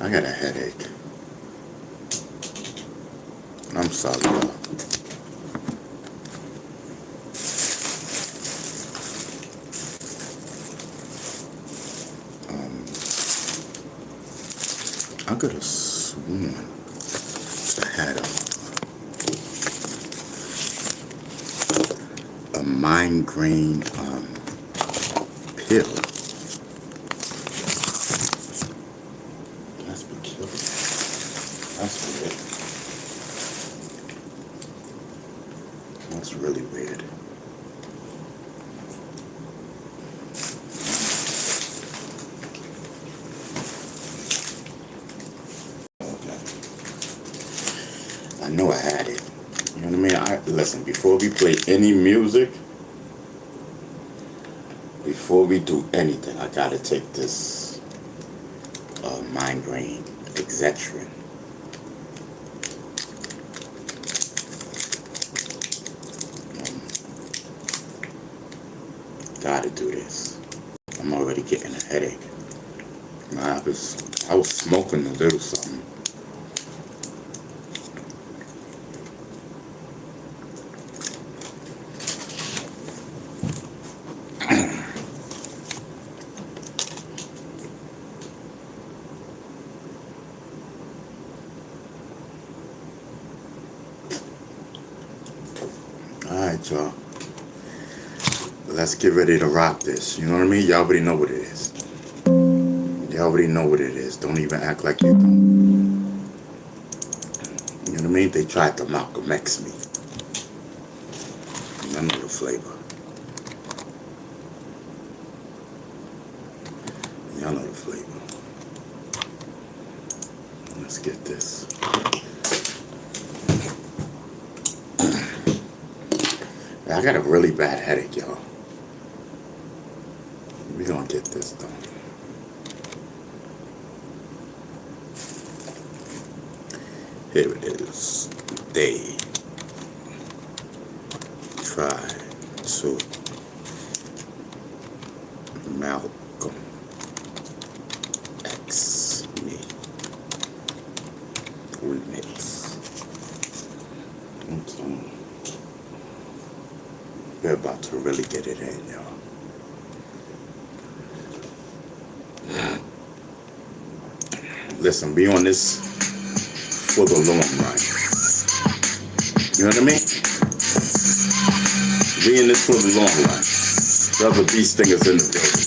I got a headache. I'm sorry, y'all. I could have sworn I had a migraine pill. That's peculiar. That's weird. That's really weird. Okay. I know I had it. You know what I mean? Listen, before we play any music, before we do anything, I gotta take this migraine Excedrin. Gotta do this. I'm already getting a headache. I was smoking a little something. Alright, y'all. Let's get ready to rock this. You know what I mean? Y'all already know what it is. Y'all already know what it is. Don't even act like you don't. You know what I mean? They tried to Malcolm X me. I know the flavor. Y'all know the flavor. Let's get this. I got a really bad headache, y'all. We're gonna get this done. Here it is. They tried to Malcolm X me. Remix. Okay. We're about to really get it in, y'all. Listen, be on this for the long run. You know what I mean? Be in this for the long run. Brother B Stingers in the building.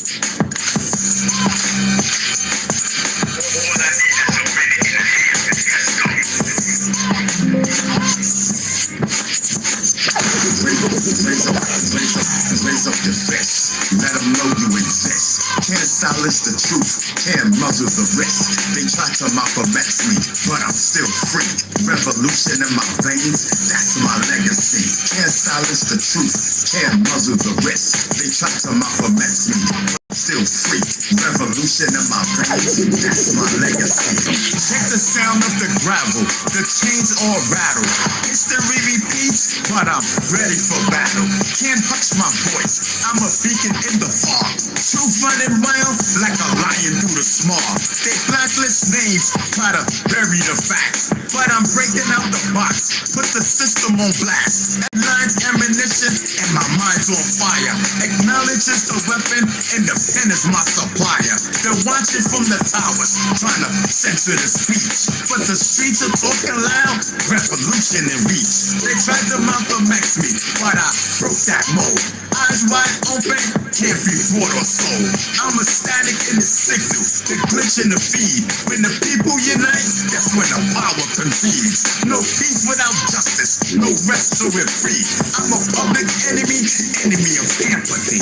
Raise up your fist, let them know you exist. Can't silence the truth, can't muzzle the rest. They try to Malcolm X me, but I'm still free. Revolution in my veins, that's my legacy. Can't silence the truth, can't muzzle the rest. They try to Malcolm X me, but I'm still free. Revolution in my veins, that's my legacy. Check the sound of the gravel, the chains all rattle. History repeats, but I'm ready for battle. Can't hush my voice, I'm a beacon in the fog. Truth running wild like a lion through the smog. They blacklist names, try to bury the facts, but I'm breaking out the box, put the system on blast. Headlines, ammunition, and my mind's on fire. Acknowledge it's the weapon, and the pen is my supplier. They're watching from the towers, trying to censor the speech, but the streets are talking loud, revolution in reach. They tried to Malcolm X me, but I broke that mold. Eyes wide open, can't be bought or sold. I'm ecstatic in the signal, the glitch in the feed. When the people unite, that's when the power concedes. No peace without justice, no rest till we're free. I'm a public enemy, enemy of empathy.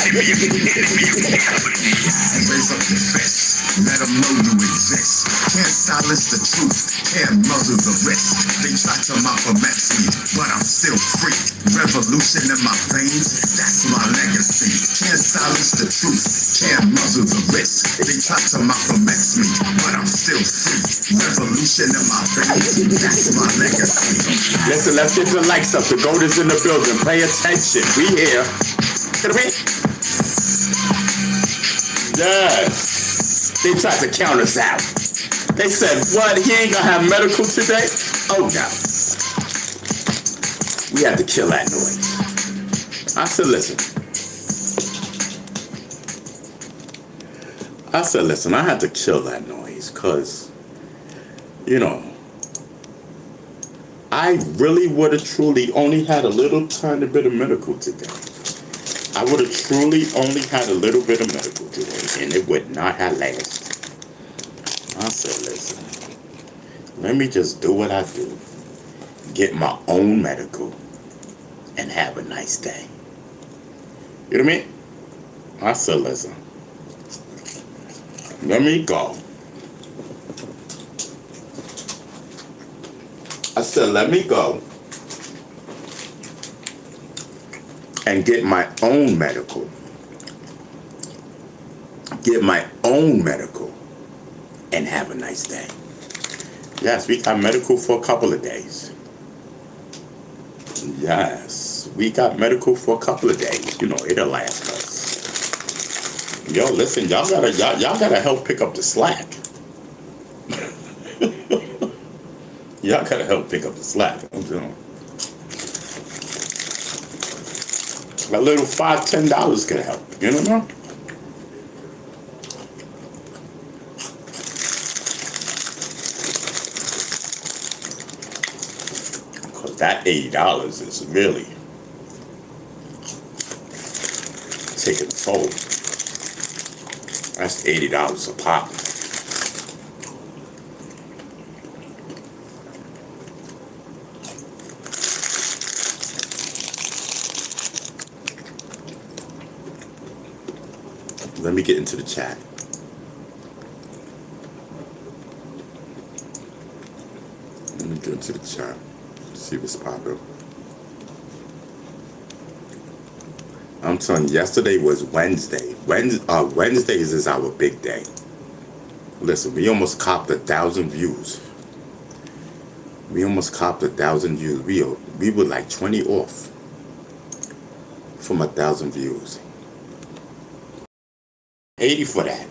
Enemy of empathy. Raise up your fist, let them know you exist. Can't silence the truth, can't muzzle the rest. They try to Malcolm X me, but I'm still free. Revolution in my veins, that's my legacy. Can't silence the truth, can't muzzle the rest. They try to Malcolm X me, but I'm still free. Revolution in my veins, that's my legacy. Listen, let's get the lights up. The gold is in the building. Pay attention. We here. Get me? Yes. They tried to count us out. They said, what? He ain't gonna have medical today? Oh, no. We had to kill that noise. I said, listen. I had to kill that noise because, you know, I really would have truly only had a little tiny bit of medical today. I would have truly only had a little bit of medical today, and it would not have lasted. I said, listen, let me just do what I do. Get my own medical and have a nice day. You know what I mean? I said, listen, let me go. I said, let me go and get my own medical. Get my own medical and have a nice day. Yes, we got medical for a couple of days. Yes, we got medical for a couple of days. You know, it'll last us. Yo, listen, y'all gotta help pick up the slack. Y'all gotta help pick up the slack. I'm doing. A little $5-10 could help. You know? Cause that $80 is really taking a toll. That's $80 a pop. Let me get into the chat. Let me get into the chat. See what's popping. I'm telling you, yesterday was Wednesday. Wednesdays is our big day. Listen, we almost copped 1,000 views. We almost copped 1,000 views. We were like 20 off from 1,000 views. 80 for that.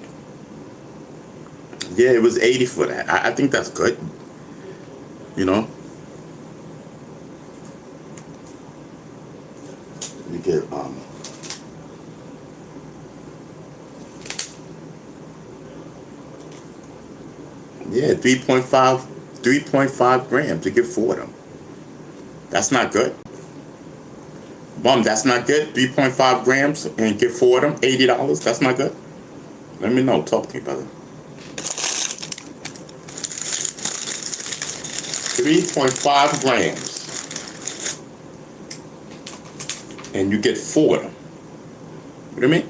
Yeah, it was 80 for that. I think that's good. You know? You get, yeah, 3.5 grams. You get 4 of them. That's not good. Bum, that's not good. 3.5 grams and get 4 of them. $80. That's not good. Let me know. Talk to me, brother. 3.5 grams. And you get 4 of them. You know what I mean?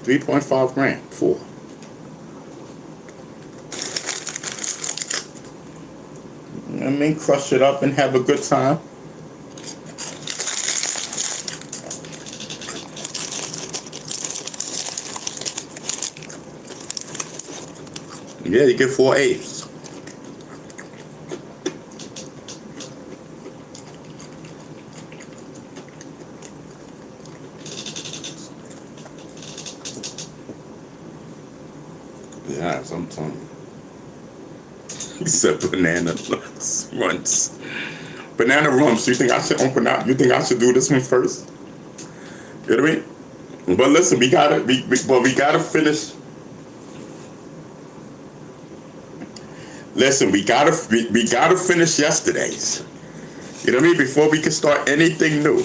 3.5 grams. 4. You know what I mean? Crush it up and have a good time. Yeah, you get 4/8. Yeah, I'm telling you. He said banana runs. Banana rumps. You think I should open up? You think I should do this one first? You know what I mean? But listen, we gotta finish. Listen, we gotta finish yesterday's. You know what I mean? Before we can start anything new.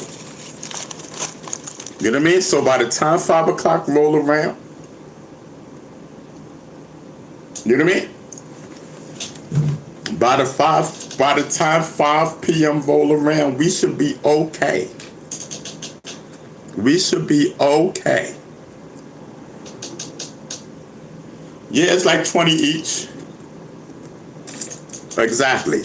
You know what I mean? So by the time 5 o'clock roll around, you know what I mean? By the time 5 p.m. roll around, we should be okay. We should be okay. Yeah, it's like 20 each. Exactly.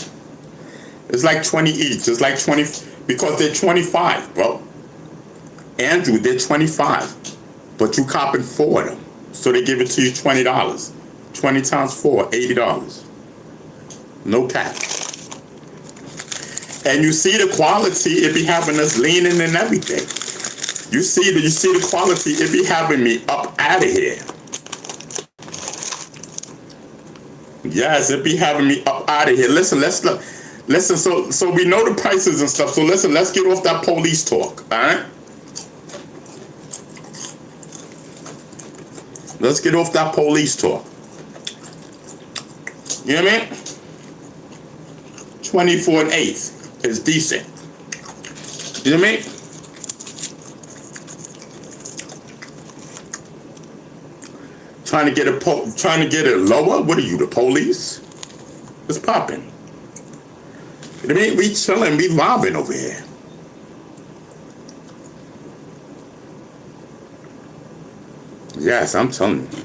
It's like 20 each. It's like 20 because they're 25, bro. Andrew, they're 25. But you copping 4 of them. So they give it to you $20. 20 times 4, $80. No cap. And you see the quality, it be having us leaning and everything. You see the quality, it be having me up out of here. Yes, it be having me up out of here. Listen, let's look. Listen, so we know the prices and stuff. So listen, let's get off that police talk, all right? Let's get off that police talk. You know what I mean? 24 and 8 is decent. You know what I mean? Trying to get it lower? What are you, the police? It's popping. You know what I mean? We chilling, we vibing over here. Yes, I'm telling you.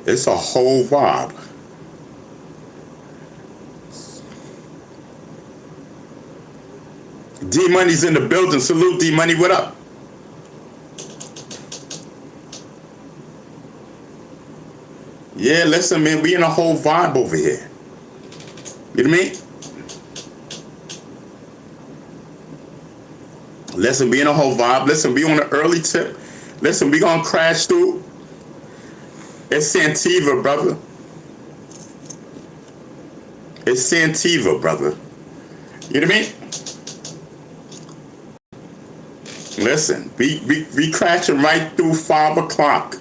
It's a whole vibe. D Money's in the building. Salute D Money. What up? Yeah, listen, man. We in a whole vibe over here. You know what I mean? Listen, we in a whole vibe. Listen, we on an early tip. Listen, we gonna crash through. It's Santiva, brother. It's Santiva, brother. You know what I mean? Listen, we crashing right through 5 o'clock.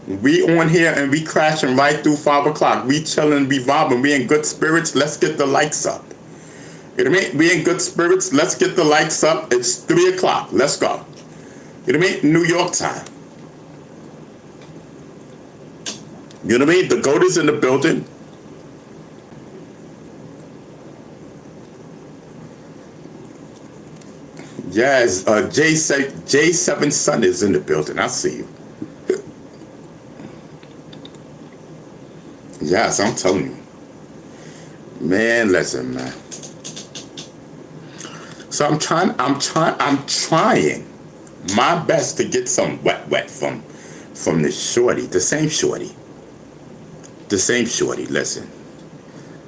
We on here and we crashing right through 5 o'clock. We chilling, we vibing, we in good spirits. Let's get the likes up. You know what I mean? We in good spirits. Let's get the likes up. It's 3 o'clock. Let's go. You know what I mean? New York time. You know what I mean? The GOAT is in the building. Yes, J7 Sun is in the building. I see you. Yes, I'm telling you. Man, listen, man. So I'm trying my best to get some wet from this shorty, the same shorty. Listen,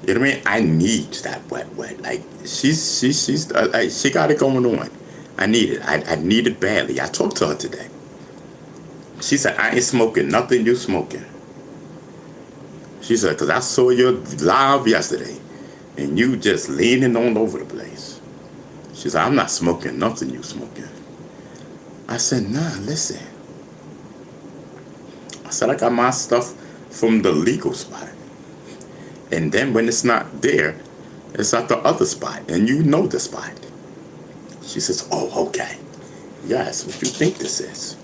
you know what I mean? I need that wet. Like she got it going on. I need it. I need it badly. I talked to her today. She said, I ain't smoking nothing you smoking. She said, because I saw your live yesterday and you just leaning all over the place. She said, I'm not smoking nothing you smoking. I said, nah, listen. I said, I got my stuff from the legal spot. And then when it's not there, it's at the other spot. And you know the spot. She says, oh, okay. Yes, what you think this is.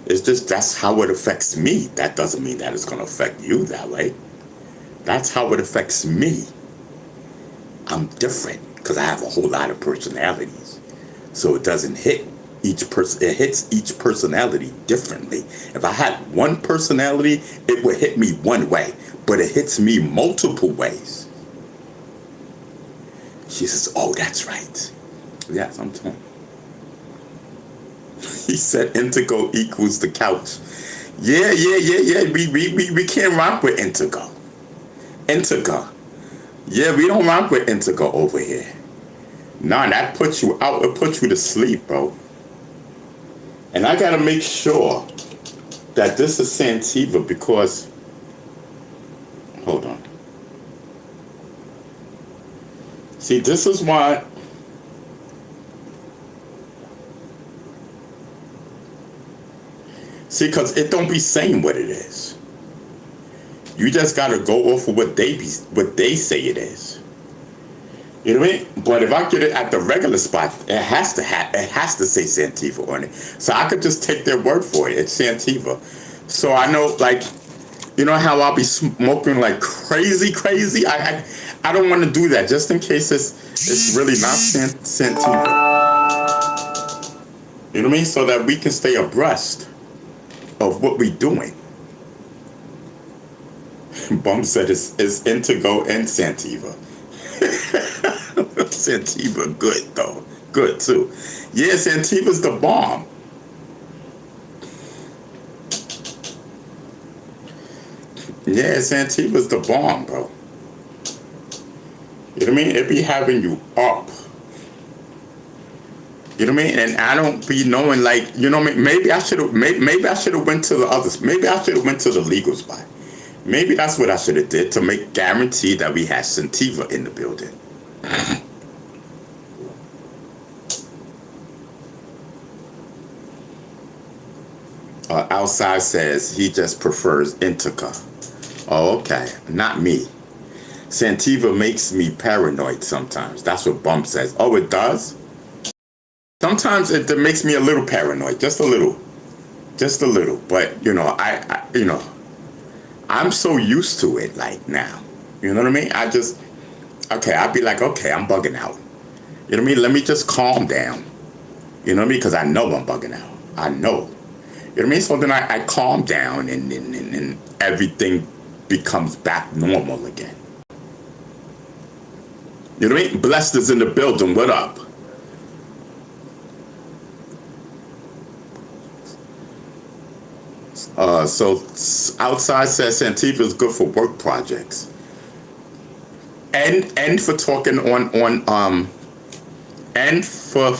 It's just that's how it affects me. That doesn't mean that it's going to affect you that way. That's how it affects me. I'm different because I have a whole lot of personalities. So it doesn't hit each person. It hits each personality differently. If I had one personality, it would hit me one way. But it hits me multiple ways. She says, oh, that's right. Yes, I'm telling you. He said Intego equals the couch. Yeah. We can't rock with Intego. Yeah, we don't rock with Intego over here. Nah, that puts you out. It puts you to sleep, bro. And I gotta make sure that this is Santiva because, hold on. See, this is why. See, because it don't be saying what it is. You just gotta go off of what they say it is. You know what I mean? But if I get it at the regular spot, it has to say Santiva on it. So I could just take their word for it. It's Santiva. So I know, like, you know how I'll be smoking like crazy. I don't want to do that just in case it's really not Santiva. You know what I mean? So that we can stay abreast of what we're doing. Bum said it's Intego and Santiva. Santiva good though. Good too. Yeah, Santiva's the bomb. Yeah, Santiva's the bomb, bro. You know what I mean? It be having you up. You know what I mean? And I don't be knowing, like, you know what I mean? Maybe I should have maybe I should have went to the others. Maybe I should have went to the legal spot. Maybe that's what I should have did to make guarantee that we had Santiva in the building. Outside says he just prefers Indica. Oh, okay. Not me. Santiva makes me paranoid sometimes. That's what Bump says. Oh, it does? Sometimes it makes me a little paranoid. Just a little. Just a little. But, you know, I'm so used to it, like, now. You know what I mean? Okay, I'd be like, okay, I'm bugging out. You know what I mean? Let me just calm down. You know what I mean? Because I know I'm bugging out. I know. You know what I mean? So then I calm down and everything becomes back normal again. You know what I mean? Blessed is in the building. What up? So outside says Santiva is good for work projects. And for talking on and for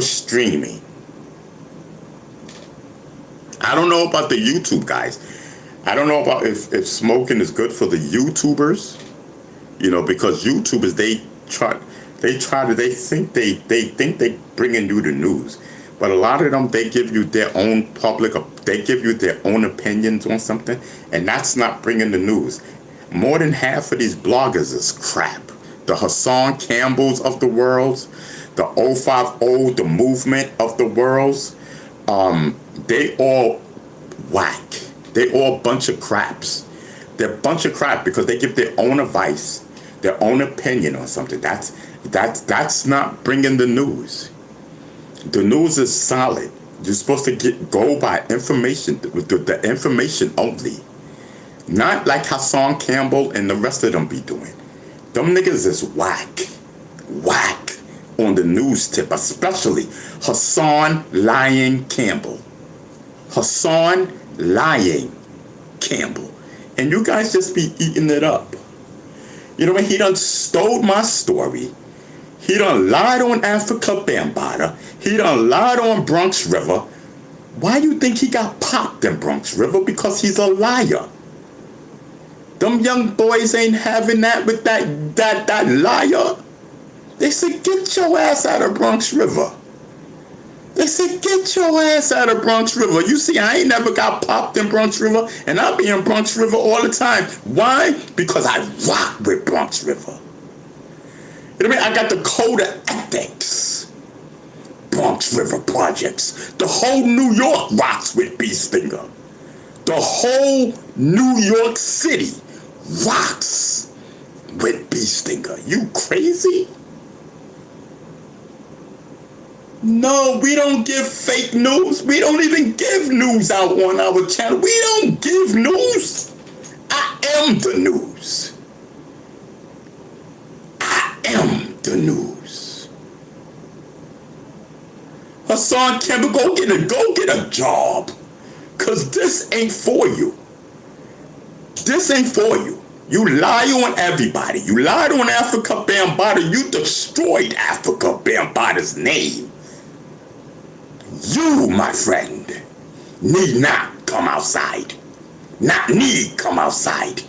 streaming. I don't know about the YouTube guys. I don't know about if smoking is good for the YouTubers. You know, because YouTubers they think they bringing you the news, but a lot of them they give you their own they give you their own opinions on something, and that's not bringing the news. More than half of these bloggers is crap. The Hassan Campbells of the world, the 050, the movement of the worlds, they all whack. They all bunch of craps. They're a bunch of crap because they give their own advice, their own opinion on something. That's not bringing the news. The news is solid. You're supposed to go by information, the information only. Not like Hassan Campbell and the rest of them be doing. Them niggas is whack. Whack on the news tip, especially Hassan Lying Campbell. Hassan Lying Campbell. And you guys just be eating it up. You know what? He done stole my story. He done lied on Africa Bambaataa. He done lied on Bronx River. Why you think he got popped in Bronx River? Because he's a liar. Them young boys ain't having that with that liar. They said, get your ass out of Bronx River. They said, get your ass out of Bronx River. You see, I ain't never got popped in Bronx River, and I be in Bronx River all the time. Why? Because I rock with Bronx River. You know what I mean? I got the code of ethics. Bronx River Projects. The whole New York rocks with Beestinger. The whole New York City rocks with Beestinger. You crazy? No, we don't give fake news. We don't even give news out on our channel. We don't give news. I am the news. I am the news. Hassan Campbell, go get a job. Cause this ain't for you. This ain't for you. You lie on everybody. You lied on Africa Bambaataa. You destroyed Africa Bambaataa's name. You, my friend, need not come outside. Not need come outside.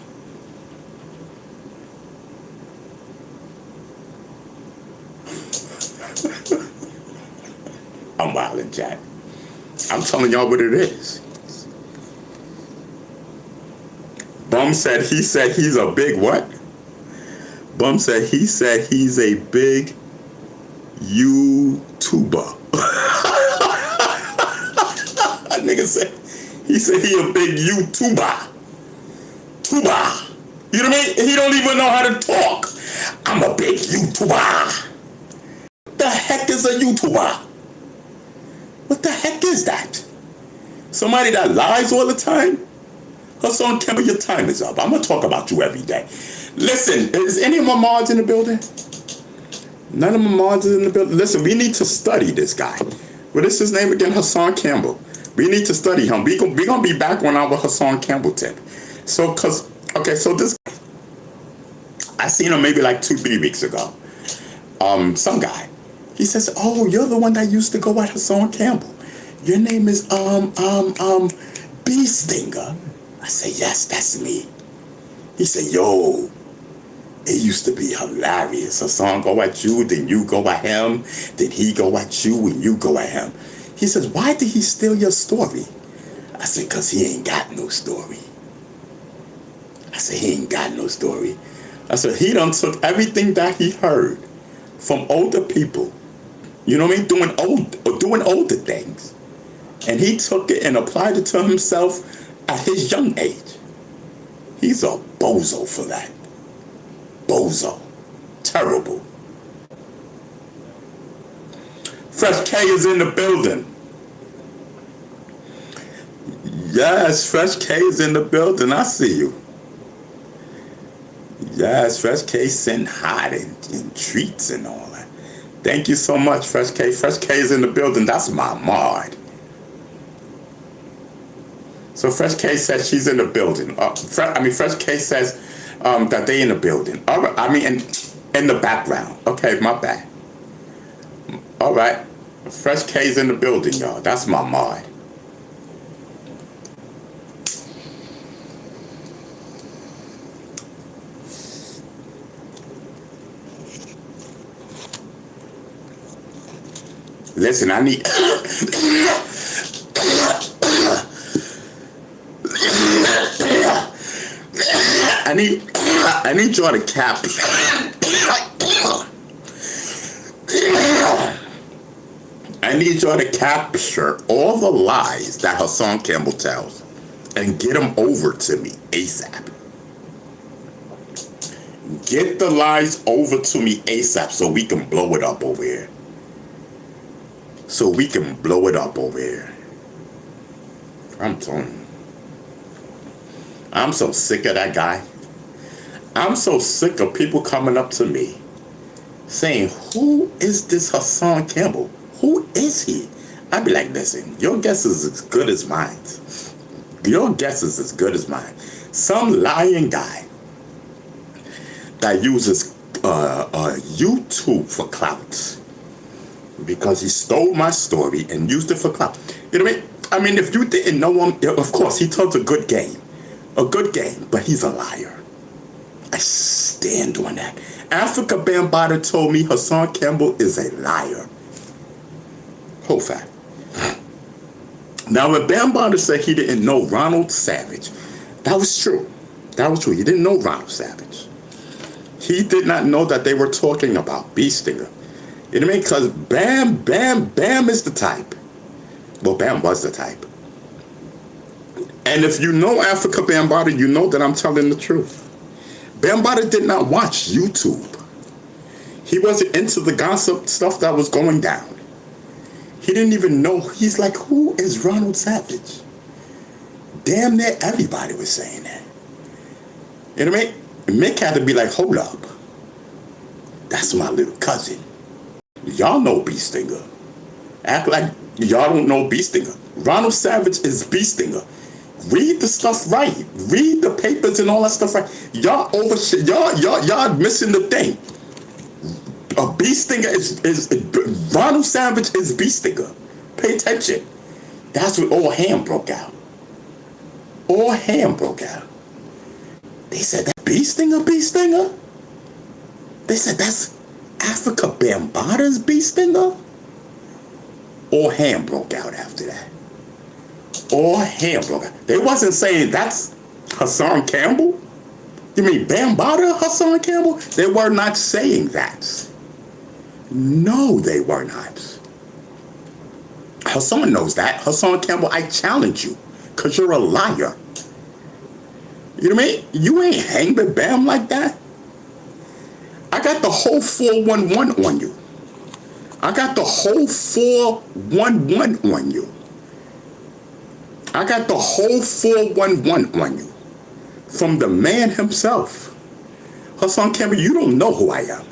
I'm wildin', chat. I'm telling y'all what it is. Bum said he's a big what? Bum said he's a big YouTuber. That nigga said he a big YouTuber. Tuber. You know what I mean? He don't even know how to talk. I'm a big YouTuber. What the heck is a YouTuber? What the heck is that? Somebody that lies all the time? Hassan Campbell, your time is up. I'm going to talk about you every day. Listen, is any of my mods in the building? None of my mods in the building? Listen, we need to study this guy. What is his name again? Hassan Campbell. We need to study him. We're going to be back on our Hassan Campbell tip. So, so this, I seen him maybe like 2-3 weeks ago. Some guy. He says, oh, you're the one that used to go at Hassan Campbell. Your name is, Bee Stinger. I say, yes, that's me. He said, yo, it used to be hilarious. Hassan go at you, then you go at him, then he go at you, and you go at him. He says, why did he steal your story? I said, because he ain't got no story. I said, he ain't got no story. I said, he done took everything that he heard from older people, you know what I mean, doing older things. And he took it and applied it to himself at his young age. He's a bozo for that. Bozo. Terrible. Fresh K is in the building. Yes, Fresh K is in the building. I see you. Yes, Fresh K sent hot and treats and all that. Thank you so much, Fresh K. Fresh K is in the building. That's my mod. So Fresh K says she's in the building. Fresh K says that they in the building. All right, I mean, in the background. Okay, my bad. All right. Fresh K's in the building, y'all. That's my mod. Listen, I need... I need y'all to capture. I need y'all to capture all the lies that Hassan Campbell tells and get them over to me ASAP. Get the lies over to me ASAP so we can blow it up over here. I'm telling you. I'm so sick of that guy. I'm so sick of people coming up to me saying, who is this Hassan Campbell? Who is he? I'd be like, listen, your guess is as good as mine. Your guess is as good as mine. Some lying guy that uses YouTube for clout because he stole my story and used it for clout. You know what I mean? I mean, if you didn't know him, of course, he tells a good game. A good game, but he's a liar. I stand on that. Africa Bambaataa told me Hassan Campbell is a liar. Whole fact. Now, when Bambaataa said he didn't know Ronald Savage, that was true. That was true. He didn't know Ronald Savage. He did not know that they were talking about Bee Stinger. You know what I mean? Because Bam is the type. Well, Bam was the type. And if you know Africa Bambaataa, you know that I'm telling the truth. Bambaataa did not watch YouTube. He wasn't into the gossip stuff that was going down. He didn't even know. He's like, who is Ronald Savage? Damn near everybody was saying that. You know what I mean? Mick had to be like, hold up. That's my little cousin. Y'all know Bee Stinger. Act like y'all don't know Bee Stinger. Ronald Savage is Bee Stinger. Read the stuff right. Read the papers and all that stuff right. Y'all overshit. Y'all missing the thing. A Bee Stinger is Ronald Savage is Bee Stinger. Pay attention. That's when all ham broke out. All ham broke out. They said that Bee Stinger. They said that's Africa Bambaataa's Bee Stinger. All ham broke out after that. All ham broke out. They wasn't saying that's Hassan Campbell. You mean Bambaataa Hassan Campbell? They were not saying that. No, they were not. Hassan knows that. Hassan Campbell, I challenge you. Because you're a liar. You know what I mean? You ain't hang with Bam like that. I got the whole 411 on you. I got the whole 411 on you. I got the whole 411 on you from the man himself. Hassan Campbell, you don't know who I am.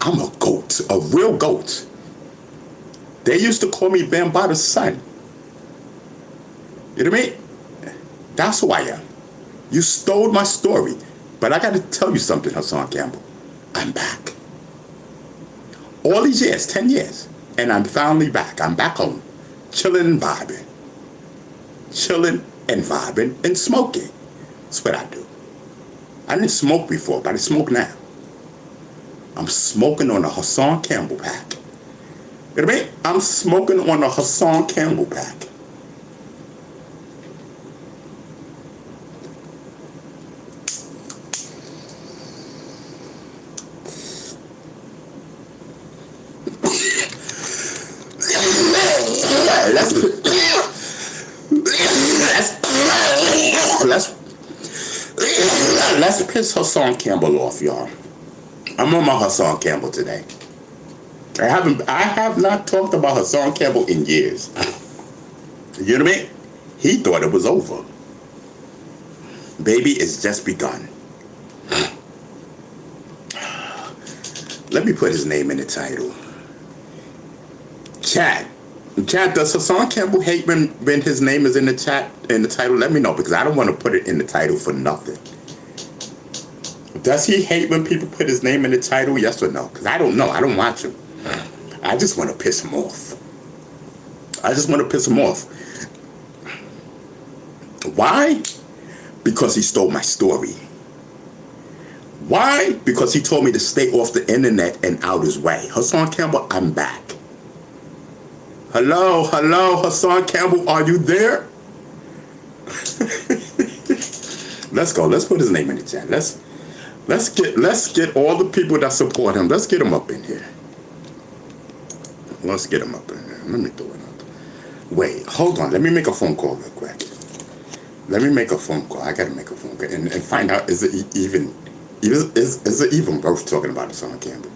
I'm a goat, a real goat. They used to call me Bambaata's son. You know what I mean? That's who I am. You stole my story. But I got to tell you something, Hassan Campbell. I'm back. All these years, 10 years. And I'm finally back. I'm back home. Chilling and vibing. Chilling and vibing and smoking. That's what I do. I didn't smoke before, but I smoke now. I'm smoking on a Hassan Campbell pack. You know what I mean? I'm smoking on a Hassan Campbell pack. Let's piss Hassan Campbell off, y'all. I'm on my Hassan Campbell today. I have not talked about Hassan Campbell in years. You know what I mean? He thought it was over. Baby, it's just begun. Let me put his name in the title. Chat. Chat, does Hassan Campbell hate when his name is in the chat, in the title? Let me know, because I don't want to put it in the title for nothing. Does he hate when people put his name in the title? Yes or no? Because I don't know. I don't watch him. I just want to piss him off. I just want to piss him off. Why? Because he stole my story. Why? Because he told me to stay off the internet and out his way. Hassan Campbell, I'm back. Hello, Hassan Campbell, are you there? Let's go. Let's put his name in the chat. Let's get all the people that support him. Let's get him up in here. Let's get him up in there. Let me do it up. Wait, hold on. Let me make a phone call real quick. Let me make a phone call. I gotta make a phone call and find out is it even worth talking about Hassan Campbell?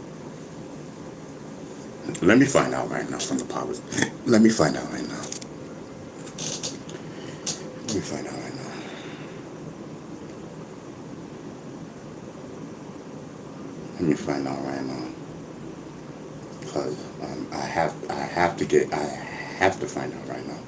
Let me find out right now from the powers. Let me find out right now. Let me find out right now. Let me find out right now. Because I have to find out right now.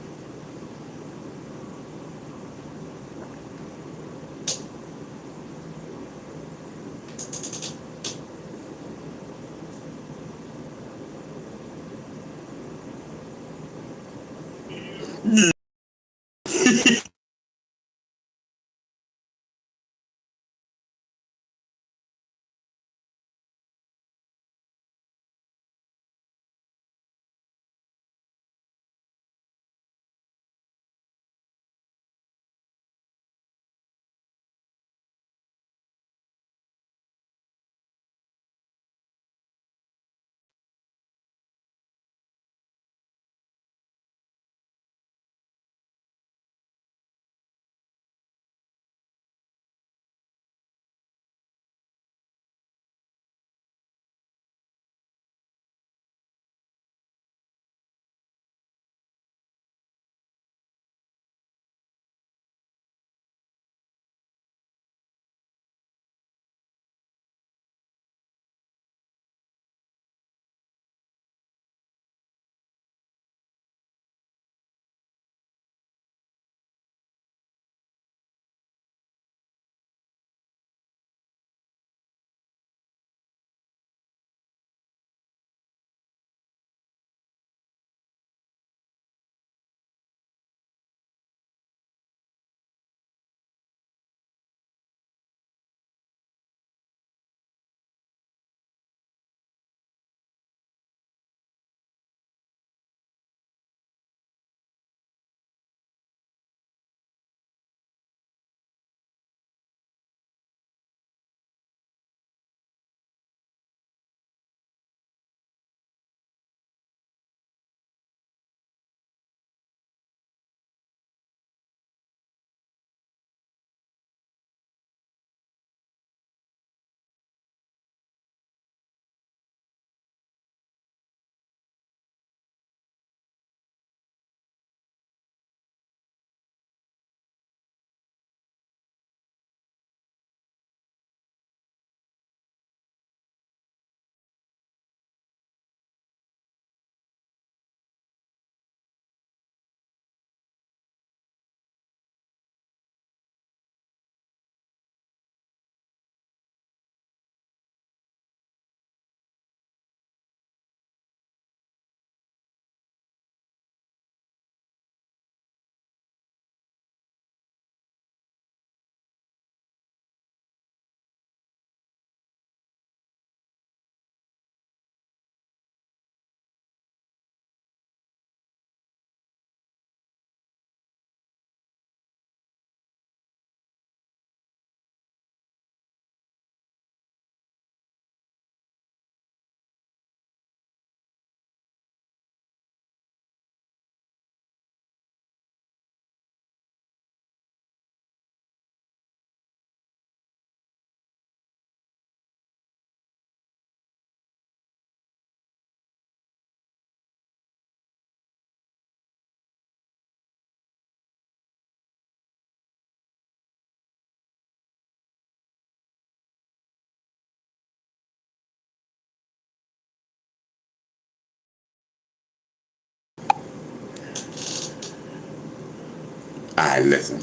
Alright, listen.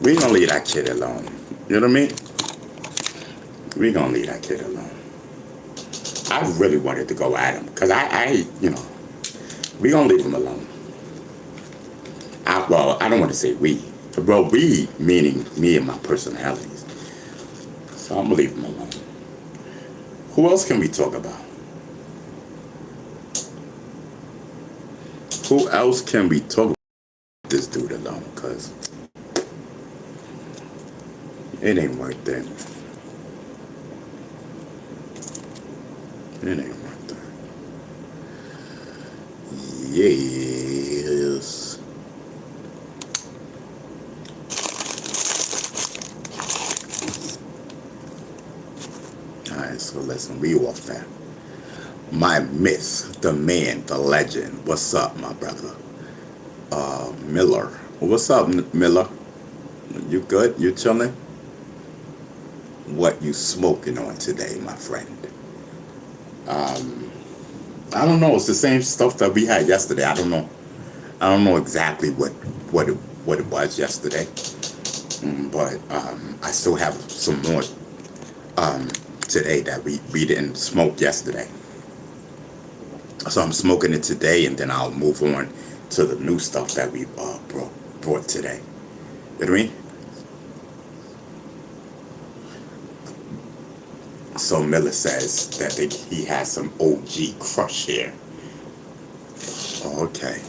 We gonna leave that kid alone. You know what I mean? We gonna leave that kid alone. I really wanted to go at him because we gonna leave him alone. I don't want to say we. Well, we meaning me and my personalities. So I'm gonna leave him alone. Who else can we talk about? Who else can we talk about? This dude alone, because it ain't worth it. It ain't worth it. Yes. Alright, so listen, we off that. My myth, the man, the legend. What's up, my brother? Miller. What's up, Miller? You good? You chilling? What you smoking on today, my friend? I don't know. It's the same stuff that we had yesterday. I don't know. I don't know exactly what it was yesterday, but I still have some more today that we didn't smoke yesterday. So I'm smoking it today, and then I'll move on to the new stuff that we brought today. You know what I mean? So Miller says that he has some OG crush here. Okay.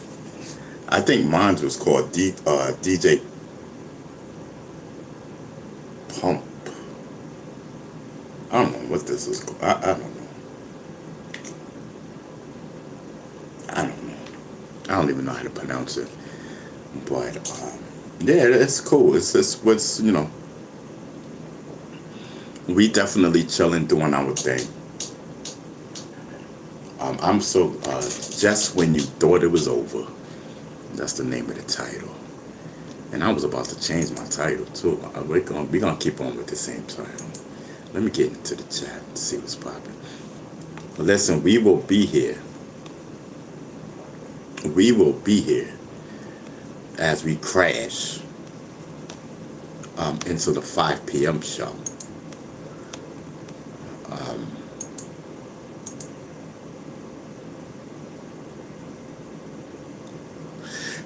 I think mine was called DJ Pump. I don't know what this is called. I don't know. I don't even know how to pronounce it. But, yeah, it's cool. It's just what's, we definitely chilling doing our thing. I'm so, Just When You Thought It Was Over. That's the name of the title. And I was about to change my title, too. We're gonna keep on with the same title. Let me get into the chat and see what's popping. Listen, we will be here. We will be here as we crash into the 5 p.m. show.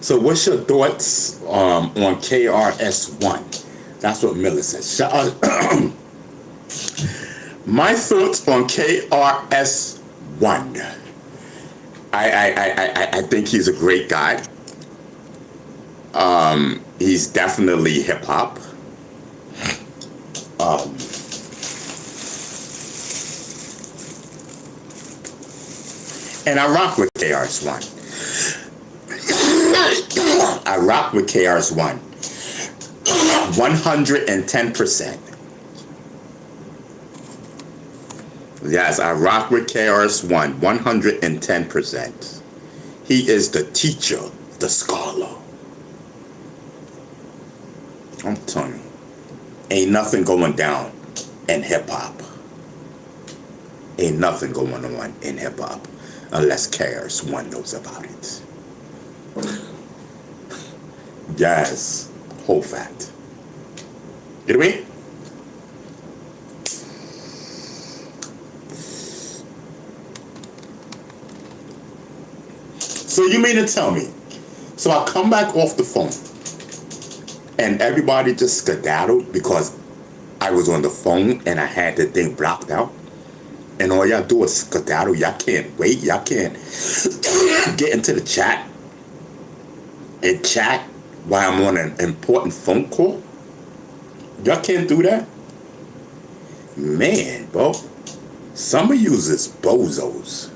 So what's your thoughts on KRS-One? That's what Miller says. My thoughts on KRS-One. I think he's a great guy. He's definitely hip hop. And I rock with KRS-One. I rock with KRS-One. 110%. Yes, I rock with KRS-One 110%. He is the teacher, the scholar. I'm telling you, ain't nothing going down in hip-hop. Ain't nothing going on in hip-hop unless KRS-One knows about it. Yes, whole fact. You know what I mean? So you mean to tell me, so I come back off the phone and everybody just skedaddled because I was on the phone and I had the thing blocked out? And all y'all do is skedaddle. Y'all can't wait. Y'all can't get into the chat and chat while I'm on an important phone call? Y'all can't do that? Man, bro. Some of yous is bozos.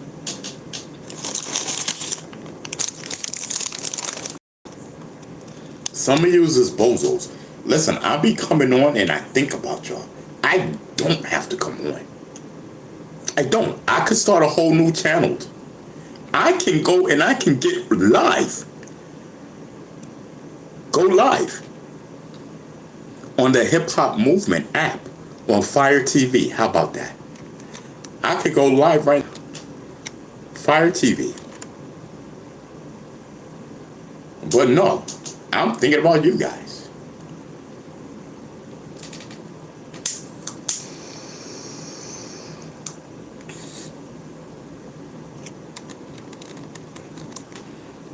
Some of yous is bozos. Listen, I be coming on and I think about y'all. I don't have to come on. I don't. I could start a whole new channel. I can go and I can get live. Go live. On the Hip Hop Movement app. On Fire TV. How about that? I could go live right now. Fire TV. But no. I'm thinking about you guys.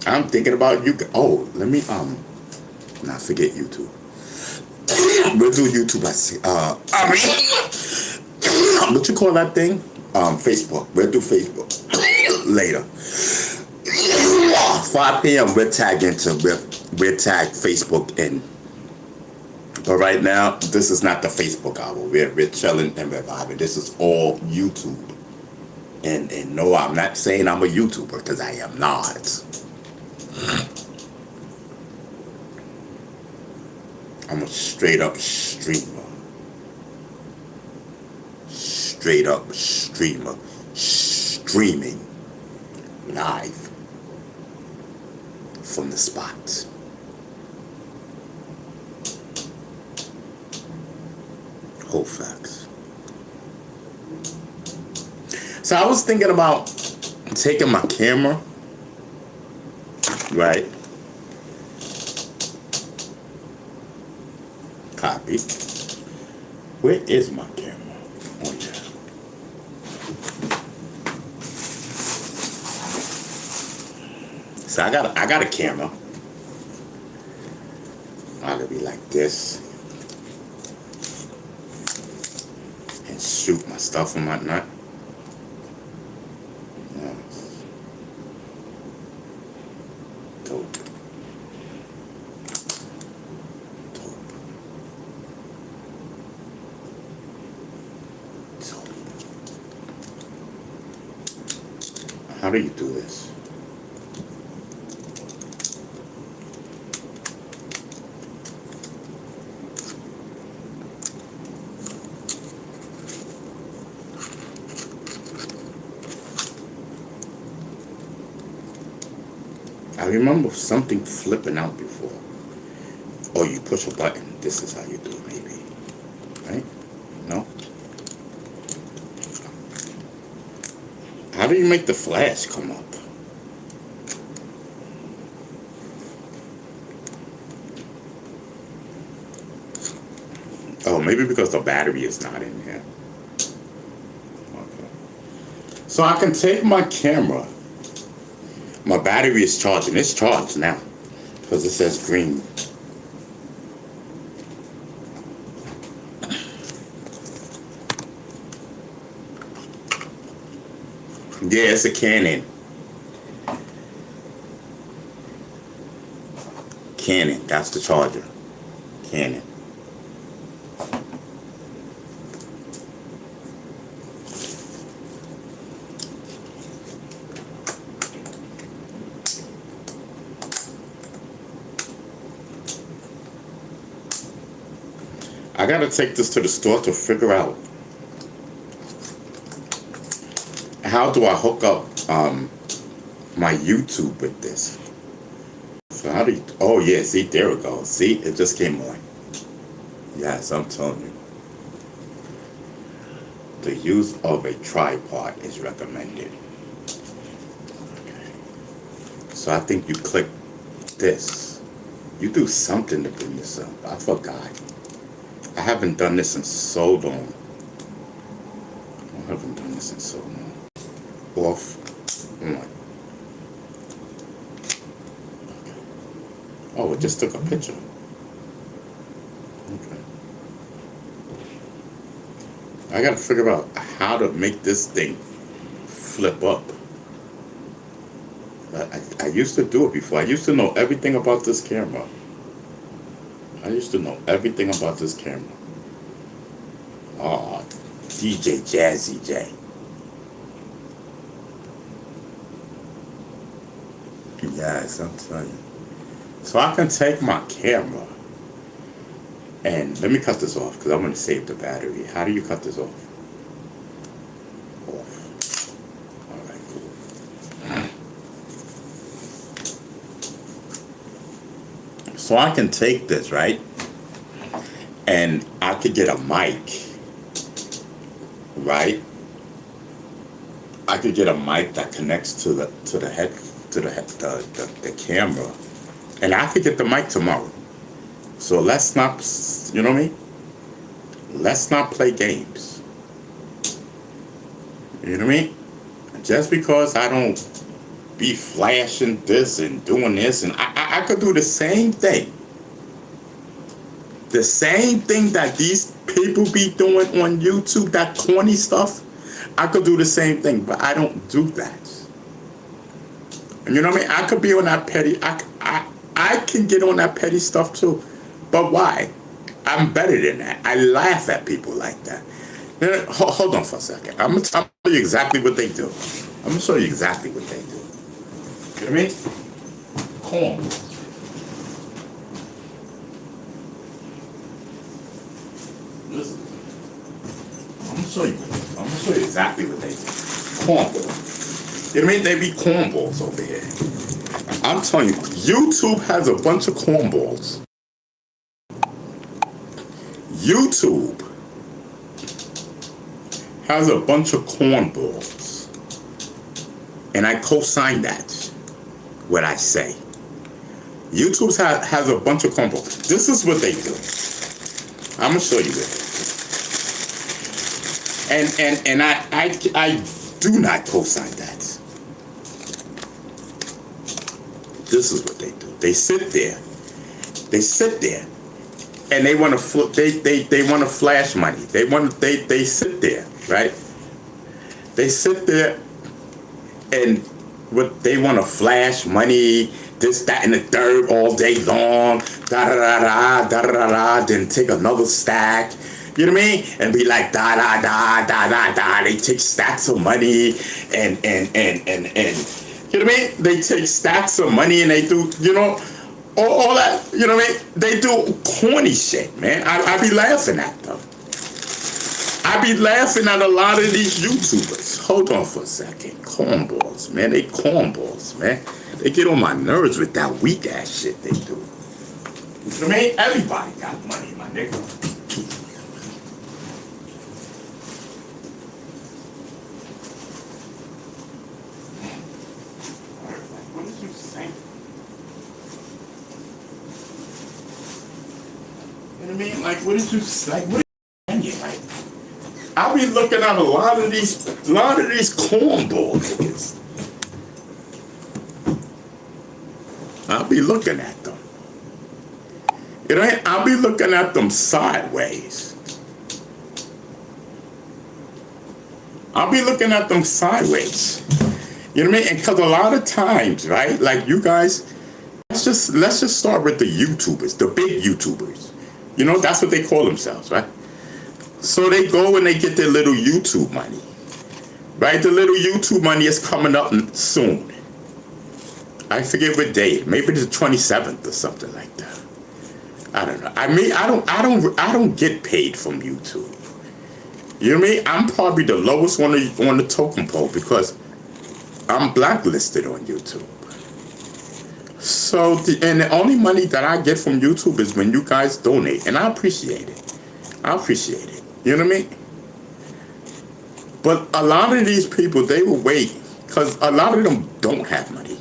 I'm thinking about you. Oh, let me not forget YouTube. We'll do YouTube. What you call that thing? Facebook. We'll do Facebook later. 5 p.m. We'll tag Facebook in. But right now, this is not the Facebook hour. We're chilling and we're vibing. This is all YouTube. And no, I'm not saying I'm a YouTuber because I am not. I'm a straight up streamer. Straight up streamer. Streaming live from the spot. Whole facts. So I was thinking about taking my camera, right? Copy. Where is my camera? Oh yeah. So I got a camera. I could be like this and shoot my stuff and whatnot. Yes. Dope. Dope. Dope. How do you do this? I remember something flipping out before. Oh, you push a button. This is how you do it, maybe. Right? No? How do you make the flash come up? Oh, maybe because the battery is not in here. Okay. So I can take my camera. My battery is charging. It's charged now because it says green. Yeah, it's a Canon. Canon, that's the charger. Canon. I gotta take this to the store to figure out how do I hook up my YouTube with this. So how do you, oh yeah, see, there we go. See, it just came on. Yes, I'm telling you. The use of a tripod is recommended. Okay. So I think you click this. You do something to bring this up. I forgot. I haven't done this in so long. I haven't done this in so long. Off. On. Okay. Oh, it just took a picture. Okay. I gotta figure out how to make this thing flip up. I used to do it before. I used to know everything about this camera. I used to know everything about this camera. Oh, DJ Jazzy J. Yes, I'm telling you. So I can take my camera and let me cut this off because I'm going to save the battery. How do you cut this off? Off. All right, cool. So I can take this, right? And I could get a mic, right? I could get a mic that connects to the camera, And I could get the mic tomorrow. So let's not, you know what I mean? Let's not play games. You know what I mean? Just because I don't be flashing this and doing this, and I could do the same thing. The same thing that these people be doing on YouTube, that corny stuff, I could do the same thing, but I don't do that. And you know what I mean? I could be on that petty, I can get on that petty stuff too. But why? I'm better than that. I laugh at people like that. Hold on for a second. I'm going to tell you exactly what they do. I'm going to show you exactly what they do. You know what I mean? Corn. Listen. I'm going to show you. I'm going to show you exactly what they do. Cornballs. You know what I mean? They be cornballs over here. I'm telling you, YouTube has a bunch of cornballs. YouTube has a bunch of cornballs. And I co-sign that, what I say. YouTube has a bunch of cornballs. This is what they do. I'm going to show you it. And I do not co-sign that. This is what they do. They sit there. They sit there. And they want to they want to flash money. They sit there, right? They sit there and what they want to flash money, this, that, and the third all day long, da da da da da da da. Then take another stack, you know what I mean? And be like da da da da da da. They take stacks of money and you know what I mean? They take stacks of money and they do, you know. All that, you know what I mean? They do corny shit, man. I be laughing at them. I be laughing at a lot of these YouTubers. Hold on for a second. Cornballs, man. They cornballs, man. They get on my nerves with that weak ass shit they do. You know what I mean? Everybody got money, my nigga. What did you say? You know what I mean? Like, what did you like? What are you saying? Like, I be looking at a lot of these cornballs. I'll be looking at them. You know, I'll be looking at them sideways. I'll be looking at them sideways. You know what I mean? And because a lot of times, right? Like you guys, let's just start with the YouTubers, the big YouTubers. You know, that's what they call themselves, right? So they go and they get their little YouTube money, right? The little YouTube money is coming up soon. I forget what date. Maybe the 27th or something like that. I don't know. I mean, I don't get paid from YouTube. You know what I mean? I'm probably the lowest one on the token pole because I'm blacklisted on YouTube. So, the only money that I get from YouTube is when you guys donate, and I appreciate it. I appreciate it. You know what I mean? But a lot of these people, they will wait, because a lot of them don't have money.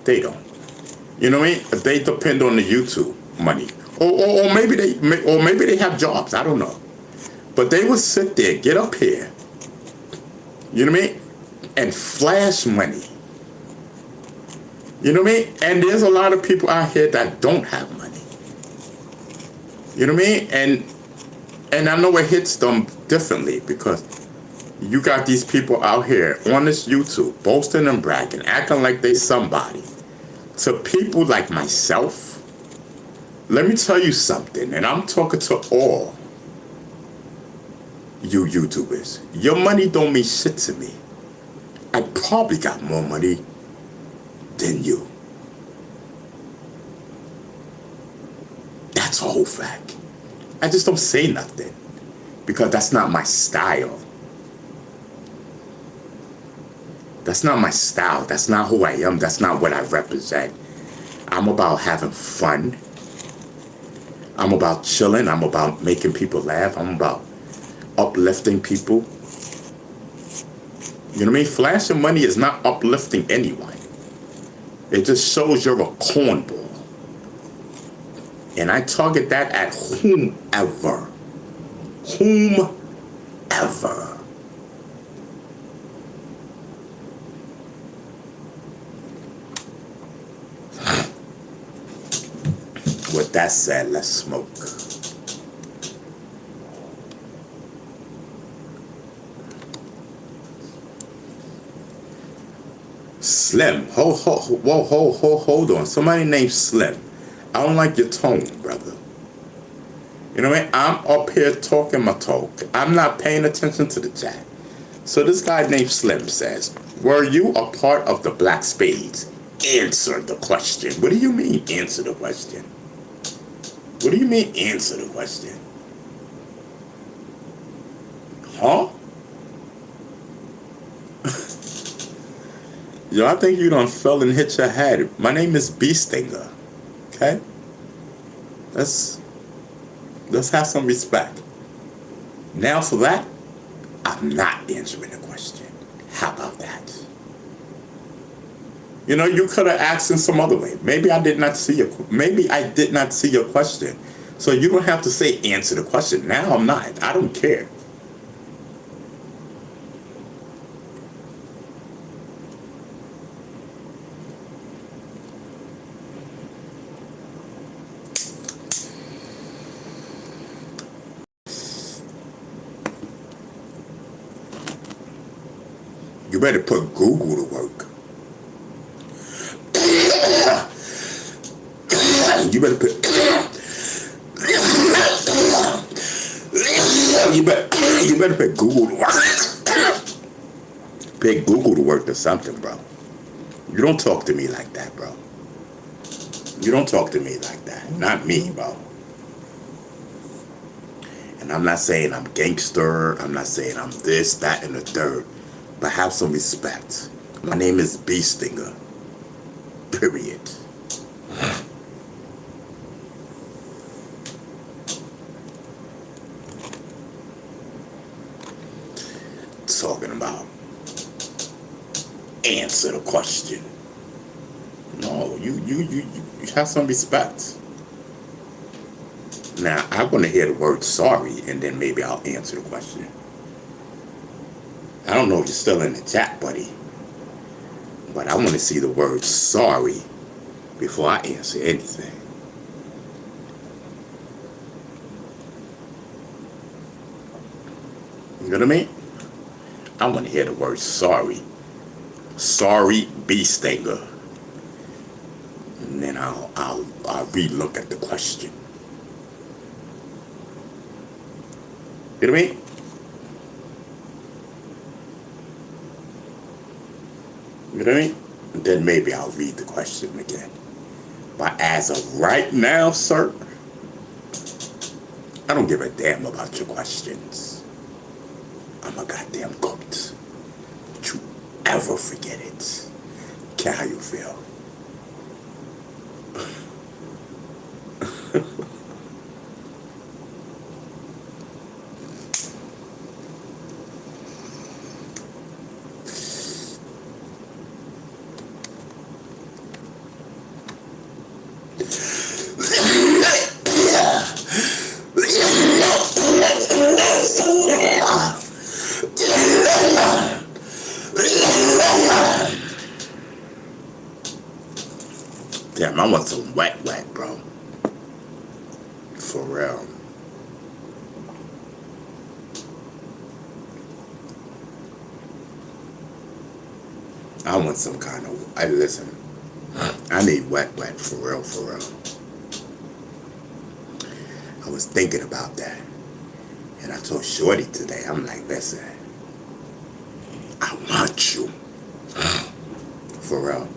They don't. You know what I mean? They depend on the YouTube money. Or maybe they have jobs. I don't know. But they will sit there, get up here, you know what I mean? And flash money. You know what I mean? And there's a lot of people out here that don't have money. You know what I mean? And I know it hits them differently because you got these people out here on this YouTube boasting and bragging, acting like they somebody. To people like myself, let me tell you something, and I'm talking to all you YouTubers. Your money don't mean shit to me. I probably got more money than you. That's a whole fact. I just don't say nothing because that's not my style. That's not my style. That's not who I am. That's not what I represent. I'm about having fun. I'm about chilling. I'm about making people laugh. I'm about uplifting people. You know what I mean? Flashing money is not uplifting anyone. It just shows you're a cornball. And I target that at whomever. Whomever. With that said, let's smoke. Slim. Hold on. Somebody named Slim. I don't like your tone, brother. You know what I mean? I'm up here talking my talk. I'm not paying attention to the chat. So this guy named Slim says, were you a part of the Black Spades? Answer the question. What do you mean, answer the question? What do you mean, answer the question? Huh? Yo, I think you done fell and hit your head. My name is Beestinger. Okay? Let's have some respect. Now for that, I'm not answering the question. How about that? You know, you could have asked in some other way. Maybe I did not see your question. So you don't have to say answer the question. Now I'm not. I don't care. You better put Google to work. You better put you better put Google to work. Put Google to work or something, bro. You don't talk to me like that, bro. You don't talk to me like that. Not me, bro. And I'm not saying I'm gangster. I'm not saying I'm this, that, and the third. But have some respect. My name is Beestinger. Period. Talking about answer the question. No, you have some respect. Now I want to hear the word sorry, and then maybe I'll answer the question. I don't know if you're still in the chat, buddy, but I want to see the word sorry before I answer anything. You know what I mean? I want to hear the word sorry. Sorry, Beestinger. And then I'll re-look at the question. You know what I mean? You know what I mean? And then maybe I'll read the question again. But as of right now, sir, I don't give a damn about your questions. I'm a goddamn cooked. Don't you ever forget it. Care how you feel. Damn, I want some wet, bro. For real. I want some kind of, listen, I need wet, for real, for real. I was thinking about that. And I told Shorty today, I'm like, listen, I want you. For real.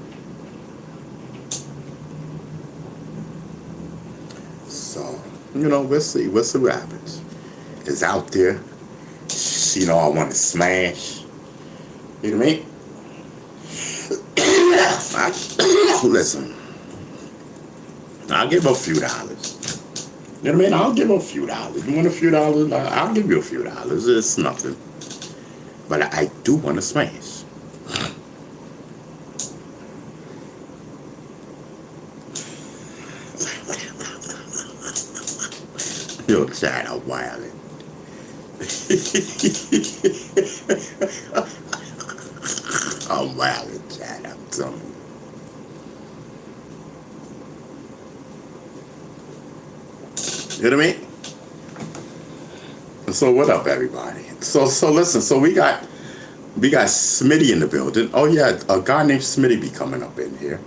So, you know, we'll see what happens. It's out there. She know I want to smash. You know what I mean? Listen, I'll give her a few dollars. You know what I mean? I'll give her a few dollars. You want a few dollars? I'll give you a few dollars. It's nothing. But I do want to smash. Yo, Chad, I'm wildin'. I'm wildin', Chad, I'm telling you. You know what I mean? So what up, everybody? So listen. So we got Smitty in the building. Oh yeah, a guy named Smitty be coming up in here.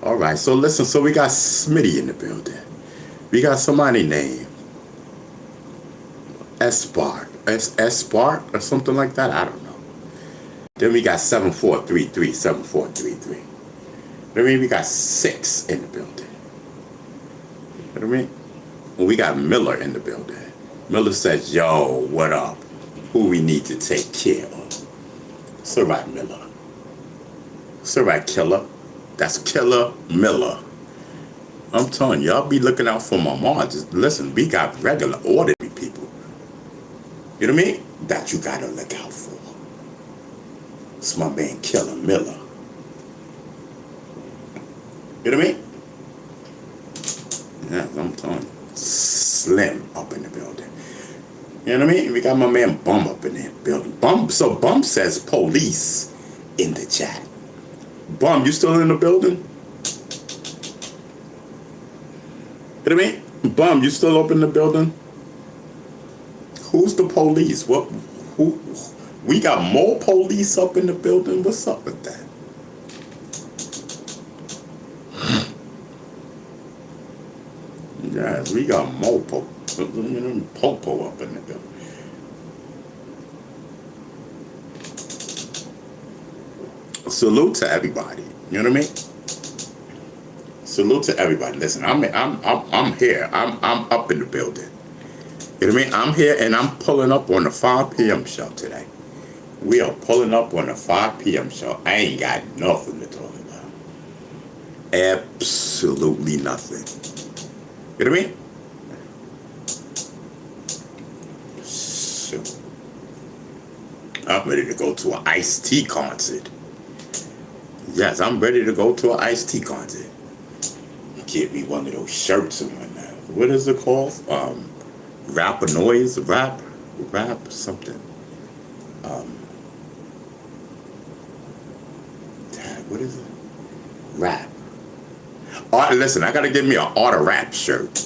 All right. So listen. So we got Smitty in the building. We got somebody named Spark, Spark or something like that. I don't know. Then we got 7433, 7433. I mean, we got 6 in the building. You know what I mean? We got Miller in the building. Miller says, yo, what up? Who we need to take care of? It's all right, Miller. It's all right, Killer. That's Killer Miller. I'm telling you, y'all be looking out for my mom. Just listen, we got regular, ordinary people. You know what I mean? That you gotta look out for. It's my man, Killer Miller. You know what I mean? Yeah, I'm telling you. Slim up in the building. You know what I mean? We got my man Bum up in the building. Bum says police in the chat. Bum, you still in the building? You know what I mean? Bum, you still up in the building? Who's the police? What? Who? We got more police up in the building? What's up with that? Yes, we got more popo up in the building. Salute to everybody. You know what I mean? Salute to everybody. Listen, I'm here. I'm up in the building. You know what I mean? I'm here and I'm pulling up on the 5 p.m. show today. We are pulling up on the 5 p.m. show. I ain't got nothing to talk about. Absolutely nothing. You know what I mean? So, I'm ready to go to an Ice-T concert. Yes, I'm ready to go to an Ice-T concert. Get me one of those shirts and whatnot. What is it called? Rapper noise? Rap something. What is it? Rap. Listen, I gotta get me an auto rap shirt.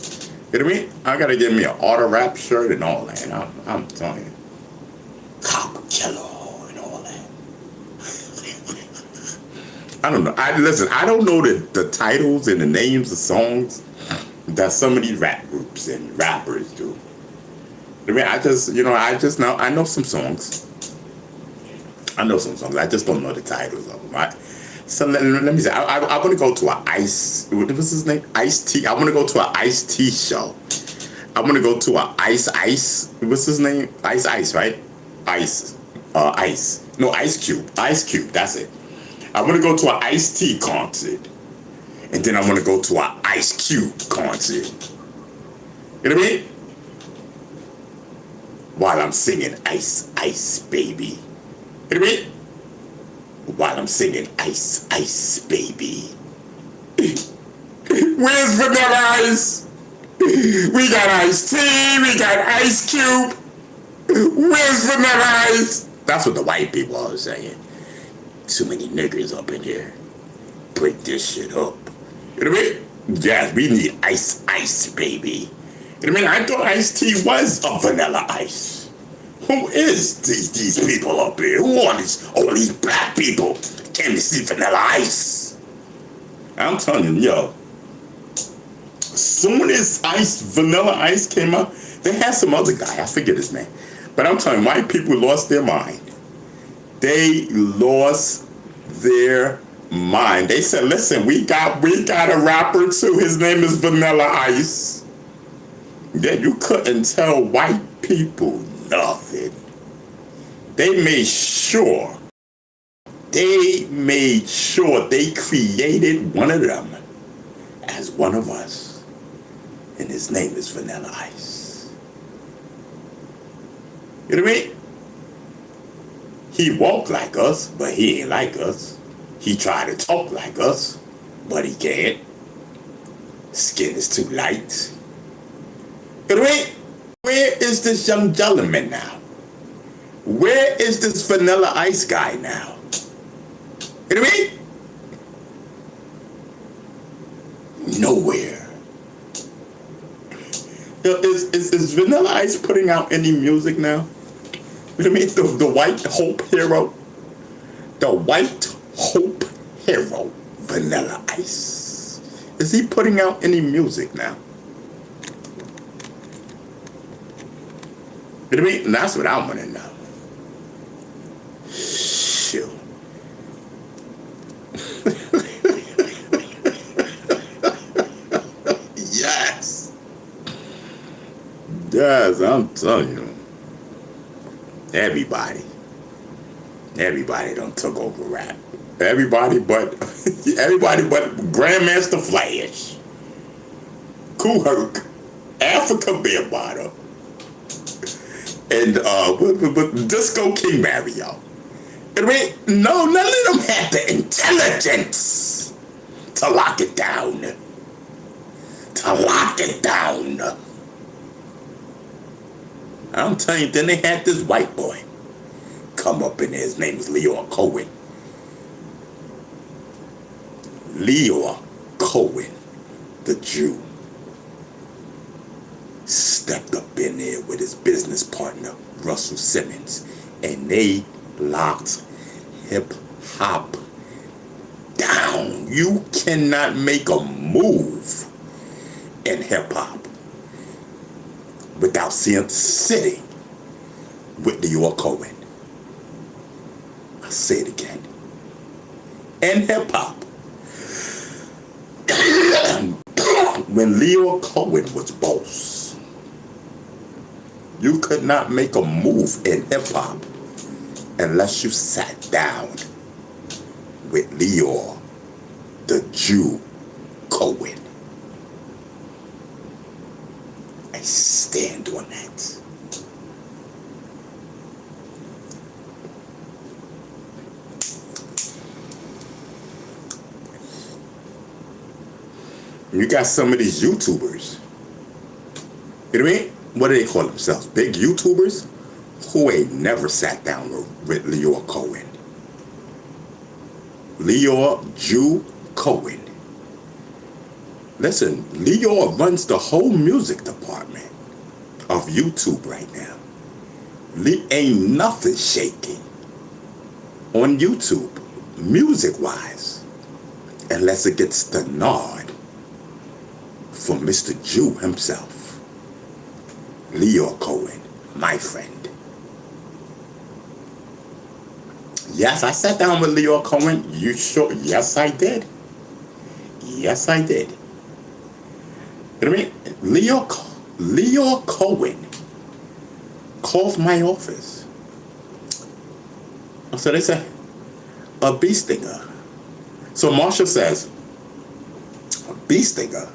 You know what I mean? I gotta get me an auto rap shirt and all that. I'm telling you. Cop killer and all that. I don't know. Listen, I don't know the titles and the names of songs that some of these rap groups and rappers do. I mean, I know some songs. I know some songs. I just don't know the titles of them. So let me say, I'm going to go to an what was his name? Ice-T. I'm going to go to an Ice-T show. I'm going to go to an Ice. What's his name? Ice, right? Ice. No, Ice Cube. Ice Cube, that's it. I'm going to go to an Ice-T concert. And then I'm going to go to an Ice Cube concert. You know what I mean? While I'm singing Ice, Ice, baby. You know what I mean? While I'm singing Ice, Ice, baby. Where's Vanilla Ice? We got Ice-T, we got Ice Cube. Where's Vanilla Ice? That's what the white people are saying. Too many niggers up in here. Break this shit up. You know what I mean? Yes, we need Ice, Ice, baby. You know what I mean? I thought Ice-T was a Vanilla Ice. Who is these people up here? Who are all these black people came to see Vanilla Ice? I'm telling you, yo. Soon as Vanilla Ice came out, they had some other guy, I forget his name. But I'm telling you, white people lost their mind. They lost their mind. They said, listen, we got a rapper too. His name is Vanilla Ice. Yeah, you couldn't tell white people nothing. They made sure they created one of them as one of us. And his name is Vanilla Ice. You know what I mean? He walk like us, but he ain't like us. He try to talk like us, but he can't. Skin is too light. You know what I mean? Where is this young gentleman now? Where is this Vanilla Ice guy now? You know what I mean? Nowhere. Yo, is Vanilla Ice putting out any music now? You know what I mean? The White Hope hero. The White Hope hero, Vanilla Ice. Is he putting out any music now? You know what I mean? And that's what I want to know. Shoot. Yes. Yes, I'm telling you. Everybody done took over rap. Everybody but Grandmaster Flash, Kool Herc, Africa Bear Bottom, and Disco King Mario. I mean, no, none of them had the intelligence to lock it down. I'm telling you, then they had this white boy come up in there. His name is Lyor Cohen. Lyor Cohen, the Jew, stepped up in there with his business partner, Russell Simmons, and they locked hip-hop down. You cannot make a move in hip-hop without sitting with Lyor Cohen. I'll say it again. In hip-hop, when Lyor Cohen was boss, you could not make a move in hip-hop unless you sat down with Lyor, the Jew, Cohen. I stand on that. You got some of these YouTubers, you know what I mean? What do they call themselves? Big YouTubers who ain't never sat down with Lyor Cohen. Lyor Jew Cohen. Listen, Lyor runs the whole music department of YouTube right now. Ain't nothing shaking on YouTube, music-wise, unless it gets the nod from Mr. Jew himself. Lyor Cohen, my friend. Yes, I sat down with Lyor Cohen. You sure? Yes, I did. Yes, I did. You know what I mean? Lyor Cohen called my office. So they said, a bee stinger. So Marshall says, a bee stinger?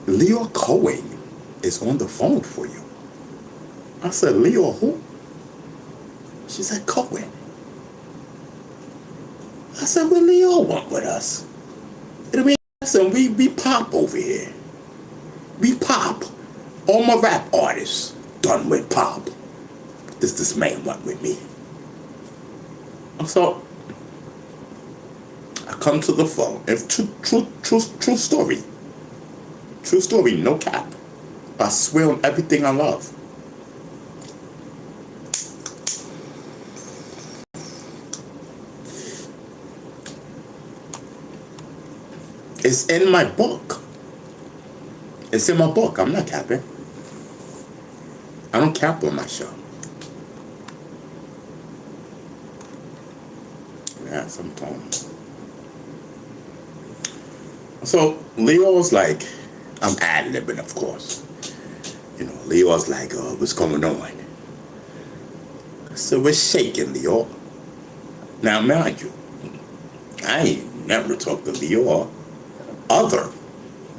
Lyor Cohen is on the phone for you. I said, Lyor who? She said, Cohen. I said, what Lyor want with us? You know what I mean? Listen, we pop over here. We pop. All my rap artists done with pop. This man went with me. So I come to the phone. If true story. True story, no cap. I swear on everything I love. It's in my book. It's in my book. I'm not capping. I don't cap on my show. Yeah, sometimes. So Lyor's like, I'm ad-libbing, of course. You know, Lyor's like, what's going on? So we're shaking, Lyor. Now, mind you, I ain't never talked to Lyor other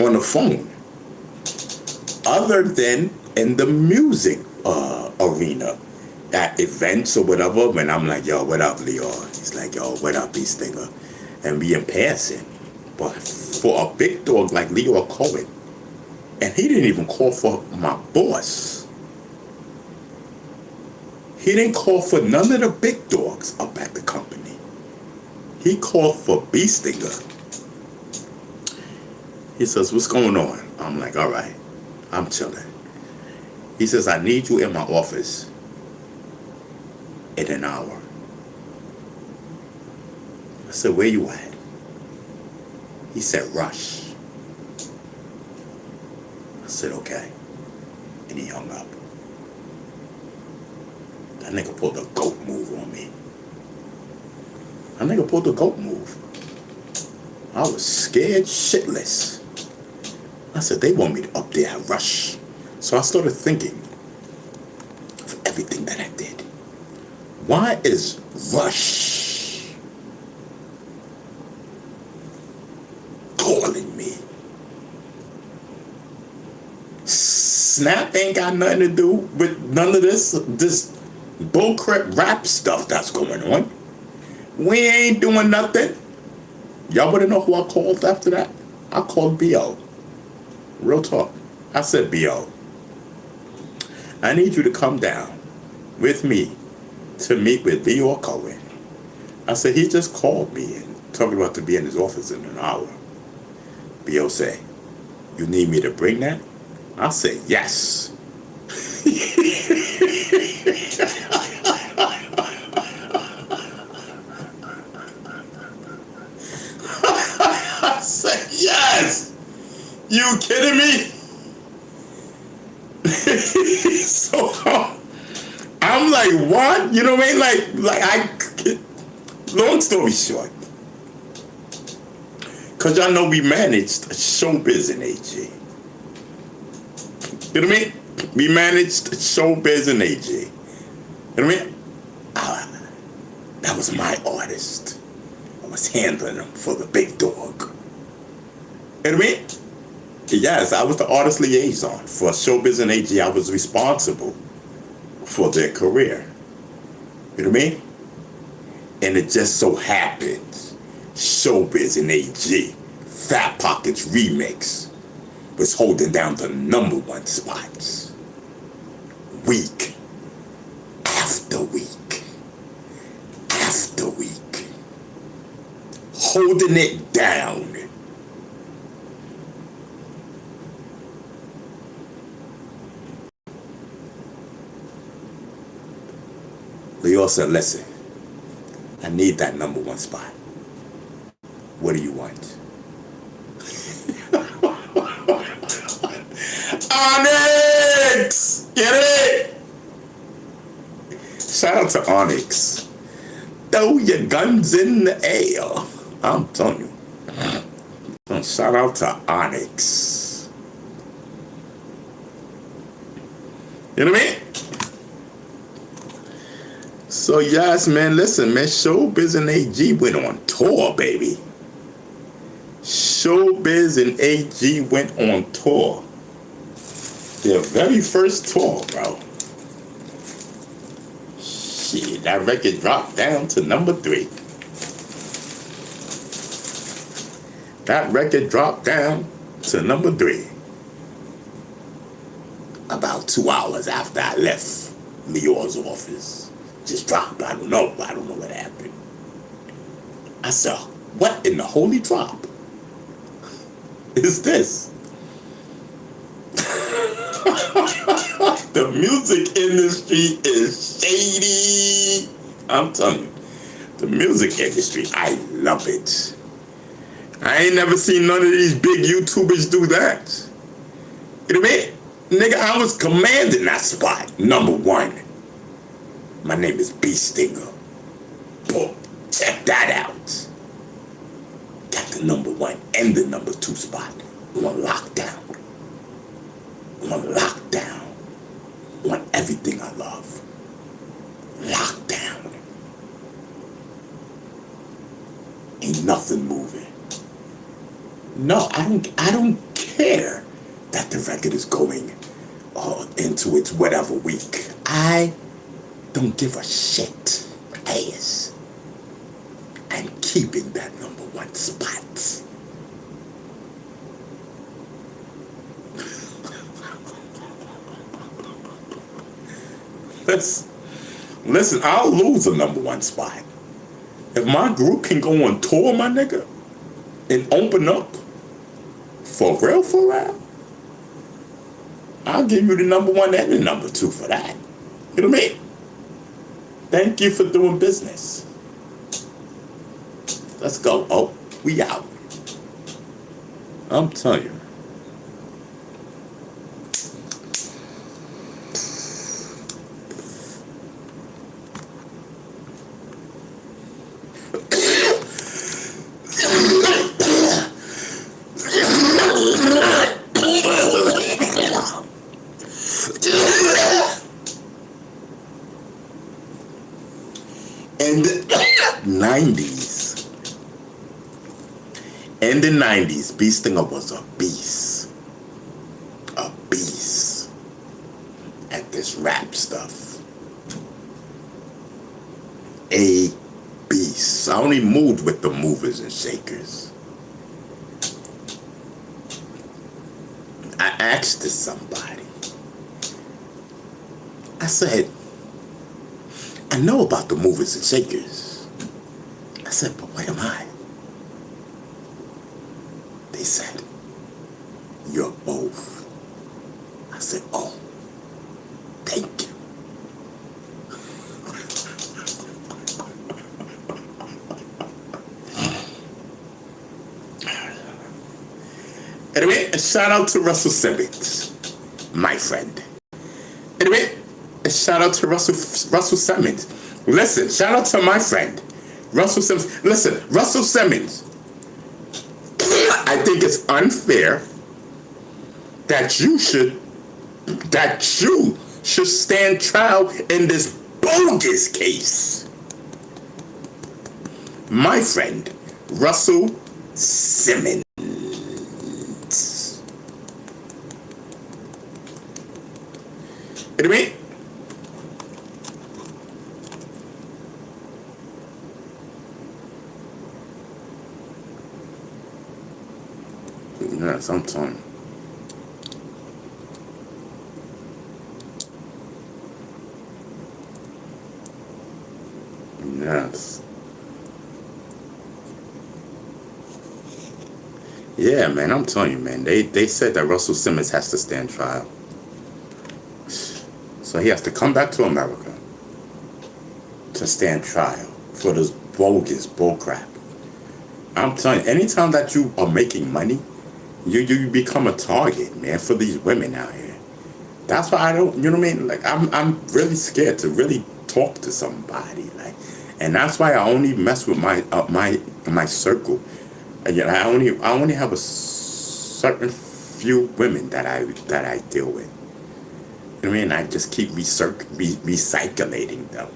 on the phone, other than in the music arena, at events or whatever, when I'm like, yo, what up, Lyor? He's like, yo, what up, Bee Stinger? And we in passing. But for a big dog like Lyor Cohen, And he didn't even call for my boss. He didn't call for none of the big dogs up at the company. He called for B Stinger. He says, what's going on? I'm like, all right, I'm chilling. He says, I need you in my office in an hour. I said, where you at? He said, Rush. I said, okay. And he hung up. That nigga pulled a goat move on me. That nigga pulled a goat move. I was scared shitless. I said, they want me to up there at Rush. So I started thinking of everything that I did. Why is Rush calling me? Snap ain't got nothing to do with none of this bullcrap rap stuff that's going on. We ain't doing nothing. Y'all wanna know who I called after that? I called B.O. Real talk. I said, B.O., I need you to come down with me to meet with Lyor Cohen. I said, he just called me and talking about to be in his office in an hour. B.O. said, you need me to bring that? I said, yes. I said, yes. You kidding me? So I'm like, what? You know what I mean? Long story short, because y'all know we managed Showbiz and AG. You know what I mean? We managed Showbiz and AG. You know what I mean? That was my artist. I was handling them for the big dog. You know what I mean? Yes, I was the artist liaison for Showbiz and AG. I was responsible for their career. You know what I mean? And it just so happens Showbiz and AG, Fat Pockets Remix, was holding down the #1 spots. Week after week after week. Holding it down. Lyor said, listen, I need that #1 spot. What do you want? Onyx! Get it? Shout out to Onyx. Throw your guns in the air. I'm telling you. Shout out to Onyx. You know what I mean? So yes, man, listen, man, Showbiz and AG went on tour, baby. Showbiz and AG went on tour. Their very first tour, bro. Shit, that record dropped down to #3. That record dropped down to #3. About 2 hours after I left Lyor's office. Just dropped. I don't know what happened. I said, what in the holy drop is this? The music industry is shady. I'm telling you, the music industry, I love it. I ain't never seen none of these big YouTubers do that. You know what I mean? Nigga, I was commanding that spot, #1. My name is B Stinger. Boom. Check that out. Got the #1 and the #2 spot on lockdown. On lockdown. On everything I love. Lockdown. Ain't nothing moving. No, I don't care that the record is going into its whatever week. I don't give a shit. Ass. I'm keeping that #1 spot. Listen, I'll lose a number one spot. If my group can go on tour, my nigga, and open up for real, I'll give you the number one and the number two for that. You know what I mean? Thank you for doing business. Let's go. Oh, we out. I'm telling you. In the 90s, B Stinger was a beast. A beast at this rap stuff. A beast. I only moved with the movers and shakers. I asked to somebody. I said, I know about the movers and shakers. I said, but what am I? They said, you're both. I said, oh, thank you. Anyway, a shout out to Russell Simmons, my friend. Anyway, a shout out to Russell Simmons. Listen, shout out to my friend, Russell Simmons. Listen, Russell Simmons. I think it's unfair that you should stand trial in this bogus case. My friend, Russell Simmons. Anyway, yeah, sometime. Yes. Yeah, man, I'm telling you, man. They said that Russell Simmons has to stand trial. So he has to come back to America to stand trial for this bogus bullcrap. I'm telling you, anytime that you are making money, you become a target, man, for these women out here. That's why I don't, you know what I mean? Like, I'm really scared to really talk to somebody, like, and that's why I only mess with my circle. And yet I only have a certain few women that I deal with. You know what I mean? I just keep recycling them.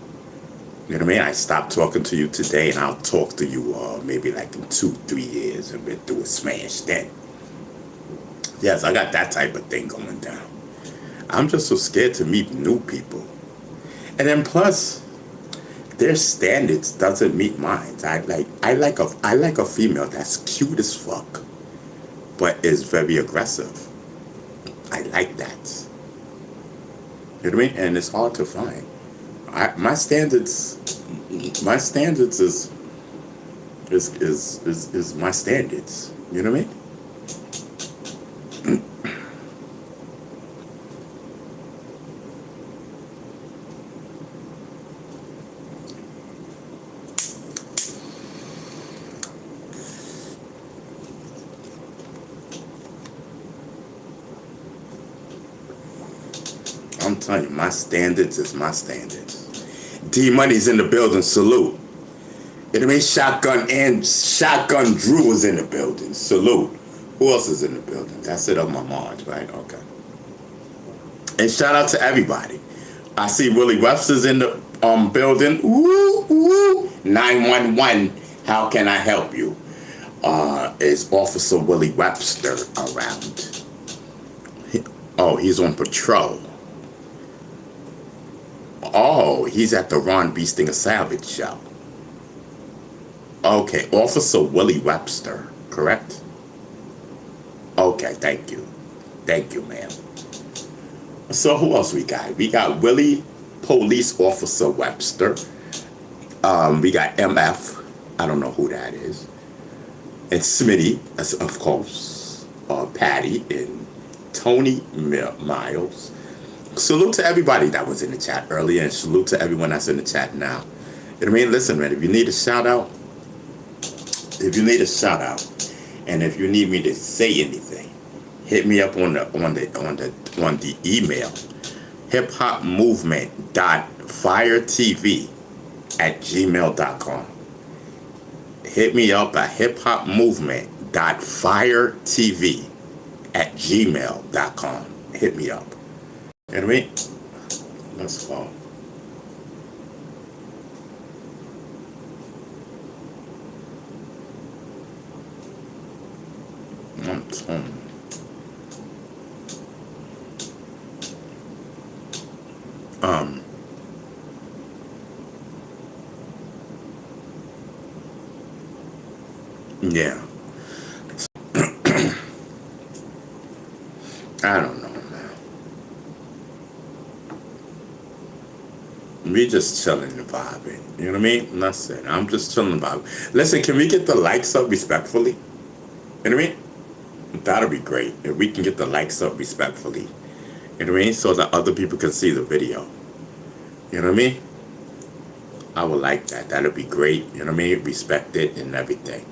You know what I mean? I stop talking to you today, and I'll talk to you maybe like in 2-3 years, and we'll do a smash then. Yes, I got that type of thing going down. I'm just so scared to meet new people, and then plus, their standards doesn't meet mine. I like a female that's cute as fuck, but is very aggressive. I like that. You know what I mean? And it's hard to find. My standards is my standards. You know what I mean? I'm telling you, my standards is my standards. D Money's in the building, salute. You know what I mean? Shotgun Drew is in the building, salute. Who else is in the building? That's it on my mind, right? Okay. And shout out to everybody. I see Willie Webster's in the building. Woo, woo. 911, how can I help you? Is Officer Willie Webster around? He's on patrol. Oh, he's at the Ron B. Stinger Savage show. Okay, Officer Willie Webster, correct? Okay, thank you. Thank you, ma'am. So who else we got? We got Willie Police Officer Webster. We got MF. I don't know who that is. And Smitty, of course. Patty and Tony Miles. Salute to everybody that was in the chat earlier, and salute to everyone that's in the chat now. You know what I mean? Listen, man, if you need a shout out, and if you need me to say anything, hit me up on the email, hiphopmovement.firetv@gmail.com. Hit me up at hiphopmovement.firetv@gmail.com. Hit me up. You know what I mean? Let's go. I'm telling you. Yeah. I don't know, man. We just chilling and vibing. You know what I mean? That's it. I'm just chilling and vibing. Listen, can we get the likes up respectfully? You know what I mean? That'll be great. If we can get the likes up respectfully. You know what I mean? So that other people can see the video. You know what I mean? I would like that. That'll be great. You know what I mean? Respect it and everything.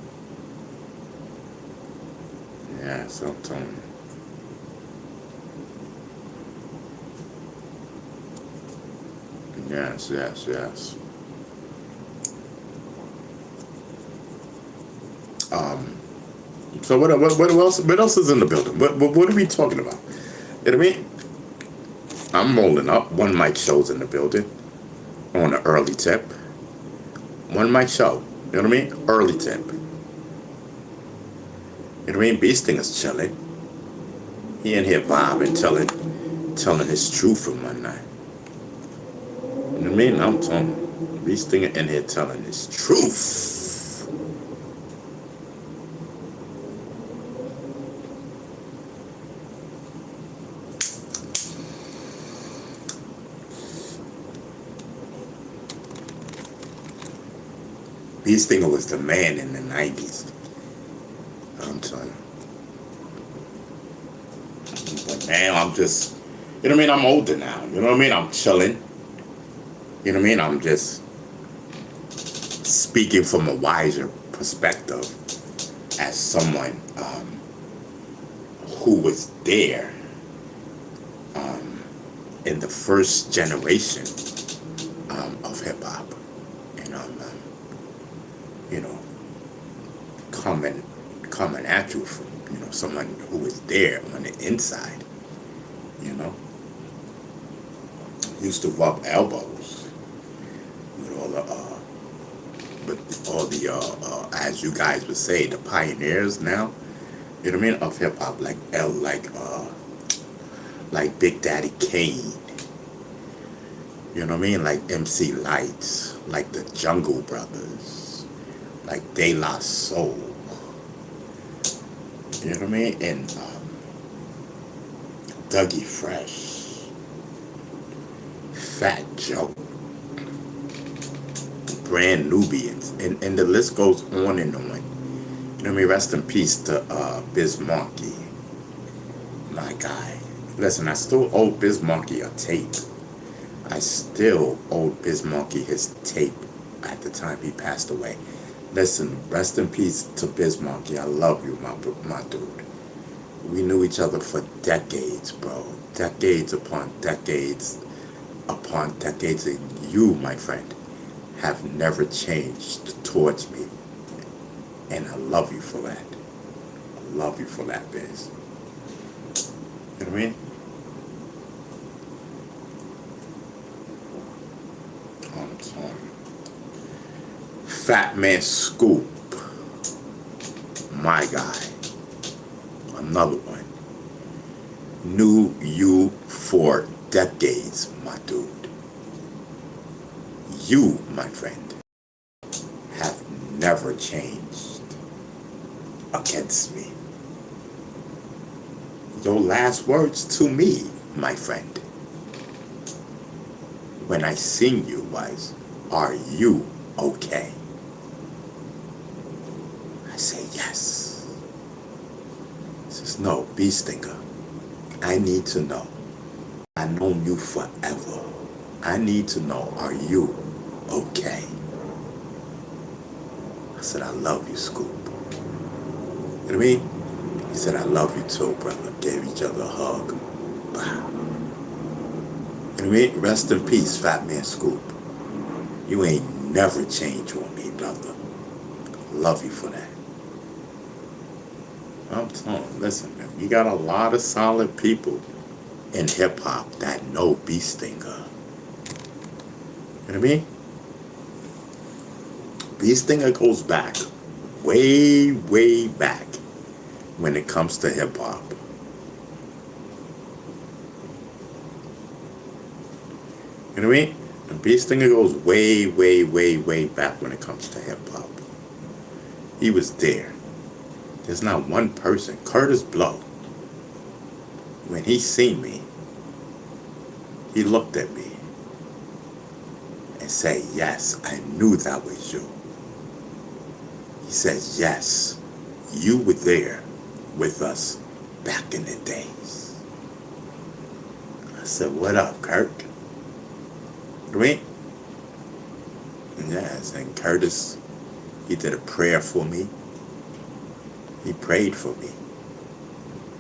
Yeah, so I'm telling you. Yes. So what else is in the building? What are we talking about? You know what I mean? I'm rolling up. One mic show's in the building on an early tip. One mic show. You know what I mean? Early tip. You know what I mean? Beasting is chilling. He in here vibing, telling his truth from one night. You know what I mean? I'm telling you. Beasting in here telling his truth. Beastinger was the man in the 90s. I'm telling you. But now I'm just, you know what I mean? I'm older now. You know what I mean? I'm chilling. You know what I mean? I'm just speaking from a wiser perspective as someone who was there in the first generation of hip hop. And you know, coming at you from, you know, someone who was there on the inside, you know. Used to rub elbows with all the as you guys would say, the pioneers now, you know what I mean, of hip hop, like Big Daddy Kane, you know what I mean, like MC Lights, like the Jungle Brothers, like De La Soul, you know what I mean, and Dougie Fresh, Fat Joe, Brand Nubians, and the list goes on and on. You know what I mean? Rest in peace to Biz Markie, my guy. Listen, I still owe Biz Markie a tape. I still owe Biz Markie his tape at the time he passed away. Listen, rest in peace to Biz Markie. I love you, my dude. We knew each other for decades, bro. Decades upon decades upon decades. And you, my friend, have never changed towards me. And I love you for that. I love you for that, Biz. You know what I mean? I'm telling you. Fat Man Scoop. My guy. Another one. Knew you for decades, my dude. You, my friend, have never changed against me. Your last words to me, my friend, when I seen you was, are you okay? I say, yes. He says, no, Bee Stinger, I need to know. I've known you forever. I need to know, are you okay? I said, I love you, Scoop. You know what I mean? He said, I love you too, brother. Gave each other a hug. Wow. You know what I mean? Rest in peace, Fat Man Scoop. You ain't never changed on me, brother. Love you for that. I'm telling you, listen, man, we got a lot of solid people in hip-hop that know Bee Stinger. You know what I mean? Bee Stinger goes back, way, way back when it comes to hip-hop. You know what I mean? And Bee Stinger goes way, way, way, way back when it comes to hip-hop. He was there. There's not one person. Curtis Blow, when he seen me, he looked at me and said, yes, I knew that was you. He says, yes, you were there with us back in the days. I said, what up, Kirk? You know what I mean? Yes, and Curtis, he did a prayer for me. He prayed for me.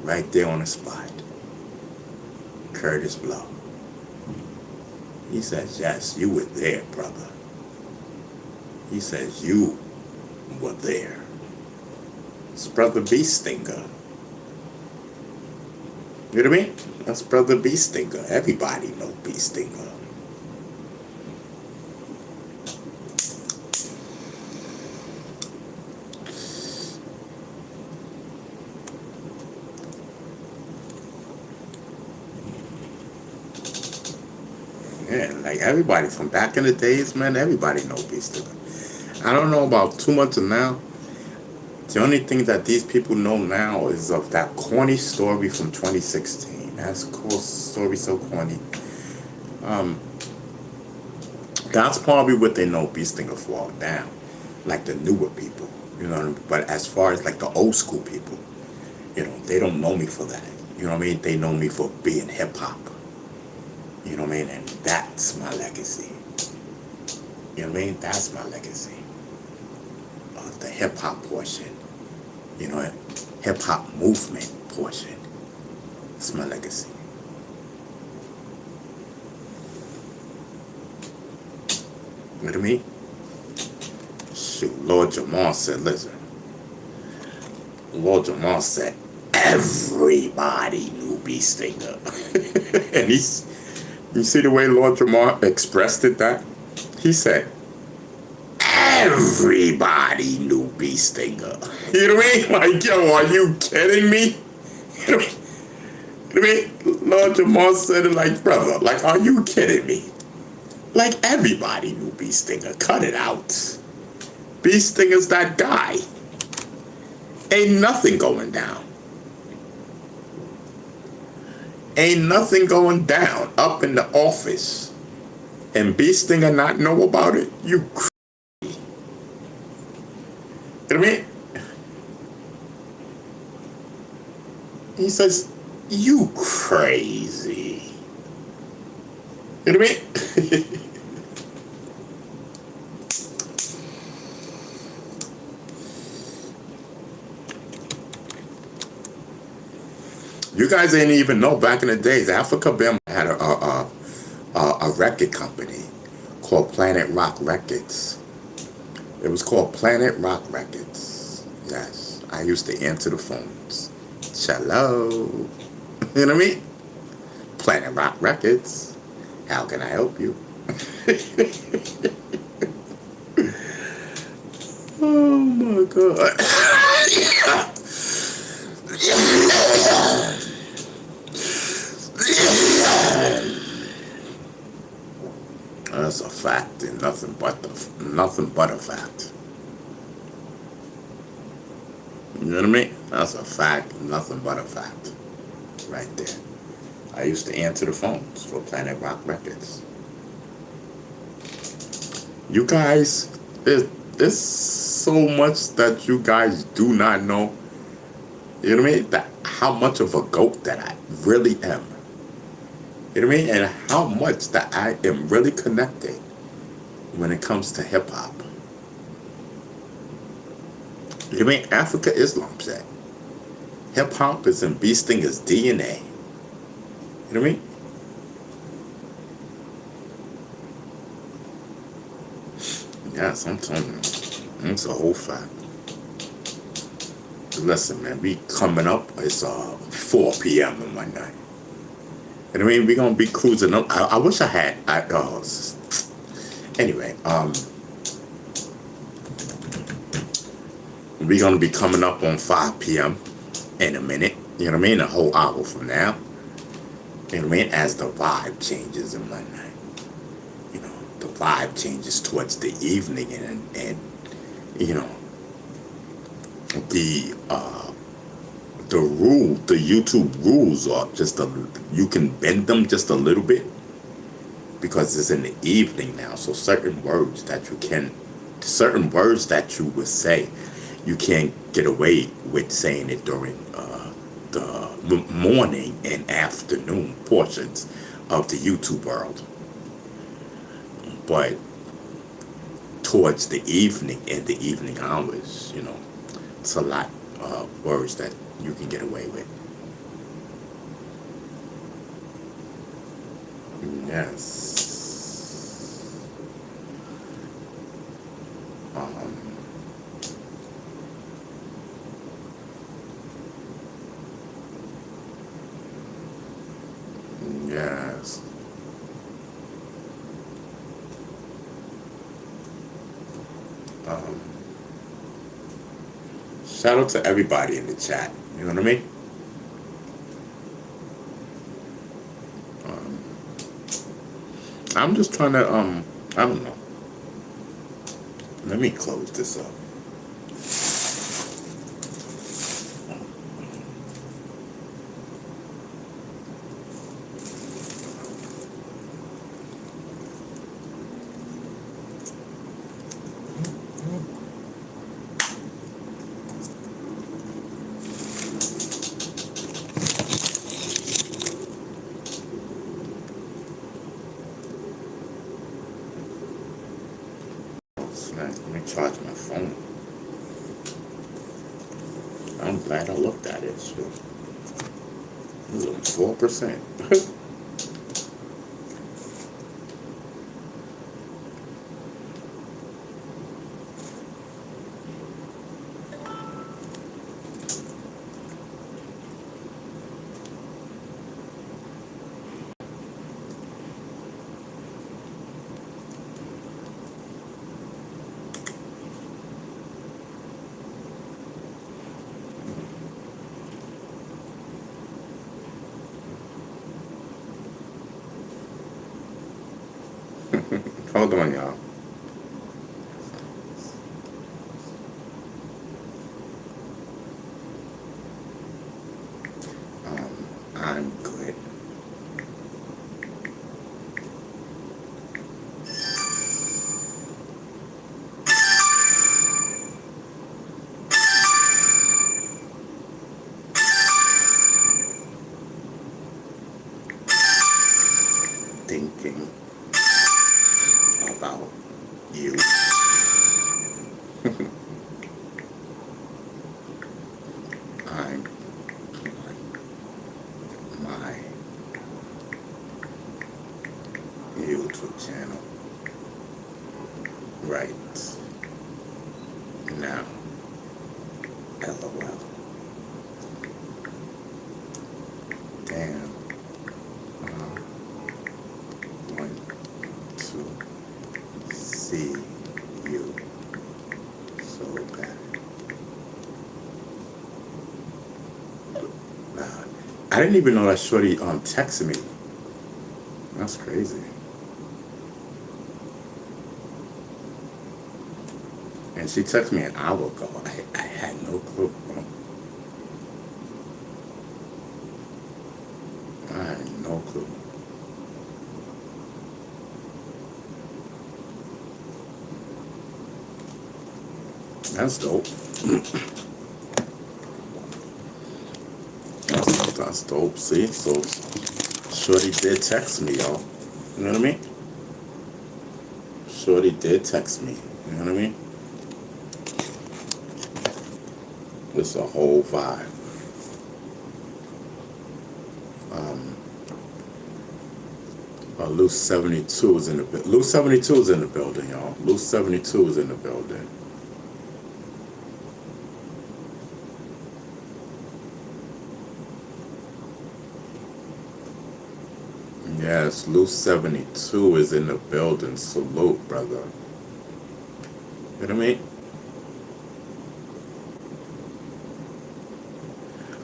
Right there on the spot. Curtis Blow. He says, yes, you were there, brother. He says, you were there. It's Brother Bee Stinger. You know what I mean? That's Brother Bee Stinger. Everybody know Bee Stinger. Yeah, like everybody from back in the days, man, everybody know Bee Stinger. I don't know about too much of now. The only thing that these people know now is of that corny story from 2016. That's cool story, so corny. That's probably what they know Bee Stinger for now. Like the newer people, you know. But as far as like the old school people, you know, they don't know me for that. You know what I mean? They know me for being hip hop. You know what I mean? And that's my legacy. You know what I mean? That's my legacy. The hip hop portion. You know, hip hop movement portion. It's my legacy. You know what I mean? Shoot, Lord Jamal said, listen. Lord Jamal said, everybody knew Bee Stinger. And you see the way Lord Jamal expressed it that? He said, everybody knew Bee Stinger. You know what I mean? Like, yo, are you kidding me? You know what I mean? Lord Jamal said it like, brother, like, are you kidding me? Like, everybody knew Bee Stinger. Cut it out. Bee Stinger's that guy. Ain't nothing going down. Ain't nothing going down up in the office. And Bee Stinger not know about it? You crazy. You know what I mean? He says, you crazy. You know what I mean? You guys didn't even know back in the days, Africa Bim had a record company called Planet Rock Records. It was called Planet Rock Records. Yes, I used to answer the phones. Hello. You know what I mean? Planet Rock Records. How can I help you? Oh my God. That's a fact and nothing but a fact. You know what I mean? That's a fact and nothing but a fact. Right there. I used to answer the phones for Planet Rock Records. You guys, it's so much that you guys do not know. You know what I mean? That how much of a goat that I really am. You know what I mean? And how much that I am really connected when it comes to hip hop. You know what I mean? Africa Islam said hip hop is in Bee Stinger's DNA. You know what I mean? Yes, I'm telling you. It's a whole fact. Listen, man, we coming up. It's 4 p.m. in my night. You know what I mean? We gonna be cruising up. I wish I had. Anyway, we gonna be coming up on 5 p.m. in a minute. You know what I mean? A whole hour from now. You know what I mean? As the vibe changes in my night. You know, the vibe changes towards the evening, and you know, the the YouTube rules are you can bend them just a little bit because it's in the evening now. So certain words that you would say, you can't get away with saying it during the morning and afternoon portions of the YouTube world. But towards the evening and the evening hours, you know, it's a lot of words that you can get away with. Yes. Um, yes. Um, Shout out to everybody in the chat. You know what I mean? Um, I'm just trying to I don't know. Let me close this up. Let me charge my phone. I'm glad I looked at it. So it's only 4%. Hold on, y'all. I'm good. Thinking about you. I'm on my YouTube channel right now. LOL. Damn. Want to see you so bad. Wow. I didn't even know that shorty texted me. That's crazy. And she texted me an hour ago. I had no clue, bro. I had no clue. That's dope. That's dope. See, so Shorty did text me, y'all. You know what I mean? Shorty did text me. You know what I mean? It's a whole vibe. Loose 72 is in the Loose 72 is in the building, y'all. Loose 72 is in the building. Yes, Loose 72 is in the building. Salute, brother. You know what I mean?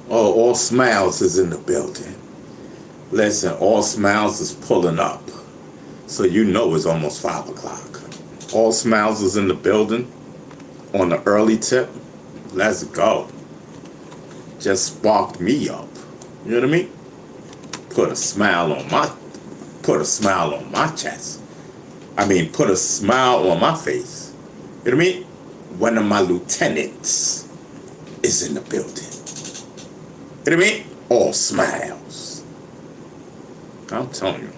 Oh, All Smiles is in the building. Listen, All Smiles is pulling up. So you know it's almost 5 o'clock. All Smiles is in the building on the early tip. Let's go. Just sparked me up. You know what I mean? Put a smile on my chest. I mean, put a smile on my face. You know what I mean? One of my lieutenants is in the building. You know what I mean? All Smiles. I'm telling you.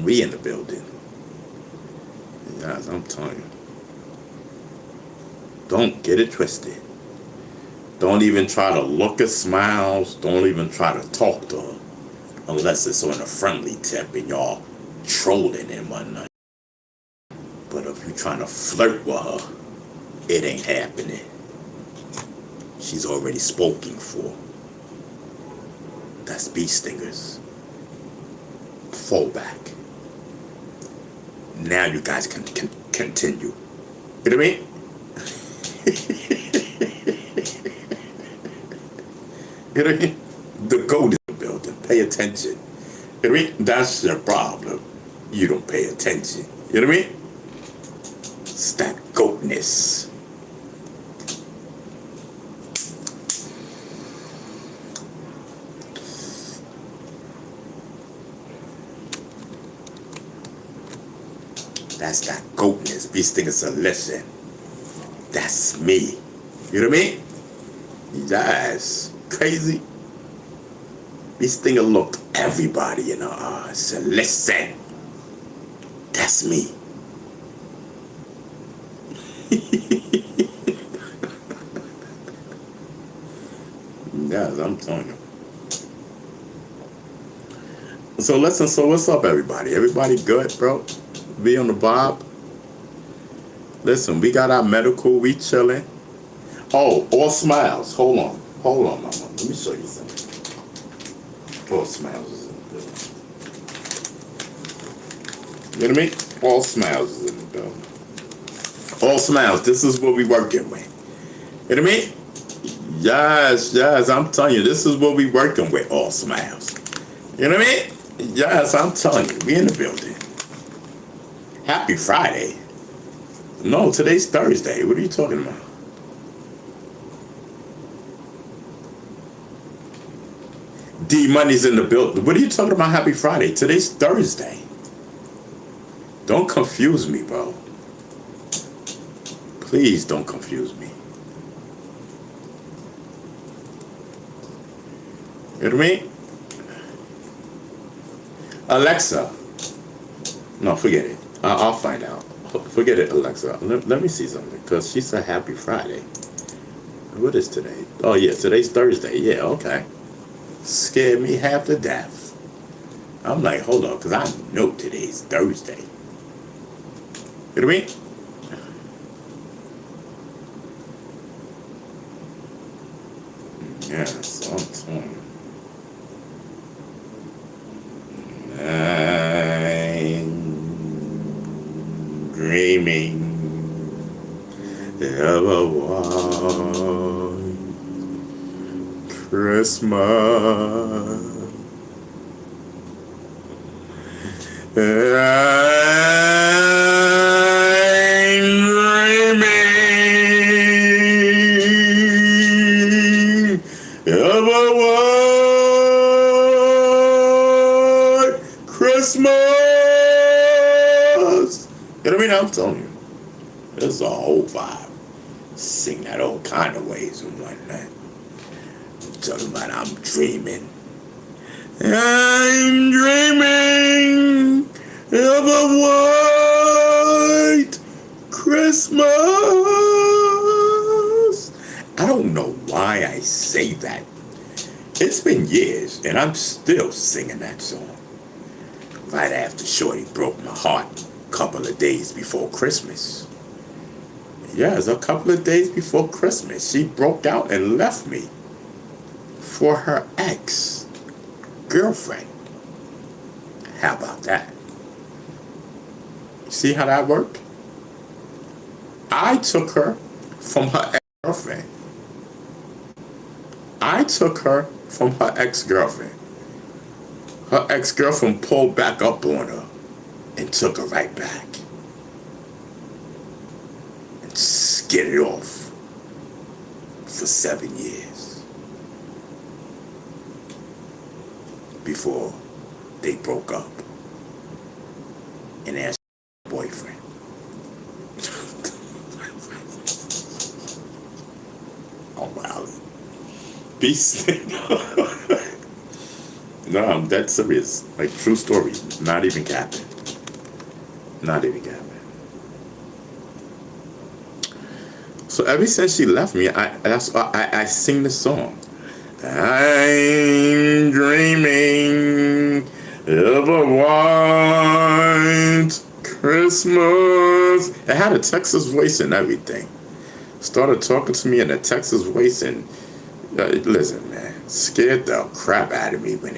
We in the building. Guys, I'm telling you. Don't get it twisted. Don't even try to look at Smiles. Don't even try to talk to her. Unless it's on a friendly tip and y'all trolling and whatnot. But if you're trying to flirt with her, it ain't happening. She's already spoken for. That's bee stingers. Fall back. Now you guys can continue. You know what I mean? You know what I mean? The goat in the building. Pay attention. You know what I mean? That's your problem. You don't pay attention. You know what I mean? It's that goatness. That's that goatness. These things are listen. That's me. You know what I mean? Yes. Crazy. These things looked everybody in the eyes. Said, listen. That's me. Yes, I'm telling you. So listen, so what's up, everybody? Everybody good, bro? Be on the vibe. Listen, we got our medical, we chilling. Oh, All Smiles. Hold on, mama. Let me show you something. All Smiles is in the building. You know what I mean? All Smiles is in the building. All Smiles, this is what we working with. You know what I mean? Yes, I'm telling you, this is what we working with, All Smiles. You know what I mean? Yes, I'm telling you, we in the building. Happy Friday. No, today's Thursday. What are you talking about? D Money's in the building. What are you talking about? Happy Friday. Today's Thursday. Don't confuse me, bro. Please don't confuse me. You know what I mean? Alexa. No, forget it. I'll find out. Forget it, Alexa. Let me see something. Because she said Happy Friday. What is today? Oh, yeah. Today's Thursday. Yeah, okay. Scared me half to death. I'm like, hold on. Because I know today's Thursday. You know what I mean? Yes, I'm telling you. I'm dreaming of a white Christmas. I'm dreaming of a white Christmas. You know what I mean? I'm telling you. This is a whole vibe. Sing that all kind of ways and whatnot. Talking about I'm dreaming. I'm dreaming of a white Christmas. I don't know why I say that. It's been years and I'm still singing that song. Right after Shorty broke my heart a couple of days before Christmas. Yeah, it was a couple of days before Christmas. She broke out and left me for her ex-girlfriend. How about that? See how that worked? I took her from her ex-girlfriend. I took her from her ex-girlfriend. Her ex-girlfriend pulled back up on her and took her right back. And skidded off for 7 years before they broke up and asked her boyfriend. Oh wow. Be still. No, I'm dead serious. Like true story. Not even capping. Not even capping. So ever since she left me, I sing the song. I'm dreaming of a white Christmas. It had a Texas voice and everything. Started talking to me in a Texas voice and listen, man, scared the crap out of me when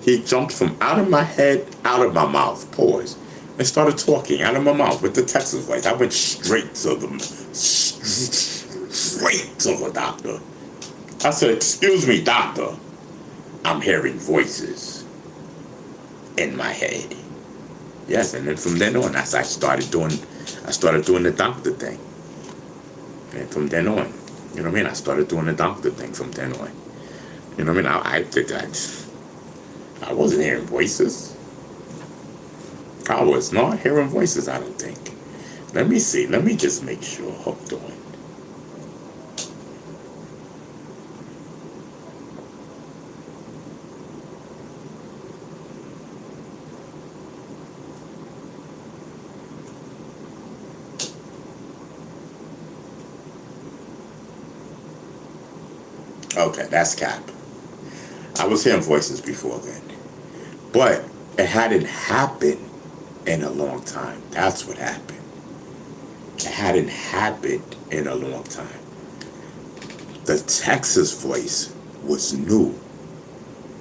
he jumped from out of my head, out of my mouth, pause, and started talking out of my mouth with the Texas voice. I went straight to the doctor. I said, "Excuse me, doctor. I'm hearing voices in my head." Yes, and then from then on, I started doing the doctor thing. And from then on, you know what I mean? I started doing the doctor thing from then on. You know what I mean? I think I wasn't hearing voices. I was not hearing voices, I don't think. Let me see. Let me just make sure. Hold on. Okay, that's cap. I was hearing voices before then. But it hadn't happened in a long time. That's what happened. It hadn't happened in a long time. The Texas voice was new.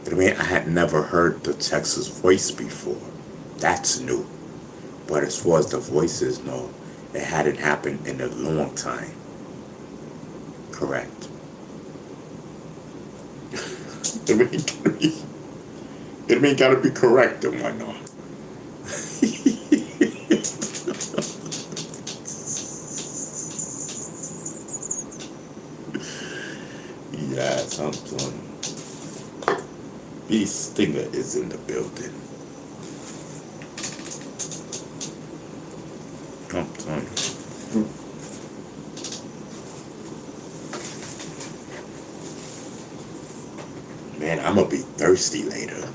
You know what I mean? I had never heard the Texas voice before. That's new. But as far as the voices, no. It hadn't happened in a long time. Correct. It mean gotta be correct and whatnot. Yes, I'm telling you. B Stinger is in the building. I'm telling you. Man, I'm gonna be thirsty later.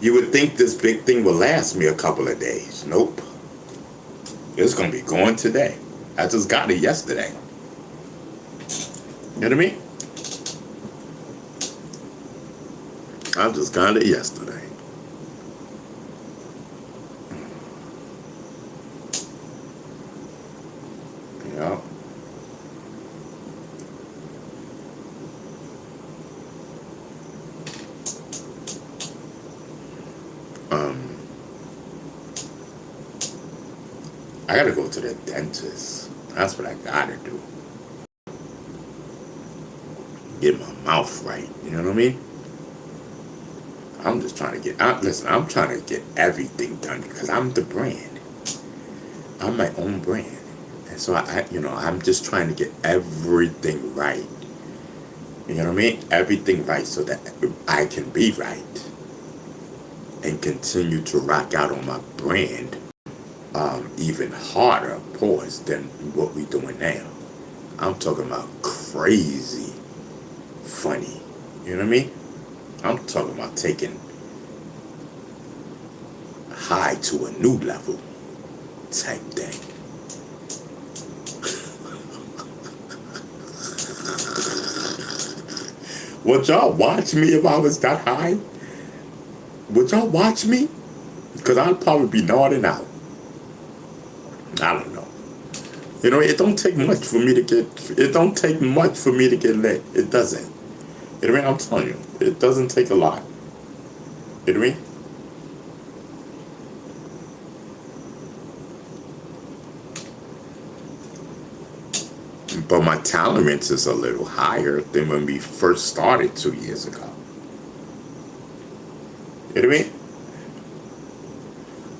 You would think this big thing would last me a couple of days. Nope. It's gonna be going today. I just got it yesterday. You know what I mean? I just got it yesterday. Yeah. I gotta go to the dentist. That's what I gotta do. Get my mouth right. You know what I mean? I'm just trying to I'm trying to get everything done because I'm the brand. I'm my own brand. And so I'm just trying to get everything right. You know what I mean? Everything right so that I can be right and continue to rock out on my brand even harder, pause, than what we're doing now. I'm talking about crazy funny. You know what I mean? I'm talking about taking high to a new level type thing. Would y'all watch me if I was that high? Would y'all watch me? Because I'd probably be nodding out. I don't know. You know, it don't take much for me to get. It don't take much for me to get lit. It doesn't. You know what I mean? I'm telling you, it doesn't take a lot. You know what I mean? But my tolerance is a little higher than when we first started 2 years ago. You know what I mean?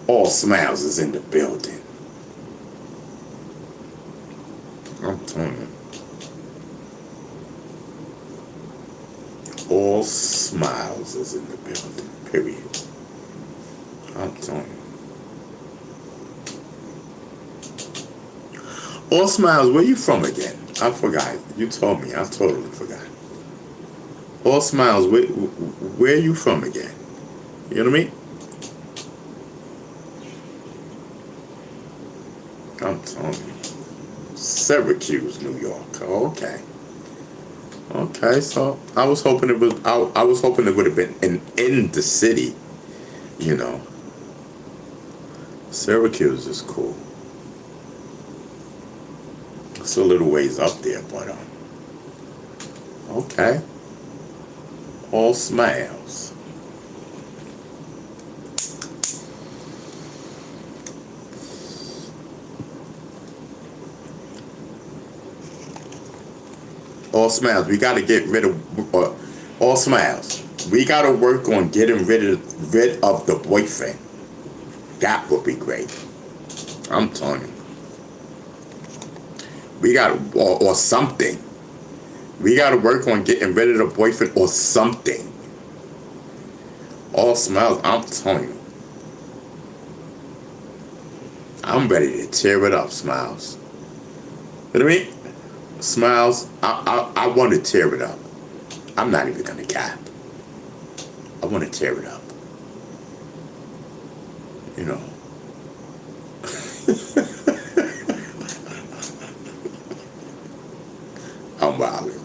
All Smiles is in the building. I'm telling you. All Smiles is in the building. Period. I'm telling you. All Smiles, where you from again? I forgot. You told me. I totally forgot. All Smiles, where you from again? You know what I mean? I'm telling you. Syracuse, New York. Oh, okay. Okay, so I was hoping it was. I was hoping it would have been in the city. You know. Syracuse is cool. It's a little ways up there, but okay. All Smiles. All Smiles. We got to get rid of All Smiles. We got to work on getting rid of the boyfriend. That would be great. I'm telling you. We got or something. We got to work on getting rid of the boyfriend or something. All Smiles. I'm telling you. I'm ready to tear it up, Smiles. You know what I mean? Smiles, I want to tear it up. I'm not even going to cap. I want to tear it up. You know. I'm wilding.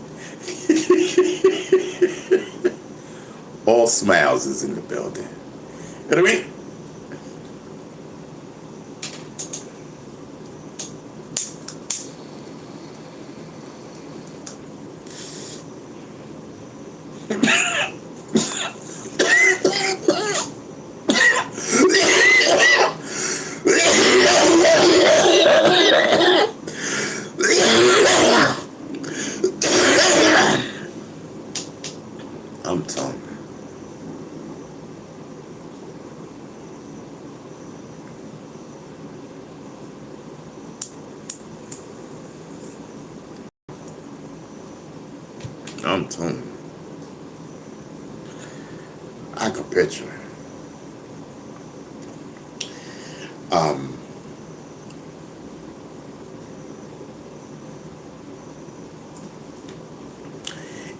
All Smiles is in the building. You know what I mean? I'm telling you. I'm telling you. I can picture it.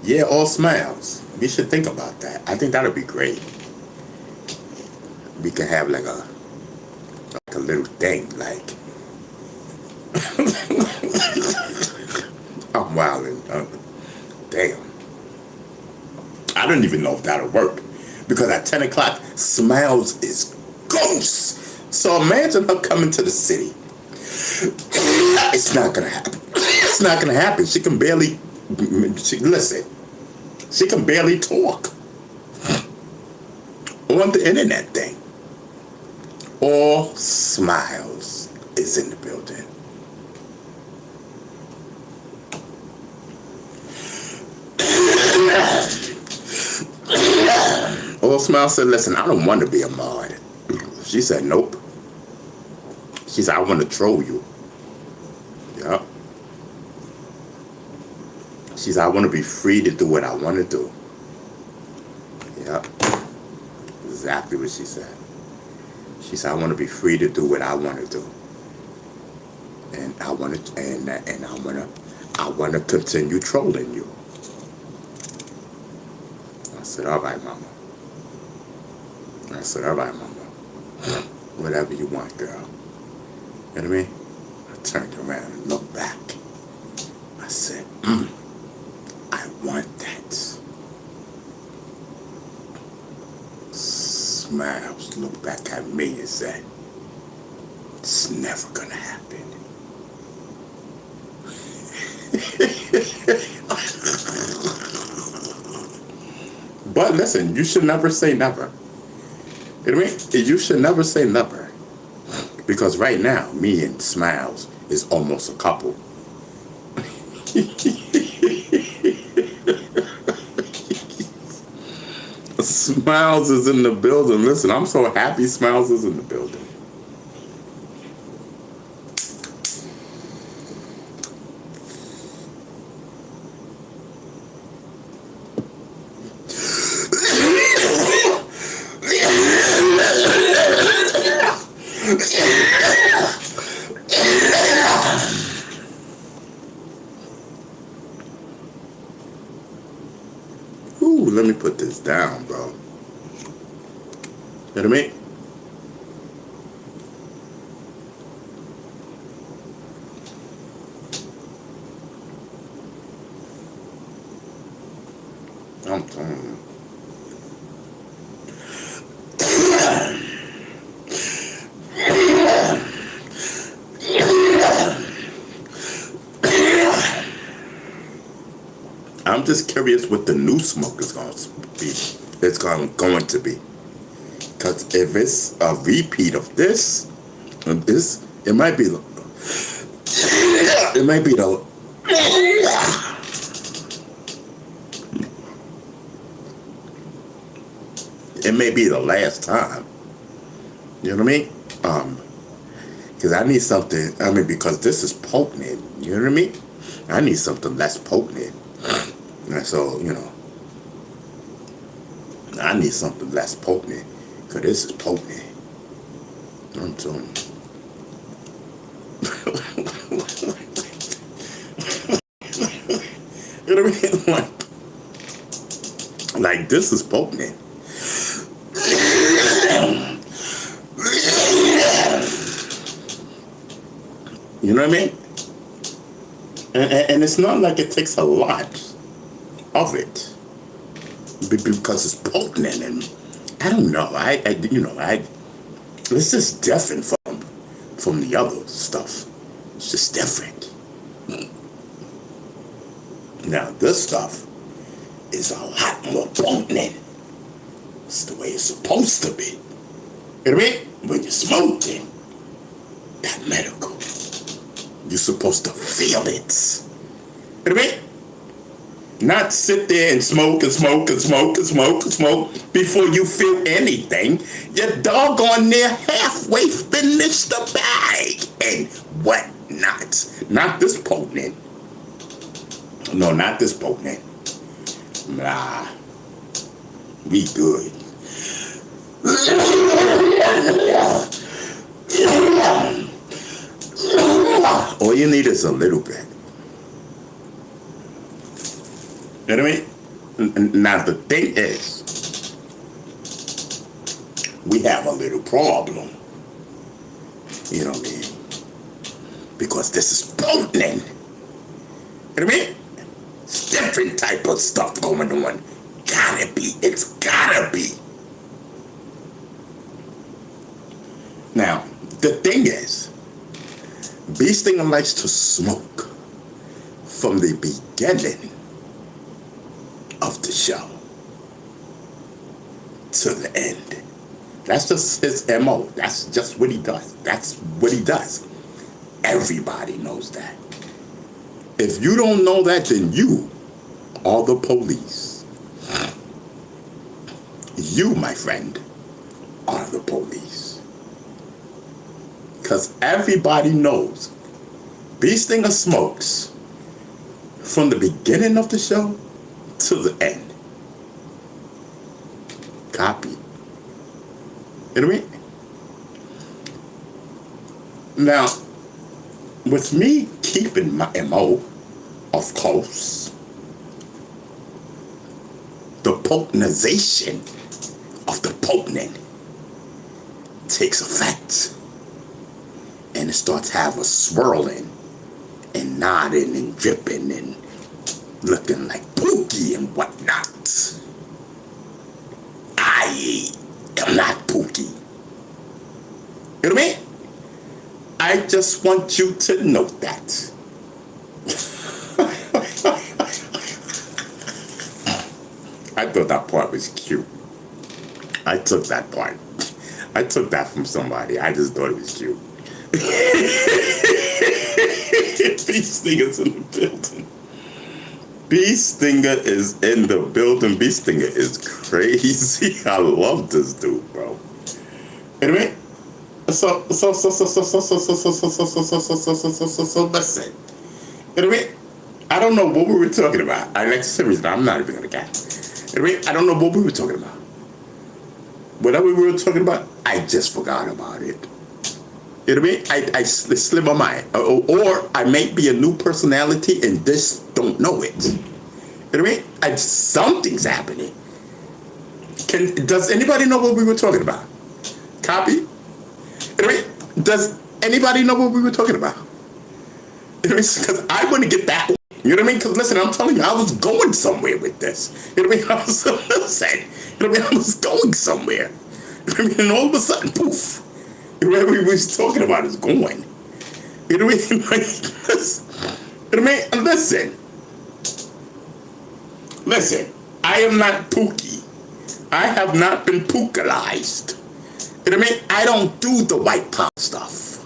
Yeah, All Smiles. We should think about that. I think that'd be great. We could have like a little thing, like I'm wilding. Damn. I don't even know if that'll work. Because at 10 o'clock, Smiles is ghost. So imagine her coming to the city. It's not gonna happen. It's not gonna happen. She can barely listen. She can barely talk on the internet thing. All Smiles is in the building. All Smiles said, listen, I don't want to be a mod. She said, nope. She said, I want to troll you. She said, I want to be free to do what I want to do. Yep. Exactly what she said. She said, I want to be free to do what I want to do. And I want to, and I want to continue trolling you. I said, all right, mama. I said, all right, mama. Whatever you want, girl. You know what I mean? I turned around and looked back. I said, I want that. Smiles looked back at me and said, it's never gonna happen. But listen, you should never say never. You know what I mean? You should never say never. Because right now, me and Smiles is almost a couple. Smiles is in the building. Listen, I'm so happy Smiles is in the building. Ooh, let me put this down, bro. You know what I mean? I'm telling you. I'm just curious what the new smoke is going to be. It's going to be. Because if it's a repeat of this, it might be the last time. You know what I mean? Because I need something, because this is potent, you know what I mean? I need something less potent. And so, I need something less potent. Because this is potent. I'm telling you. You know what I mean? Like this is potent. You know what I mean? And it's not like it takes a lot of it. Because it's potent and I don't know. It's just different from the other stuff. It's just different. Now this stuff is a lot more potent. It's the way it's supposed to be. You know what I mean? When you're smoking, that medical, you're supposed to feel it. You know what I mean? Not sit there and smoke and smoke and smoke and smoke and smoke before you feel anything. You're doggone near halfway finished the bag and what not. Not this potent. No, not this potent. Nah. We good. All you need is a little bit. You know what I mean? Now the thing is, we have a little problem. You know what I mean? Because this is potent. You know what I mean? It's different type of stuff going on. Gotta be. It's gotta be. Now, the thing is, Bee Stinger likes to smoke from the beginning of the show to the end. That's just his MO. That's just what he does. That's what he does. Everybody knows that. If you don't know that, then you are the police. You, my friend, are the police. Because everybody knows Bee Stinger smokes from the beginning of the show to the end. Copy. You know what I mean? Now, with me keeping my MO, of course, the potenization of the potent takes effect. And it starts having a swirling and nodding and dripping and looking like Pookie and whatnot. I am not Pookie. You know what I mean? I just want you to note that. I thought that part was cute. I took that part. I took that from somebody. I just thought it was cute. Beast Stinger's in the building. Beast Stinger is in the building. Beast Stinger is crazy. I love this dude, bro. You know what I mean? So listen. You know what I mean? I don't know what we were talking about. I like the series, I'm not even gonna get. You know what I mean? I don't know what we were talking about. Whatever we were talking about, I just forgot about it. You know what I mean? I slip my mind. Or I may be a new personality and just don't know it. You know what I mean? Something's happening. Does anybody know what we were talking about? Copy? You know what I mean? Does anybody know what we were talking about? You know what I mean? Because I want to get that one. You know what I mean? Because listen, I'm telling you, I was going somewhere with this. You know what I mean? I was listen. You know what I mean? I was going somewhere. You know what I mean? And all of a sudden, poof. Whatever we was talking about is going. You know what I mean? Like this. You know what I mean? Listen. Listen. I am not Pookie. I have not been Pookalized. You know what I mean? I don't do the white power stuff.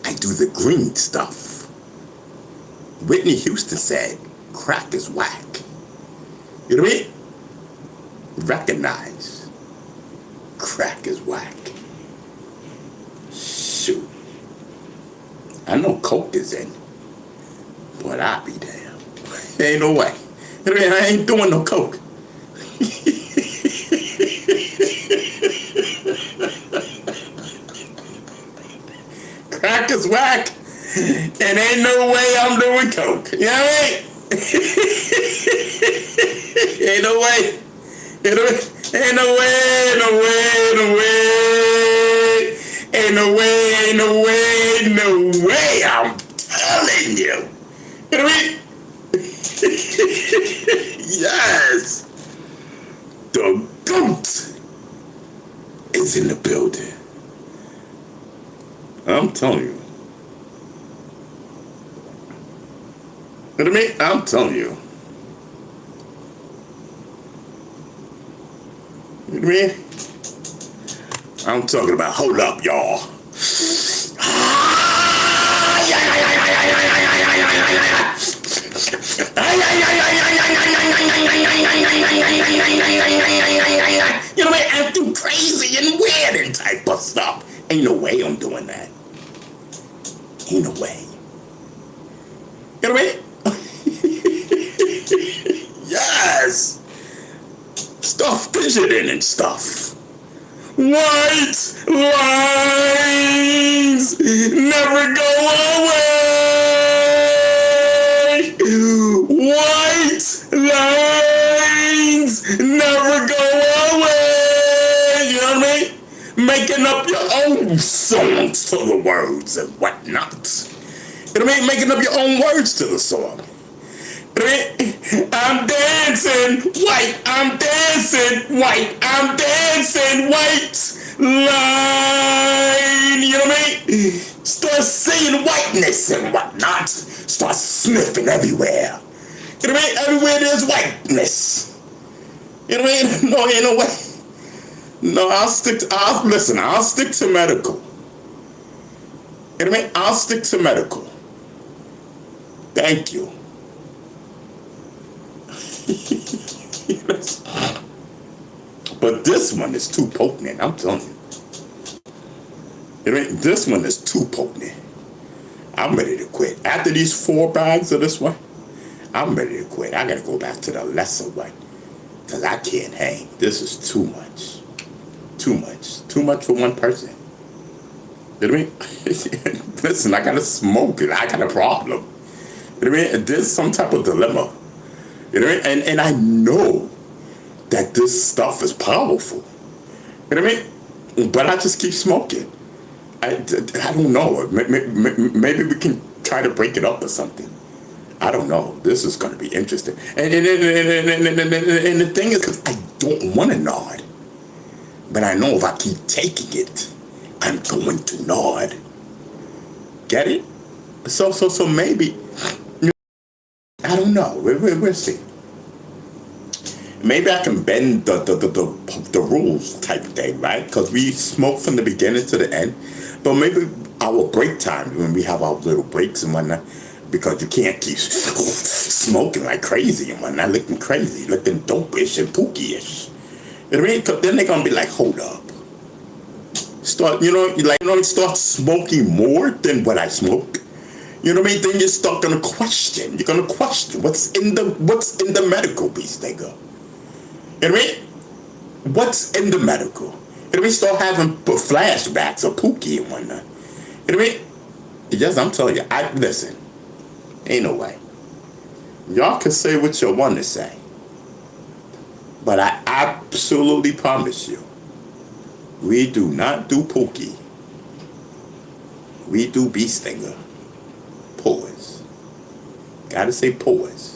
I do the green stuff. Whitney Houston said, crack is whack. You know what I mean? Recognize. Crack is whack. Shoot. I know coke is in, but I be damn. Ain't no way. You know what I mean? I ain't doing no coke. Crack is whack, and ain't no way I'm doing coke. You know what I mean? Ain't no way. You know what I mean? Ain't no way, no way, no way. Ain't no way, ain't no way, no way. I'm telling you. You know what I mean? Yes. The goat is in the building. I'm telling you. You know what I mean? I'm telling you. You know what I mean? I'm talking about, hold up, y'all. You know what I mean? Acting crazy and weird and type of stuff. Ain't no way I'm doing that. Ain't no way. You know what I mean? Yes. Stuff fidgeting and stuff. White lines never go away. White lines never go away. You know what I mean? Making up your own songs to the words and whatnot. You know what I mean? Making up your own words to the song. I'm dancing white, I'm dancing white, I'm dancing white line. You know what I mean? Start seeing whiteness and whatnot. Start sniffing everywhere. You know what I mean? Everywhere there's whiteness. You know what I mean? No, ain't no way. No, I'll stick to medical. You know what I mean? I'll stick to medical. Thank you. But this one is too potent, I'm telling you. You know what I mean? This one is too potent. I'm ready to quit. After these 4 bags of this one, I'm ready to quit. I gotta go back to the lesser one. Cause I can't hang. This is too much. Too much. Too much for one person. You know what I mean? Listen, I gotta smoke it. I got a problem. You know what I mean? There's some type of dilemma. You know what I mean? And I know that this stuff is powerful. You know what I mean? But I just keep smoking. I don't know. Maybe we can try to break it up or something. I don't know. This is going to be interesting. And the thing is, I don't want to nod. But I know if I keep taking it, I'm going to nod. Get it? So maybe, I don't know. We'll see. Maybe I can bend the rules type of thing, right? Because we smoke from the beginning to the end. But maybe our break time, when we have our little breaks and whatnot, because you can't keep smoking like crazy and whatnot, looking crazy, looking dope-ish and pooky-ish. You know what I mean? Because then they're going to be like, hold up. Start smoking more than what I smoke. You know what I mean? Then you start gonna question. You're gonna question what's in the medical beast nigga. You know what I mean? What's in the medical? You know what I mean? Start having flashbacks of Pookie and whatnot. You know what I mean? Yes, I'm telling you. Listen. Ain't no way. Y'all can say what you want to say, but I absolutely promise you, we do not do Pookie. We do Bee Stinger. Pause. Gotta say pause.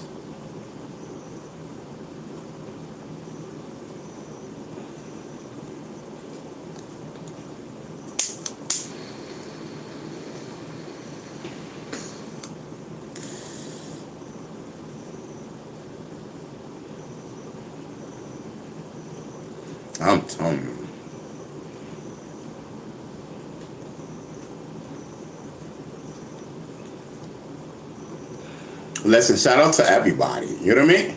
I'm telling you. Listen, shout out to everybody. You know what I mean?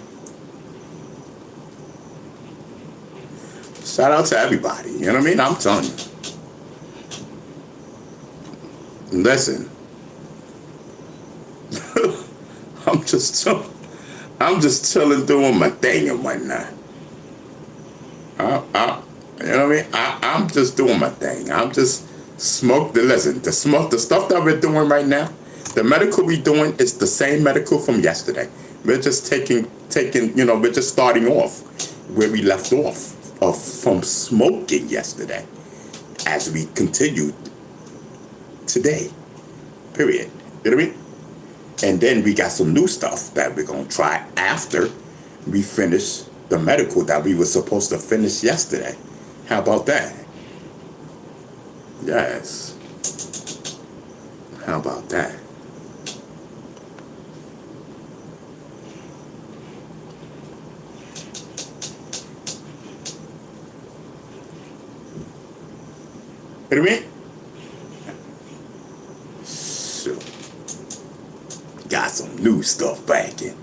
Shout out to everybody. You know what I mean? I'm telling you. Listen. I'm just chilling doing my thing and whatnot. You know what I mean? I'm just doing my thing. I'm just the stuff that we're doing right now, the medical we're doing is the same medical from yesterday. We're just we're just starting off where we left off from smoking yesterday as we continued today. Period. You know what I mean? And then we got some new stuff that we're going to try after we finish the medical that we were supposed to finish yesterday. How about that? Yes. How about that? You know what I mean? Sure. Got some new stuff back in.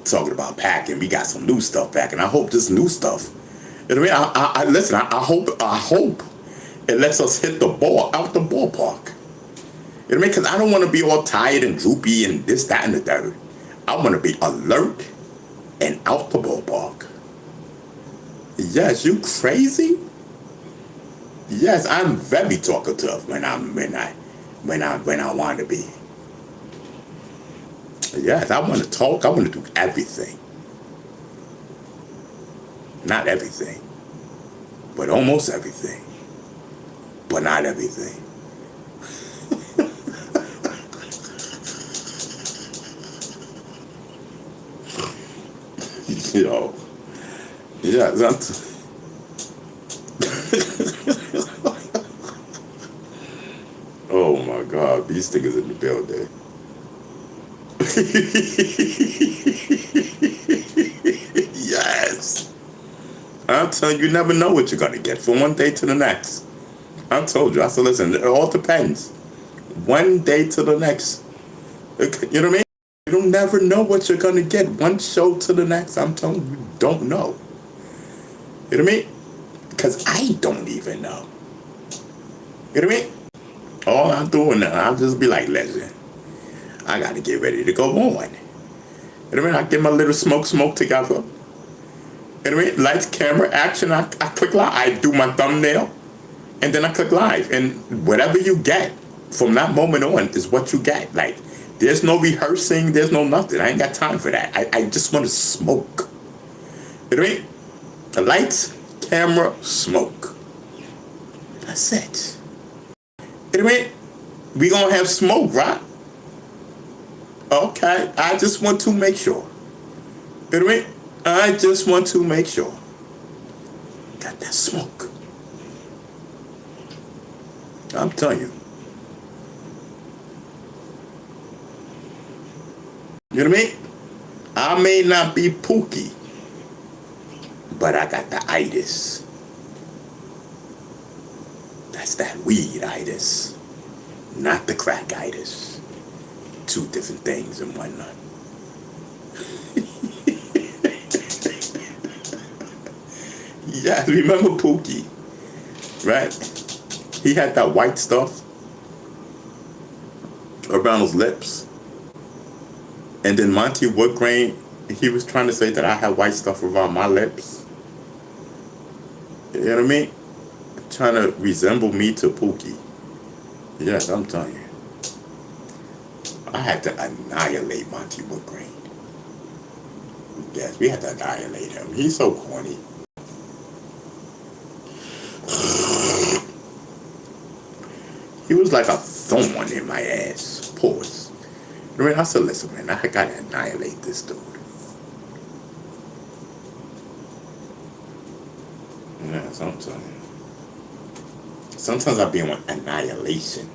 Talking about packing, we got some new stuff back, and I hope this new stuff. You know what I mean? Listen. I hope it lets us hit the ball out the ballpark. You know what I mean? Because I don't want to be all tired and droopy and this, that, and the third. I want to be alert and out the ballpark. Yes, you crazy? Yes, I'm very talkative when I want to be. Yes, I want to talk. I want to do everything. Not everything, but almost everything. But not everything. Yo. Yeah, that's... Oh my God, these niggas in the building. Yes. I'm telling you, you never know what you're going to get from one day to the next. I told you. I said, listen, it all depends. One day to the next. You know what I mean? You never know what you're going to get. One show to the next. I'm telling you, you don't know. You know what I mean? Because I don't even know. You know what I mean? All I'm doing now, I'll just be like, listen, I got to get ready to go on. You know what I mean? I get my little smoke together. You know what I mean? Lights, camera, action. I click live. I do my thumbnail, and then I click live. And whatever you get from that moment on is what you get. Like, there's no rehearsing. There's no nothing. I ain't got time for that. I just want to smoke. You know what I mean? The lights, camera, smoke. That's it. You know what I mean? We gonna have smoke, right? Okay. I just want to make sure. You know what I mean? I just want to make sure. Got that smoke. I'm telling you. You know what I mean? I may not be Pookie, but I got the itis. That's that weed-itis, not the crack-itis. Two different things in one nut. Yeah, remember Pookie, right? He had that white stuff around his lips. And then Monty Woodgrain, he was trying to say that I had white stuff around my lips. You know what I mean? Trying to resemble me to Pookie. Yes, I'm telling you. I had to annihilate Monty Woodgrain. Yes, we had to annihilate him. He's so corny. He was like a thorn in my ass. Pause. I mean, I said, listen, man, I gotta annihilate this dude. Yeah, sometimes. Sometimes I be on annihilation.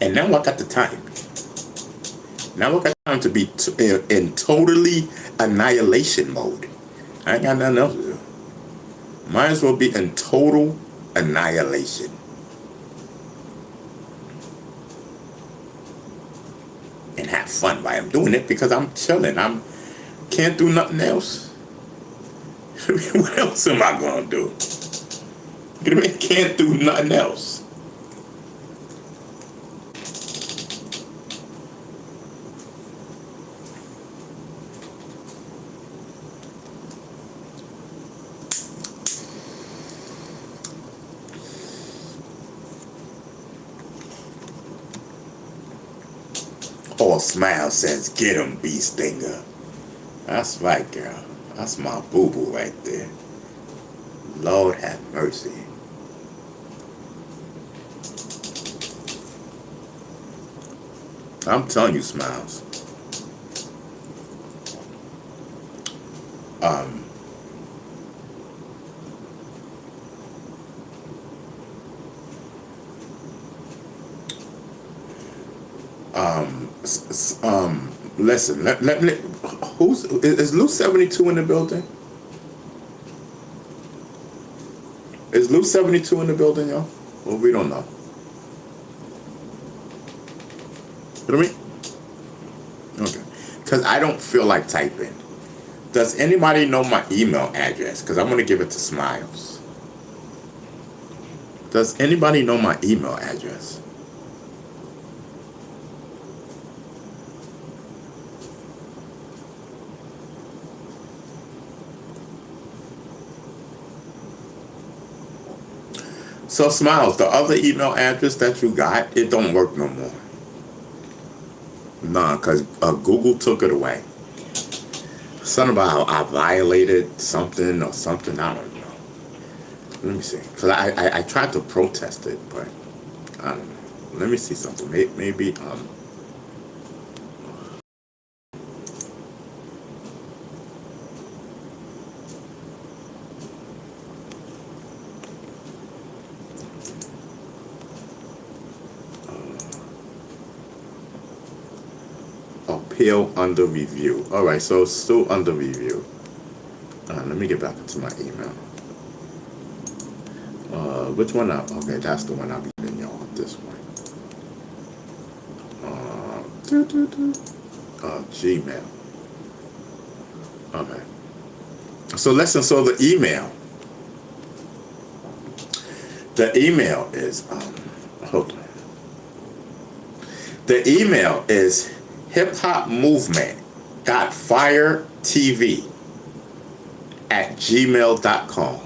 And now I got the time. Now I got time to be in totally annihilation mode. I ain't got nothing else to do. Might as well be in total annihilation. And have fun while I'm doing it because I'm chilling. Can't do nothing else. What else am I gonna do? You know what I mean? Can't do nothing else. All Smile says, get him, Bee Stinger. That's right, girl. That's my boo-boo right there. Lord have mercy. I'm telling you, Smiles. Listen, is Lou 72 in the building? Is Lou 72 in the building, y'all? Well, we don't know. You know what I mean? Okay. Because I don't feel like typing. Does anybody know my email address? Because I'm going to give it to Smiles. Does anybody know my email address? So Smiles, the other email address that you got, it don't work no more. Nah, because Google took it away. Something about how I violated something or something, I don't know. Let me see. Because I tried to protest it, but I don't know. Let me see something. Maybe appeal under review. All right, so it's still under review. Let me get back into my email. Which one? Okay, that's the one I'll be giving y'all. This one. Gmail. Okay. So listen. So the email. The email is hold on. The email is hip hop movement hiphopmovement.firetv@gmail.com.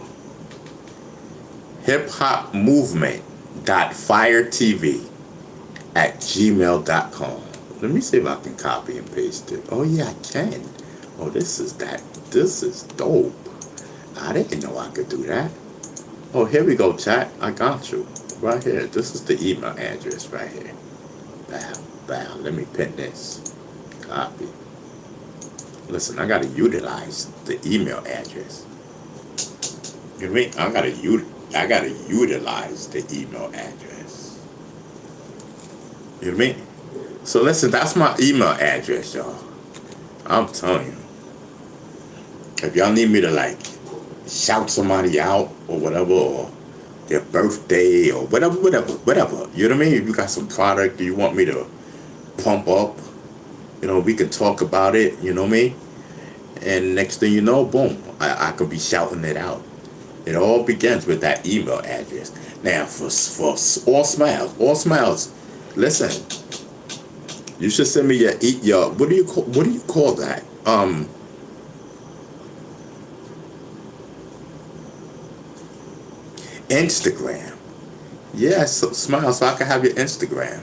hiphopmovement.firetv@gmail.com. Let me see if I can copy and paste it. Oh yeah, I can. Oh, this is dope. I didn't know I could do that. Oh, here we go, chat. I got you. Right here. This is the email address right here. Bow. Let me pin this. Copy. Listen, I gotta utilize the email address. You mean I gotta utilize the email address. You mean? So listen, that's my email address, y'all. I'm telling you. If y'all need me to like shout somebody out or whatever, or their birthday or whatever. You know what I mean? If you got some product you want me to pump up, we can talk about it, you know what I mean? And next thing you know, boom, I could be shouting it out. It all begins with that email address. Now, for all smiles, listen, you should send me your what do you call that? Instagram. Yeah, so smile, so I can have your Instagram.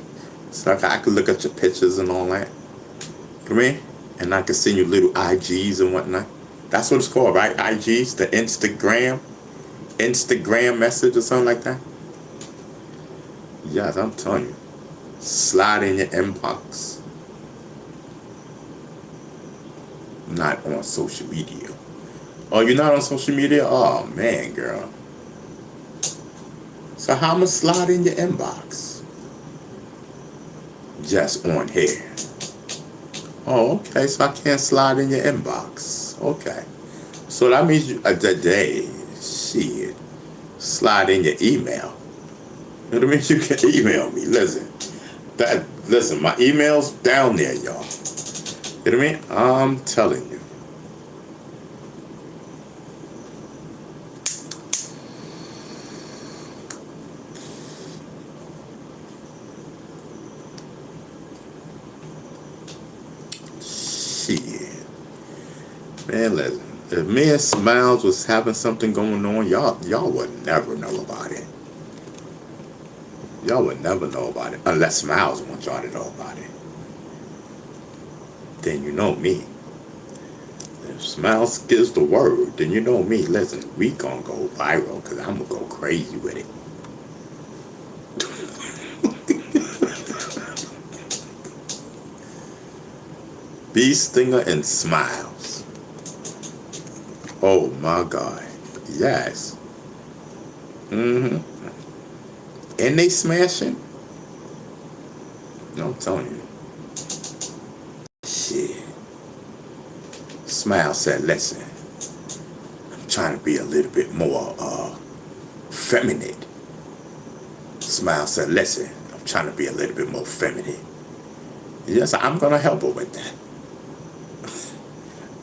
So I can look at your pictures and all that. You know what I mean? And I can send you little IGs and whatnot. That's what it's called, right? IGs, the Instagram message or something like that. Yes, I'm telling you. Slide in your inbox. Not on social media. Oh, you're not on social media? Oh, man, girl. So how I'ma slide in your inbox? Just on here. Oh, okay. So I can't slide in your inbox. Okay. So that means today, shit, slide in your email. You know what I mean? You can email me. Listen, my email's down there, y'all. You know what I mean? I'm telling you. Shit. Man, listen. If me and Smiles was having something going on, y'all would never know about it. Y'all would never know about it. Unless Smiles wants y'all to know about it. Then you know me. If Smiles gives the word, then you know me. Listen, we gonna go viral because I'm gonna go crazy with it. Bee Stinger and Smiles. Oh my God. Yes. And they smashing. No, I'm telling you. Shit. Smile said, listen, I'm trying to be a little bit more feminine. Smile said, listen, I'm trying to be a little bit more feminine. Yes, I'm gonna help her with that.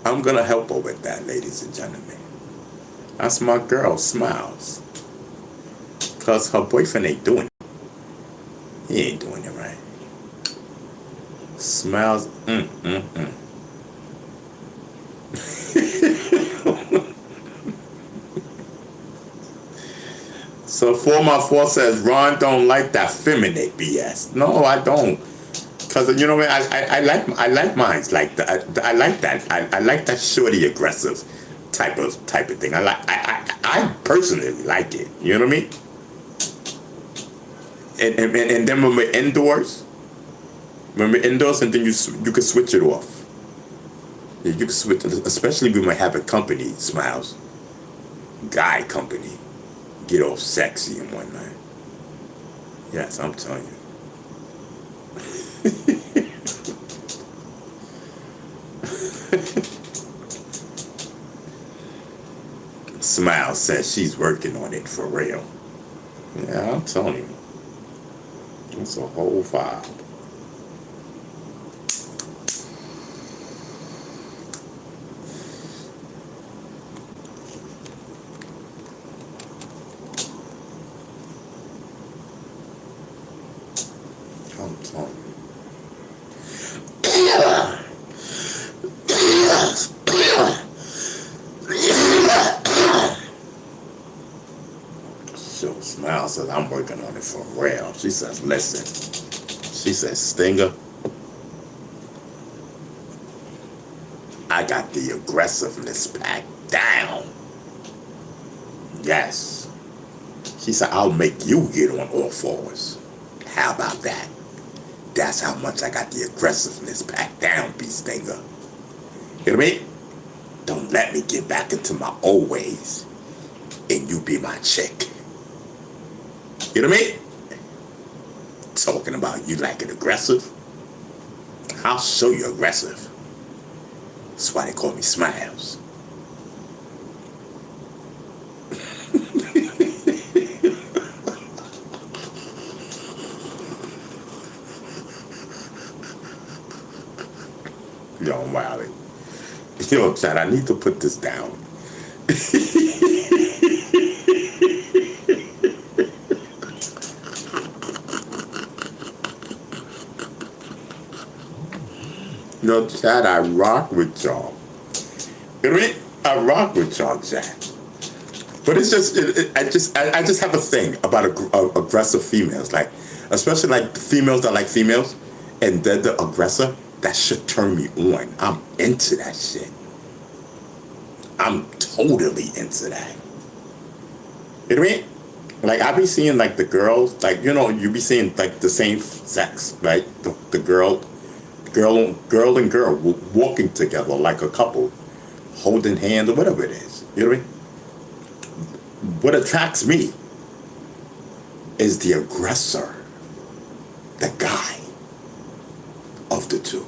I'm gonna help her with that, ladies and gentlemen. That's my girl, Smiles. Cause her boyfriend ain't doing it. He ain't doing it right. Smiles, So 4x4 says Ron don't like that feminine BS. No, I don't. Cause you know what I like mines like that. I like that. I like that shorty aggressive type of thing. I personally like it. You know what I mean? And then when we're indoors, and then you can switch it off. Yeah, you can switch, especially when we're having company. Smiles, guy company, get all sexy and whatnot. Yes, I'm telling you. Smile says she's working on it for real. Yeah, I'm telling you. It's a whole vibe. I'm telling you. So Smile says, I'm working on it for real. She says, listen. She says, Stinger, I got the aggressiveness packed down. Yes. She said, I'll make you get on all fours. How about that? That's how much I got the aggressiveness packed down, B Stinger. You know what I mean? Don't let me get back into my old ways and you be my chick. You know what I mean? Talking about you like it aggressive. I'll show you aggressive. That's why they call me Smiles. Yo, I'm wilding. Yo, Chad, I need to put this down. Yo, Chad, I rock with y'all. You know what I mean? I rock with y'all, Chad. But it's just, I just have a thing about aggressive females, like, especially like females that like females, and they're the aggressor. That should turn me on. I'm into that shit. I'm totally into that. You know what I mean? Like, I be seeing like the girls, like, you know, you be seeing like the same sex, right? The girl and girl walking together like a couple, holding hands or whatever it is. You know what I mean? What attracts me is the aggressor, the guy of the two.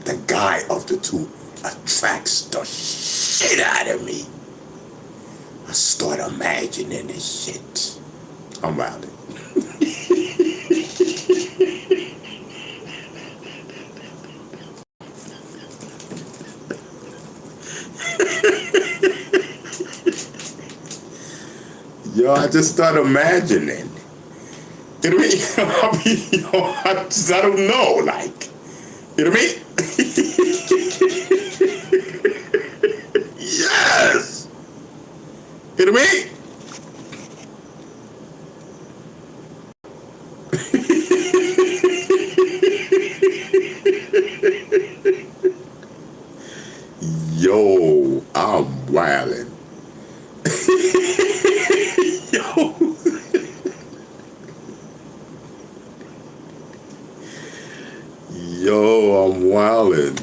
The guy of the two attracts the shit out of me. I start imagining this shit. I'm wilding. Yo, I just start imagining. You know what I mean? I don't know, like, you know what I mean? Yes! You know what I mean? Yo, I'm wildin'. Yo, I'm wildin'.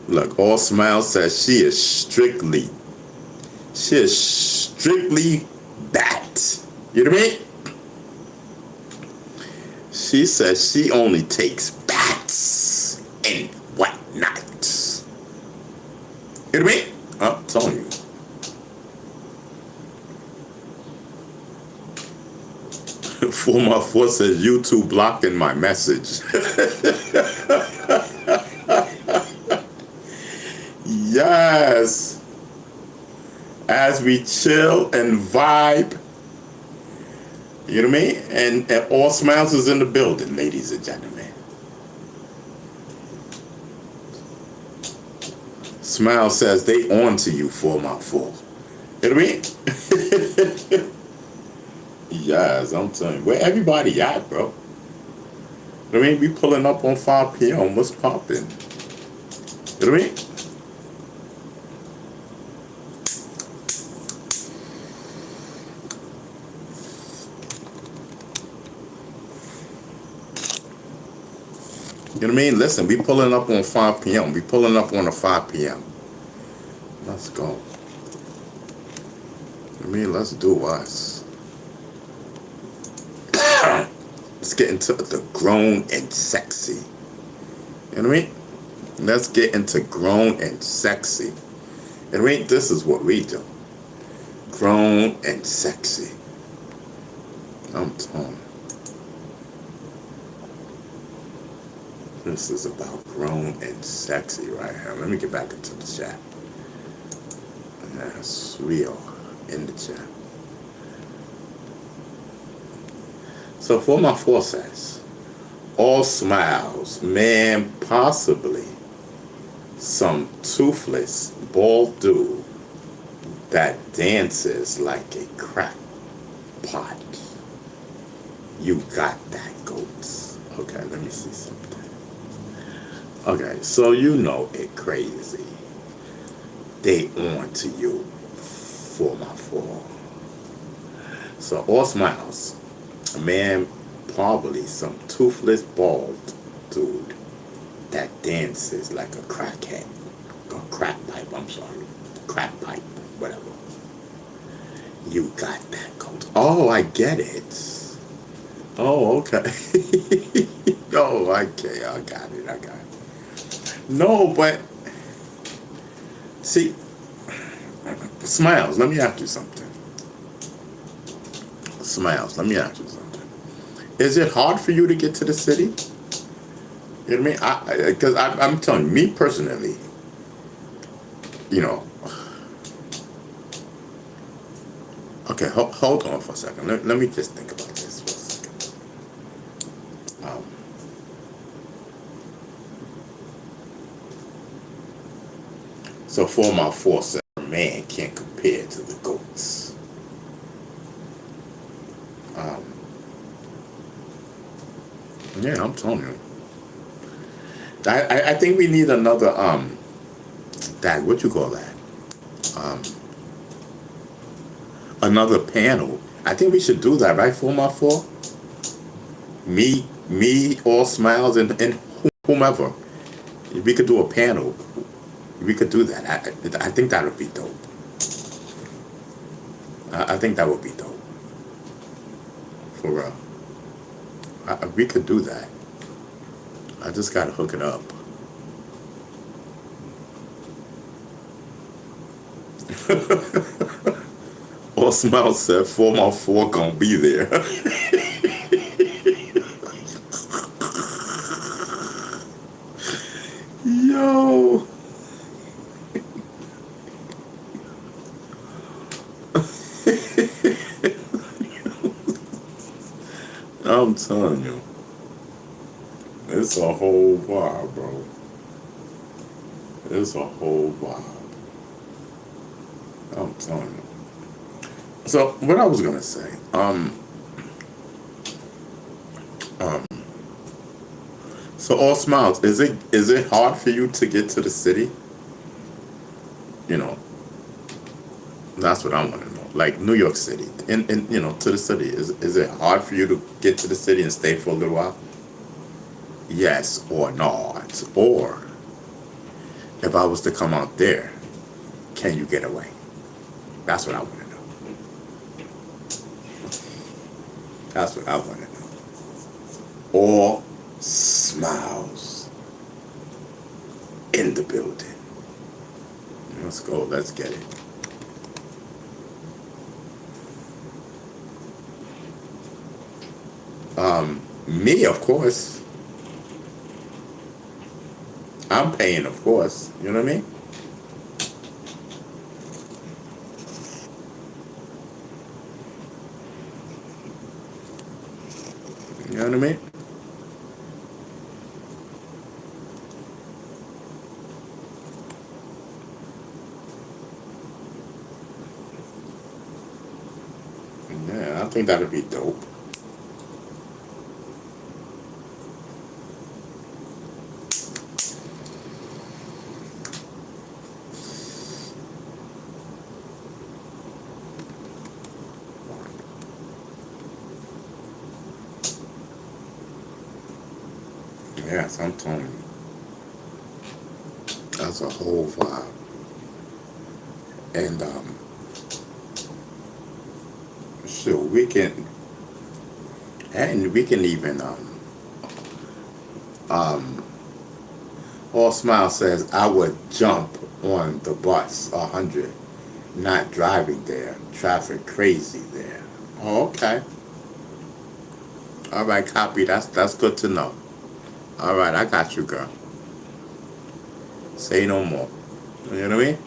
Look, All Smile says she is strictly that. You know what I mean? She says she only takes bats and whatnot. You know what I mean? I'm telling you. Former force says YouTube blocking my message. Yes. As we chill and vibe. You know what I mean? And All Smiles is in the building, ladies and gentlemen. Smile says they on to you, 4x4. You know what I mean? Yes, I'm telling you. Where everybody at, bro? You know what I mean? We pulling up on 5 p.m. What's popping? You know what I mean? You know what I mean? Listen, we pulling up on 5 p.m. We pulling up on a 5 p.m. Let's go. I mean, let's do us. Let's get into the grown and sexy. You know what I mean? Let's get into grown and sexy. You know what I mean? This is what we do. Grown and sexy. I'm telling you. This is about grown and sexy right here. Let me get back into the chat. Yes, we are in the chat. So for my forces, All Smiles, man, possibly some toothless, bald dude that dances like a crack pot. You got that, goats. Okay, let me see something. Okay, so you know it crazy. They on to you for my fall. So all smiles. A man, probably some toothless bald dude that dances like a crackhead. Or crack pipe, I'm sorry. Crack pipe, whatever. You got that, goat. Oh, I get it. Oh, okay. Oh, okay, I got it, I got it. No, but see, Smiles, let me ask you something. Smiles, let me ask you something. Is it hard for you to get to the city? You know what I mean? Because I'm telling you, me personally, you know, okay, hold on for a second. Let me just think about this for a second. Um, so for my force, a man can't compare to the goats. Um, yeah, I'm telling you. I think we need another that what you call that? Um, another panel. I think we should do that, right? 4x4. Me, all smiles, and whomever. We could do a panel. We could do that. I think that would be dope. I think that would be dope. For real. We could do that. I just gotta hook it up. All smiles said 4x4 gonna be there. Yo. I'm telling you. It's a whole vibe, bro. It's a whole vibe. I'm telling you. So what I was gonna say, um, so all smiles, is it hard for you to get to the city? You know, that's what I want to know. Like New York City, in to the city, is it hard for you to get to the city and stay for a little while? Yes or not? Or if I was to come out there, can you get away? That's what I want to know. That's what I want to know. All smiles in the building. Let's go. Let's get it. Me, of course. I'm paying, of course. You know what I mean? You know what I mean? Yeah, I think that'd be dope. Yes, I'm telling you. That's a whole vibe. And so we can even um all smile says I would jump on the bus 100, not driving there. Traffic crazy there. Oh, okay. All right, copy. That's good to know. All right, I got you, girl. Say no more. You know what I mean?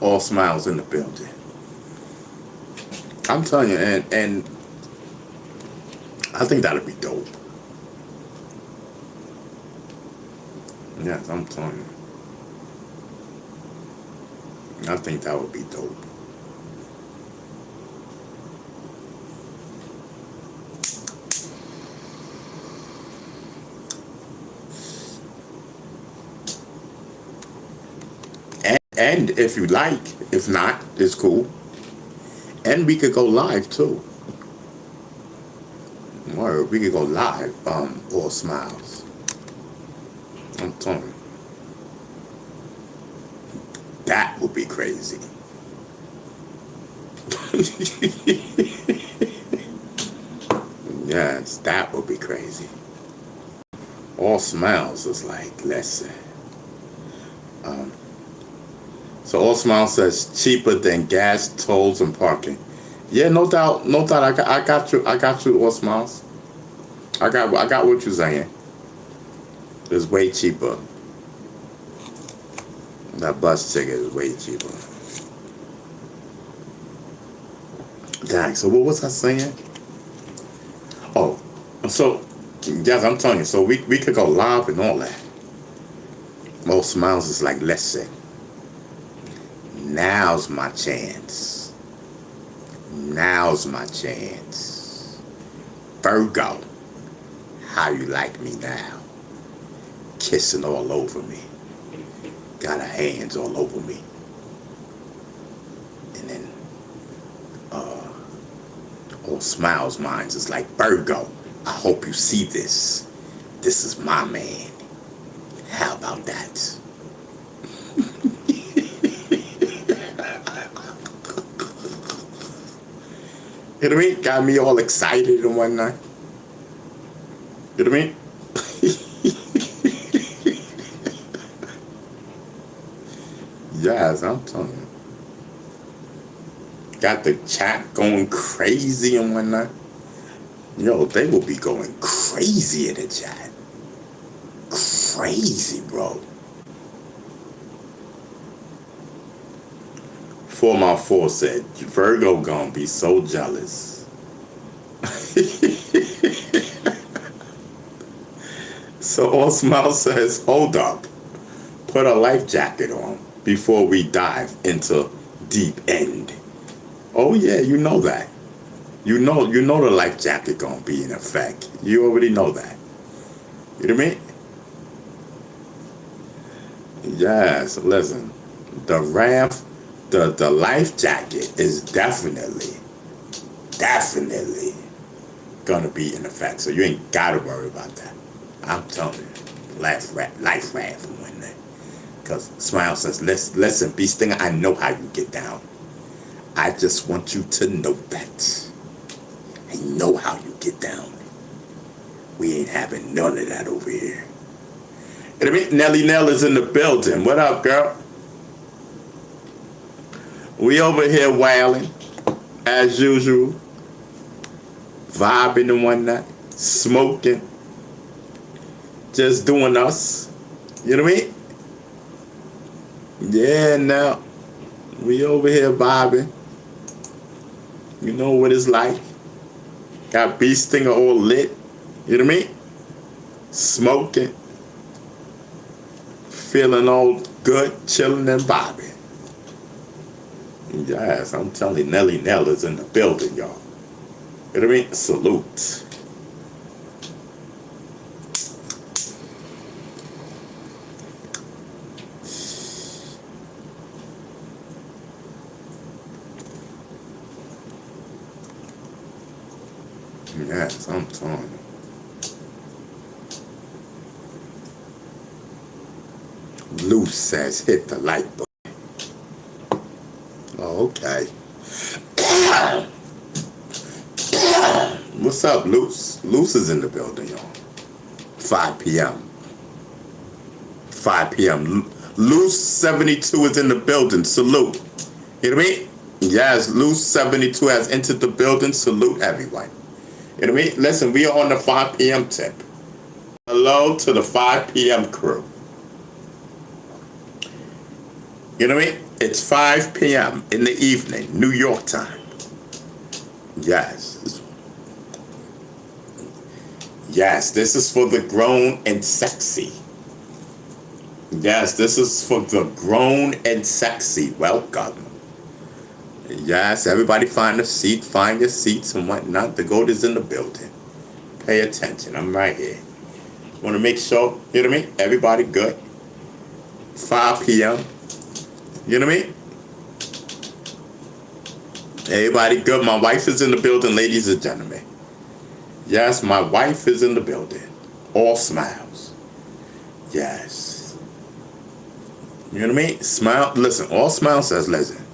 All smiles in the building. I'm telling you, and I think that'd be dope. Yes, I'm telling you. I think that would be dope. And if you like, if not, it's cool. And we could go live too. Or we could go live, all smiles. I'm telling you. That would be crazy. Yes, that would be crazy. All smiles is like, listen. So all smiles says cheaper than gas, tolls, and parking. Yeah, no doubt, no doubt. I got you. All smiles. I got what you're saying. It's way cheaper. That bus ticket is way cheaper. Dang. So what was I saying? Oh, so yes, I'm telling you. So we could go live and all that. All smiles is like, listen. Now's my chance. Now's my chance. Virgo, how you like me now? Kissing all over me. Got her hands all over me. And then, all smiles minds is like, Virgo, I hope you see this. This is my man. How about that? You know what I mean? Got me all excited and whatnot. You know what I mean? Yes, I'm telling you. Got the chat going crazy and whatnot. Yo, they will be going crazy in the chat. Crazy, bro. 4x4 said, Virgo gonna be so jealous. So All Smile says, hold up. Put a life jacket on before we dive into deep end. Oh yeah, you know that. You know the life jacket gonna be in effect. You already know that. You know what I mean? Yes, listen. The raft, the life jacket is definitely gonna be in effect. So you ain't gotta worry about that. I'm telling you. Life raft and whatnot. Because Smile says, listen, Bee Stinger, I know how you get down. I just want you to know that. I know how you get down. We ain't having none of that over here. And I mean, Nelly Nell is in the building. What up, girl? We over here wailing, as usual. Vibing and whatnot. Smoking. Just doing us. You know what I mean? Yeah, now. We over here vibing. You know what it's like. Got Bee Stinger all lit. You know what I mean? Smoking. Feeling all good, chilling and vibing. Yes, I'm telling you, Nelly Nell is in the building, y'all. You know what I mean? Salute. Yes, I'm telling you. Loose says hit the like button. Oh, okay. What's up, Loose? Loose is in the building, y'all. 5 p.m. 5 p.m. Loose 72 is in the building. Salute. You know what I mean? Yes, Loose 72 has entered the building. Salute everyone. You know what I mean? Listen, we are on the 5 p.m. tip. Hello to the 5 p.m. crew. You know what I mean? It's 5 p.m. in the evening, New York time. Yes. Yes, this is for the grown and sexy. Yes, this is for the grown and sexy. Welcome. Yes, everybody find a seat, find your seats and whatnot. The goat is in the building. Pay attention. I'm right here. Want to make sure, you know what I mean? Everybody good. 5 p.m. You know what I mean? Everybody good. My wife is in the building, ladies and gentlemen. Yes, my wife is in the building. All smiles. Yes. You know what I mean? Smile. Listen, all smiles says, listen.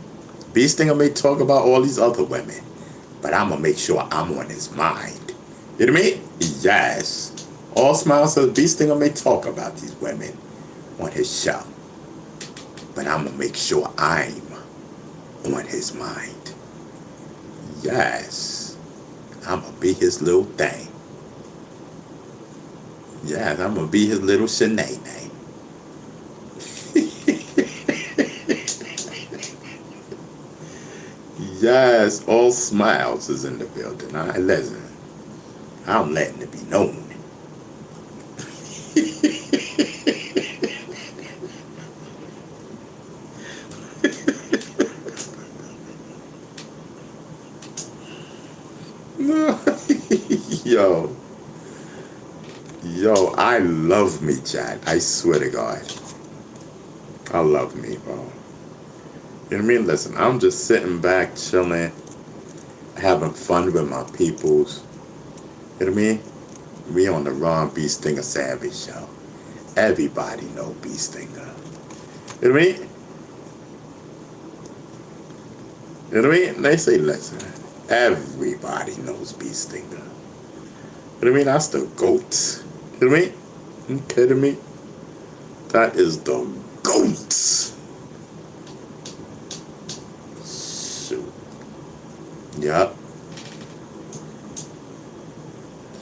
Bee Stinger may talk about all these other women, but I'm going to make sure I'm on his mind. You know what I mean? Yes. All smiles says Bee Stinger may talk about these women on his show, but I'm going to make sure I'm on his mind. Yes. I'm going to be his little thing. Yes, I'm going to be his little Shanae. Yes, all smiles is in the building. All right, listen. I'm letting it be known. Yo. Yo, I love me, Chad. I swear to God. I love me, bro. You know what I mean? Listen, I'm just sitting back, chilling, having fun with my peoples. You know what I mean? We on the Ron B. Stinger Savage show. Everybody know B. Stinger. You know what I mean? You know what I mean? They say, listen, everybody knows B. Stinger. You know what I mean? That's the GOAT. You know what I mean? You kidding me? That is the GOAT. Shoot. Yup.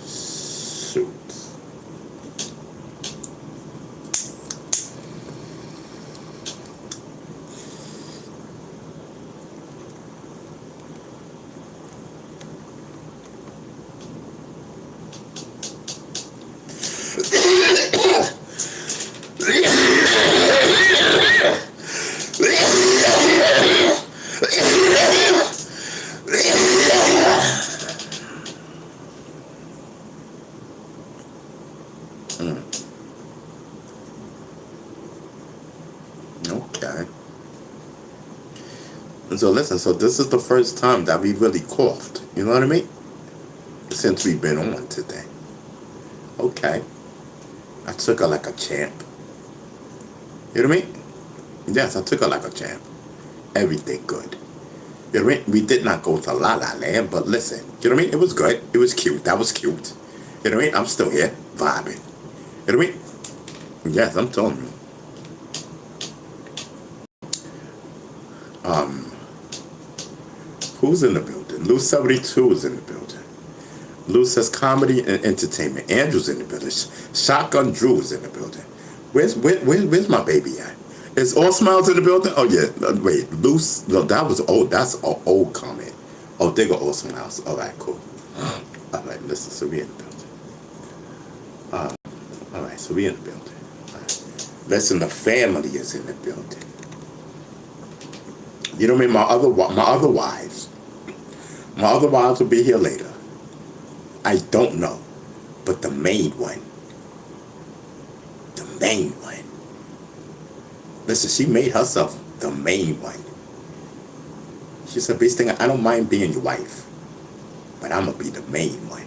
Shoot. Okay. And so listen, so this is the first time that we really coughed. You know what I mean? Since we've been on today. Okay. I took her like a champ. You know what I mean? Yes, I took her like a champ. Everything good. You know what I mean? We did not go to La La Land, but listen, you know what I mean? It was good. It was cute. That was cute. You know what I mean? I'm still here, vibing. You know what I mean? Yes, I'm telling you. Who's in the building? Lou 72 is in the building. Lou says comedy and entertainment. Andrew's in the building. Shotgun Drew is in the building. Where's my baby at? Is All Smiles in the building? Oh yeah. Wait, Luce. No, that was old. That's an old comment. Oh, they go All Smiles. All right, cool. All right, listen. So we in the building. All right, so we in the building. All right. Listen, the family is in the building. You know what I mean? My other wives. My other wives will be here later. I don't know, but the main one. Listen, she made herself the main one. She said, "Bee Stinger, I don't mind being your wife, but I'm gonna be the main one."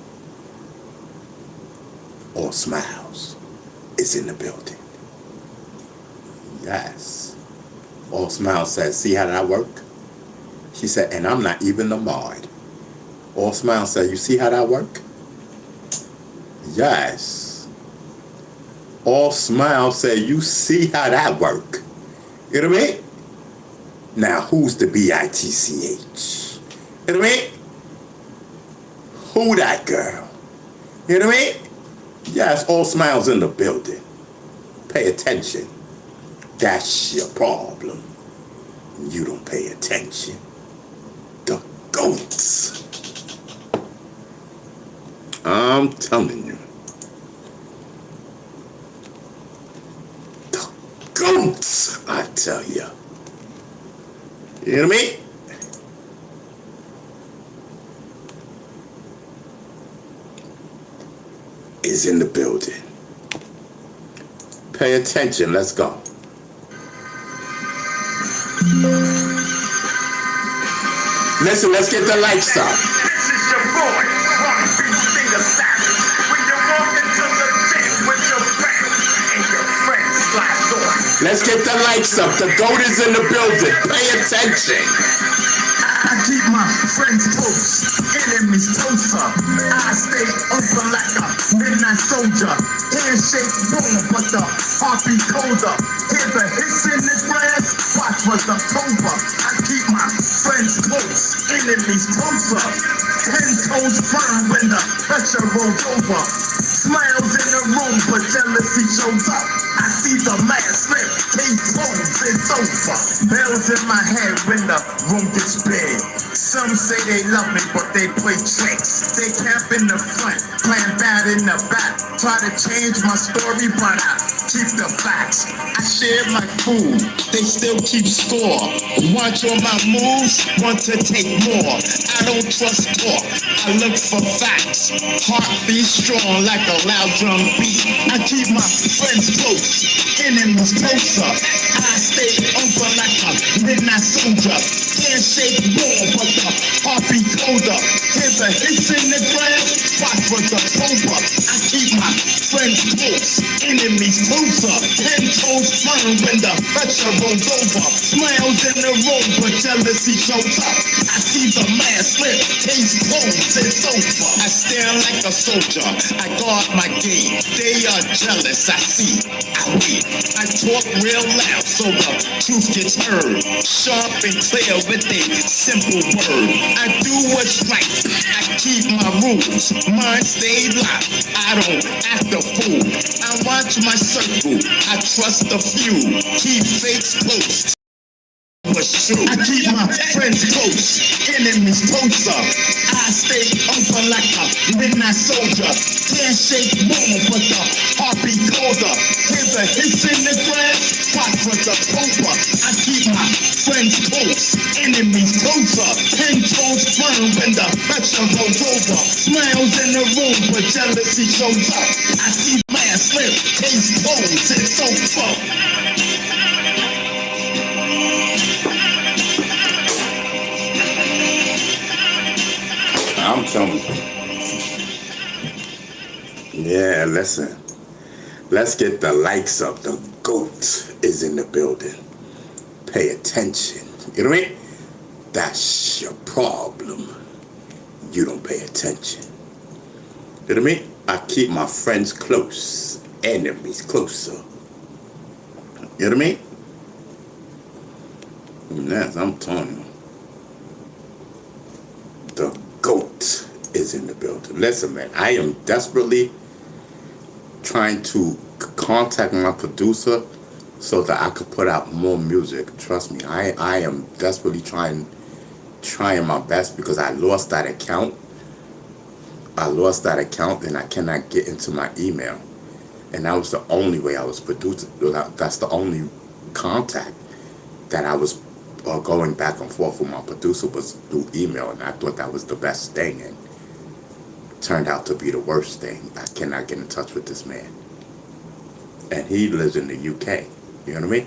All Smiles is in the building. Yes. All Smiles says, "See how that work?" She said, "And I'm not even the mod." All Smiles said, "You see how that work?" Yes. All Smiles said, "You see how that work?" You know what I mean? Now, who's the BITCH? You know what I mean? Who that girl? You know what I mean? Yes, All Smiles in the building. Pay attention. That's your problem. You don't pay attention. The GOATs. I'm telling you. The GOAT, I tell ya. You hear me? Is in the building. Pay attention, let's go. Listen, let's get the lights up. This is your boy, Rock B. Stinger Savage. When you walk into the gym with your friends and your friends slide door. Let's get the lights up. The GOAT is in the building. Pay attention. I keep my friends close, enemies closer. I stay open like a midnight soldier. Handshake warm, but the heart be colder. Hear the hiss in the grass, watch for the cobra. I keep my friends close, enemies closer. 10 toes firm when the pressure rolls over. Smiles in the room, but jealousy shows up. I see the man slip, case closed, it's over. Bells in my head when the room gets big. Some say they love me, but they play tricks. They camp in the front, playing bad in the back. Try to change my story, but I keep the facts. I share my food, they still keep score. Watch all my moves, want to take more. I don't trust talk, I look for facts. Heart be strong like a loud drum beat. I keep my friends close, enemies closer. I stay open like a midnight soldier. Handshake warm, but the heart be colder. Hear the hiss in the grass, watch for the cobra. I keep my friends close, enemies closer. 10 toes firm when the pressure rolls over. Smiles in the room, but jealousy shows up. I see the man slip, case closed, it's over. I stare like a soldier, I guard my gate. They are jealous, I see, I wait. I talk real loud so the truth gets heard. Sharp and clear with a simple word. I do what's right, I keep my rules. Mine stay locked, I don't act a fool. I watch my circle, I trust a few. Keep fakes close. What's true? I keep my friends close, enemies closer. I stay open like a midnight soldier. Handshake warm, but the heart be colder. Hear the hiss in the grass, watch for the cobra. I keep my friends close, enemies closer. 10 toes firm when the pressure rolls over. Smiles in the room, but jealousy shows up. I see man slip, case closed, it's over. I'm telling you. Yeah, listen. Let's get the lights up. The GOAT is in the building. Pay attention. You know what I mean? That's your problem. You don't pay attention. You know what I mean? I keep my friends close, enemies closer. You know what I mean? Yes, I'm telling you. The GOAT is in the building. Listen, man, I am desperately trying to contact my producer so that I could put out more music. Trust me, I am desperately trying my best because I lost that account. And I cannot get into my email. And that was the only way I was producing. That's the only contact that I was going back and forth with my producer was through email, and I thought that was the best thing, and turned out to be the worst thing. I cannot get in touch with this man, and he lives in the UK. You know what I mean?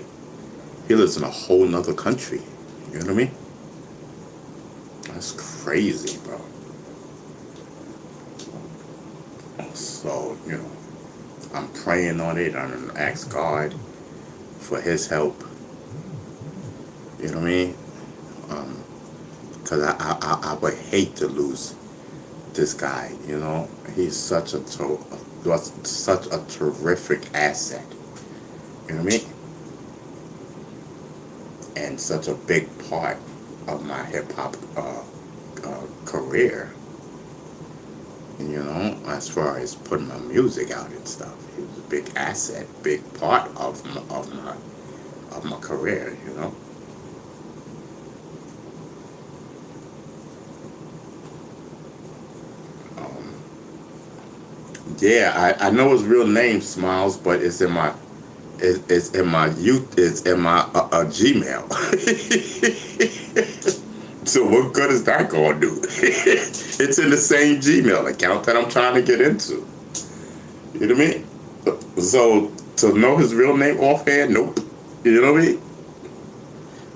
He lives in a whole nother country. You know what I mean? That's crazy, bro. So, you know, I'm praying on it. I'm gonna ask God for His help. You know what I mean? Because I would hate to lose this guy. You know, he's such a terrific asset. You know what I mean? And such a big part of my hip hop career. You know, as far as putting my music out and stuff, he was a big asset, big part of my career. You know. Yeah, I know his real name, Smiles, but it's in It's in my youth. It's in my Gmail. So what good is that gonna do? It's in the same Gmail account that I'm trying to get into. You know what I mean? So to know his real name offhand, nope. You know what I mean?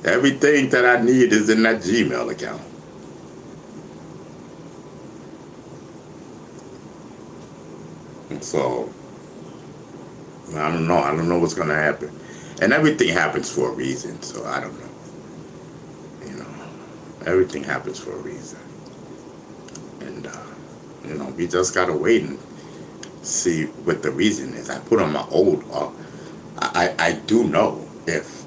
Everything that I need is in that Gmail account. So I don't know. I don't know what's gonna happen. And everything happens for a reason. So I don't know. You know, everything happens for a reason. And we just gotta wait and see what the reason is. I put on my old. I do know if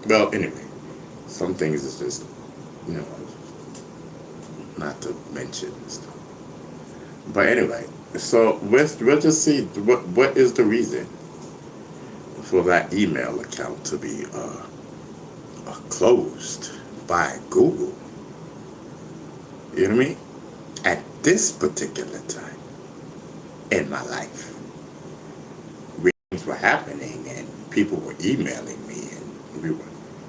well, anyway, some things is just, you know, not to mention and stuff. But anyway, so we'll just see what is the reason for that email account to be closed by Google. You know what I mean? At this particular time in my life, things were happening and people were emailing me and we were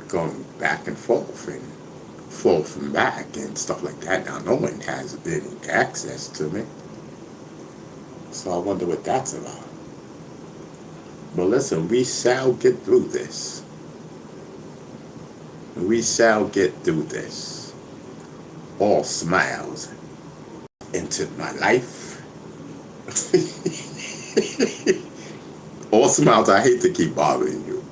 going back and forth and back and stuff like that. Now no one has any access to me. So I wonder what that's about. But listen, we shall get through this. We shall get through this. All smiles into my life. All smiles, I hate to keep bothering you.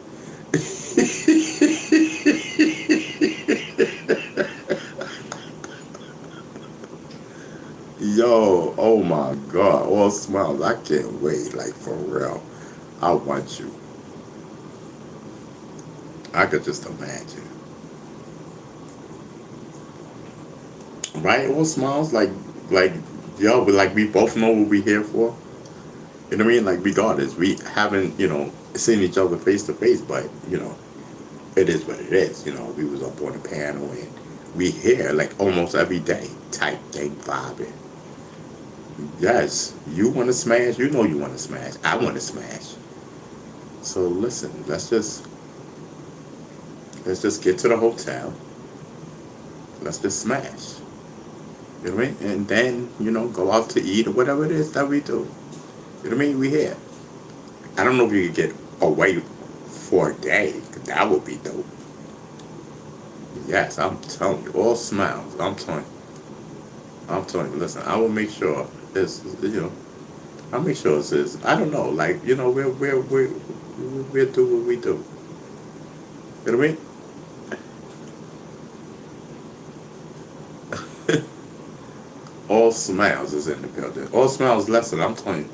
Yo, oh my God, all smiles. I can't wait, like for real. I want you. I could just imagine. Right? All smiles, yo, but like we both know what we're here for. You know what I mean? Like regardless, we haven't, seen each other face to face, but it is what it is. We was up on the panel and we here like almost every day, type thing, vibing. Yes, you want to smash. You know you want to smash. I want to smash. So listen, let's just get to the hotel. Let's just smash. You know what I mean? And then go out to eat or whatever it is that we do. You know what I mean? We here. I don't know if you could get away for a day. 'Cause that would be dope. Yes, I'm telling you, all smiles. I'm telling you, listen, I will make sure it's, I'll make sure it's, I don't know, like, we'll do what we do. You know what I mean? All smiles is in the building. All smiles, listen, I'm telling you.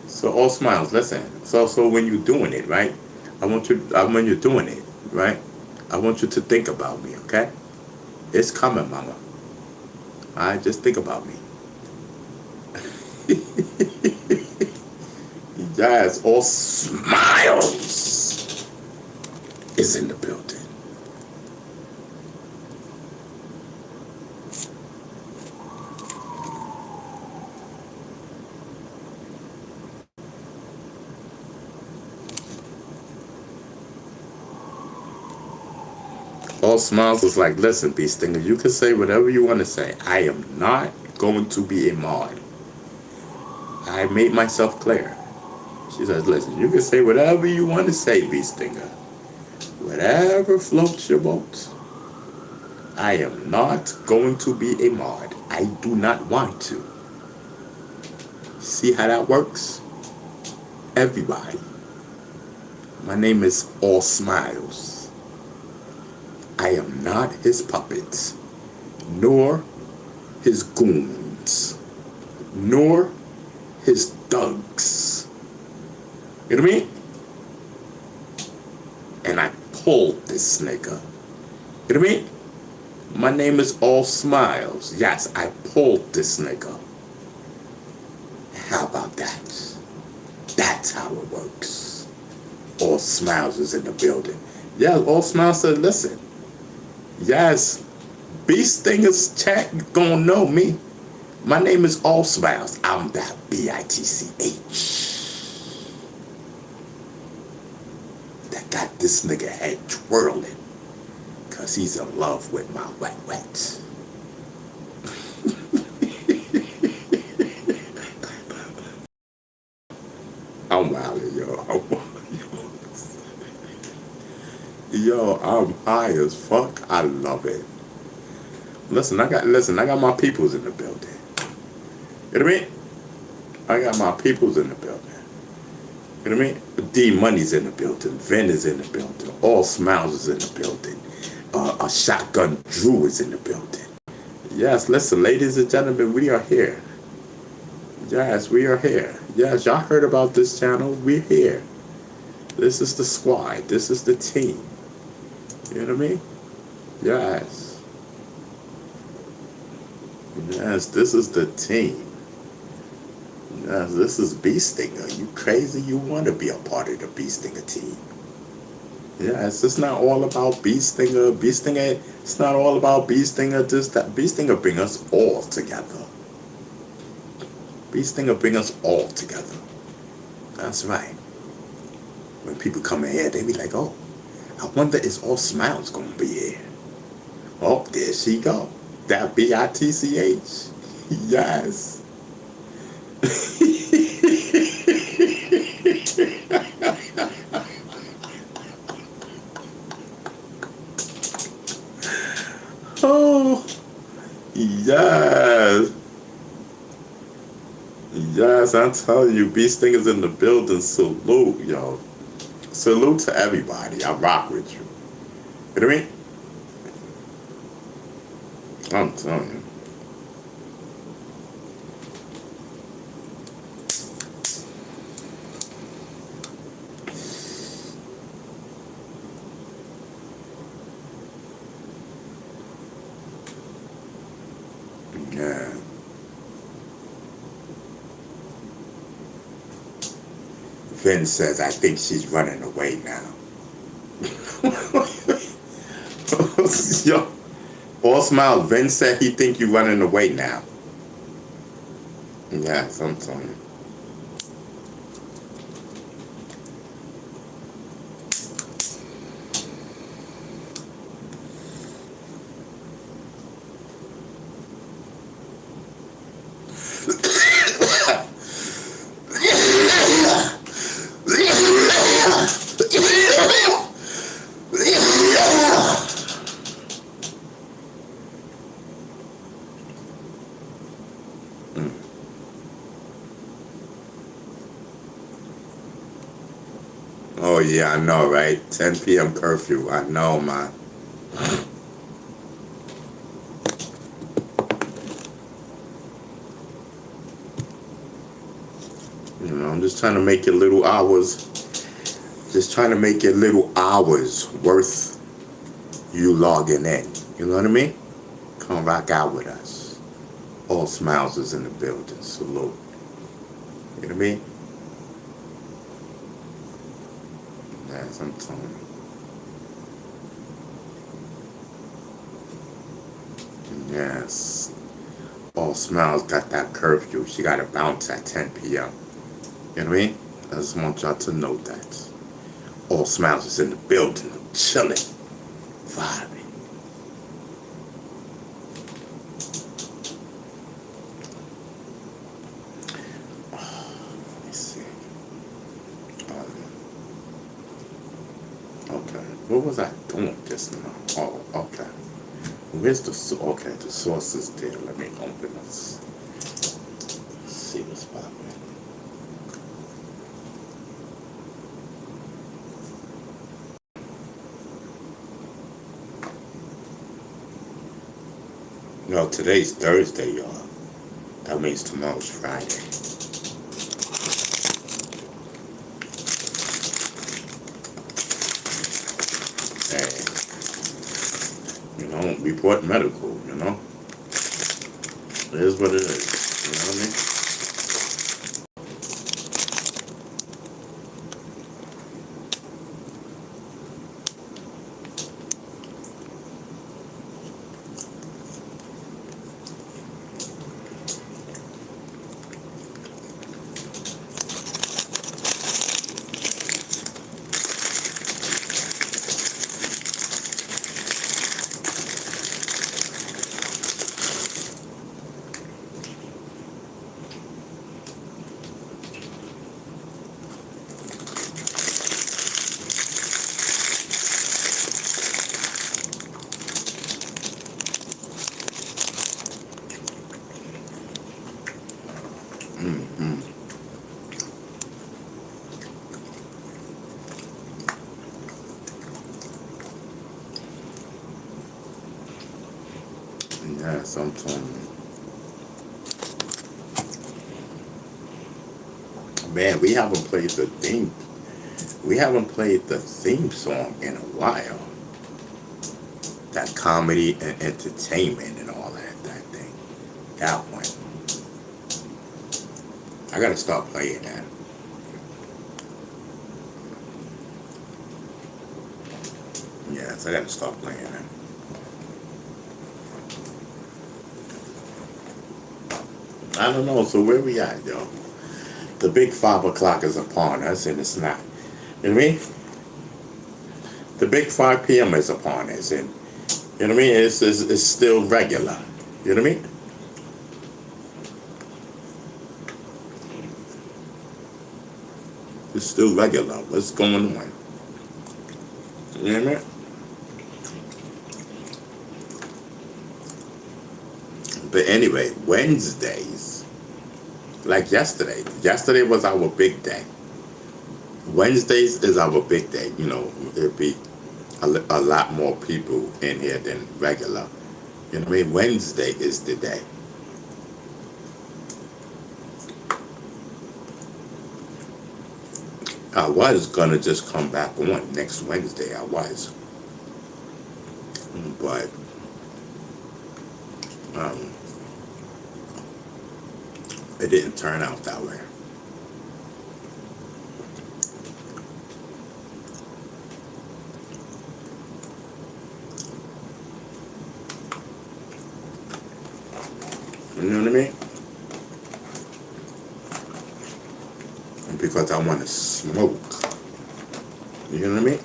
So all smiles, listen. So when you're doing it, right? When you're doing it, right? I want you to think about me, okay? It's coming, mama. Alright, just think about me. Yes, all smiles is in the building. All smiles was like, listen, Bee Stinger, you can say whatever you want to say. I am not going to be a mod. I made myself clear. She says, listen, you can say whatever you want to say, Bee Stinger. Whatever floats your boat. I am not going to be a mod. I do not want to. See how that works? Everybody. My name is All Smiles. I am not his puppets, nor his goons, nor his thugs. You know what I mean? And I pulled this nigga. You know what I mean? My name is All Smiles. Yes, I pulled this nigga. How about that? That's how it works. All Smiles is in the building. Yeah, All Smiles said, listen. Yes, Bee Stinger's chat gonna know me. My name is All Smiles. I'm that BITCH that got this nigga head twirling because he's in love with my wet wet. I'm wildin', yo. Yo, I'm high as fuck. I love it. Listen, I got my peoples in the building. You know what I mean? I got my peoples in the building. You know what I mean? D Money's in the building. Vin is in the building. All Smiles is in the building. A Shotgun Drew is in the building. Yes, listen, ladies and gentlemen, we are here. Yes, we are here. Yes, y'all heard about this channel. We're here. This is the squad. This is the team. You know what I mean? Yes. Yes, this is the team. Yes, this is Beestinger. You crazy? You want to be a part of the Beestinger team. Yes, it's not all about Beestinger. Beestinger, it's not all about Beestinger. Just that Beestinger bring us all together. Beestinger bring us all together. That's right. When people come in here, they be like, oh, I wonder is All Smiles gonna be here? Oh, there she go. That BITCH. Yes. Oh, yes. Yes, I'm telling you, Beestinger's in the building. Salute, yo. Salute to everybody. I rock with you. You know what I mean? I'm telling you. Yeah. Vin says, I think she's running away now. Yo, All Smile, Vin said he think you running away now. Yes, I'm telling you. Oh yeah, I know, right? 10 p.m. curfew. I know, man. You know, I'm just trying to make it little hours. Just trying to make it little hours worth you logging in. You know what I mean? Come rock out with us. All Smiles is in the building. Salute. You know what I mean? Yes, I'm telling you. Yes. All Smiles got that curfew. She got to bounce at 10 p.m. You know what I mean? I just want y'all to know that. All Smiles is in the building. Chilling. Vibing. Let me see. Okay. What was I doing just now? Oh, okay. Where's the okay? The source is there. Let me open this. See what's popping. No, today's Thursday, y'all. That means tomorrow's Friday. Hey, you know, report medical, you know? It is what it is. You know what I mean? Yes, I'm telling you. Man, we haven't played the theme. We haven't played the theme song in a while. That comedy and entertainment and all that thing. That one. I gotta start playing that. Yes, I gotta start playing that. I don't know. So where we at, yo? The big 5 o'clock is upon us, and it's not. You know what I mean? The big 5 p.m. is upon us, and you know what I mean. It's still regular. You know what I mean? It's still regular. What's going on? You know what I mean? But anyway, Wednesdays, like yesterday. Yesterday was our big day. Wednesdays is our big day. You know, it'd be a lot more people in here than regular. You know what I mean? Wednesday is the day. I was gonna just come back on next Wednesday. I was, but um, it didn't turn out that way. You know what I mean? Because I want to smoke. You know what I mean?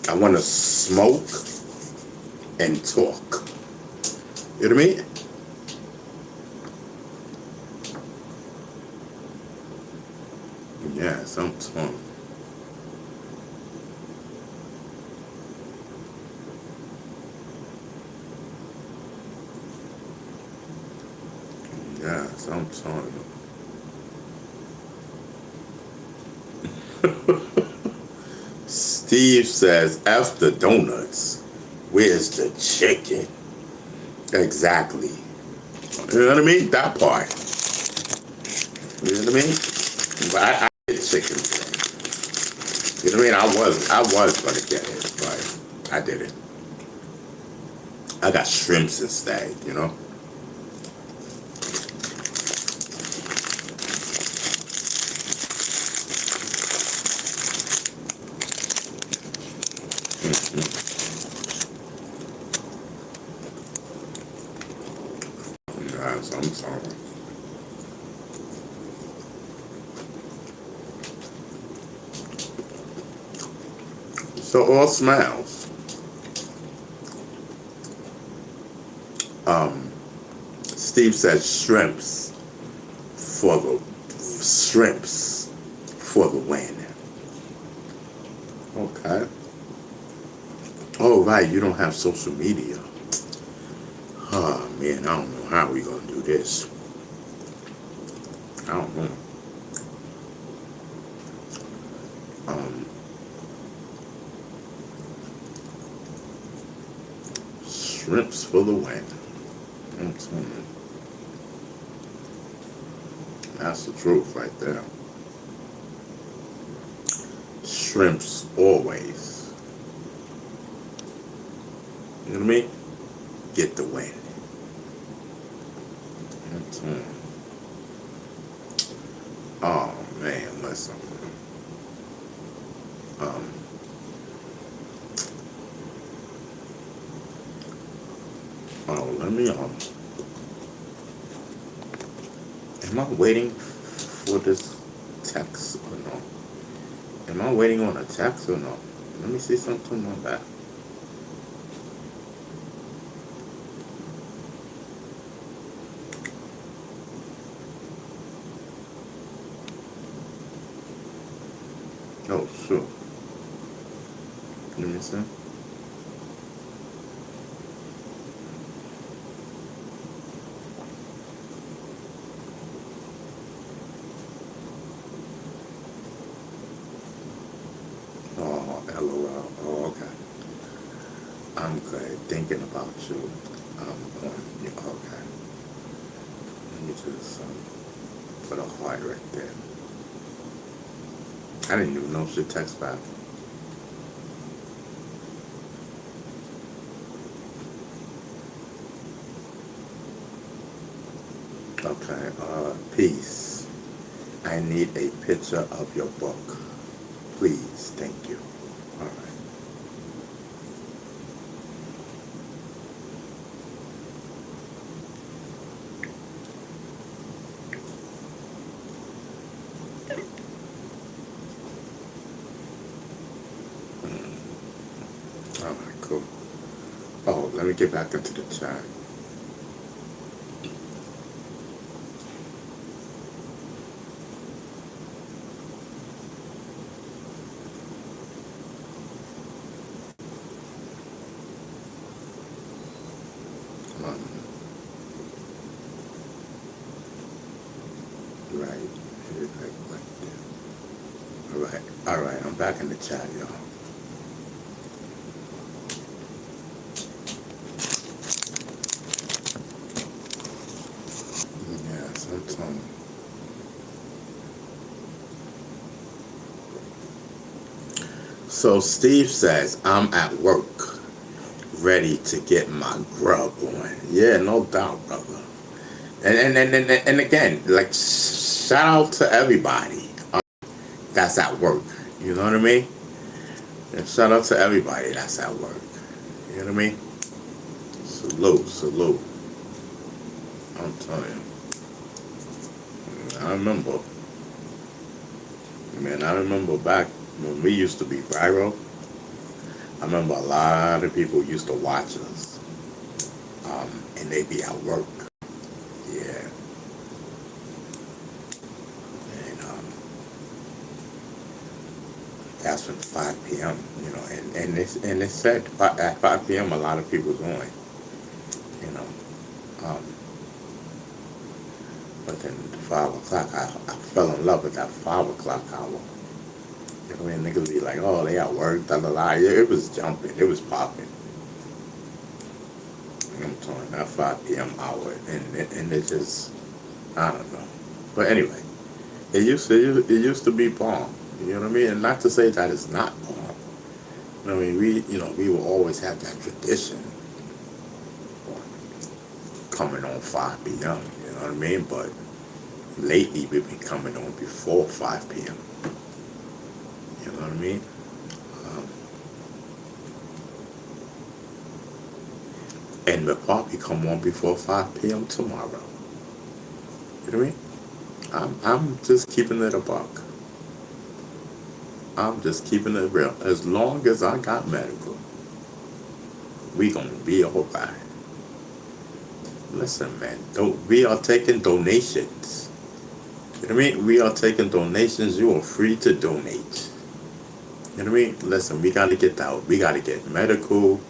I want to smoke and talk. You know what I mean? Yes, I'm talking. Yes, I'm telling you. Steve says, F the donuts. Where's the chicken? Exactly. You know what I mean? That part. You know what I mean? But I did chicken today. You know what I mean? I was gonna get it, but I didn't. I got shrimps instead, you know? Yes, I'm sorry. So all smiles. Steve says shrimps for the win. Okay. Oh right, you don't have social media. Oh man, I don't know how we gonna do this. I don't know. Um, Shrimps for the win. I'm telling you. That's the truth right there. Shrimps always. You know what I mean? Get the win. I'm telling you. Oh man, listen. Um, let me am I waiting for this text or no? Am I waiting on a text or no? Let me see something on that. Oh, sure. Let me see. just put a heart right there. I didn't even know if she text back. Okay, peace. I need a picture of your book. Please, thank you. All right. All right, cool. Oh, let me get back into the chat. Um, right, right there. All right, I'm back in the chat, y'all. Yeah, sometimes. So Steve says, I'm at work, ready to get my grub on. Yeah, no doubt, brother. And again, like, shout out to everybody that's at work. You know what I mean? And shout out to everybody that's at work. You know what I mean? Salute, salute. I'm telling you. I remember. Man, I remember back when we used to be viral. I remember a lot of people used to watch us. And they be at work. Yeah. And that's when 5 p.m., you know, and it said at 5 p.m. a lot of people going, you know. Um, but then 5 o'clock, I fell in love with that 5 o'clock hour. You know what I mean? Niggas be like, oh, they at work, da da da. Yeah, it was jumping, it was popping. I'm talking that 5 p.m. hour, and it just, I don't know. But anyway, it used to be bomb. You know what I mean? And not to say that it's not bomb. You know what I mean? We will always have that tradition coming on 5 p.m. You know what I mean? But lately we've been coming on before 5 p.m. You know what I mean? Um, and we'll probably come on before 5 p.m. tomorrow. You know what I mean? I'm just keeping it a buck. I'm just keeping it real. As long as I got medical, we gonna be alright. Listen, man, we are taking donations. You know what I mean? We are taking donations. You are free to donate. You know what I mean? Listen, we gotta get that. We gotta get medical.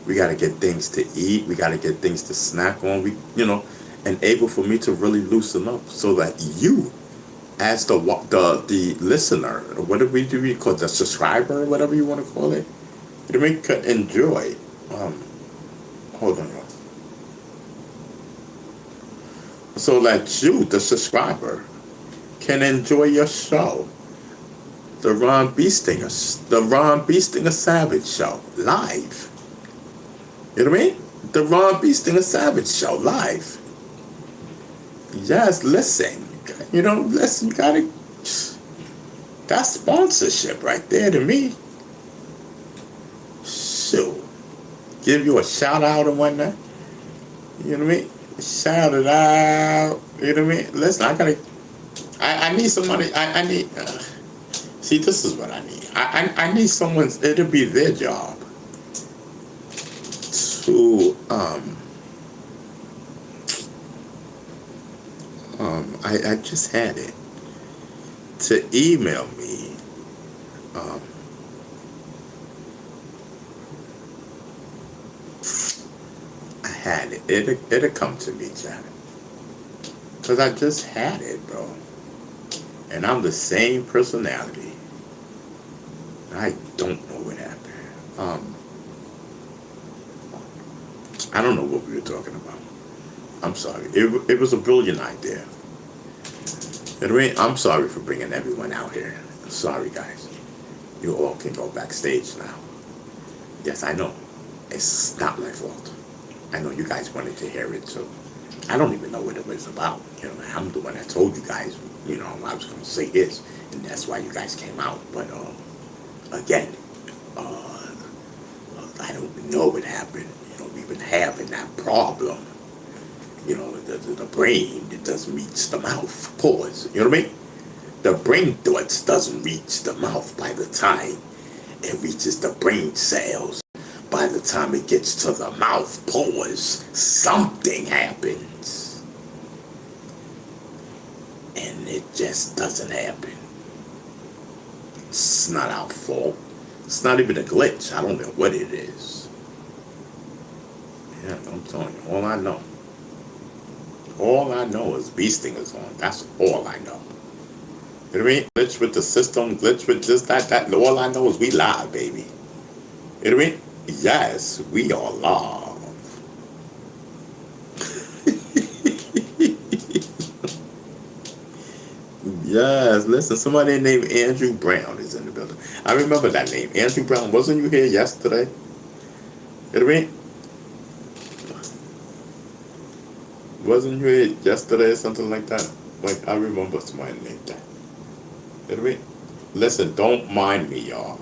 We gotta get things to eat. We gotta get things to snack on. And able for me to really loosen up so that you, as the listener, or whatever we call it, the subscriber, or whatever you want to call it, you know what I mean, could enjoy. Hold on, y'all. So that you, the subscriber, can enjoy your show, the Ron B. Stinger Savage Show, live. You know what I mean? The Ron B. Stinger Savage Show, live. Yes, listen. Listen, you gotta. That's sponsorship right there to me. Shoot. Give you a shout out and whatnot. You know what I mean? Shout it out. You know what I mean? Listen, I need somebody. I need. See, this is what I need. I need someone. It'll be their job to I just had it to email me I had it. It'll come to me, Janet. Cause I just had it, bro. And I'm the same personality. I don't know what happened. I don't know what we were talking about. I'm sorry. It was a brilliant idea. You know what I mean? I'm sorry for bringing everyone out here. Sorry, guys. You all can go backstage now. Yes, I know. It's not my fault. I know you guys wanted to hear it too. I don't even know what it was about. You know, I'm the one that told you guys, you know, I was going to say this, and that's why you guys came out. But again, I don't know what happened. You know, we've been having that problem. You know, the brain, it doesn't reach the mouth. Pause. You know what I mean? The brain thoughts doesn't reach the mouth by the time it reaches the brain cells. By the time it gets to the mouth, pause, something happens. And it just doesn't happen. It's not our fault. It's not even a glitch. I don't know what it is. Yeah, I'm telling you, all I know. All I know is Bee Stinger's on. That's all I know. You know what I mean? Glitch with the system, glitch with this, that. All I know is we live, baby. You know what I mean? Yes, we are live. Yes, listen, somebody named Andrew Brown is in the building. I remember that name. Andrew Brown, wasn't you here yesterday? You know what I mean? Wasn't you here yesterday or something like that? Like, I remember somebody named that. You know what I mean? Listen, don't mind me, y'all.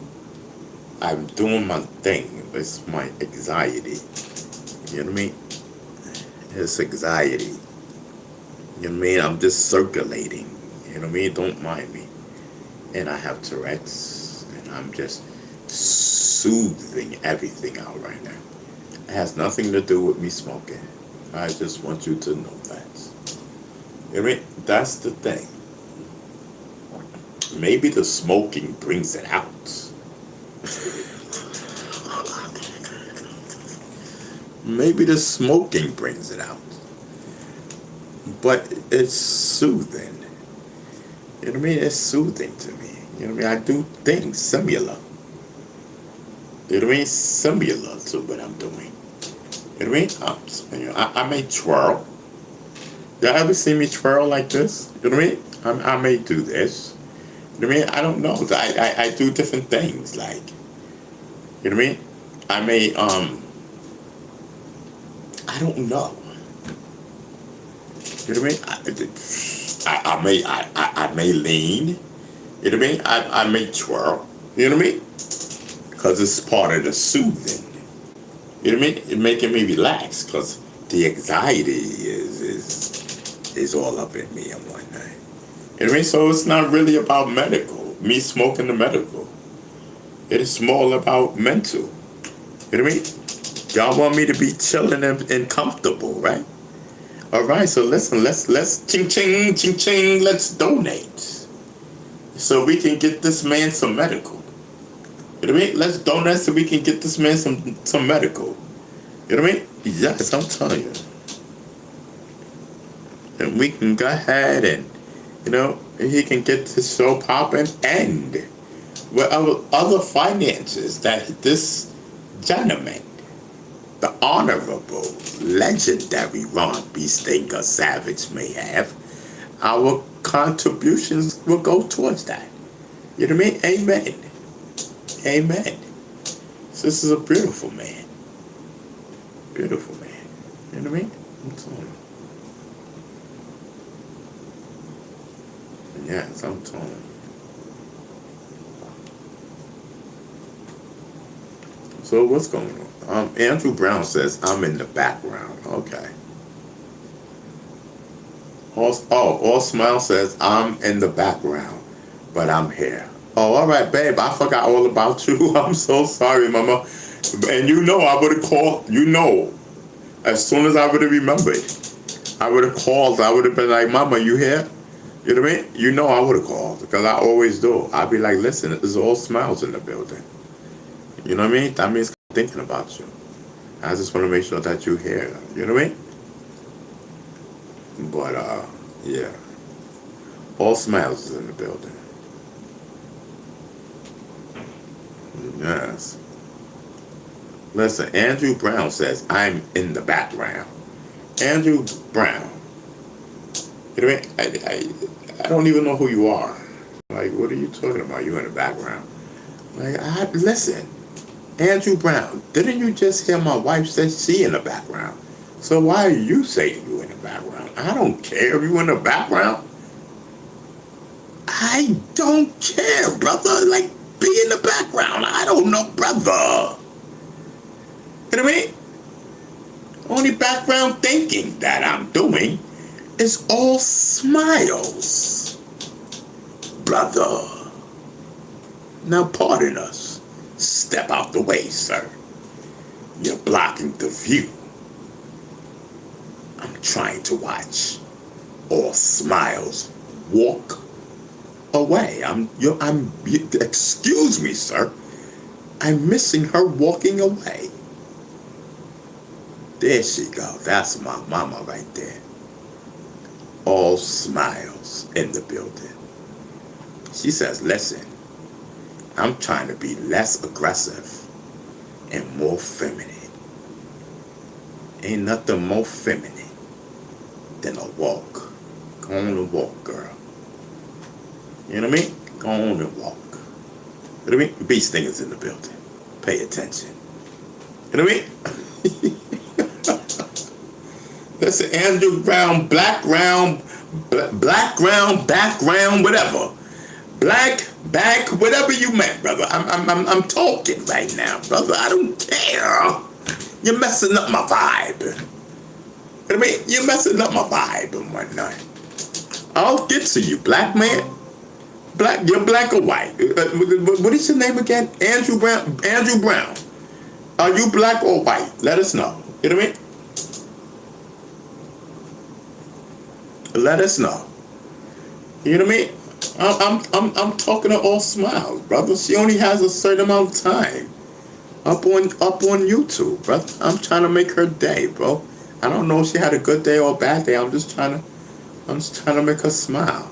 I'm doing my thing. It's my anxiety. You know what I mean? It's anxiety. You know what I mean? I'm just circulating. You know what I mean? Don't mind me. And I have Tourette's. And I'm just soothing everything out right now. It has nothing to do with me smoking. I just want you to know that. You know what I mean? That's the thing. Maybe the smoking brings it out. Maybe the smoking brings it out. But it's soothing. You know what I mean? It's soothing to me. You know what I mean? I do things similar. You know what I mean? Similar to what I'm doing. You know what I mean? I may twirl. Y'all ever see me twirl like this? You know what I mean? I may do this. You know what I mean? I don't know. I do different things. Like, you know what I mean? I may, I don't know. You know what I mean? I may lean. You know what I mean? I may twirl. You know what I mean? Because it's part of the soothing. You know what I mean? It making me relax because the anxiety is all up in me in one night. You know what I mean? So it's not really about medical. Me smoking the medical. It is more about mental. You know what I mean? Y'all want me to be chilling and comfortable, right? All right, so listen, let's ching ching, let's donate. So we can get this man some medical. You know what I mean? Let's donate so we can get this man some medical. You know what I mean? Yes, I'm telling you. And we can go ahead and, you know, he can get this show popping and with other finances that this gentleman, the Honorable Legendary Ron B. Stinger Savage may have, our contributions will go towards that. You know what I mean? Amen. Amen. So this is a beautiful man. Beautiful man. You know what I mean? I'm telling you. Yes, I'm telling you. So what's going on? Andrew Brown says, I'm in the background. Okay. All Smile says, I'm in the background, but I'm here. Oh, all right, babe. I forgot all about you. I'm so sorry, mama. And you know I would have called, you know, as soon as I would have remembered, I would have called. I would have been like, mama, you here? You know what I mean? You know I would have called because I always do. I'd be like, listen, there's all Smiles in the building. You know what I mean? That means I'm thinking about you. I just want to make sure that you're here. You know what I mean? But, yeah. All Smiles is in the building. Yes. Listen, Andrew Brown says, I'm in the background. Andrew Brown. You know what I mean? I don't even know who you are. Like, what are you talking about? You in the background. Like, listen, Andrew Brown, didn't you just hear my wife say she in the background? So why are you saying you in the background? I don't care if you in the background. I don't care, brother. Like, be in the background. I don't know, brother. You know what I mean? Only background thinking that I'm doing is all smiles, brother. Now pardon us. Step out the way, sir. You're blocking the view. I'm trying to watch all smiles walk away. Excuse me, sir. I'm missing her walking away. There she go. That's my mama right there. All smiles in the building. She says, listen, I'm trying to be less aggressive and more feminine. Ain't nothing more feminine than a walk. Go on and walk, girl. You know what I mean? Go on and walk. You know what I mean? Beast Stinger's in the building. Pay attention. You know what I mean? Listen, Andrew Brown, background, whatever. Black, back, whatever you meant, brother. I'm talking right now, brother. I don't care. You're messing up my vibe. You know what I mean? You're messing up my vibe and whatnot. I'll get to you, black man. Black, you're black or white? What is your name again? Andrew Brown. Andrew Brown. Are you black or white? Let us know. You know what I mean? Let us know. You know what I mean? I'm talking to all smiles, brother. She only has a certain amount of time up on YouTube, brother. I'm trying to make her day, bro. I don't know if she had a good day or a bad day. I'm just trying to make her smile.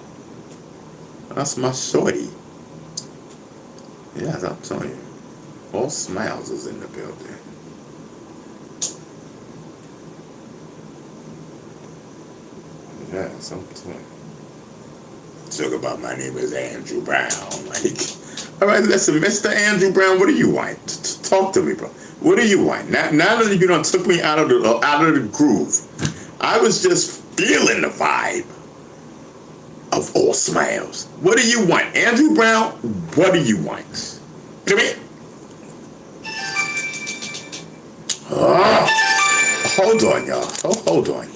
That's my shorty. Yes, I'm telling you. All smiles is in the building. Yes, I'm telling you. Talk about my name is Andrew Brown. Like, all right, listen, Mr. Andrew Brown, what do you want? Talk to me, bro. What do you want? Now that you done took me out of the groove, I was just feeling the vibe of all smiles. What do you want, Andrew Brown? What do you want? Come here. Oh, hold on, y'all. Hold on.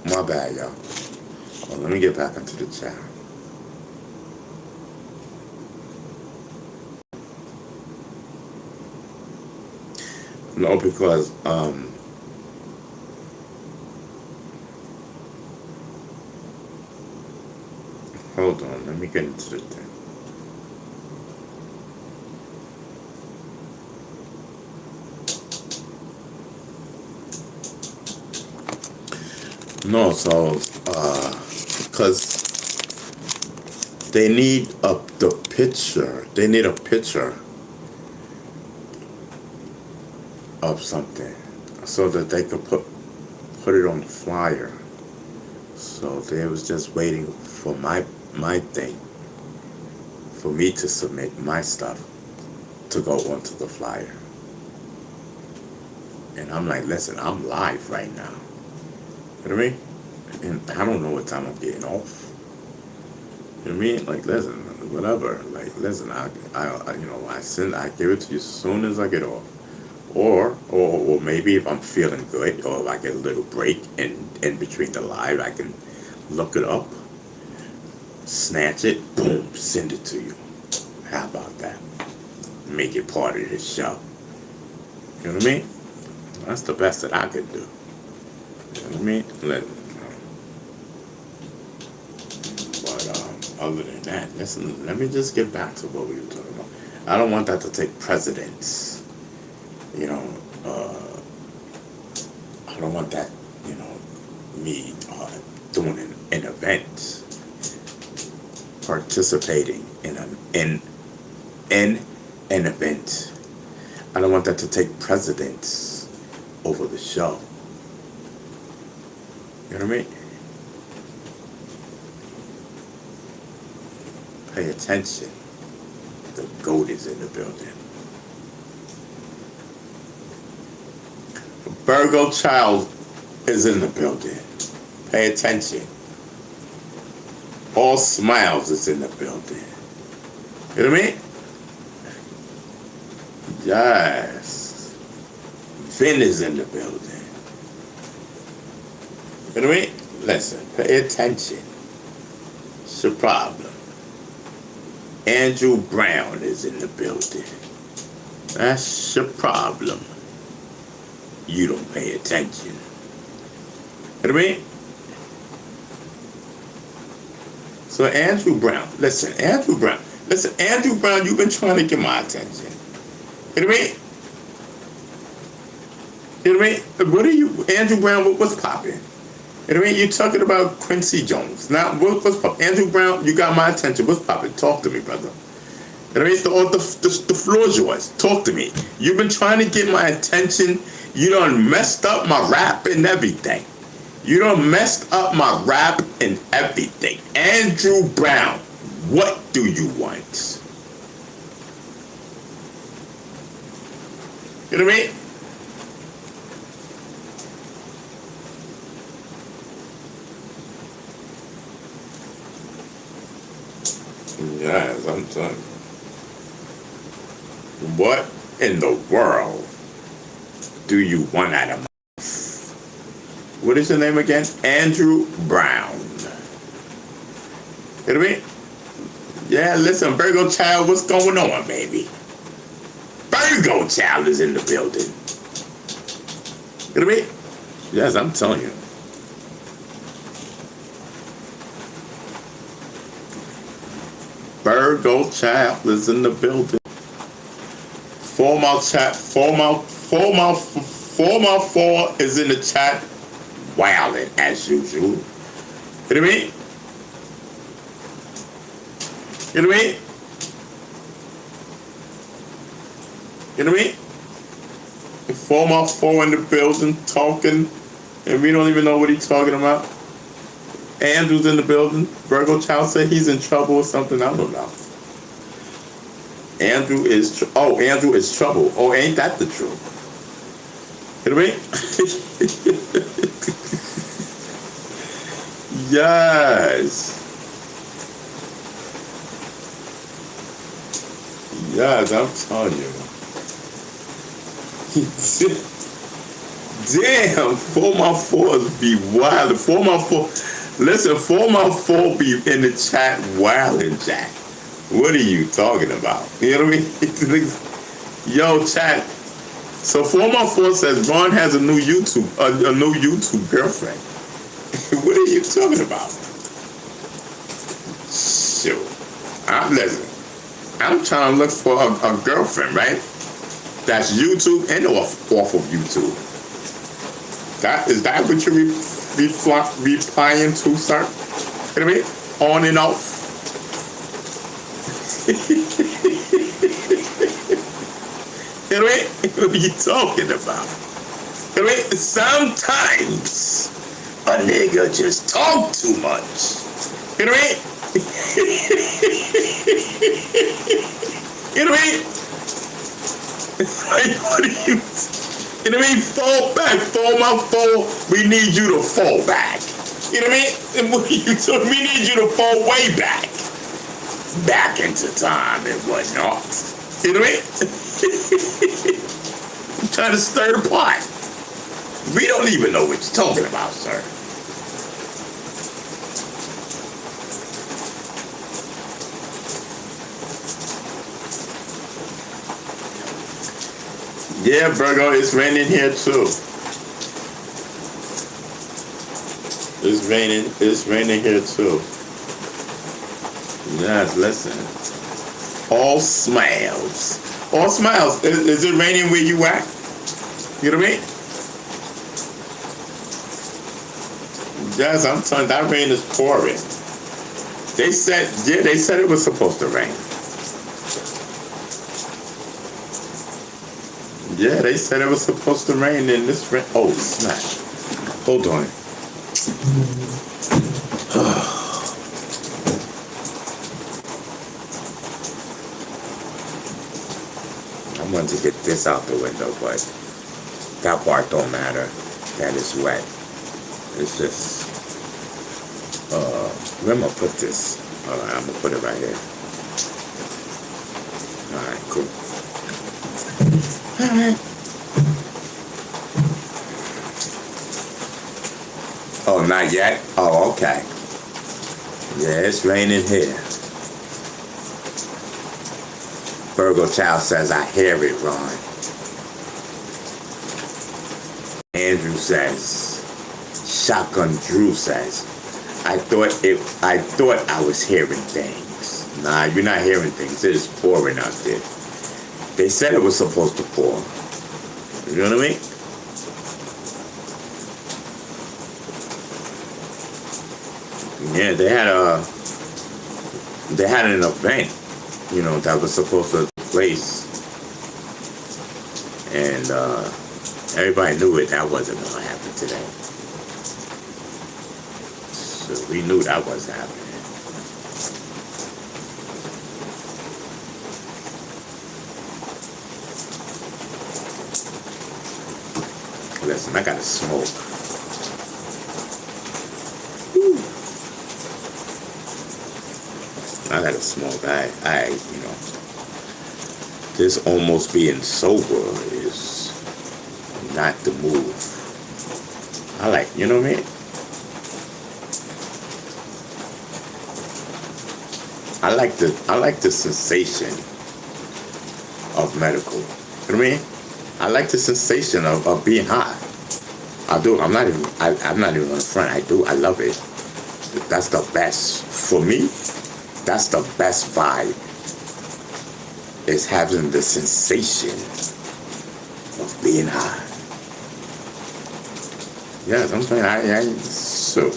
My bad, y'all. Well, let me get back into the chat. No, because hold on, let me get into the thing. No, so because they need the picture. They need a picture of something so that they could put it on the flyer. So they was just waiting for my thing, for me to submit my stuff to go onto the flyer. And I'm like, listen, I'm live right now. You know what I mean? And I don't know what time I'm getting off. You know what I mean? Like, listen, whatever. Like, listen, I give it to you as soon as I get off. Or maybe if I'm feeling good, or if I get a little break in between the live, I can look it up, snatch it, boom, send it to you. How about that? Make it part of the show. You know what I mean? That's the best that I could do. You know what I mean? But other than that, listen, let me just get back to what we were talking about. I don't want that to take precedence. You know, I don't want that, me doing an event, participating in an event. I don't want that to take precedence over the show. You know what I mean? Pay attention. The GOAT is in the building. Virgo Child is in the building. Pay attention. All Smiles is in the building. You know what I mean? Yes. Vin is in the building. You know what I mean? Listen, pay attention. It's your problem. Andrew Brown is in the building. That's your problem. You don't pay attention. You know what I mean? So Andrew Brown, Andrew Brown, you've been trying to get my attention. You know what I mean? You know what I mean? What are you, Andrew Brown, what's popping? You know what I mean? You're talking about Quincy Jones. Now, what's popping? Andrew Brown, you got my attention. What's popping? Talk to me, brother. You know what I mean? The floor is yours. Talk to me. You've been trying to get my attention. You done messed up my rap and everything. You done messed up my rap and everything. Andrew Brown, what do you want? You know what I mean? Yes, I'm telling you. What in the world do you want out of my life? What is your name again? Andrew Brown. You know what I mean? Yeah, listen, Virgo Child, what's going on, baby? Virgo Child is in the building. You know what I mean? Yes, I'm telling you. Virgo Child is in the building. Formal 4 is in the chat. Wilding as usual. You know what I mean? You know what I mean? You know what I mean? 4 in the building talking, and we don't even know what he's talking about. Andrew's in the building. Virgo Child said he's in trouble or something. I don't know. Andrew is trouble. Oh, ain't that the truth? You know what I mean? Yes. Yes, I'm telling you. Damn, 4x4s be wild. 4x4. Listen, 4x4 be in the chat wildin', Jack. What are you talking about? You know what I mean? Yo, chat. So 4x4 says Ron has a new YouTube girlfriend. What are you talking about? Shoot. I'm trying to look for a girlfriend, right? That's YouTube and off of YouTube. Is that what you're replying to, sir? You know what I mean? On and off. You know what I mean? What are you talking about? You know what I mean? Sometimes a nigga just talk too much. You know what I mean? You know what I mean? Like, what are you? You know what I mean? Fall back. Fall my fall. We need you to fall back. You know what I mean? So we need you to fall way back. Back into time and whatnot. You know what I mean? I'm trying to stir the pot. We don't even know what you're talking about, sir. Yeah, Virgo, it's raining here too. It's raining here too. Yes, listen. All smiles. All smiles. Is it raining where you at? You know what I mean? Yes, I'm telling you, that rain is pouring. They said it was supposed to rain. Yeah, they said it was supposed to rain in this rain. Oh, snap. Hold on. I wanted to get this out the window, but that part don't matter. That is wet. It's just, where am I put this? I'm gonna put it right here. Alright, cool. Alright. Oh, not yet? Oh, okay. Yeah, it's raining here. Virgo Child says, I hear it, Ron. Andrew says, Shotgun Drew says, I thought I was hearing things. Nah, you're not hearing things. It is pouring out there. They said it was supposed to pour. You know what I mean? Yeah, they had an event, you know, that was supposed to take place, and everybody knew it. That wasn't gonna happen today. So we knew that wasn't happening. Listen, I gotta smoke. Whew. I gotta smoke. I, you know, this almost being sober is not the move. I like, you know what I mean? I like the sensation of medical. You know what I mean? I like the sensation of being high. I do. I'm not even on the front. I do. I love it. That's the best for me. That's the best vibe. Is having the sensation of being high. Yes, I'm saying so.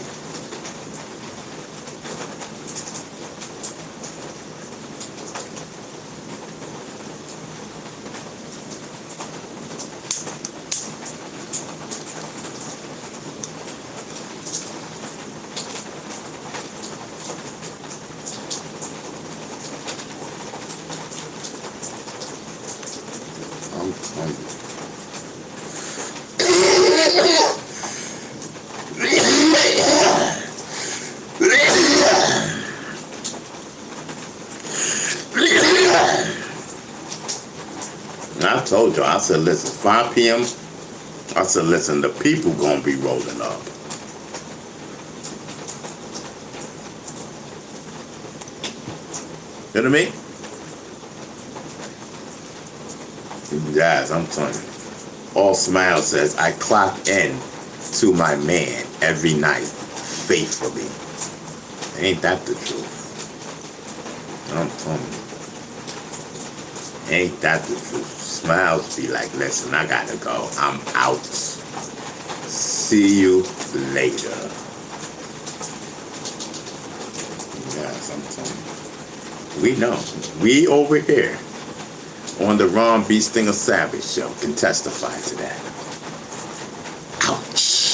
I told you, I said, listen, 5 p.m., I said, listen, the people gonna be rolling up. You know what I mean? Guys, I'm telling you. All Smile says, I clock in to my man every night, faithfully. Ain't that the truth? I'm telling you. Ain't that the truth? Smiles be like, listen, I gotta go. I'm out. See you later. Yes, I'm telling you. We know. We over here on the Ron B. Stinger Savage show can testify to that. Ouch.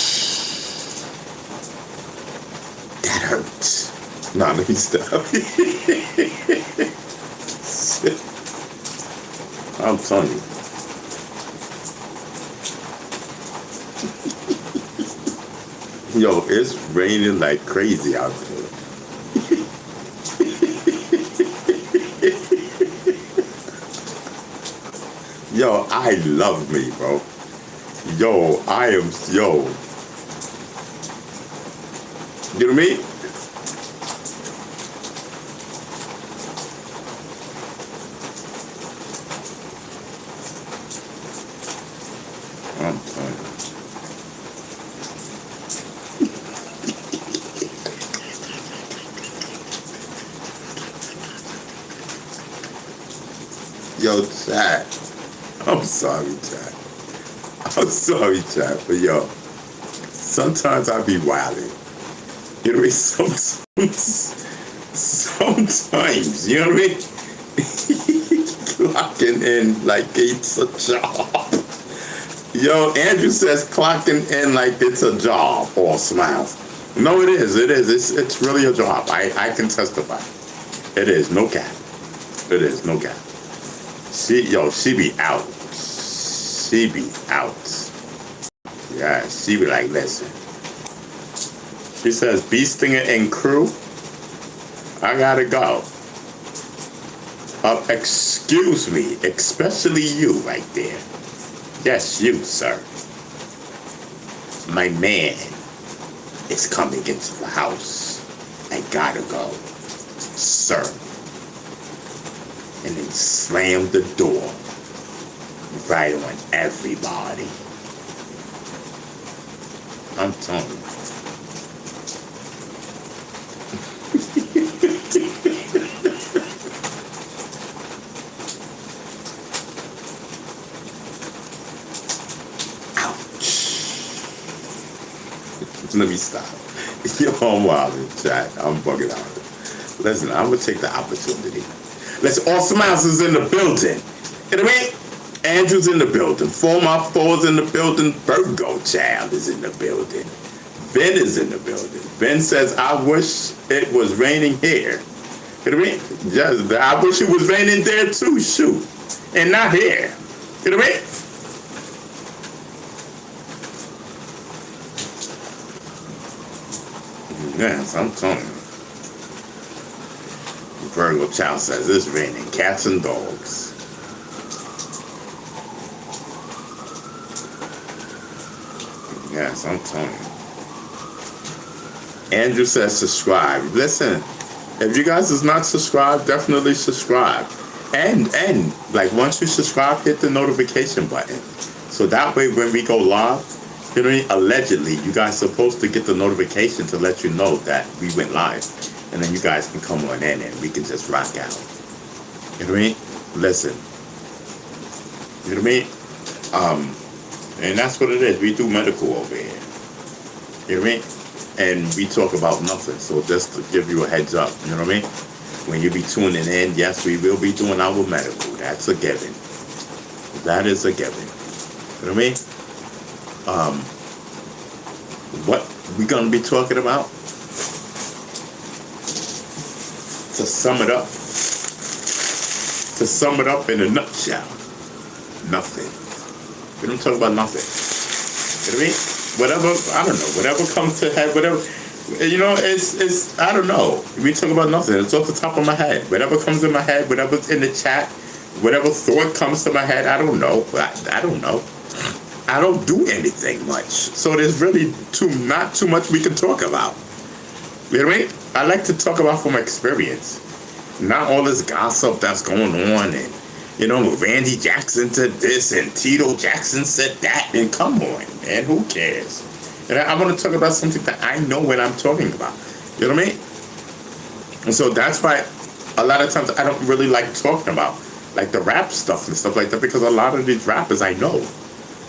That hurts. No, let me stop. I'm telling you. Yo, it's raining like crazy out there. Yo, I love me, bro. Yo, yo. You know what I mean? I'm telling you. Yo, chat. I'm sorry, chat. I'm sorry, chat, but yo, sometimes I be wilding. You know what I mean? Sometimes, you know what I mean? Clocking in like it's a job. Yo, Andrew says clocking in like it's a job. All smiles. No, it is. It is. It's really a job. I can testify. It is. No cap. It is. No cap. She be out. She be out. Yeah, she be like, listen. She says, Bee Stinger and crew, I gotta go. Excuse me, especially you right there. Yes, you, sir. My man is coming into the house. I gotta go, sir. And then slam the door right on everybody. I'm telling you. Let me stop. Yo, I'm wilding, chat. I'm bugging out. Listen, I'm gonna take the opportunity. Listen, all smiles is in the building. You know what I mean? Andrew's in the building. 4x4's in the building. Virgo Child is in the building. Vin is in the building. Vin says, I wish it was raining here. You know what I mean? Just, I wish it was raining there too, shoot. And not here. You know what I mean? Yes, I'm telling you. Virgo Child says it's raining cats and dogs. Yes, I'm telling you. Andrew says subscribe. Listen, if you guys is not subscribed, definitely subscribe. And like once you subscribe, hit the notification button. So that way when we go live, you know what I mean? Allegedly, you guys are supposed to get the notification to let you know that we went live. And then you guys can come on in and we can just rock out. You know what I mean? Listen. You know what I mean? And that's what it is. We do medical over here. You know what I mean? And we talk about nothing. So just to give you a heads up, you know what I mean? When you be tuning in, yes, we will be doing our medical. That's a given. That is a given. You know what I mean? What we gonna be talking about? To sum it up in a nutshell, nothing. We don't talk about nothing. You know what I mean? Whatever, I don't know, whatever comes to head, whatever, you know, it's, I don't know. We talk about nothing. It's off the top of my head. Whatever comes in my head, whatever's in the chat, whatever thought comes to my head, I don't know. I don't know. I don't do anything much. So there's really not too much we can talk about. You know what I mean? I like to talk about from experience. Not all this gossip that's going on and, you know, Randy Jackson said this and Tito Jackson said that. And come on, man, who cares? And I want to talk about something that I know what I'm talking about. You know what I mean? And so that's why a lot of times I don't really like talking about like the rap stuff and stuff like that, because a lot of these rappers I know.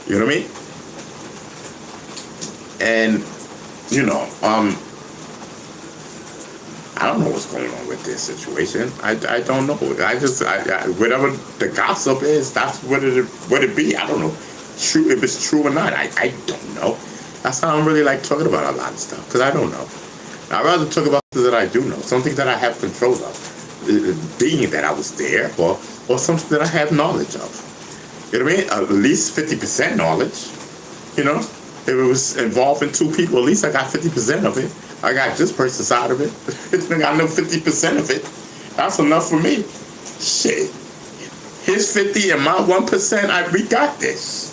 You know what I mean? And, you know, I don't know what's going on with this situation. I don't know. Whatever the gossip is, that's what it be. I don't know true if it's true or not. I don't know. That's how I don't really like talking about a lot of stuff, because I don't know. I'd rather talk about things that I do know, something that I have control of, being that I was there, or something that I have knowledge of. You know what I mean? At least 50% knowledge, you know? If it was involving two people, at least I got 50% of it. I got this person's side of it. I know 50% of it. That's enough for me. Shit. His 50 and my 1%, we got this.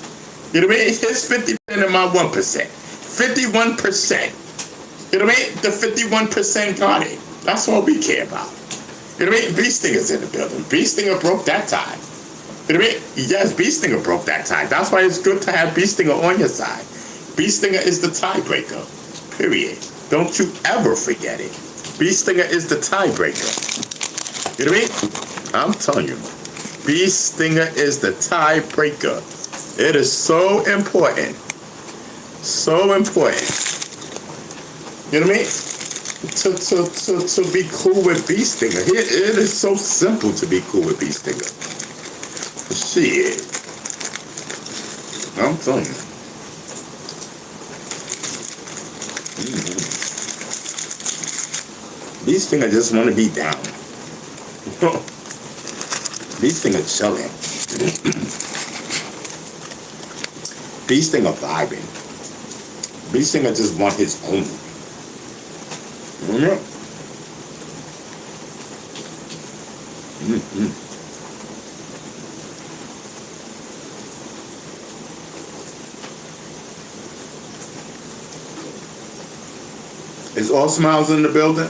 You know what I mean? His 50% and my 1%. 51%. You know what I mean? The 51% got it. That's all we care about. You know what I mean? B-Stinger's in the building. B-Stinger broke that tie. You know what I mean? Yes, B-Stinger broke that tie. That's why it's good to have B-Stinger on your side. B-Stinger is the tiebreaker. Period. Don't you ever forget it. B-Stinger is the tiebreaker. You know what I mean? I'm telling you. B-Stinger is the tiebreaker. It is so important. So important. You know what I mean? To be cool with B-Stinger. It is so simple to be cool with B-Stinger. Shit. I'm telling you. B-Stinger just want to be down. B-Stinger chilling. B-Stinger vibing. B-Stinger just want his own. Mm-hmm. Mm-hmm. Is All Smiles in the building?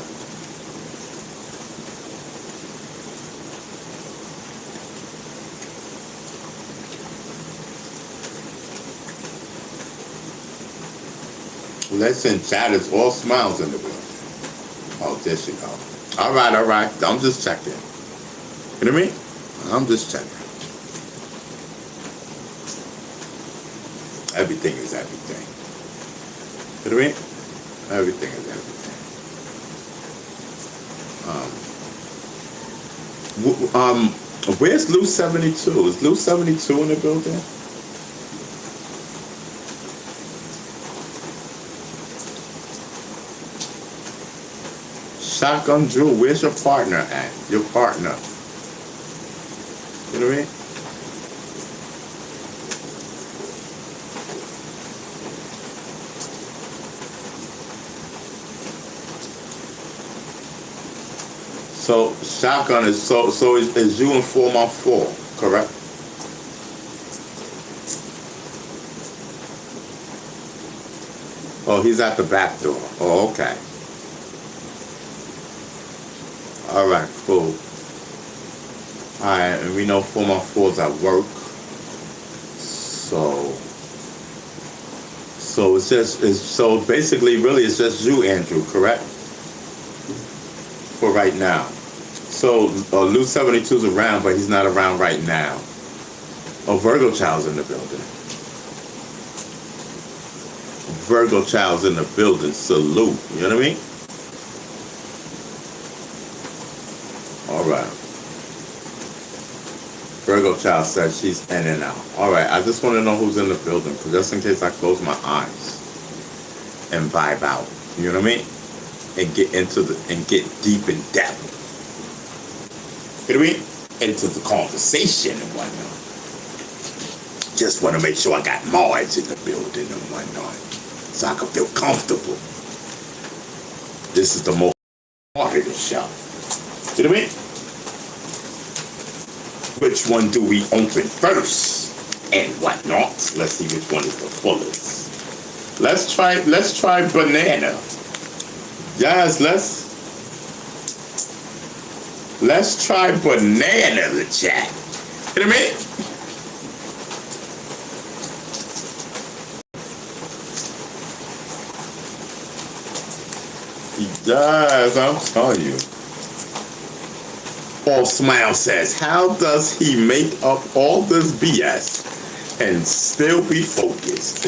Listen, chat, is All Smiles in the building. Oh, there she go. All right. I'm just checking. You know what I mean? I'm just checking. Everything is everything. You know what I mean? Everything is everything. Where's Lou 72? Is Lou 72 in the building? Shotgun Drew, where's your partner at? Your partner. You know what I mean? So Shotgun is so is you in 4x4, correct? Oh, he's at the back door. Oh, okay. All right, cool. All right, and we know 4x4's at work. So so basically really it's just you, Andrew, correct? For right now. So Lou 72's around, but he's not around right now. Oh, Virgo Child's in the building. Virgo Child's in the building. Salute. You know what I mean? All right. Virgo Child says she's in and out. All right. I just want to know who's in the building, because just in case I close my eyes and vibe out. You know what I mean? And get get deep in depth. You know what I mean? Into the conversation and whatnot. Just want to make sure I got Marge in the building and whatnot, so I can feel comfortable. This is the most part of the show. You know what I mean? Which one do we open first and whatnot? Let's see which one is the fullest. Let's try banana. Yes, let's try banana, the chat. You know what I mean? Yes, I'm telling you. All Smile says, how does he make up all this BS and still be focused?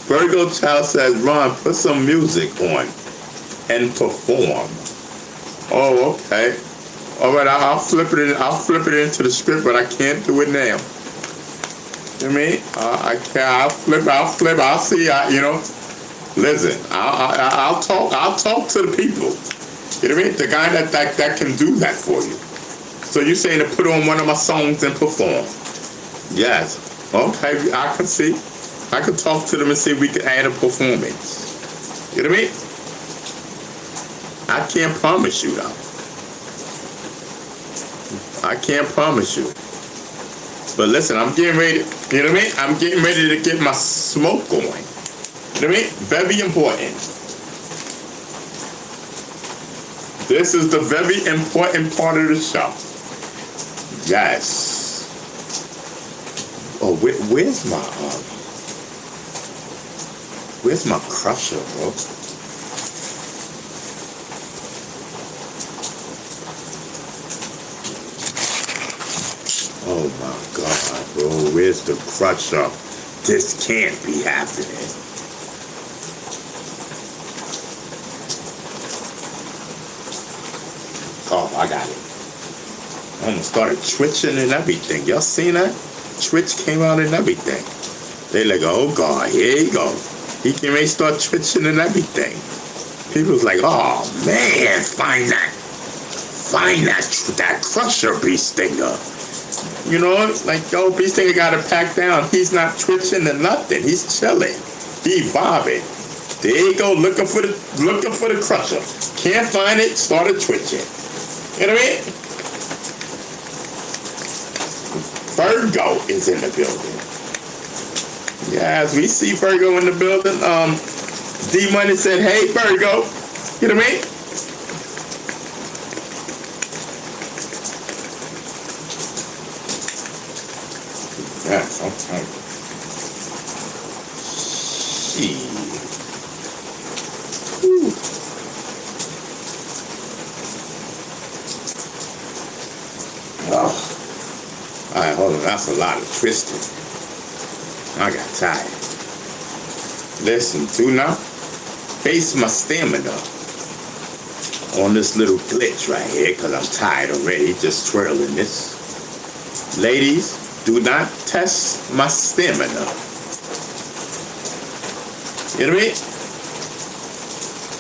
Virgo Child says, Ron, put some music on and perform. Oh, okay. All right, I'll flip it into the script, but I can't do it now. You know what I mean? I can't. I'll flip. I'll see. You know. Listen, I'll talk to the people. You know what I mean? The guy that can do that for you. So you saying to put on one of my songs and perform? Yes. Okay, I can see. I could talk to them and see if we can add a performance. You know what I mean? I can't promise you though. I can't promise you. But listen, I'm getting ready, you know what I mean? I'm getting ready to get my smoke going. You know what I mean? Very important. This is the very important part of the show. Yes. Oh, where's my crusher, bro? Oh my God, bro, where's the crusher? This can't be happening. Oh, I got it. I almost started twitching and everything. Y'all seen that? Twitch came out and everything. They like, oh God, here you go. He can really start twitching and everything. People was like, oh man, find that crusher, Bee Stinger. You know, like, yo, Bee Stinger got it packed down. He's not twitching or nothing. He's chilling. He vibing. There you go, looking for the crusher. Can't find it, started twitching. You know what I mean? Virgo is in the building. Yes, we see Virgo in the building. D Money said, hey Virgo. You know what I mean? Yes, I'm tired. Oh. Alright, hold on. That's a lot of twisting. I got tired. Listen, do not base my stamina on this little glitch right here because I'm tired already just twirling this. Ladies, do not test my stamina. You know what I mean?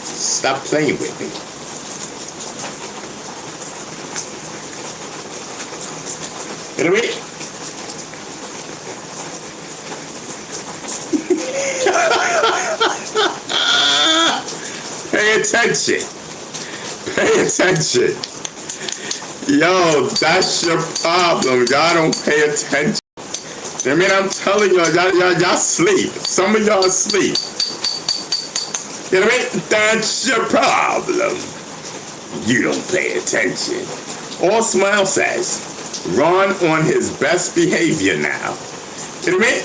Stop playing with me. You know what I mean? Pay attention. Pay attention. Yo, that's your problem. Y'all don't pay attention. I mean, I'm telling y'all sleep. Some of y'all sleep. You know what I mean? That's your problem. You don't pay attention. All Smile says, Ron on his best behavior now. You know what I mean?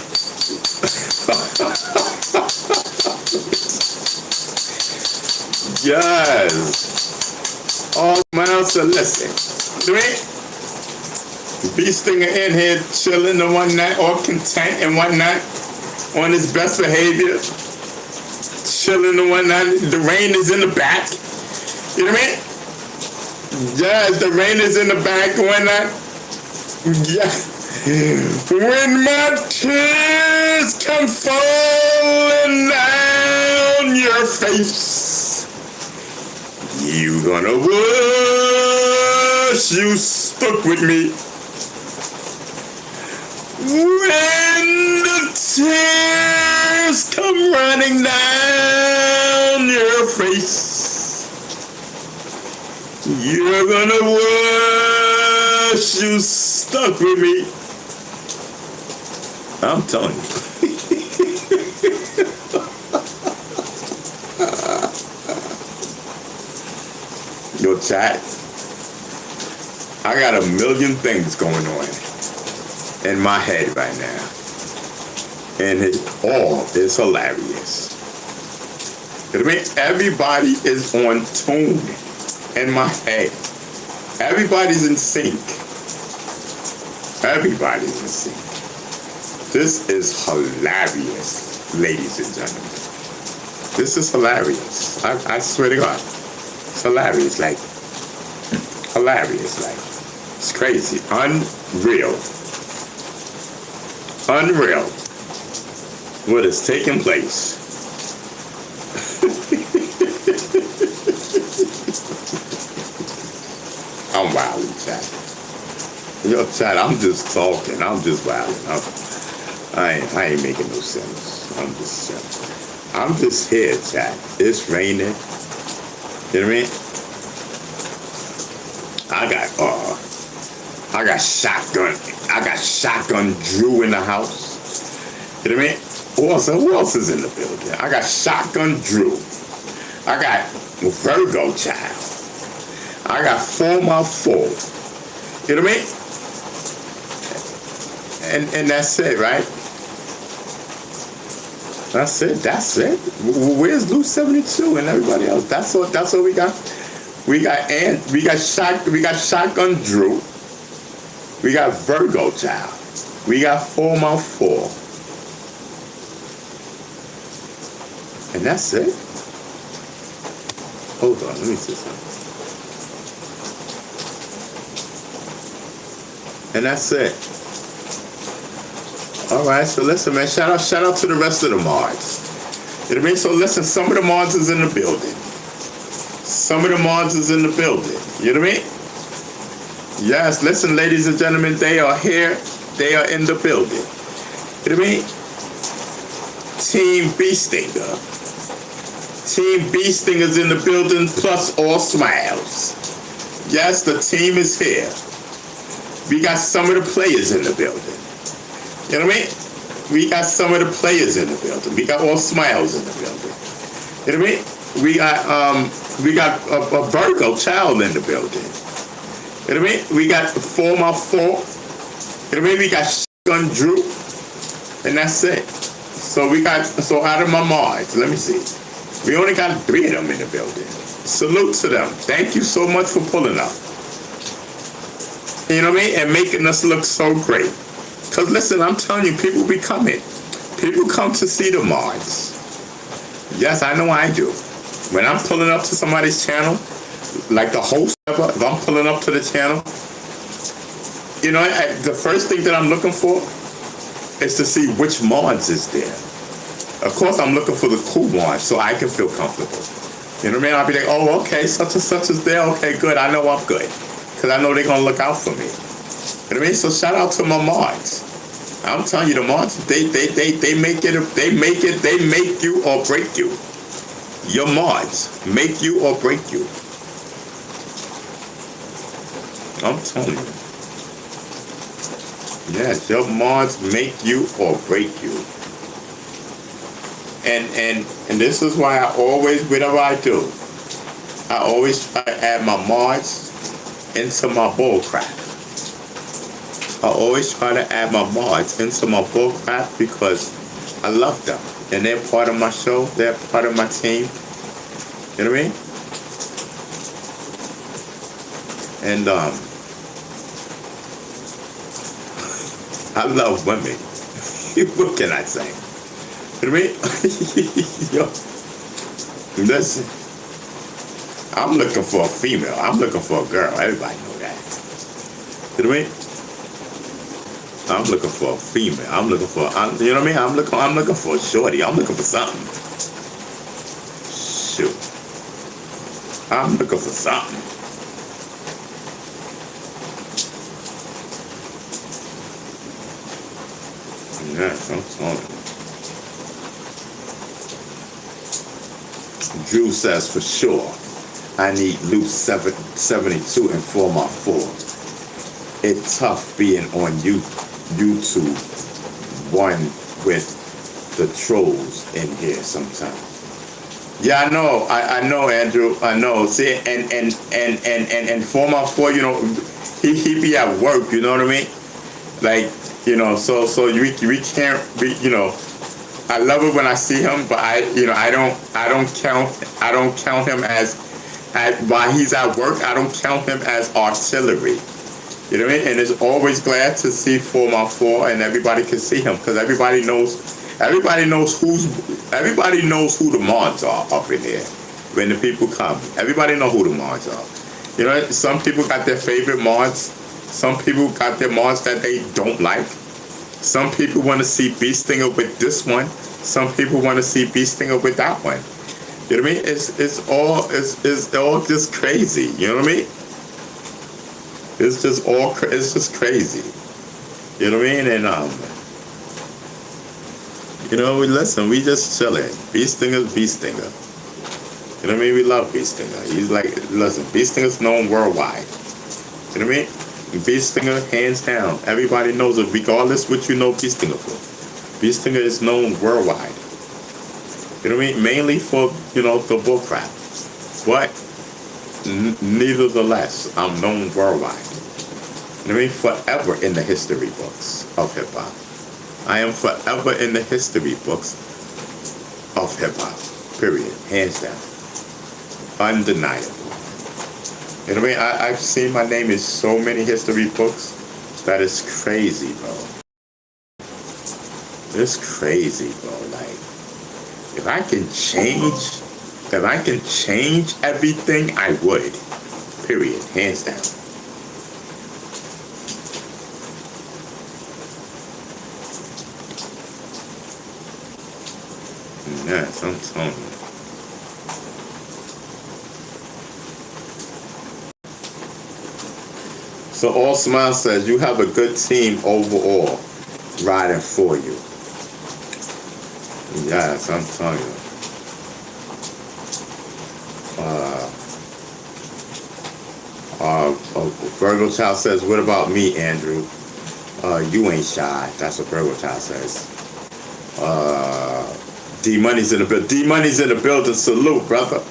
Yes. All Smile said, listen. You know what I mean? Bee Stinger in here chilling and whatnot, all content and whatnot, on his best behavior, chilling and whatnot. The rain is in the back. You know what I mean? Yes, the rain is in the back and whatnot. Yeah. When my tears come falling down your face, you gonna wish you stuck with me. When the tears come running down your face, you're gonna wish you stuck with me. I'm telling you. Yo, chat, I got a million things going on in my head right now, and it all is hilarious. You know what I mean? Everybody is on tune in my head. Everybody's in sync. Everybody's in sync. This is hilarious, ladies and gentlemen. This is hilarious. I swear to God. It's hilarious, like, it's crazy. Unreal. Unreal. What is taking place? I'm wilding, chat. Yo, chat, I'm just talking. I'm just wilding. I ain't making no sense. I'm just here, chat. It's raining. You know what I mean? I got shotgun Drew in the house. You know what I mean? Who else is in the building? I got shotgun Drew. I got Virgo child. I got 4x4. You know what I mean? And that's it, right? That's it. Where's Lou 72 and everybody else? That's all we got. We got shotgun Drew. We got Virgo child. We got 4x4. And that's it. Hold on, let me see something. And that's it. All right, so listen, man. Shout out to the rest of the mods. You know what I mean? So listen, some of the mods is in the building. Some of the mods is in the building. You know what I mean? Yes, listen, ladies and gentlemen, they are here. They are in the building. You know what I mean? Team B Stinger. Team B Stinger's in the building, plus all smiles. Yes, the team is here. We got some of the players in the building. You know what I mean? We got some of the players in the building. We got all smiles in the building. You know what I mean? We got a Virgo child in the building. You know what I mean? We got 4x4. You know what I mean? We got shotgun Drew. And that's it. So out of my mods, let me see. We only got 3 of them in the building. Salute to them. Thank you so much for pulling up. You know what I mean? And making us look so great. Because listen, I'm telling you, people be coming. People come to see the mods. Yes, I know I do. When I'm pulling up to somebody's channel, like the host, if I'm pulling up to the channel, you know, the first thing that I'm looking for is to see which mods is there. Of course, I'm looking for the cool mods so I can feel comfortable. You know what I mean? I'll be like, oh, okay, such and such is there. Okay, good. I know I'm good. Because I know they're going to look out for me. You know what I mean? So shout out to my mods. I'm telling you, the mods, they make you or break you. Your mods make you or break you. I'm telling you. Yes, your mods make you or break you. And this is why I always, whatever I do, I always try to add my mods into my bull crap. I always try to add my mods into my bull crap because I love them. And they're part of my show. They're part of my team. You know what I mean? And I love women. What can I say? You know what I mean? Yo, listen. I'm looking for a female. I'm looking for a girl. Everybody know that. You know what I mean? I'm looking for a female. I'm looking for, you know what I mean? I'm looking for a shorty. I'm looking for something. Shoot. I'm looking for something. Yes, I'm telling you. Drew says for sure, I need Luke 72 and 4x4. It's tough being on YouTube, one with the trolls in here sometimes. Yeah, I know, Andrew. I know. See, and 4x4, you know, he be at work. You know what I mean? Like, you know, so we can't be, you know. I love it when I see him, but I don't count him as while he's at work. I don't count him as artillery. You know what I mean? And it's always glad to see 4x4 and everybody can see him because everybody knows who the mods are up in here when the people come. Everybody know who the mods are. You know, some people got their favorite mods. Some people got their mods that they don't like. Some people want to see B Stinger with this one. Some people want to see B Stinger with that one. You know what I mean? It's all just crazy. You know what I mean? It's just it's just crazy. You know what I mean? And listen, we just chilling. Bee Stinger's Bee Stinger. You know what I mean? We love Bee Stinger. He's like, listen, Bee Stinger's known worldwide. You know what I mean? Bee Stinger, hands down. Everybody knows it, regardless what you know Bee Stinger for. Bee Stinger is known worldwide. You know what I mean? Mainly for, the bullcrap. But, nevertheless, I'm known worldwide. You know what I mean? Forever in the history books of hip-hop. I am forever in the history books of hip-hop. Period. Hands down. Undeniable. You know what I mean? I've seen my name in so many history books that is crazy, bro. It's crazy, bro. Like, if I can change everything, I would. Period. Hands down. Yes, I'm telling you. So All Smile says, you have a good team overall riding for you. Yes, I'm telling you. Virgo Child says, what about me, Andrew? You ain't shy. That's what Virgo Child says. D Money's in the building. D Money's in the building. Salute, brother.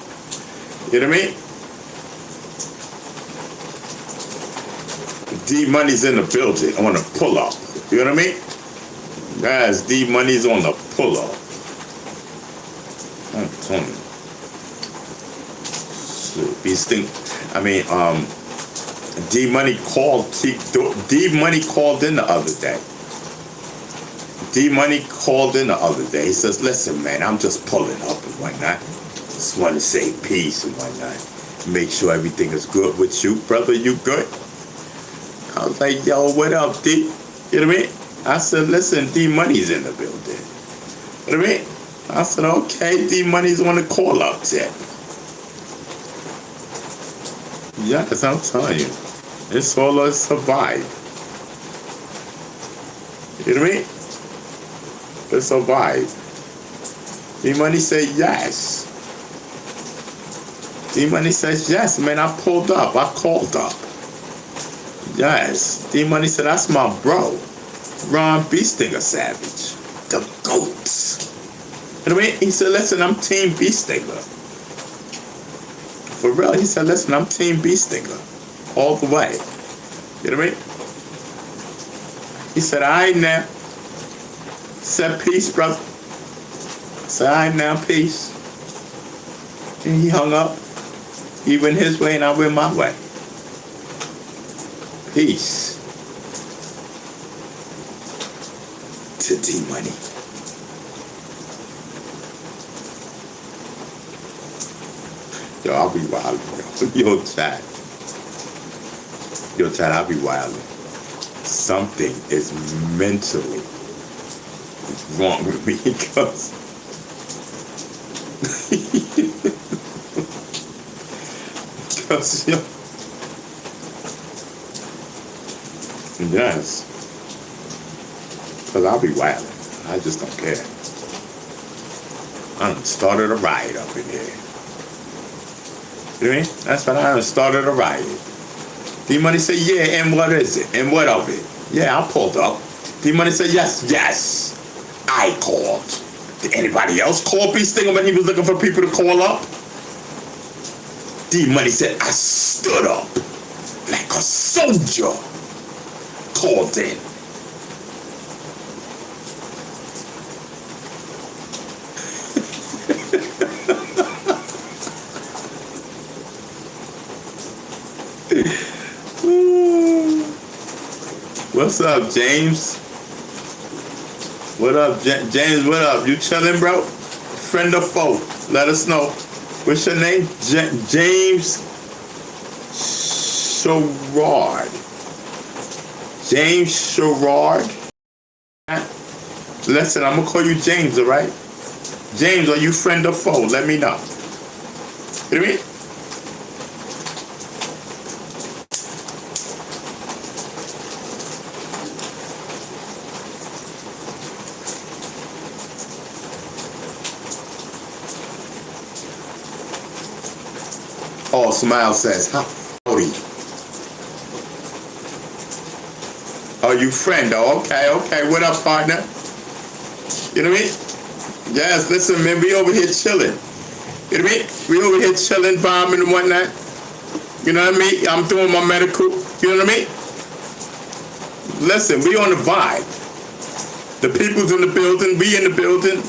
You know what I mean? D Money's in the building on a pull up. You know what I mean? Guys, D Money's on the pull up. I'm telling you. D Money called. D Money called in the other day. D Money called in the other day. He says, listen, man, I'm just pulling up and whatnot. Just want to say peace and whatnot. Make sure everything is good with you. Brother, you good? I was like, yo, what up, D? You know what I mean? I said, listen, D Money's in the building. You know what I mean? I said, okay, D Money's on the call up tip. Yes, I'm telling you. It's all a survive. You know what I mean? It's a vibe. D Money said yes. D Money says yes, man. I pulled up. I called up. Yes. D Money said that's my bro, Ron B Stinger Savage, the goats. You know what I mean? He said, listen, I'm Team B Stinger. For real, he said, listen, I'm Team B Stinger, all the way. You know what I mean? He said, all right now. Said peace, brother. Said, all right now, peace. And he hung up. He went his way and I went my way. Peace. To D Money. Yo, I'll be wildin', yo. Yo, Chad, I'll be wildin'. Something is mentally wrong with me because yo, yes, because I'll be wildin'. I just don't care. I done started a riot up in here. You know what I mean? That's when I done started a riot. D Money said, yeah, and what is it? And what of it? Yeah, I pulled up. D Money said, yes. I called. Did anybody else call B Stinger when he was looking for people to call up? D Money said, I stood up like a soldier. Called in. What's up, James? What up, James? What up? You chilling, bro? Friend or foe? Let us know. What's your name? James Sherrard. James Sherrard. Listen, I'm gonna call you James, all right? James, are you friend or foe? Let me know. You know what I mean? All Smile says, howdy. Oh, you friend. Oh, okay. What up, partner? You know what I mean? Yes, listen, man, we over here chilling. You know what I mean? We over here chilling, vibing and whatnot. You know what I mean? I'm doing my medical. You know what I mean? Listen, we on the vibe. The people's in the building. We in the building.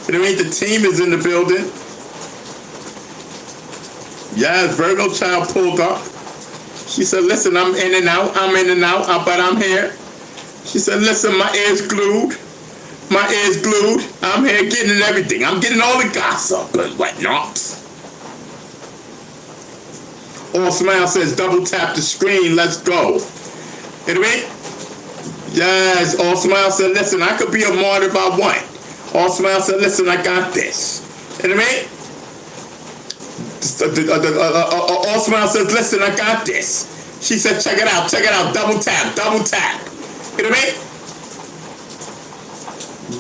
You know what I mean? The team is in the building. Yes, Virgo child pulled up. She said, listen, I'm in and out, but I'm here. She said, listen, my ear's glued. I'm here getting everything. I'm getting all the gossip and whatnot. All Smile says, double tap the screen, let's go. You know what I mean? Yes, All Smile said, listen, I could be a martyr if I want. All Smile said, listen, I got this. You know what I mean? All Smile says, listen, I got this. She said, check it out, double tap. You know what I mean?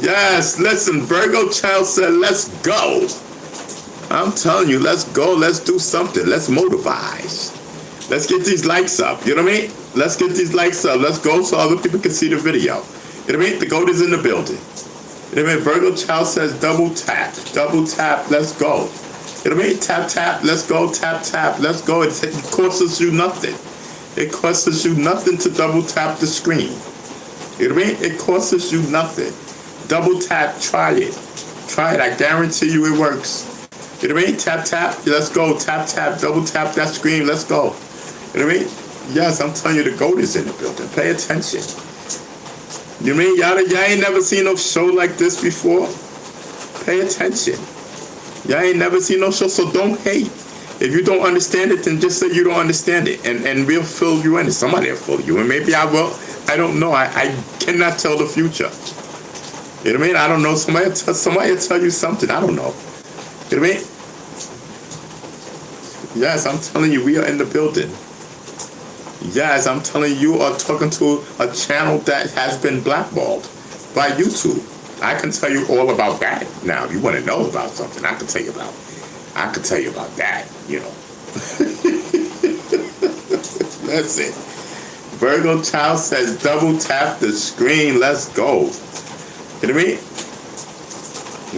Yes, listen, Virgo child said, let's go. I'm telling you, let's go, let's do something, let's motivize. Let's get these likes up, you know what I mean? Let's get these likes up, let's go so other people can see the video. You know what I mean? The goat is in the building. You know what I mean? Virgo child says, double tap, let's go. You know what I mean? Tap, let's go, tap, let's go. It costs you nothing. It costs you nothing to double tap the screen. You know what I mean? It costs you nothing. Double tap, try it. I guarantee you it works. You know what I mean? Tap, let's go. Tap, double tap that screen, let's go. You know what I mean? Yes, I'm telling you, the goat is in the building. Pay attention. You know what I mean? Y'all ain't never seen no show like this before? Pay attention. Y'all ain't never seen no show, so don't hate. If you don't understand it, then just say you don't understand it, and we'll fill you in. Somebody will fill you in. Maybe I will. I don't know. I cannot tell the future. You know what I mean? I don't know. Somebody will tell you something. I don't know. You know what I mean? Yes, I'm telling you, we are in the building. Yes, I'm telling you are talking to a channel that has been blackballed by YouTube. I can tell you all about that. Now, if you want to know about something, I can tell you about that, you know. That's it. Virgo child says, double tap the screen, let's go. You know what I mean?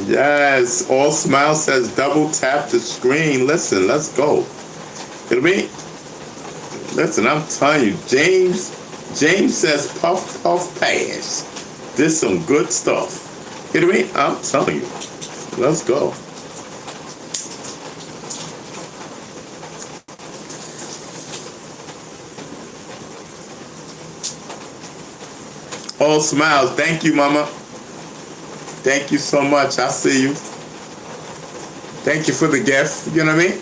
Yes, All Smile says, double tap the screen, listen, let's go. You know what I mean? Listen, I'm telling you, James says, puff, pass. This some good stuff. You know what I mean? I'm telling you. Let's go. All Smiles. Thank you, mama. Thank you so much. I see you. Thank you for the gift. You know what I mean?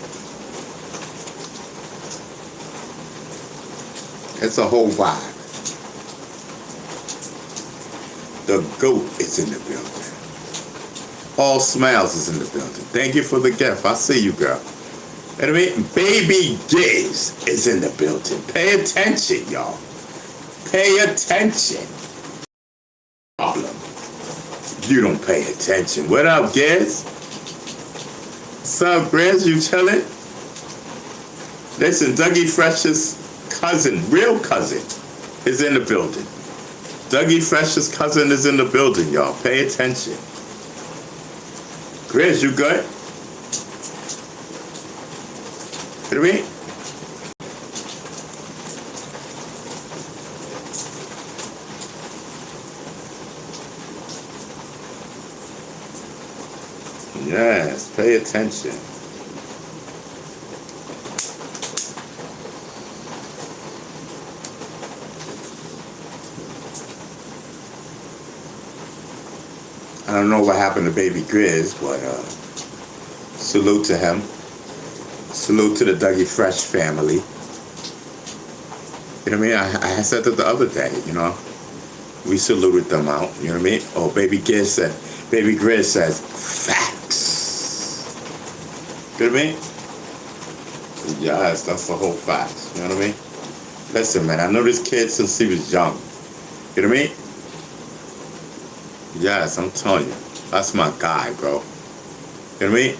It's a whole vibe. The GOAT is in the building. All Smiles is in the building. Thank you for the gift. I see you, girl. You know what I mean? Baby Giz is in the building. Pay attention, y'all. Pay attention. Problem. You don't pay attention. What up, Giz? What's up, Giz? You chillin'? Listen, Dougie Fresh's cousin, real cousin, is in the building. Dougie Fresh's cousin is in the building, y'all. Pay attention. Grizz, you good? You know what I mean? Yes, pay attention. I don't know what happened to Baby Grizz, but salute to him. Salute to the Dougie Fresh family. You know what I mean? I said that the other day, you know. We saluted them out, you know what I mean? Oh, Baby Grizz says, facts. You know what I mean? Yes, that's the whole facts, you know what I mean? Listen, man, I know this kid since he was young. You know what I mean? Yes, I'm telling you. That's my guy, bro. You know what I mean?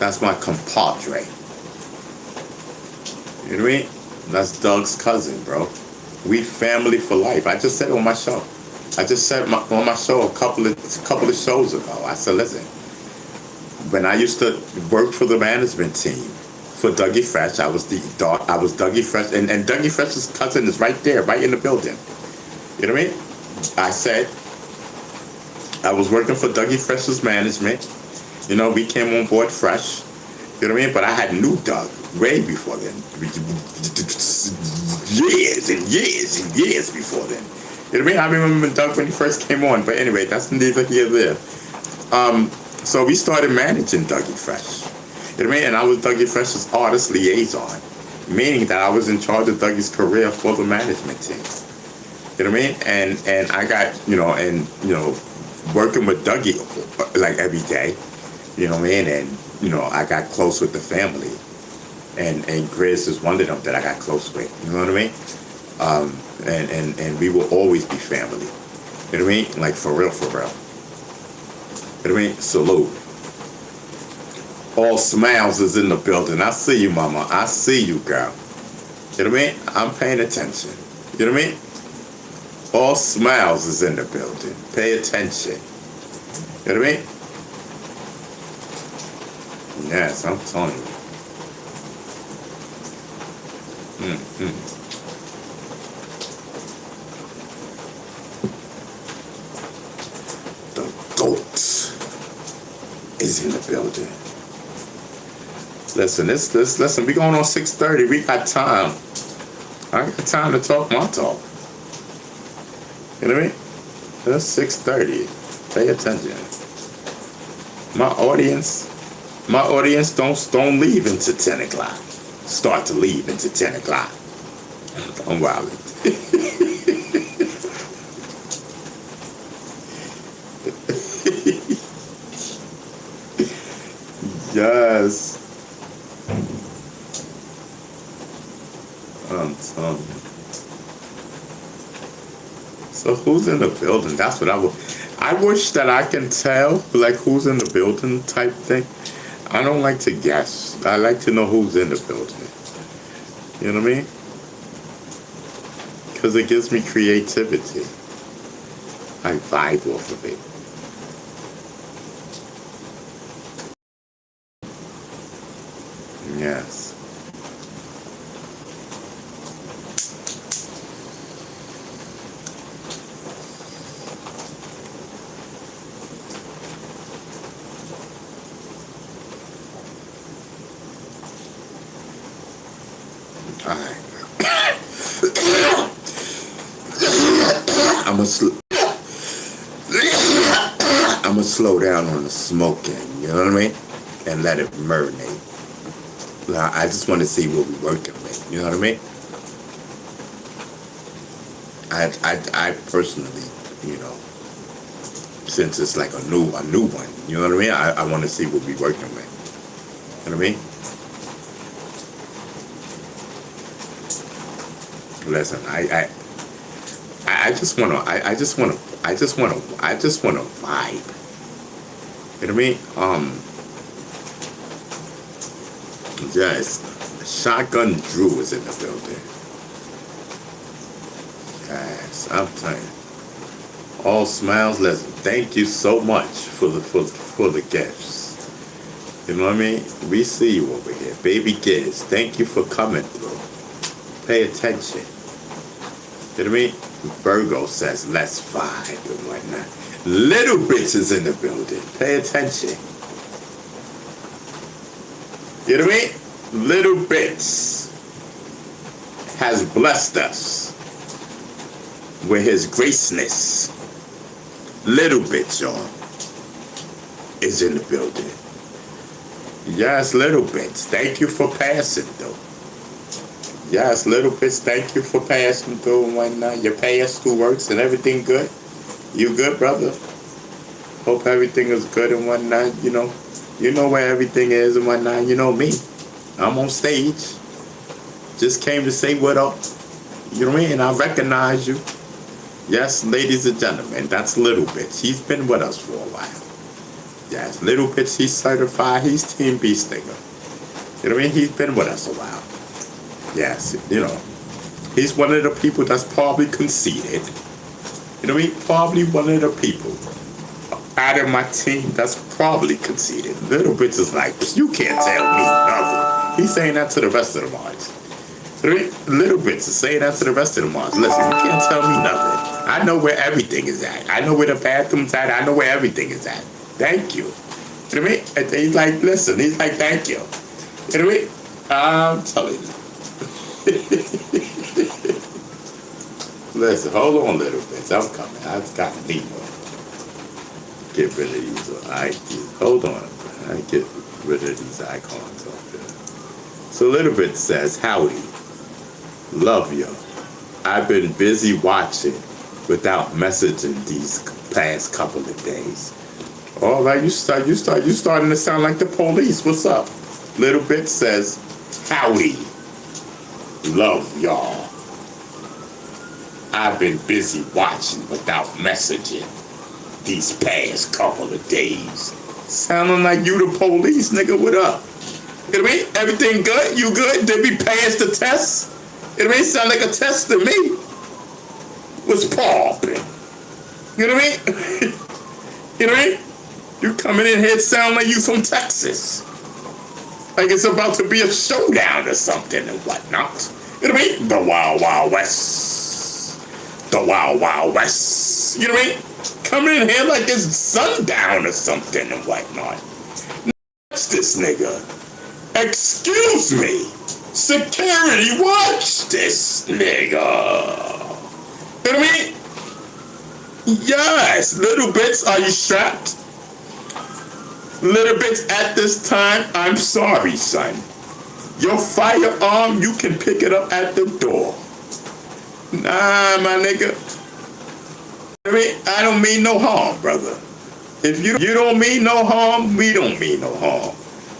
That's my compadre. You know what I mean? That's Doug's cousin, bro. We family for life. I just said on my show. I just said on my show a couple of shows ago. I said, listen, when I used to work for the management team for Dougie Fresh, I was Dougie Fresh, and Dougie Fresh's cousin is right there, right in the building. You know what I mean? I said I was working for Dougie Fresh's management. You know, we came on board fresh. You know what I mean? But I had knew Doug way before then. Years and years and years before then. You know what I mean? I remember Doug when he first came on. But anyway, that's neither here nor there. So we started managing Dougie Fresh. You know what I mean? And I was Dougie Fresh's artist liaison, meaning that I was in charge of Dougie's career for the management team. You know what I mean? And I got, working with Dougie like every day. You know what I mean? And I got close with the family, and Grizz is one of them that I got close with. You know what I mean? And we will always be family. You know what I mean? Like for real, for real. You know what I mean? Salute. All Smiles is in the building. I see you, mama. I see you, girl. You know what I mean? I'm paying attention. You know what I mean? All Smiles is in the building. Pay attention. You know what I mean? Yes, I'm telling you. The GOAT is in the building. Listen, listen, we going on 6:30. We got time. I got time to talk my talk. You know what I mean? It's 6:30. Pay attention. My audience don't leave until 10 o'clock. Start to leave until 10 o'clock. I'm wild. Yes. I'm telling you. So who's in the building? That's what I wish that I can tell, like, who's in the building type thing. I don't like to guess. I like to know who's in the building. You know what I mean? Because it gives me creativity. I vibe off of it. Yes. Alright. I'm gonna slow down on the smoking, you know what I mean? And let it marinate. I just want to see what we're working with, you know what I mean? I personally, since it's like a new one, you know what I mean? I want to see what we're working with. You know what I mean? Listen, I just wanna vibe. You know what I mean? Yes, Shotgun Drew is in the building. Yes, I'm telling you. All Smiles, listen, thank you so much for the gifts. You know what I mean? We see you over here. Baby Giz, thank you for coming through. Pay attention. You know what I mean? Virgo says, let's vibe and whatnot. Little Bitch is in the building. Pay attention. You know what I mean? Little Bitch has blessed us with his graceness. Little Bitch, y'all, is in the building. Yes, Little Bitch. Thank you for passing through. Yes, Little Bitch, thank you for passing through and whatnot. Your pass-through works and everything good? You good, brother? Hope everything is good and whatnot, You know where everything is and whatnot. You know me. I'm on stage. Just came to say what up. You know what I mean? And I recognize you. Yes, ladies and gentlemen, that's Little Bitch. He's been with us for a while. Yes, Little Bitch, he's certified. He's Team B Stinger. You know what I mean? He's been with us a while. Yes, he's one of the people that's probably conceited. Probably one of the people out of my team that's probably conceited. Little bitch is like, you can't tell me nothing. He's saying that to the rest of the mods. Little bits is saying that to the rest of the mods. Listen, you can't tell me nothing. I know where everything is at. I know where the bathroom's at. I know where everything is at. Thank you. You know what I mean? And he's like, listen, he's like, thank you. You know what I mean? I'm telling you. Listen, hold on, little bits. I'm coming. I've got to need more. Get rid of these. Hold on. I get rid of these icons up there. So Little Bit says, howdy. Love you. I've been busy watching without messaging these past couple of days. All right, you starting to sound like the police. What's up? Little Bit says, howdy. Love y'all. I've been busy watching without messaging these past couple of days. Sounding like you the police, nigga. What up? You know what I mean? Everything good? You good? Did we pass the test? You know what I mean? Sound like a test to me. What's poppin'? You know what I mean? You know what I mean? You coming in here sound like you from Texas. Like it's about to be a showdown or something and whatnot. You know what I mean? The Wild Wild West. The Wild Wild West. You know what I mean? Coming in here like it's sundown or something and whatnot. What's this nigga? Excuse me. Security, watch this nigga. You know what I mean? Yes. Little bits, are you strapped? Little bits at this time, I'm sorry, son. Your firearm, you can pick it up at the door. Nah, my nigga. I mean, I don't mean no harm, brother. If you don't mean no harm, we don't mean no harm.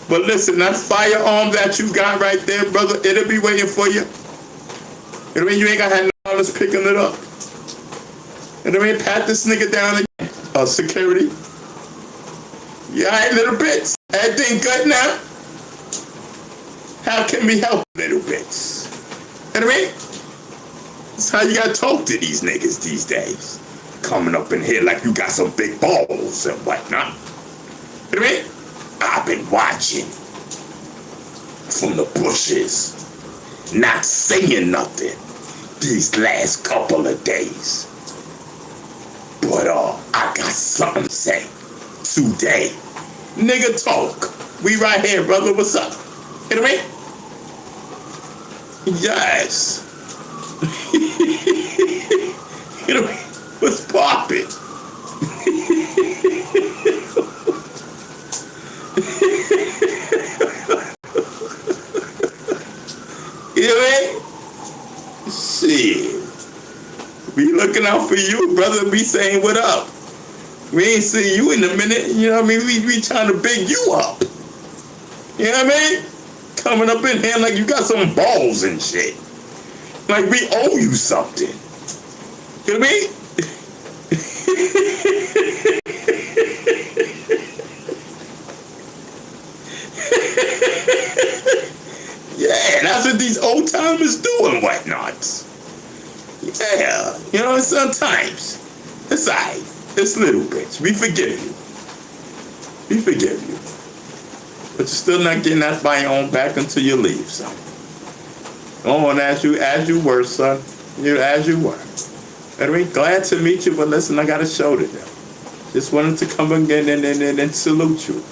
But listen, that firearm that you got right there, brother, it'll be waiting for you. You know what I mean? You ain't gonna have no dollars picking it up. You know what I mean? Pat this nigga down again. Security. Yeah, all right, little bits. Everything good now? How can we help, little bits? You know what I mean? That's how you gotta talk to these niggas these days. Coming up in here like you got some big balls and whatnot. You know what I mean? I've been watching from the bushes, not saying nothing these last couple of days. But I got something to say today. Nigga talk. We right here, brother. What's up? You know what I mean? Yes. You know what's poppin'? You know what I mean? Shit. We looking out for you, brother. We saying what up. We ain't see you in a minute. You know what I mean? We trying to big you up. You know what I mean? Coming up in here like you got some balls and shit. Like we owe you something. You know what I mean? Yeah, that's what these old timers do and whatnot. Yeah, you know, sometimes it's alright. It's little bitch. We forgive you. We forgive you. But you're still not getting that firearm back until you leave, son. Oh, and as you were, son. As you were. I mean, glad to meet you, but listen, I got a show to do. Just wanted to come again and salute you.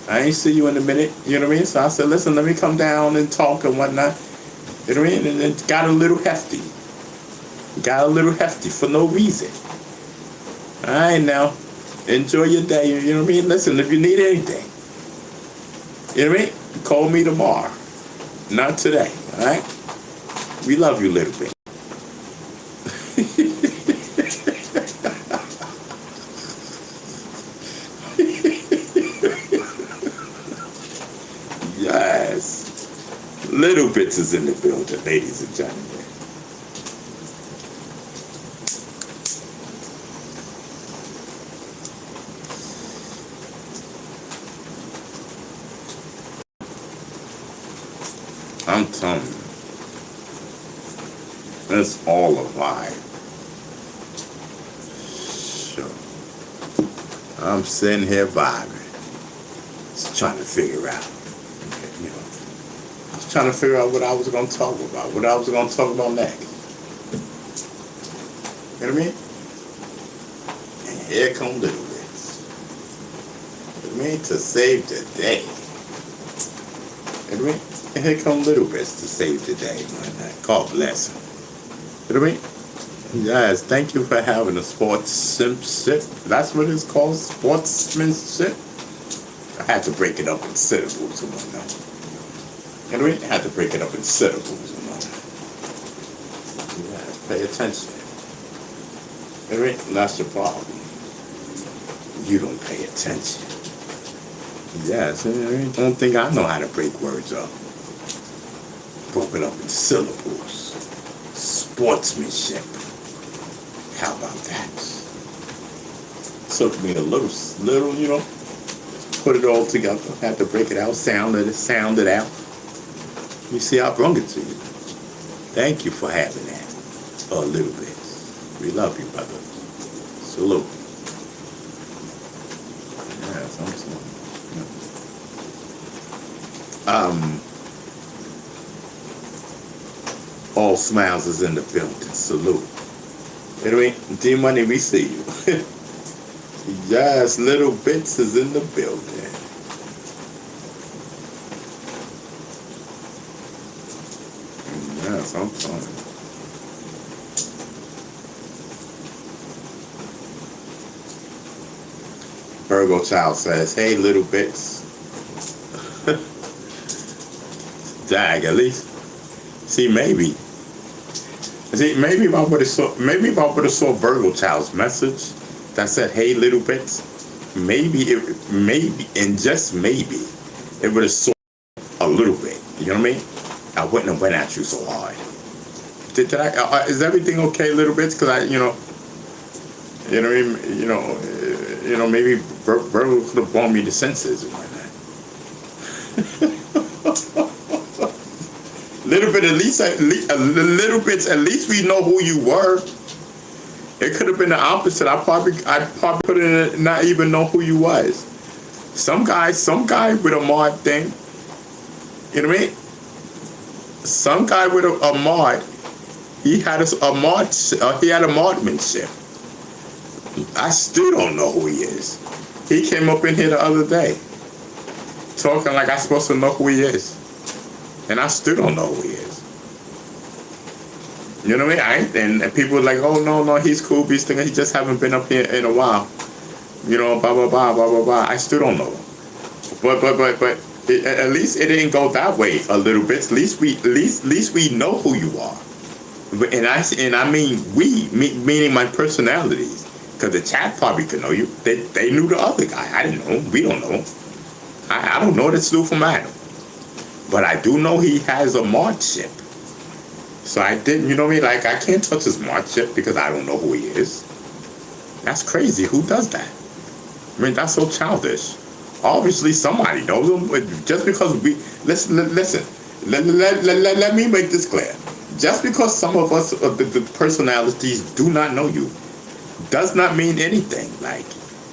I ain't see you in a minute, you know what I mean? So I said, listen, let me come down and talk and whatnot. You know what I mean? And it got a little hefty. Got a little hefty for no reason. All right, now. Enjoy your day, you know what I mean? Listen, if you need anything, you know what I mean? Call me tomorrow. Not today, all right? We love you, little bit. Yes. Little Bits is in the building, ladies and gentlemen. I'm telling you. It's all a vibe. Sure. I'm sitting here vibing. Just trying to figure out. You know. I was trying to figure out what I was gonna talk about. What I was gonna talk about next. You know what I mean? And here come Little Bits. You know what I mean? To save the day. You know what I mean? And here come Little Bits to save the day, man. God bless him. You know what I mean? Yes, thank you for having a sportsmanship. That's what it's called, sportsmanship. I had to break it up in syllables and whatnot. You know what I mean? I had to break it up in syllables and whatnot. Yes, pay attention. You know what I mean? That's your problem. You don't pay attention. Yes, you know what I mean? Don't think I know how to break words up. Broke it up in syllables. Sportsmanship. How about that? Took me a little, you know, put it all together. Had to break it out, sound it out. You see, I brought it to you. Thank you for having that. A little bit. We love you, brother. Salute. Yes, I'm sorry. All Smiles is in the building. Salute. Anyway, D-Money, we see you. Yes, Little Bits is in the building. Yes, I'm fine. Virgo Child says, hey, Little Bits. Dag, at least. See, maybe if I would have saw Virgo Child's message that said, "Hey, Little Bits," maybe, and just maybe, it would have saw a little bit. You know what I mean? I wouldn't have went at you so hard. Did I? Is everything okay, Little Bits? Because I, you know what I mean? Maybe Virgo could have brought me to senses and whatnot. Little bit, at least at least we know who you were. It could have been the opposite. I probably could have not even know who you was. Some guy with a mod thing. You know what I mean? Some guy with a mod. He had a modmanship. I still don't know who he is. He came up in here the other day, talking like I'm supposed to know who he is. And I still don't know who he is. You know what I mean? And people are like, oh, no, he's cool, he's thinking he just haven't been up here in a while. You know, blah, blah, blah, blah, blah, blah. I still don't know. But at least it didn't go that way a little bit. At least we know who you are. And I mean we, meaning my personalities. Because the chat probably could know you. They knew the other guy. I didn't know him. We don't know him. I don't know this dude from Adam. But I do know he has a modship. So I didn't, you know what I mean? Like, I can't touch his modship because I don't know who he is. That's crazy. Who does that? I mean, that's so childish. Obviously, somebody knows him. But just because we... Listen. Let me make this clear. Just because some of us, the personalities, do not know you, does not mean anything. Like...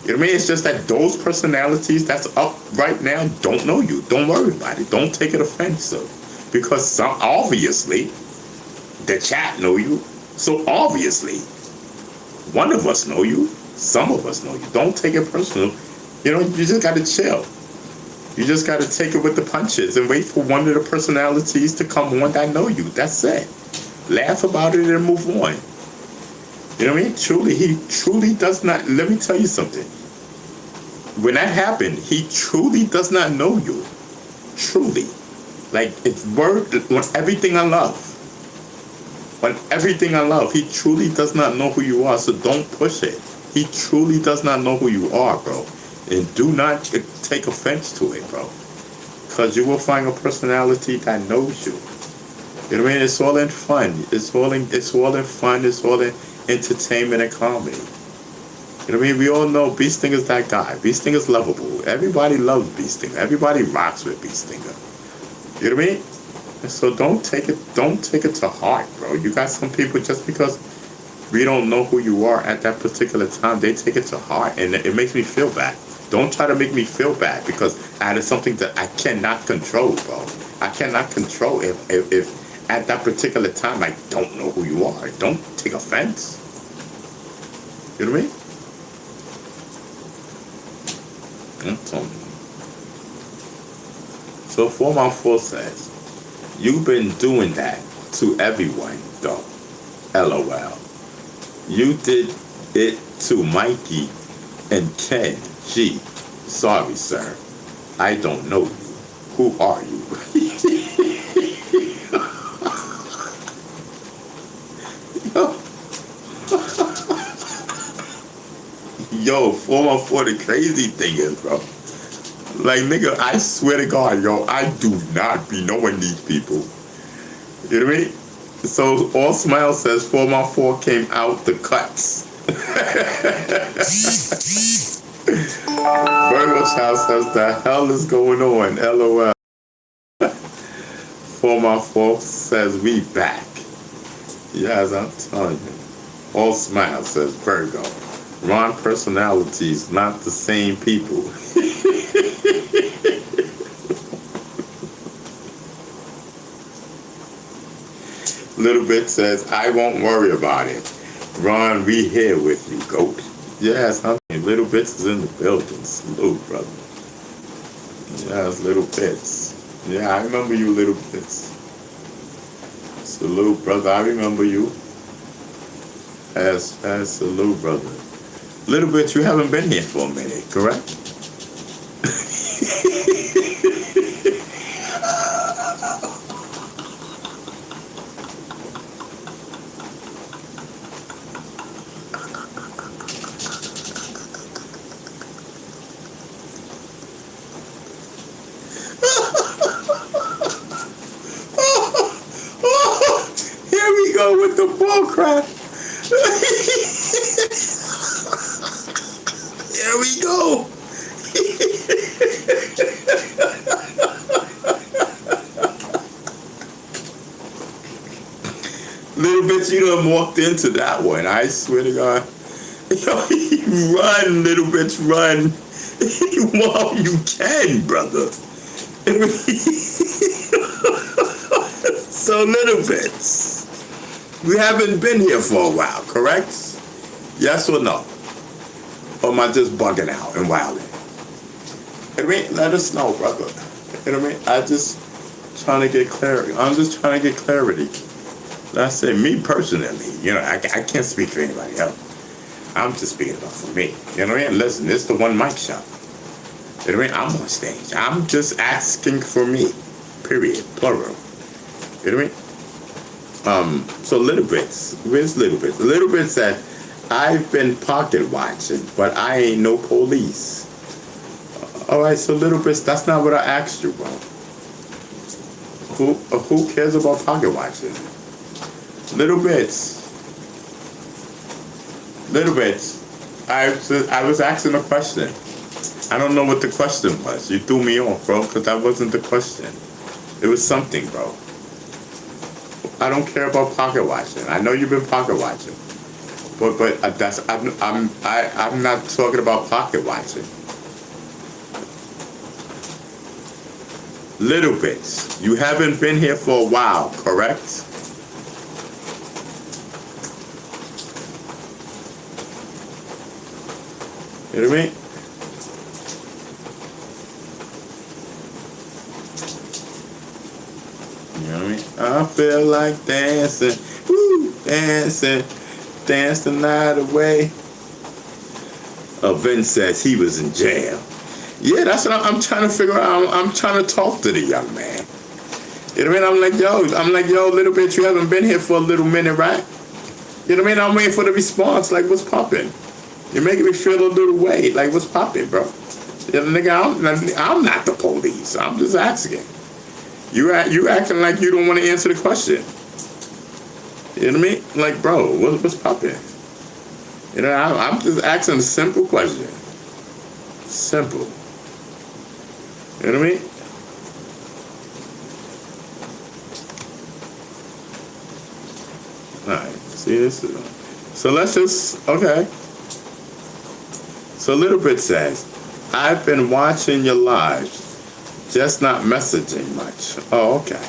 You know what I mean? It's just that those personalities that's up right now don't know you. Don't worry about it. Don't take it offensive. Because obviously, the chat know you. So obviously, one of us know you. Some of us know you. Don't take it personal. You know, you just got to chill. You just got to take it with the punches and wait for one of the personalities to come on that know you. That's it. Laugh about it and move on. You know what I mean? He truly does not, let me tell you something. When that happened, he truly does not know you. Truly. Like, it's word on everything I love. On everything I love. He truly does not know who you are, so don't push it. He truly does not know who you are, bro. And do not take offense to it, bro. Because you will find a personality that knows you. You know what I mean? It's all in fun. It's all in fun. It's all in entertainment and comedy. You know what I mean? We all know Beast Stinger's that guy. Beast Stinger's lovable. Everybody loves Beast Stinger. Everybody rocks with Beast Stinger. You know what I mean? And so don't take it to heart, bro. You got some people, just because we don't know who you are at that particular time, they take it to heart, and it makes me feel bad. Don't try to make me feel bad, because that is something that I cannot control, bro. I cannot control if at that particular time I don't know who you are. Don't take offense. You know what I mean? That's all. So 4x4 says, you've been doing that to everyone, though. LOL. You did it to Mikey and Ken G. Sorry, sir. I don't know you. Who are you? Yo, 4x4, the crazy thing is, bro. Like, nigga, I swear to God, yo, I do not be knowing these people. You know what I mean? So, All Smile says 4x4 came out the cuts. Virgo's house says, the hell is going on? LOL. 4x4 says, we back. Yes, I'm telling you. All Smile says, Virgo. Ron personalities, not the same people. Little Bit says, I won't worry about it. Ron, we here with you, goat. Yes, honey. Little Bits is in the building. Salute, brother. Yes, Little Bits. Yeah, I remember you, Little Bits. Salute, brother. I remember you. As salute, brother. Little Bit, you haven't been here for a minute, correct? Here we go with the bull crap. Here we go. Little Bit, you done walked into that one. I swear to God. Yo, run, Little Bit, run. While you can, brother. So, Little Bits, we haven't been here for a while, correct? Yes or no? Or am I just bugging out and wilding? You know what I mean? Let us know, brother. You know what I mean? I'm just trying to get clarity. That's it. Me personally, you know, I can't speak for anybody else. I'm just speaking about for me. You know what I mean? Listen, this is the one mic shop. You know what I mean? I'm on stage. I'm just asking for me. Period. Plural. You know what I mean? So Little Bits. Where's Little Bits? Little Bits said, I've been pocket watching, but I ain't no police. Alright, so Little Bits, that's not what I asked you, bro. Who cares about pocket watching? Little Bits. Little Bits. I was asking a question. I don't know what the question was. You threw me off, bro, because that wasn't the question. It was something, bro. I don't care about pocket watching. I know you've been pocket watching, but that's I'm not talking about pocket watching. Little Bits, you haven't been here for a while, correct? You know what I mean? You know what I mean? I feel like dancing, woo, dancing, dance the night away. Vince says he was in jail. Yeah, that's what I'm trying to figure out. I'm trying to talk to the young man. You know what I mean? I'm like, yo, Little Bit, you haven't been here for a little minute, right? You know what I mean? I'm waiting for the response, like, what's popping? You're making me feel a little way, like, what's popping, bro? You know, nigga, I'm not the police. I'm just asking. You acting like you don't want to answer the question. You know what I mean? Like, bro, what's popping? You know, I'm just asking a simple question. Simple. You know what I mean? See this? So let's just, okay. So Little Bit says, I've been watching your lives, just not messaging much. Oh, okay.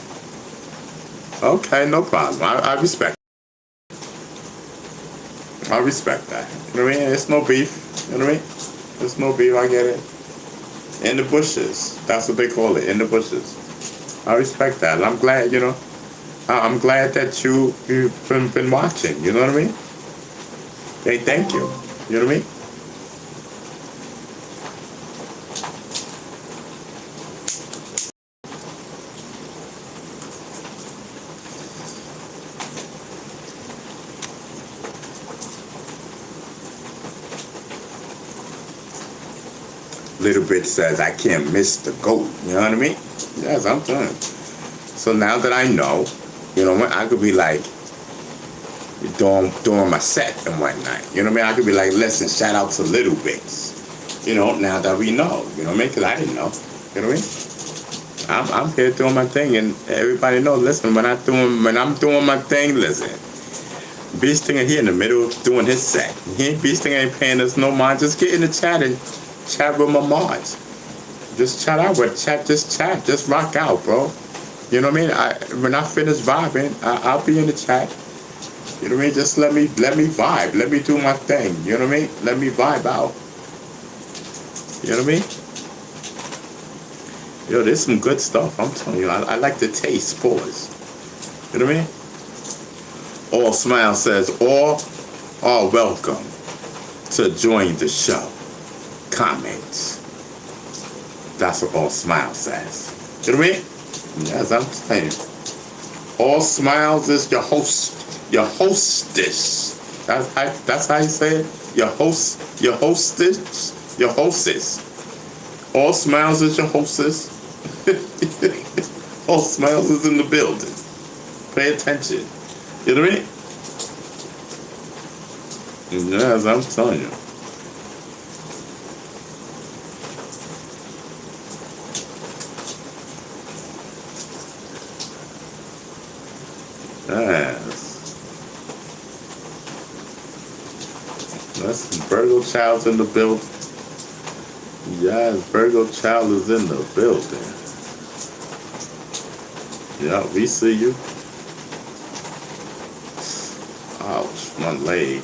Okay, no problem. I respect. I respect that. You know what I mean? It's no beef. You know what I mean? There's no beef. I get it. In the bushes. That's what they call it. In the bushes. I respect that. And I'm glad, you know. I'm glad that you've been watching. You know what I mean? Hey, thank you. You know what I mean? Little Bit says, I can't miss the GOAT. You know what I mean? Yes, I'm telling you. So now that I know, you know, I could be like, doing my set and whatnot. You know what I mean? I could be like, listen, shout out to Little Bits. You know, now that we know. You know what I mean? Because I didn't know. You know what I mean? I'm here doing my thing, and everybody knows, listen, when I'm doing my thing, listen. Beasting here in the middle of doing his set. Beasting ain't paying us no mind. Just get in the chat and chat with my mods. Just chat out with just chat. Just rock out, bro. You know what I mean? When I finish vibing, I'll be in the chat. You know what I mean? Just let me vibe. Let me do my thing. You know what I mean? Let me vibe out. You know what I mean? Yo, there's some good stuff. I'm telling you. I like the taste. Pause. You know what I mean? All Smile says, all are welcome to join the show. Comments. That's what All Smile says. You know what I mean? Yes, I'm telling you. All Smiles is your host. Your hostess. That's how you say it? Your hostess. Your hostess. All Smiles is your hostess. All Smiles is in the building. Pay attention. You know what I mean? Yes, I'm telling you. Yes. Listen, Virgo Child's in the building. Yes, Virgo Child is in the building. Yeah, we see you. Ouch, my leg.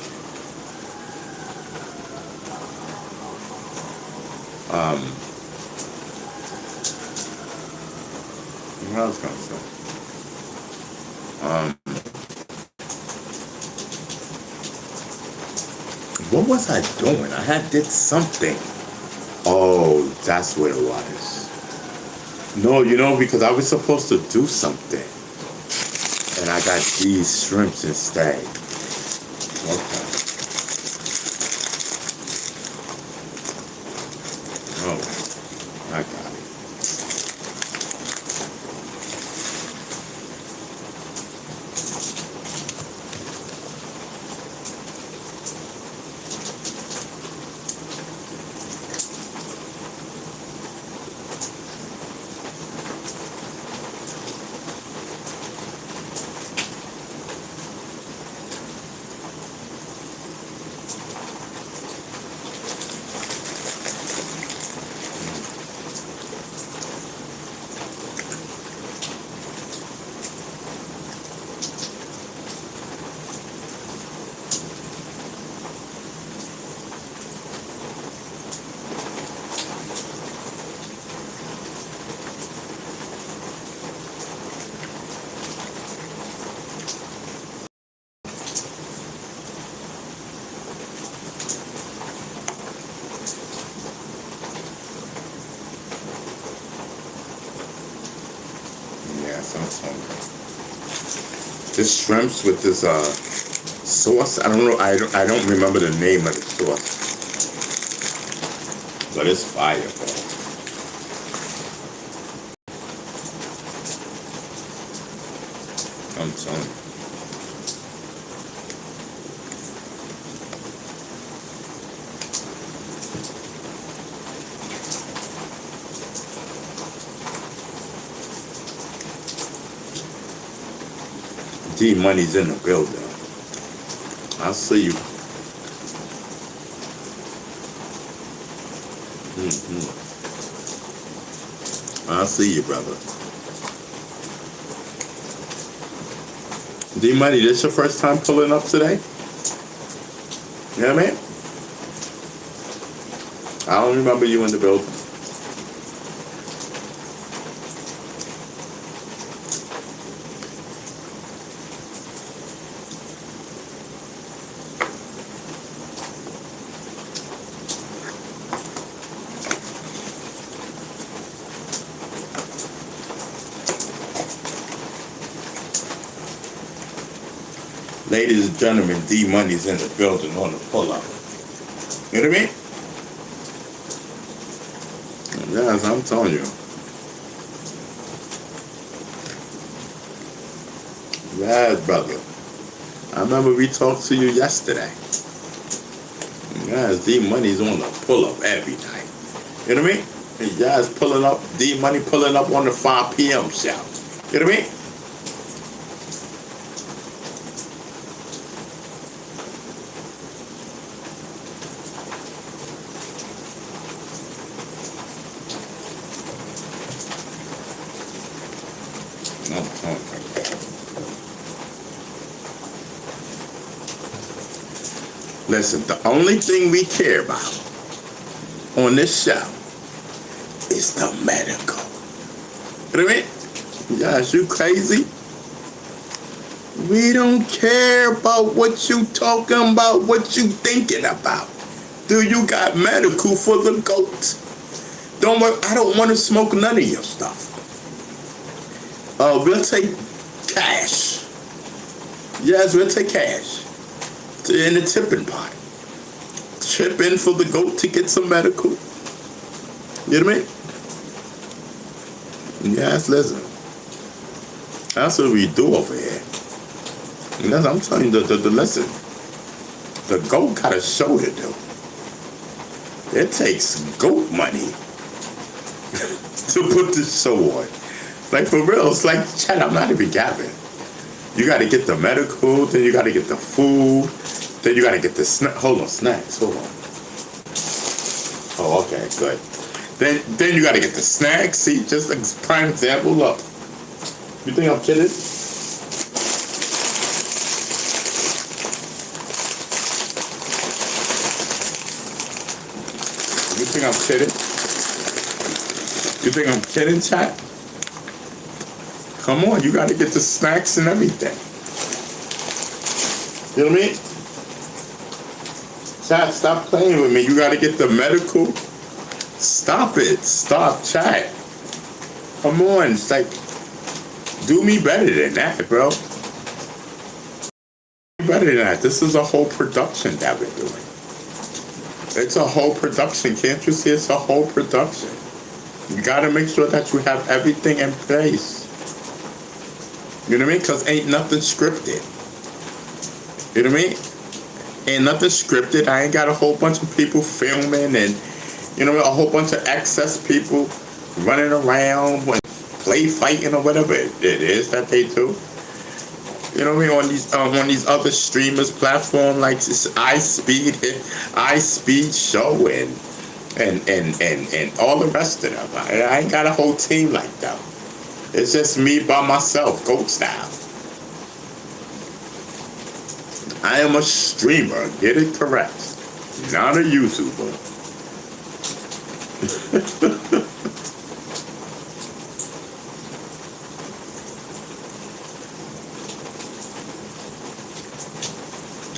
What I was gonna say? What was I doing? I did something. Oh, that's what it was. No, you know, because I was supposed to do something. And I got these shrimps instead. Okay. Oh, I got it. This shrimps with this sauce. I don't know. I don't remember the name of the sauce, but it's fire, bro. I'm telling you. D Money's in the building. I'll see you. I'll see you, brother. D Money, this your first time pulling up today? You know what I mean? I don't remember you in the building. Ladies and gentlemen, D Money's in the building on the pull up. You know what I mean? Yes, I'm telling you. Yes, brother. I remember we talked to you yesterday. Yes, D Money's on the pull up every night. You know what I mean? Yes, pulling up, D Money pulling up on the 5 p.m. show. You know what I mean? Listen, the only thing we care about on this show is the medical. You know what I mean? Yes, you crazy? We don't care about what you talking about, what you thinking about. Do you got medical for the goat? Don't worry, I don't want to smoke none of your stuff. We'll take cash. Yes, we'll take cash. In the tipping pot. Chip in for the goat to get some medical. You know what I mean? Yes, listen. That's what we do over here. Yes, I'm telling you, the listen. The goat got a show to do. It takes goat money to put this show on. Like, for real, it's like, Chad, I'm not even gabbing. You got to get the medical, then you got to get the food, then you got to get the snack. Hold on, snacks. Hold on. Oh, okay, good. Then you got to get the snacks. See, just a prime example. Look, you think I'm kidding? You think I'm kidding? You think I'm kidding, chat? Come on, you got to get the snacks and everything. You know what I mean? Chat, stop playing with me. You got to get the medical. Stop it. Stop, chat. Come on. It's like, do me better than that, bro. Better than that. This is a whole production that we're doing. It's a whole production. Can't you see it's a whole production? You got to make sure that you have everything in place. You know what I mean? Because ain't nothing scripted. You know what I mean? Ain't nothing scripted. I ain't got a whole bunch of people filming and, you know, a whole bunch of excess people running around when play fighting or whatever it is that they do. You know what I mean? On these other streamers platform like iSpeed Show and all the rest of them. I ain't got a whole team like that. It's just me by myself, goat style. I am a streamer, get it correct. Not a YouTuber.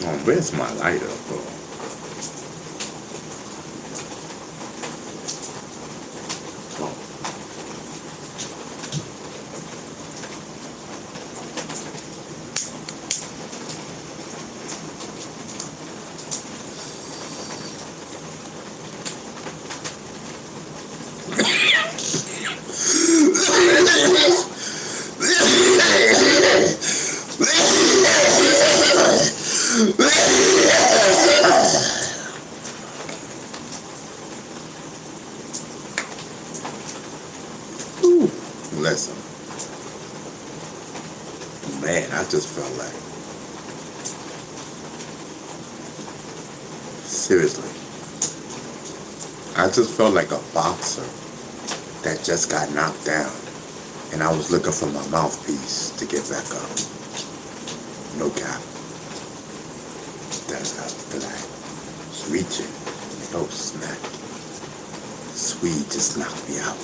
Oh, where's my lighter, bro? Listen, man, I just felt like Seriously. I just felt like a boxer that just got knocked down. And I was looking for my mouthpiece to get back up. No cap. That's how I was reaching. Oh, snap. Swede just knocked me out.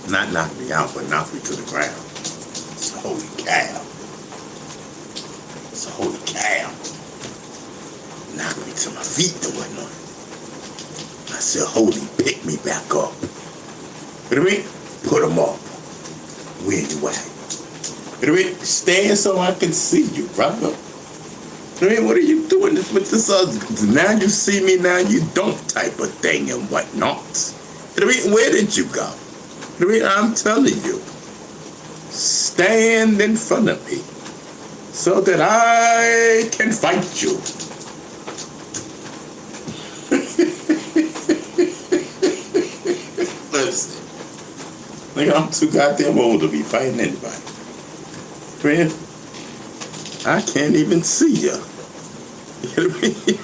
Not knocked me out, but knocked me to the ground. It's a holy cow. It's a holy cow. Knocked me to my feet and whatnot. I said, holy, pick me back up. You know what I mean? Put them up. Where you at? You know what I mean? Stand so I can see you, brother. You know what I mean? What are you doing this with this other? Now you see me, now you don't type of thing and whatnot. You know what I mean? Where did you go? You know what I mean? I'm telling you. Stand in front of me so that I can fight you. Listen, nigga, I'm too goddamn old to be fighting anybody. Friend, I can't even see ya. You know what I mean?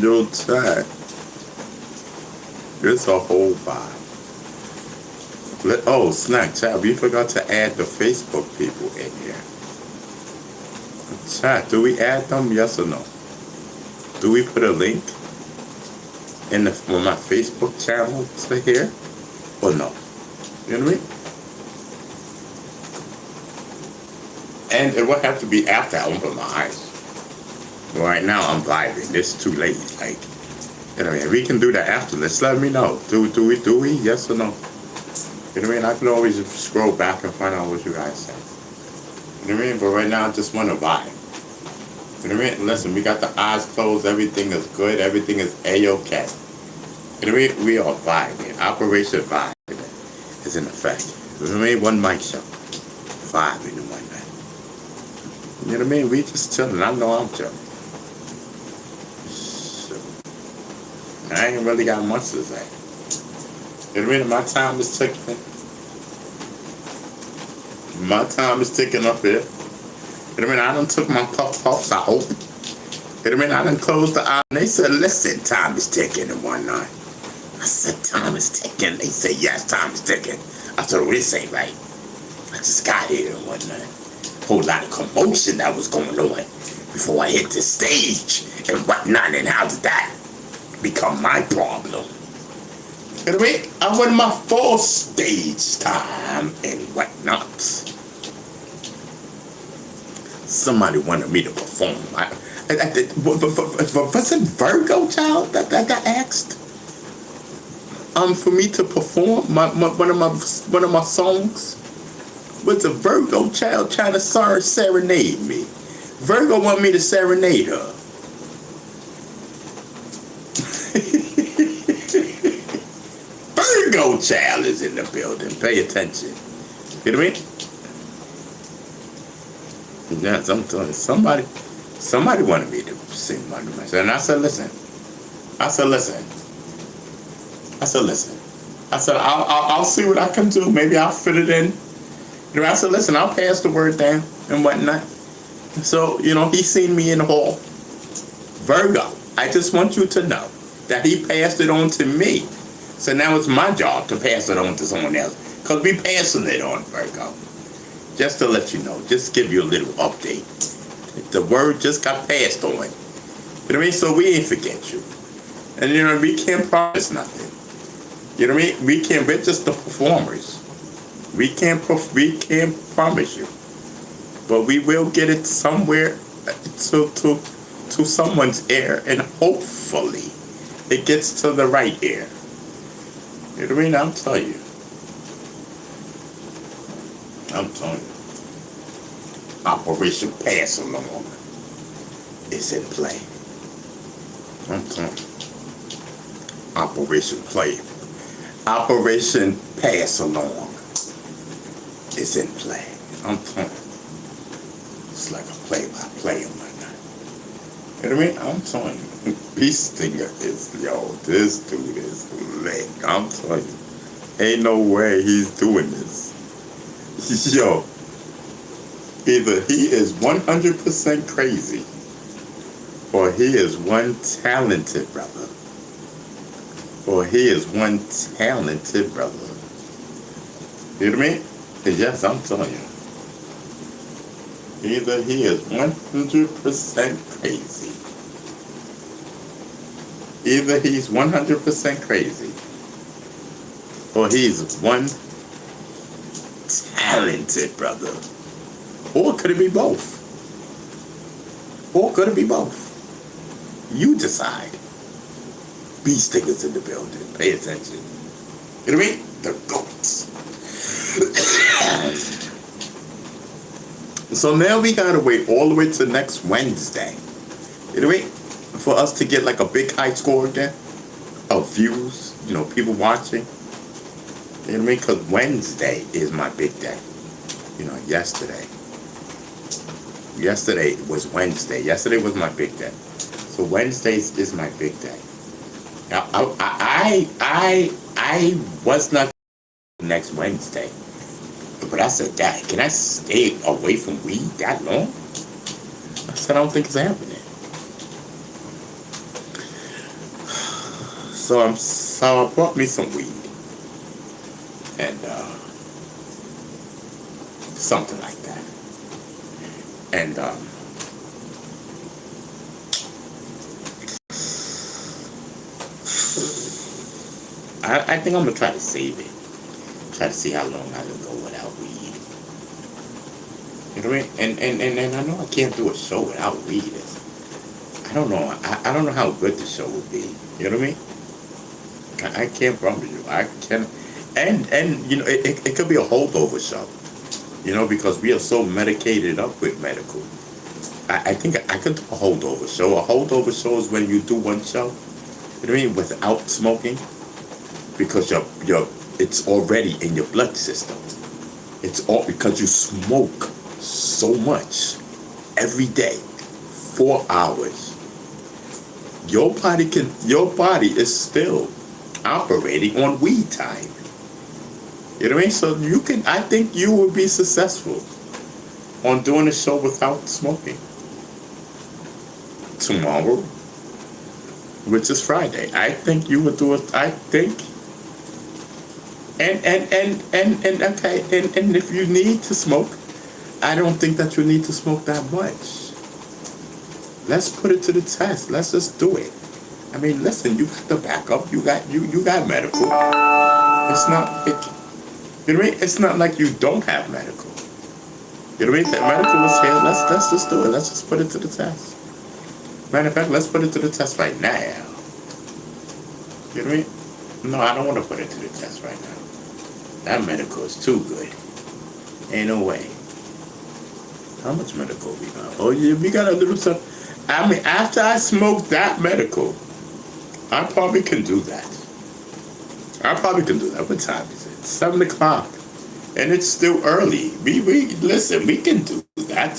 No time. It's a whole vibe. Oh, snack, chat. We forgot to add the Facebook people in here. Chat, do we add them? Yes or no? Do we put a link in on my Facebook channel to here? Or no? You know what I mean? And it would have to be after I open my eyes. Right now I'm vibing. It's too late. Like, you know what I mean? We can do that after. Let's let me know. Do we? Yes or no? You know what I mean? I can always scroll back and find out what you guys say. You know what I mean? But right now I just want to vibe. You know what I mean? Listen, we got the eyes closed. Everything is good. Everything is A-okay. You know what I mean? We are vibing. Operation Vibe is in effect. You know what I mean? One mic show. Vibing in one night. You know what I mean? We just chilling. I know I'm chilling. I ain't really got much to say. You know what I mean? My time is ticking. My time is ticking up here. You know what I mean? I done took my puffs, I hope. You know what I mean? I done closed the eye and they said, listen, time is ticking in one night. I said, time is ticking. They said, yes, time is ticking. I said, oh, this ain't right. I just got here in one night. Whole lot of commotion that was going on before I hit the stage and whatnot, and how did that become my problem? You know what I mean? I went my full stage time and whatnot. Somebody wanted me to perform. Was it Virgo child that asked for me to perform one of my songs? Was a Virgo child trying to serenade me? Virgo want me to serenade her. Virgo child is in the building. Pay attention. You know what I mean? Yes, I'm telling you, somebody wanted me to sing one of my songs. And I said, listen. I said, I'll see what I can do. Maybe I'll fit it in. You know, I said, listen, I'll pass the word down and whatnot. So, you know, he seen me in the hall. Virgo, I just want you to know that he passed it on to me. So now it's my job to pass it on to someone else. Because we passing it on, Virgo. Just to let you know, just give you a little update. The word just got passed on. You know what I mean? So we ain't forget you. And you know, we can't promise nothing. You know what I mean? We're just the performers. We can't promise you. But we will get it somewhere to someone's ear, and hopefully it gets to the right ear. You know what I mean? I'm telling you. Operation Pass Along is in play. I'm telling you. Operation Pass Along is in play. I'm telling you. It's like a play-by-play and whatnot. You know what I mean? I'm telling you. Peace Stinger is, this dude is lit. I'm telling you. Ain't no way he's doing this. Yo, Either he is 100% crazy, or he is one talented brother. Or he is one talented brother. You know what I mean? Yes, I'm telling you. Either he is 100% crazy. Either he's 100% crazy, or he's one talented brother. Or could it be both? Or could it be both? You decide. Bee stickers in the building. Pay attention. You know what I mean? The goats. So now we gotta wait all the way to next Wednesday. You know what I mean? For us to get like a big high score again of views, you know, people watching. You know what I mean? Because Wednesday is my big day. You know, yesterday was Wednesday. Yesterday was my big day. So Wednesdays is my big day. Now, I was not next Wednesday, but I said, Dad, can I stay away from weed that long? I said, I don't think it's happening. So I bought me some weed and something like that, and I think I'm gonna try to save it. Try to see how long I can go without weed. You know what I mean? And I know I can't do a show without weed. I don't know. I don't know how good the show will be. You know what I mean? I can't promise you. I can, and you know it could be a holdover show. You know, because we are so medicated up with medical. I think I could do a holdover show. A holdover show is when you do one show. You know what I mean? Without smoking, because it's already in your blood system. It's all because you smoke so much every day, 4 hours. Your body is still operating on weed time. You know what I mean? So I think you would be successful on doing a show without smoking. Tomorrow, which is Friday, I think you would do it. I think. And okay, and if you need to smoke, I don't think that you need to smoke that much. Let's put it to the test. Let's just do it. I mean, listen, you got the backup. You got medical. It's not you know what I mean? It's not like you don't have medical. You know what I mean? The medical is here. Let's just do it. Let's just put it to the test. Matter of fact, let's put it to the test right now. You know what I mean? No, I don't want to put it to the test right now. That medical is too good. Ain't no way. How much medical we got? Oh yeah, we got a little something. I mean, after I smoke that medical, I probably can do that. What time is it? 7 o'clock. And it's still early. We listen, we can do that.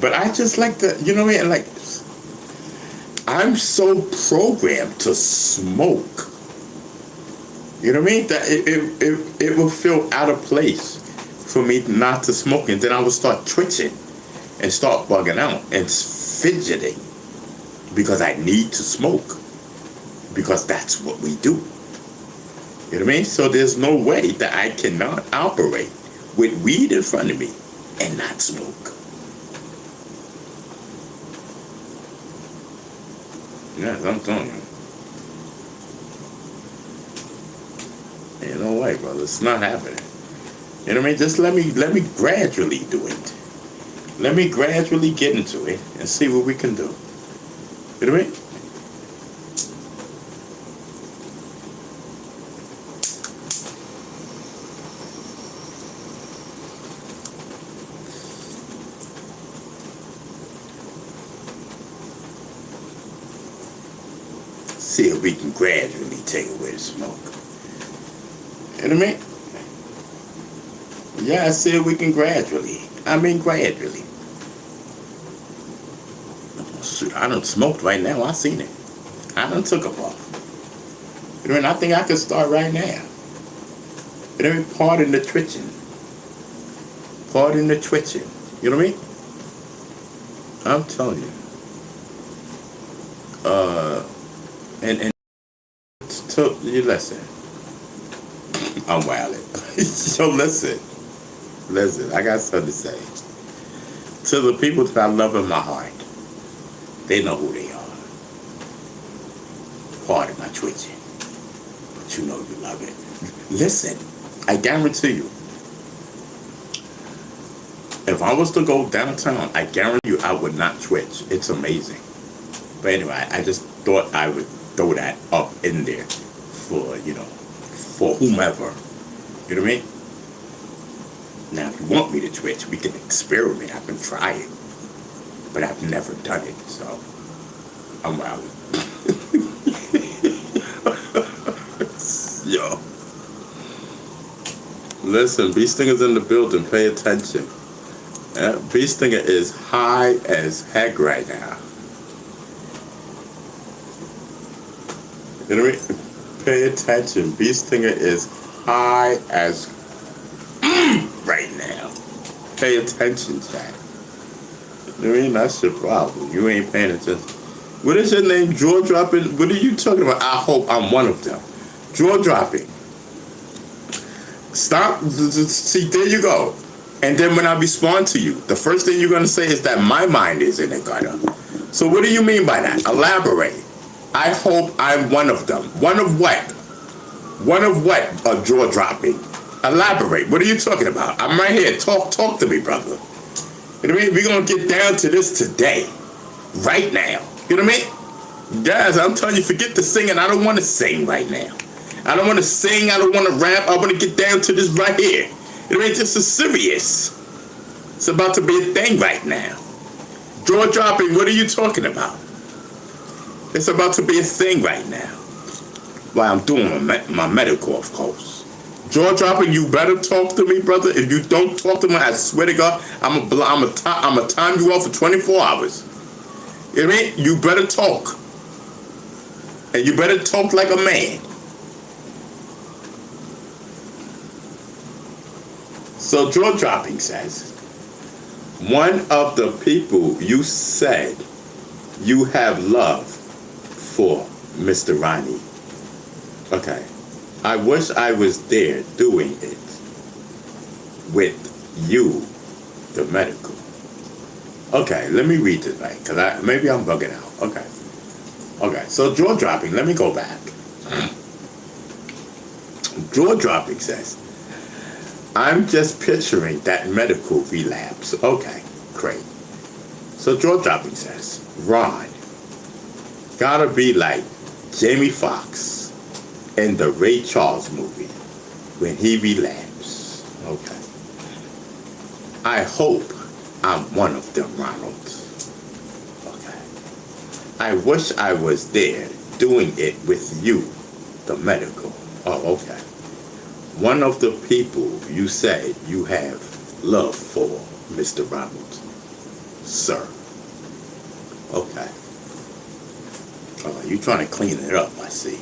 But I just like to, you know what I mean? Like, I'm so programmed to smoke. You know what I mean? That it will feel out of place for me not to smoke, and then I will start twitching and start bugging out and fidgeting because I need to smoke, because that's what we do. You know what I mean? So there's no way that I cannot operate with weed in front of me and not smoke. Yes, I'm telling you. Ain't no way, brother. It's not happening. You know what I mean? Just let me gradually do it. Let me gradually get into it and see what we can do. You know what I mean? See if we can gradually take away the smoke. You know what I mean? Yeah, I said we can gradually. I mean gradually. Shoot, I done smoked right now. I seen it. I done took a puff. You know what I mean? I think I can start right now. You know what I mean? Pardon the twitching. Pardon the twitching. You know what I mean? I'm telling you. And to you listen. I'm wilding. So listen. I got something to say. To the people that I love in my heart, they know who they are. Pardon my twitching, but you know you love it. Listen, I guarantee you. If I was to go downtown, I guarantee you I would not twitch. It's amazing. But anyway, I just thought I would throw that up in there for, for whomever. You know what I mean? Now, if you want me to twitch, we can experiment. I can try it. But I've never done it, so I'm wild. Yo. Listen, Bee Stinger's in the building. Pay attention. Bee Stinger is high as heck right now. You know what I mean? Pay attention. Bee Stinger is high as right now. Pay attention, Jack. You know what I mean? That's your problem. You ain't paying attention. What is your name? Jaw dropping? What are you talking about? I hope I'm one of them. Jaw dropping. Stop. See, there you go. And then when I respond to you, the first thing you're going to say is that my mind is in the gutter. So what do you mean by that? Elaborate. I hope I'm one of them. One of what? One of what? A jaw dropping. Elaborate. What are you talking about? I'm right here. Talk to me, brother. You know what I mean? We're going to get down to this today. Right now. You know what I mean? Guys, I'm telling you, forget the singing. I don't want to sing right now. I don't want to sing. I don't want to rap. I want to get down to this right here. You know what I mean? This is serious. It's about to be a thing right now. Jaw dropping, what are you talking about? It's about to be a thing right now. While I'm doing my medical, of course. Jaw dropping, you better talk to me, brother. If you don't talk to me, I swear to God, I'm a time you off for 24 hours. You know what I mean? You better talk. And you better talk like a man. So jaw dropping says, one of the people you said you have love for, Mr. Ronnie. Okay. I wish I was there doing it with you, the medical. Okay, let me read this right, because maybe I'm bugging out. Okay, so jaw dropping, let me go back. Jaw dropping says, I'm just picturing that medical relapse. Okay, great. So jaw dropping says, Ron, gotta be like Jamie Foxx in the Ray Charles movie when he relapsed. Okay. I hope I'm one of them, Ronald. Okay. I wish I was there doing it with you, the medical. Oh, okay. One of the people you said you have love for, Mr. Ronald. Sir. Okay. Oh, you trying to clean it up, I see.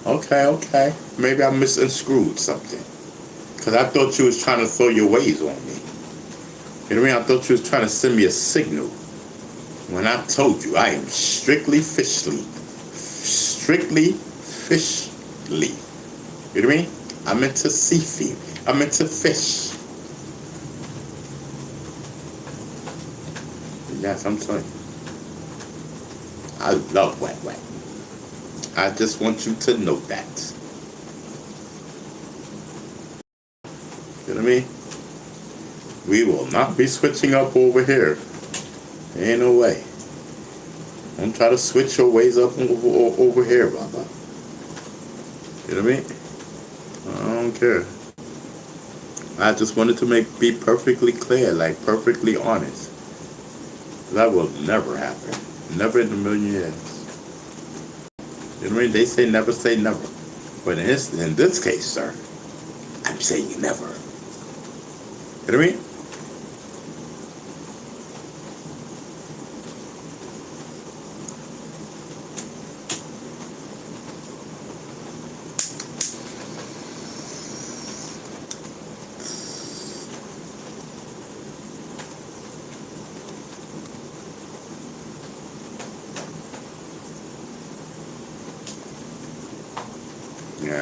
Okay. Maybe I misunscrewed something. Because I thought you was trying to throw your ways on me. You know what I mean? I thought you was trying to send me a signal. When I told you I am strictly fishly. Strictly fishly. You know what I mean? I'm into seafood. I'm into fish. Yes, I'm telling you. I love wet. I just want you to know that. You know what I mean? We will not be switching up over here. Ain't no way. Don't try to switch your ways up over here, Baba. You know what I mean? I don't care. I just wanted to be perfectly clear, like perfectly honest. That will never happen. Never in a million years. You know what I mean? They say never say never. But in this case, sir, I'm saying never. You know what I mean?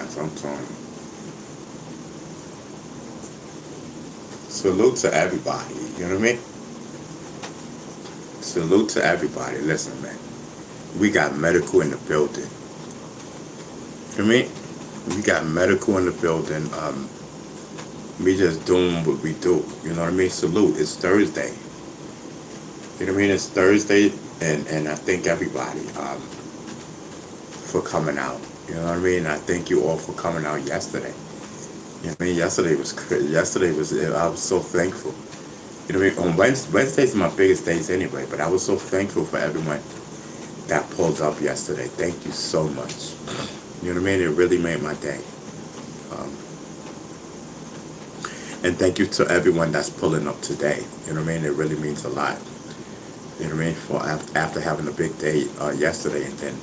Yes, I'm telling you. Salute to everybody. You know what I mean? Salute to everybody. Listen, man. We got medical in the building. You know what I mean? We got medical in the building. We just doing what we do. You know what I mean? Salute. It's Thursday. You know what I mean? It's Thursday, and I thank everybody for coming out. You know what I mean? I thank you all for coming out yesterday. You know what I mean? Yesterday was crazy. Yesterday was, I was so thankful. You know what I mean? On Wednesdays are my biggest days anyway, but I was so thankful for everyone that pulled up yesterday. Thank you so much. You know what I mean? It really made my day. Um, and thank you to everyone that's pulling up today. You know what I mean? It really means a lot. You know what I mean? For after having a big day yesterday, and then,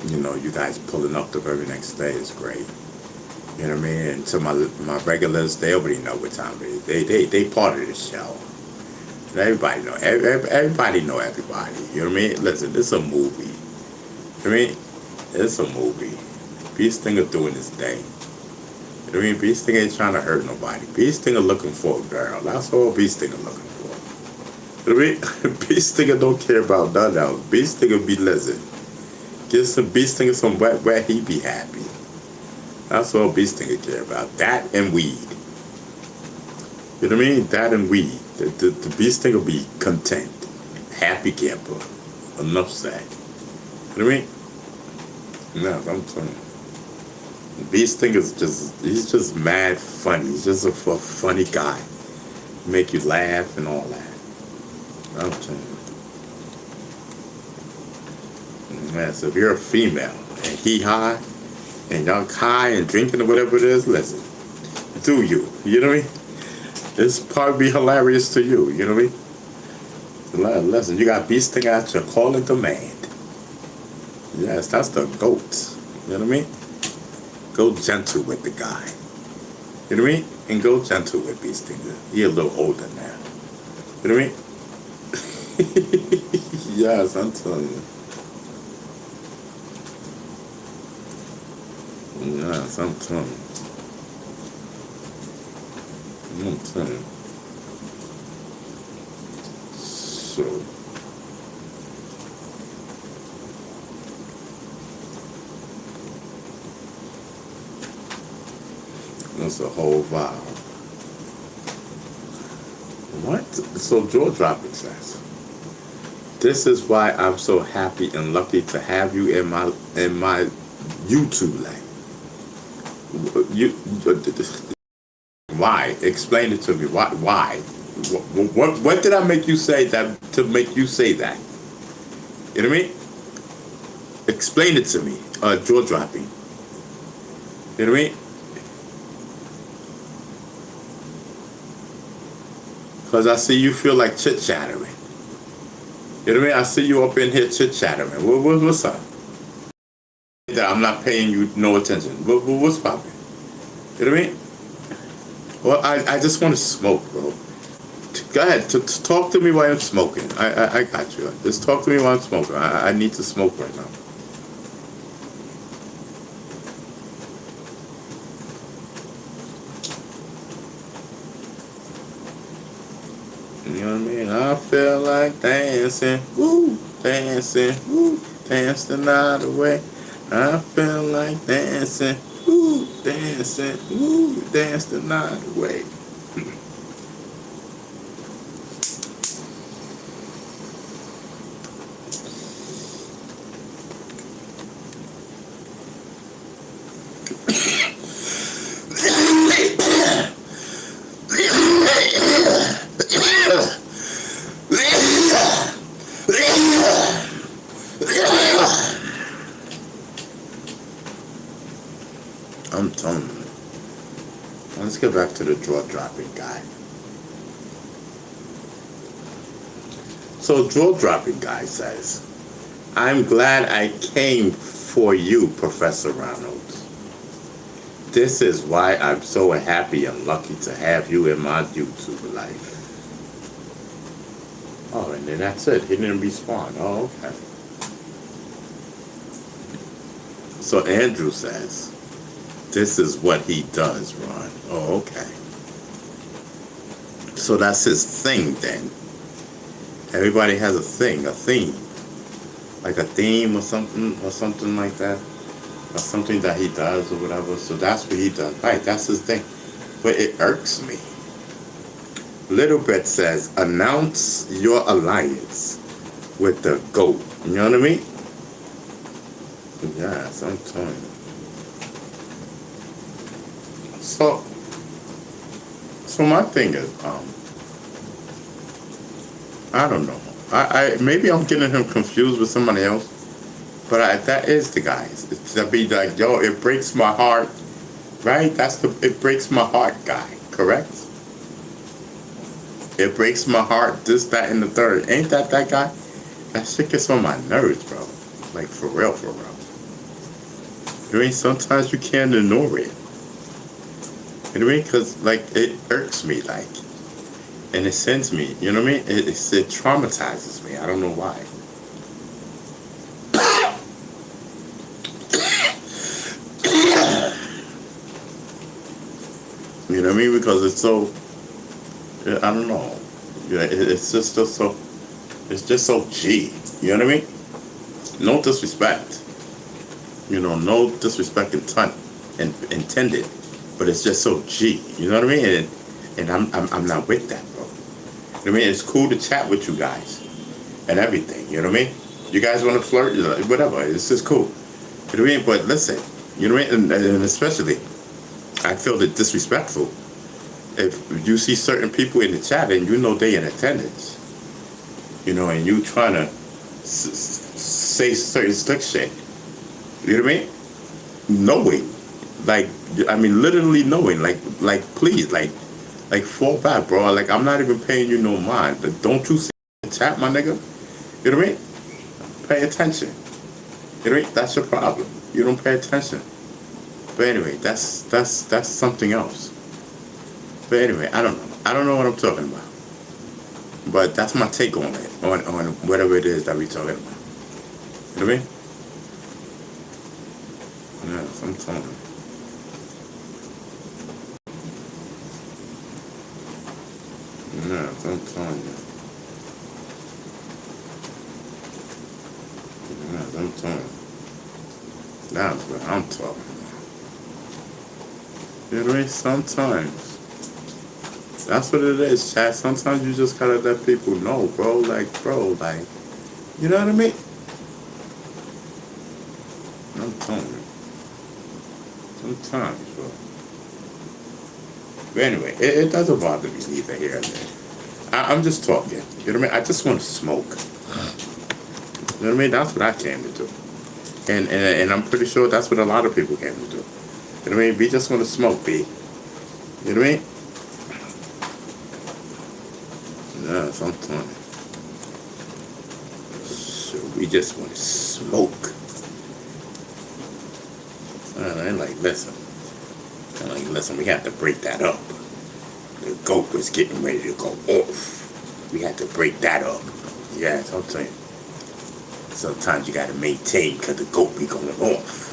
you know, you guys pulling up the very next day is great. You know what I mean? And to my regulars, they already know what time it is. They part of the show. Everybody know. Everybody know everybody. You know what I mean? Listen, this is a movie. You know what I mean? It's a movie. Beast Stinger doing his thing. You know what I mean? Beast Stinger ain't trying to hurt nobody. Beast Stinger looking for a girl. That's all Beast Stinger looking for. You know what I mean? Beast Stinger don't care about none else. Beast Stinger be listen. Give some Beast Stinger some wet, he be happy. That's all Beast Stinger care about. That and weed. You know what I mean? That and weed. The Beast Stinger be content. Happy camper. Enough said. You know what I mean? No, I'm telling you. Beast Stinger's he's just mad funny. He's just a funny guy. Make you laugh and all that. I'm telling you. Man, so if you're a female and he high, and y'all high and drinking or whatever it is, listen, do you. You know what I mean? It's probably be hilarious to you. You know what I mean? Listen, you got Beast Stinger at your call and demand. Yes, that's the GOAT. You know what I mean? Go gentle with the guy. You know what I mean? And go gentle with Beast Stinger. He a little older now. You know what I mean? Yes, I'm telling you. Yes, I'm telling you. I'm telling you. So. That's a whole vibe. What? So jaw dropping says, this is why I'm so happy and lucky to have you in my YouTube life. Why? Explain it to me. Why? What did I make you say that to make you say that? You know what I mean? Explain it to me. Jaw dropping. You know what I mean? Because I see you feel like chit-chattering. You know what I mean? I see you up in here chit-chattering. What's up? That I'm not paying you no attention. What's popping? You know what I mean? Well, I just want to smoke, bro. Go ahead. Talk to me while I'm smoking. I got you. Just talk to me while I'm smoking. I need to smoke right now. You know what I mean? I feel like dancing, woo, dancing, woo, dance the night away. I feel like dancing, woo, dancing, woo, dance the night away. I'm telling you. Let's get back to the jaw dropping guy. So jaw dropping guy says, I'm glad I came for you, Professor Reynolds. This is why I'm so happy and lucky to have you in my YouTube life. Oh, and then that's it. He didn't respond. Oh, okay. So Andrew says, This is what he does, Ron. Oh, okay. So that's his thing then. Everybody has a thing, a theme. Like a theme or something like that. Or something that he does or whatever. So that's what he does. Right, that's his thing. But it irks me. Little Bit says, announce your alliance with the GOAT. You know what I mean? Yes, I'm telling you. So my thing is, I don't know. I maybe I'm getting him confused with somebody else, but that is the guy. It's to be like, yo, it breaks my heart, right? That's the it breaks my heart guy, correct? It breaks my heart, this, that, and the third. Ain't that guy? That shit gets on my nerves, bro. Like, for real, for real. You know, sometimes you can't ignore it. You know what I mean? Because, like, it irks me, like. And it sends me, you know what I mean? It traumatizes me. I don't know why. You know what I mean? Because it's so, I don't know. Yeah, it's just so, it's just so G. You know what I mean? No disrespect. You know, no disrespect intended. But it's just so G. You know what I mean? And I'm not with that, bro. You know what I mean? It's cool to chat with you guys and everything. You know what I mean? You guys want to flirt, whatever. It's just cool. You know what I mean? But listen, you know what I mean? And especially, I feel it disrespectful if you see certain people in the chat and you know they in attendance. You know, and you trying to say certain slick shit. You know what I mean? Knowing, like, I mean, literally knowing, like, please, like, fall back, bro. Like, I'm not even paying you no mind. But don't you see the chat, my nigga? You know what I mean? Pay attention. You know what I mean? That's your problem. You don't pay attention. But anyway, that's something else. But anyway, I don't know. I don't know what I'm talking about. But that's my take on it, on whatever it is that we're talking about. You know what I mean? Yes, I'm telling you. Yes, I'm telling you. Yes, I'm telling you. That's what I'm talking about. You know what I mean? Sometimes. That's what it is, chat. Sometimes you just gotta let people know, bro. Like, you know what I mean? I'm telling you. Sometimes, bro. But anyway, it doesn't bother me neither here and there. I'm just talking. You know what I mean? I just want to smoke. You know what I mean? That's what I came to do. And I'm pretty sure that's what a lot of people came to do. You know what I mean? We just want to smoke, B. You know what I mean? Yes, I'm telling you. So we just want to smoke. And like, listen. We had to break that up. The GOAT was getting ready to go off. We had to break that up. Yes, I'm telling you. Sometimes you gotta maintain because the GOAT be going off.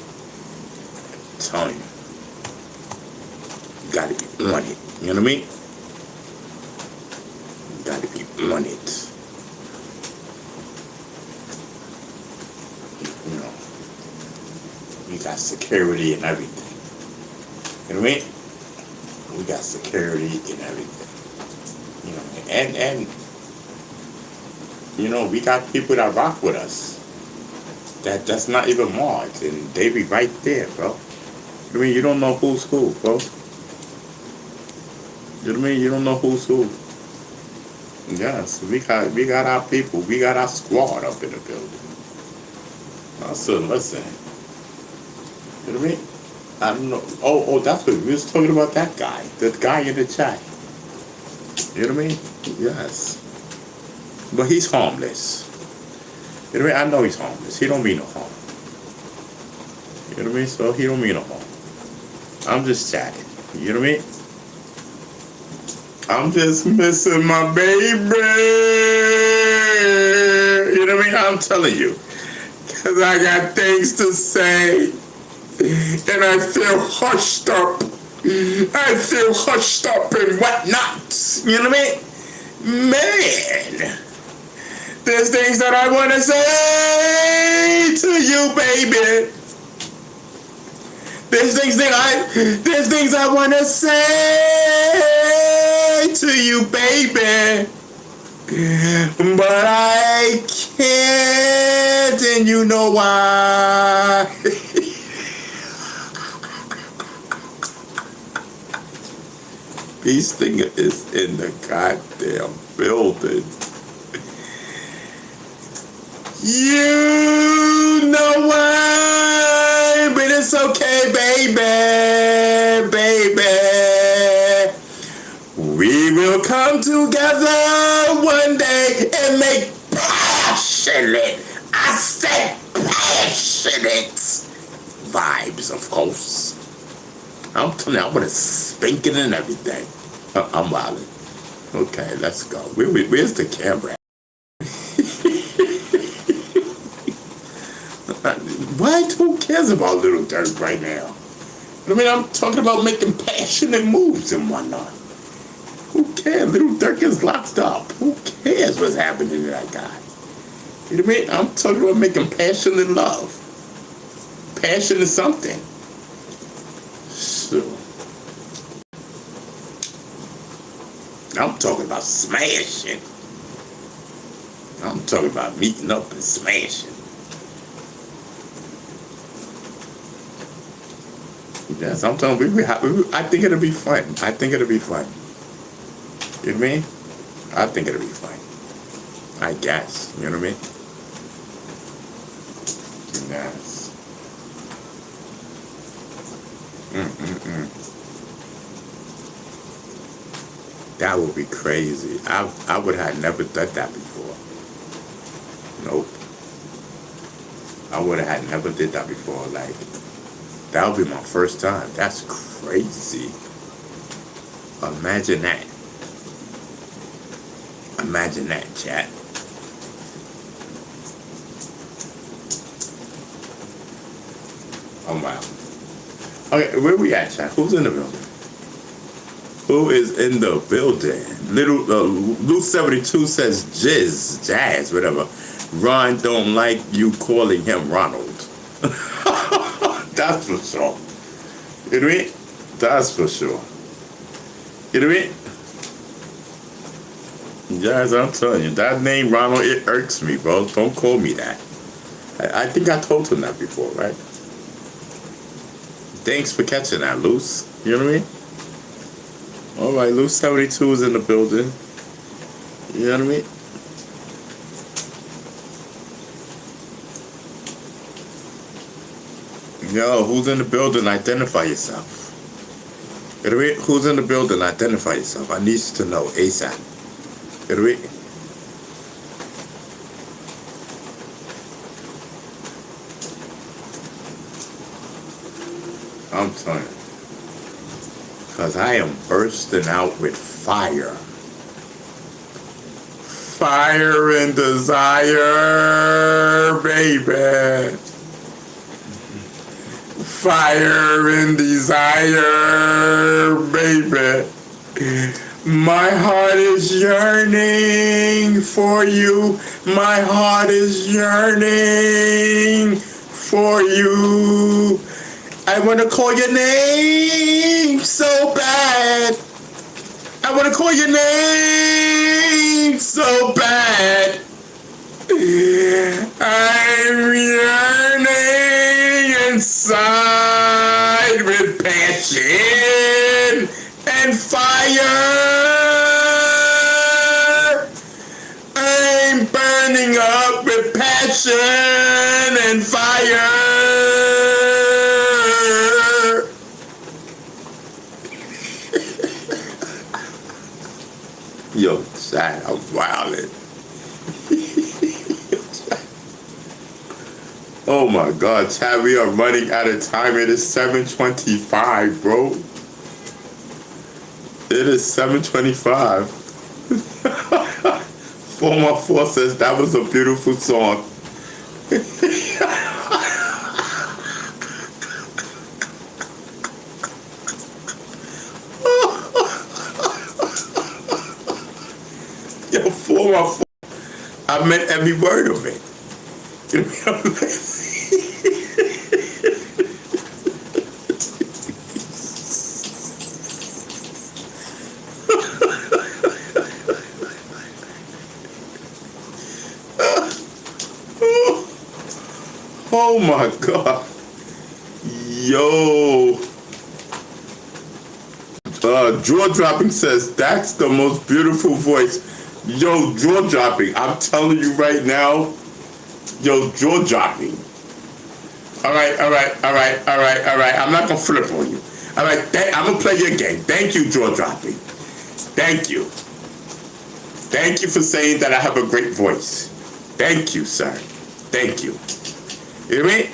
I'm telling you. You gotta be on it. You know what I mean? You gotta be on it. You know. We got security and everything. You know what I mean? We got security and everything. You know, and you know, we got people that rock with us. That's not even marked, and they be right there, bro. I mean, you don't know who's who, bro. You know what I mean? You don't know who's who. Yes, we got our people. We got our squad up in the building. So listen. You know what I mean? I don't know. Oh, that's what we was talking about. That guy, the guy in the chat. You know what I mean? Yes. But he's harmless. You know what I mean? I know he's harmless. He don't mean no harm. You know what I mean? So he don't mean no harm. I'm just chatting. You know what I mean? I'm just missing my baby. You know what I mean? I'm telling you. Because I got things to say. And I feel hushed up. I feel hushed up and whatnot. You know what I mean? Man, there's things that I want to say to you, baby. There's things I want to say to you, baby. But I can't, and you know why. These thing is in the goddamn building. You know why, but it's okay, baby, baby. We will come together one day and make passionate, I said passionate vibes, of course. I'm telling you, I want to spank it and everything. I'm wilding. Okay, let's go. Where's the camera? What? Who cares about Little Durk right now? I mean, I'm talking about making passionate moves and whatnot. Who cares? Little Durk is locked up. Who cares what's happening to that guy? You know what I mean? I'm talking about making passionate love. Passion is something. So, I'm talking about smashing. I'm talking about meeting up and smashing. Yes, I'm talking. I think it'll be fun. I think it'll be fun. You know what I mean? I think it'll be fun. I guess. You know what I mean? Yes. That would be crazy. I would have never done that before. Nope. I would have never did that before. Like, that would be my first time. That's crazy. Imagine that. Imagine that, chat. Oh, wow. Okay, where we at, chat? Who's in the building? Who is in the building? Luke 72 says jazz, whatever. Ron don't like you calling him Ronald. That's for sure. You know what I mean? That's for sure. You know what I mean? Yes, I'm telling you, that name Ronald, it irks me, bro. Don't call me that. I think I told him that before, right? Thanks for catching that, Luce. You know what I mean? All right, Luke 72 is in the building. You know what I mean? Yo, who's in the building? Identify yourself. You know what I mean? Who's in the building? Identify yourself. I need to know ASAP. You know what I mean? I'm telling you. Because I am bursting out with fire. Fire and desire, baby. Fire and desire, baby. My heart is yearning for you. My heart is yearning for you. I want to call your name so bad. I want to call your name so bad. I'm yearning inside with passion and fire. I'm burning up with passion and fire. Yo, Chad, I'm wildin'. Oh my God, Chad, we are running out of time. It is 7:25, bro. It is 7:25. 414 says that was a beautiful song. Yo, for my fault. I meant every word of it. You know what I mean? Oh my God. Yo. Jaw dropping says that's the most beautiful voice. Yo, jaw dropping. I'm telling you right now. Yo, jaw dropping. All right. I'm not gonna flip on you. All right, I'm gonna play your game. Thank you, jaw dropping. Thank you. Thank you for saying that I have a great voice. Thank you, sir. Thank you. You know what I mean?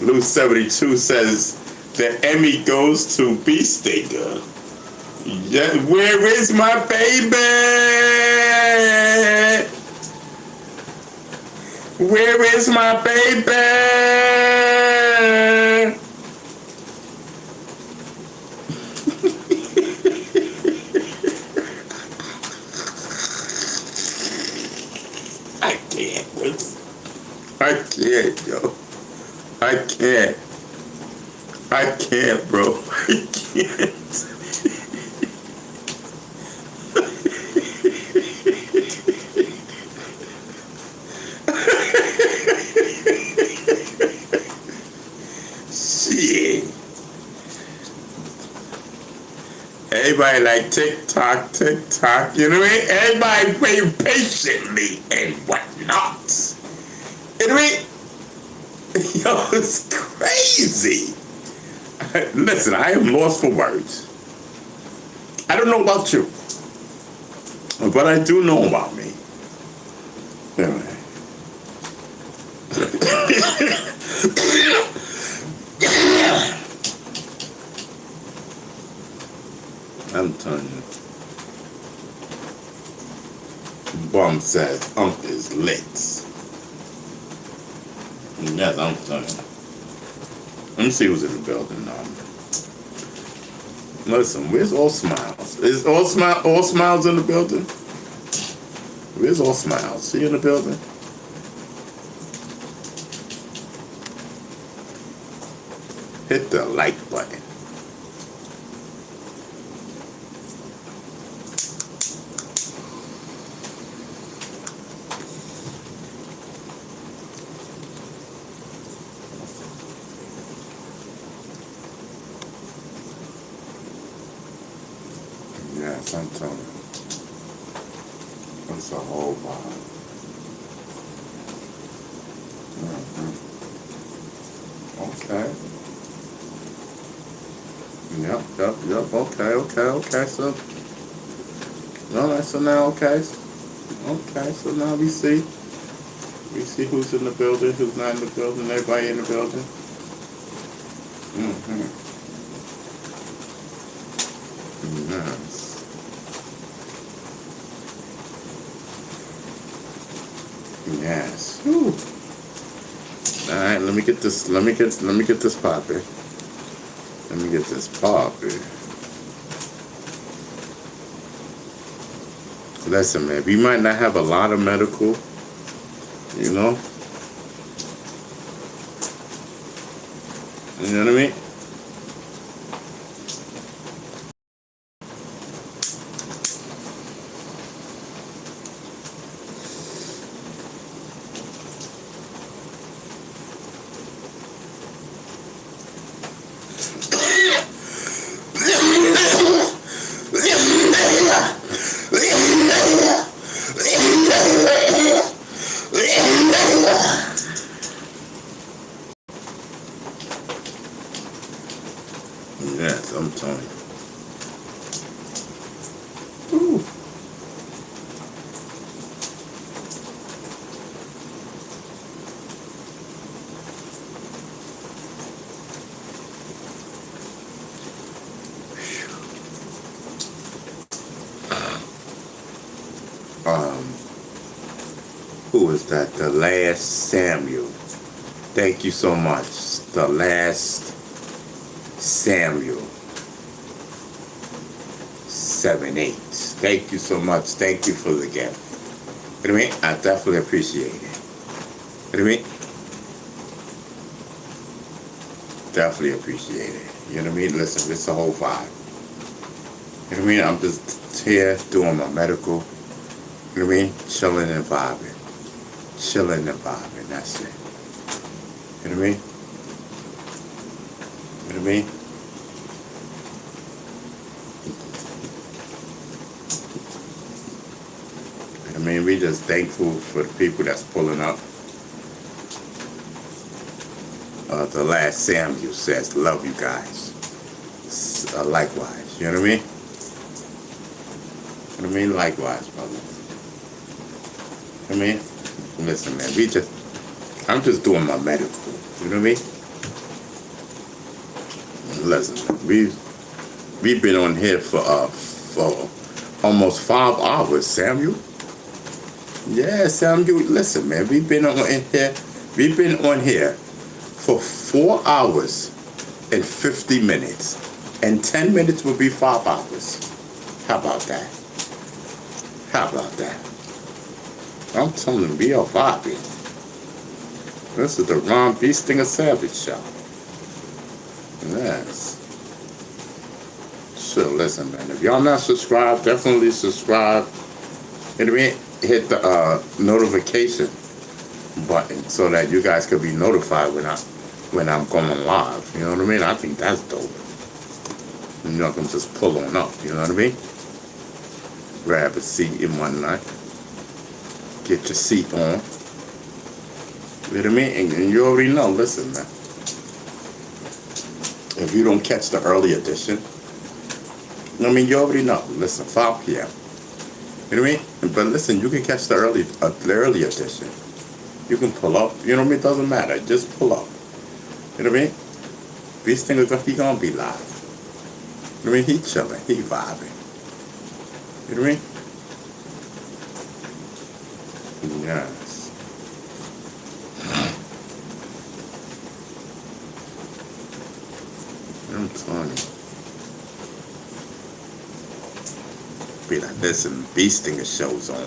Lou 72 says the Emmy goes to Beast Digger. Yeah, where is my baby? Where is my baby? I can't. I can't, yo. I can't. I can't, bro. I can't. Shit. Everybody like tick-tock, tick-tock. You know what I mean? Everybody waiting patiently and whatnot. You know what I mean? Yo, it's crazy. Listen, I am lost for words. I don't know about you, but I do know about me. Anyway. I'm telling you. Bum says is lit. Yes, I'm telling you. Let me see who's in the building now. Listen, where's All Smiles? Is All Smiles in the building? Where's All Smiles? Is he in the building? Hit the like button. Yes, I'm telling you. It's a whole vibe. Okay. Yep. Okay. So now, okay, so now we see who's in the building, who's not in the building, everybody in the building. Nice. Yes. Whew. All right, let me get this popping. Let me get this popping. Listen, man, we might not have a lot of medical, you know? You know what I mean? Yes, I'm telling you. Ooh. Who is that? The Last Samuel. Thank you so much. The Last Samuel. 978. Thank you so much. Thank you for the gift. You know what I mean? I definitely appreciate it. You know what I mean? Definitely appreciate it. You know what I mean? Listen, it's a whole vibe. You know what I mean? I'm just here doing my medical. You know what I mean? Chilling and vibing. Chilling and vibing. That's it. You know what I mean? You know what I mean? I mean, we just thankful for the people that's pulling up. The last Samuel says, love you guys. Likewise. You know what I mean? You know what I mean? Likewise, brother. You know what I mean? Listen, man, I'm just doing my medical. You know what I mean? Listen, we've been on here for almost 5 hours, Samuel. Yeah, Samuel, listen, man, we've been on here for 4 hours and 50 minutes. And 10 minutes will be 5 hours. How about that? How about that? I'm telling you, we are vibing. This is the Ron B. Stinger Savage Show. Yes. So listen, man, if y'all not subscribed, definitely subscribe. You know what I mean? Hit the notification button so that you guys could be notified when I'm going live. You know what I mean? I think that's dope. And y'all can just pull on up. You know what I mean? Grab a seat in one night. Get your seat on. You know what I mean? And you already know. Listen, man. If you don't catch the early edition, I mean, you already know. Listen, 5 p.m. You know what I mean? But listen, you can catch the early edition. You can pull up. You know what I mean? It doesn't matter. Just pull up. You know what I mean? These things he gonna be live. You know what I mean? He chilling. He vibing. You know what I mean? Yes. I'm telling you. Be like, listen, Beastinger show's on.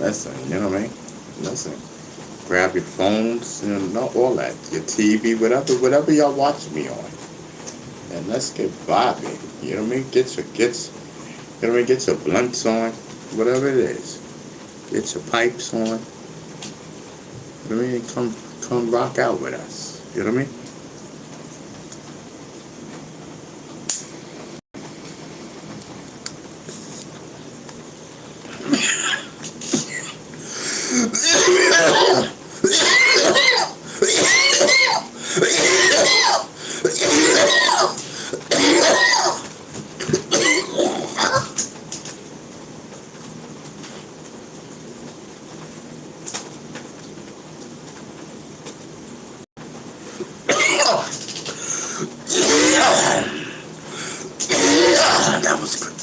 Listen, you know what I mean? Listen. Grab your phones, you know, all that. Your TV, whatever y'all watch me on. And let's get vibing. You know what I mean? Get your blunts on, whatever it is. Get your pipes on. You know what I mean? Come rock out with us. You know what I mean? That was good.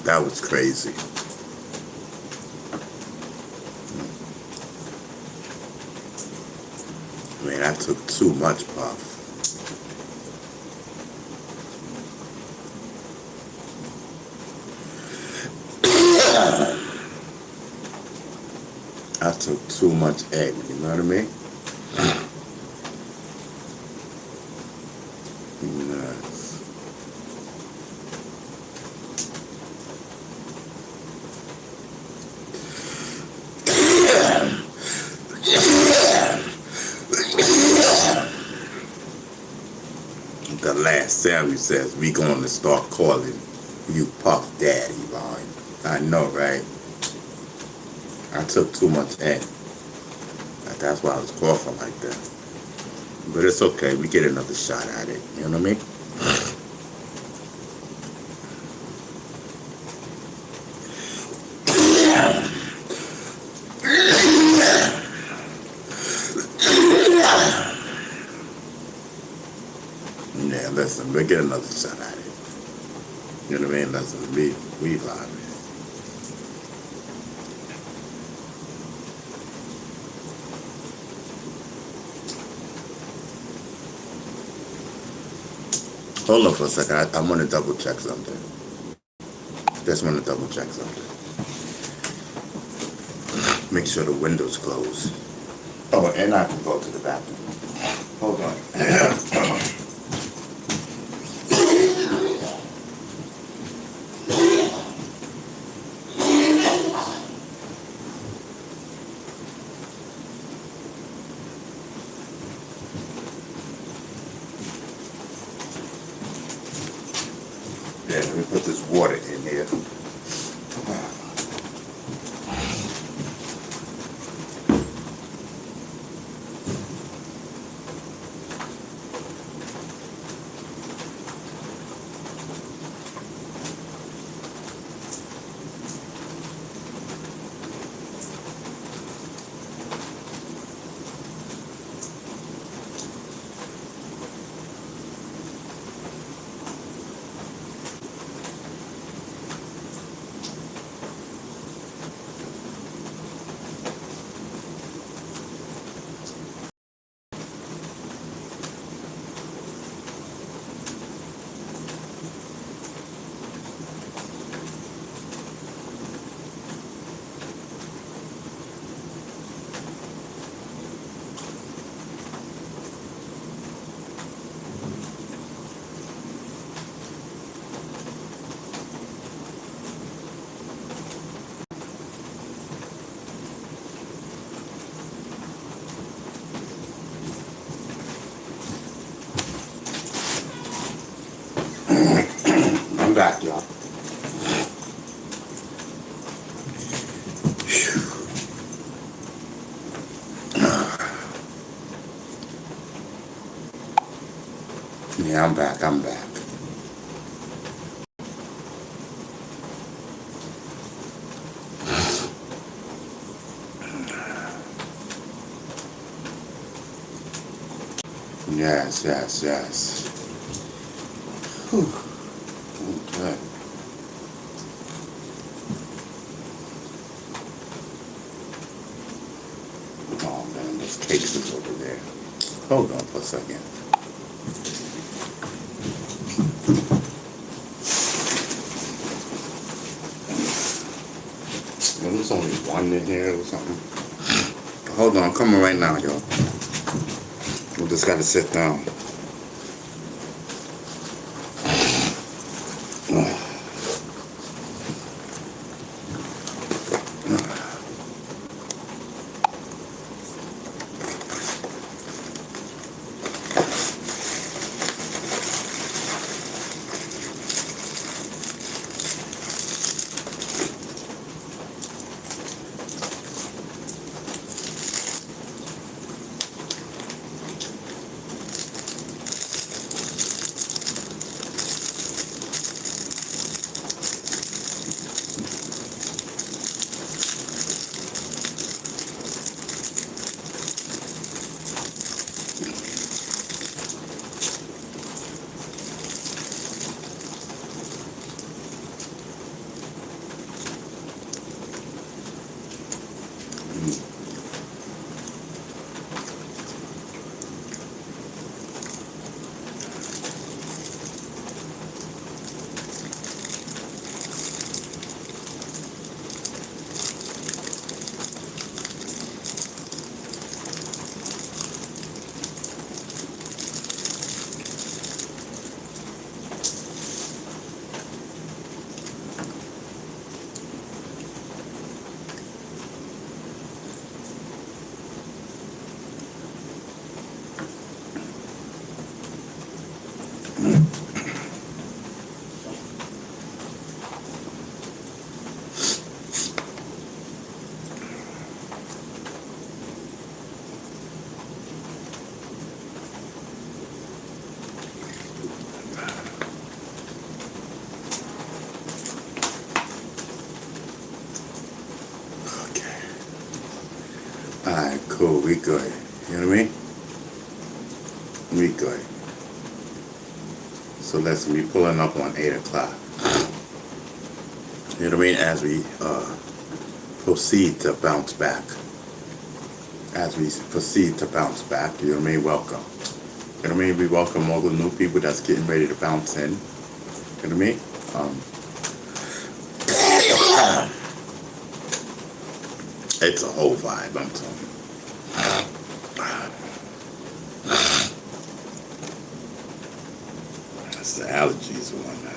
That was crazy. Man, I took too much puff. I took too much egg, you know what I mean? Nice. as Sammy says, we going to start calling you Puff Daddy, Ron. I know, right? I took too much in. That's why I was coughing like that. But it's okay. We get another shot at it. You know what I mean? Yeah, listen, we'll get another shot at it. You know what I mean? Listen, we vibe. Hold on for a second. I want to double check something. Just want to double check something. Make sure the window's closed. Oh, and I can go to the bathroom. Hold on. Yeah, let me put this water in here. I'm back, y'all. Yeah, I'm back. Yes. Whew. Okay. Oh man, this cakes is over there. Hold on for a second. Well, there's only one in here or something. Hold on, I'm coming right now, y'all. We just gotta sit down. Okay. Alright, cool. We good. You know what I mean? We good. So let's be pulling up on 8 o'clock. You know what I mean? As we proceed to bounce back. As we proceed to bounce back, you know what I mean? Welcome. You know what I mean? We welcome all the new people that's getting ready to bounce in. You know what I mean? It's a whole vibe, I'm telling you. It's the allergies and whatnot.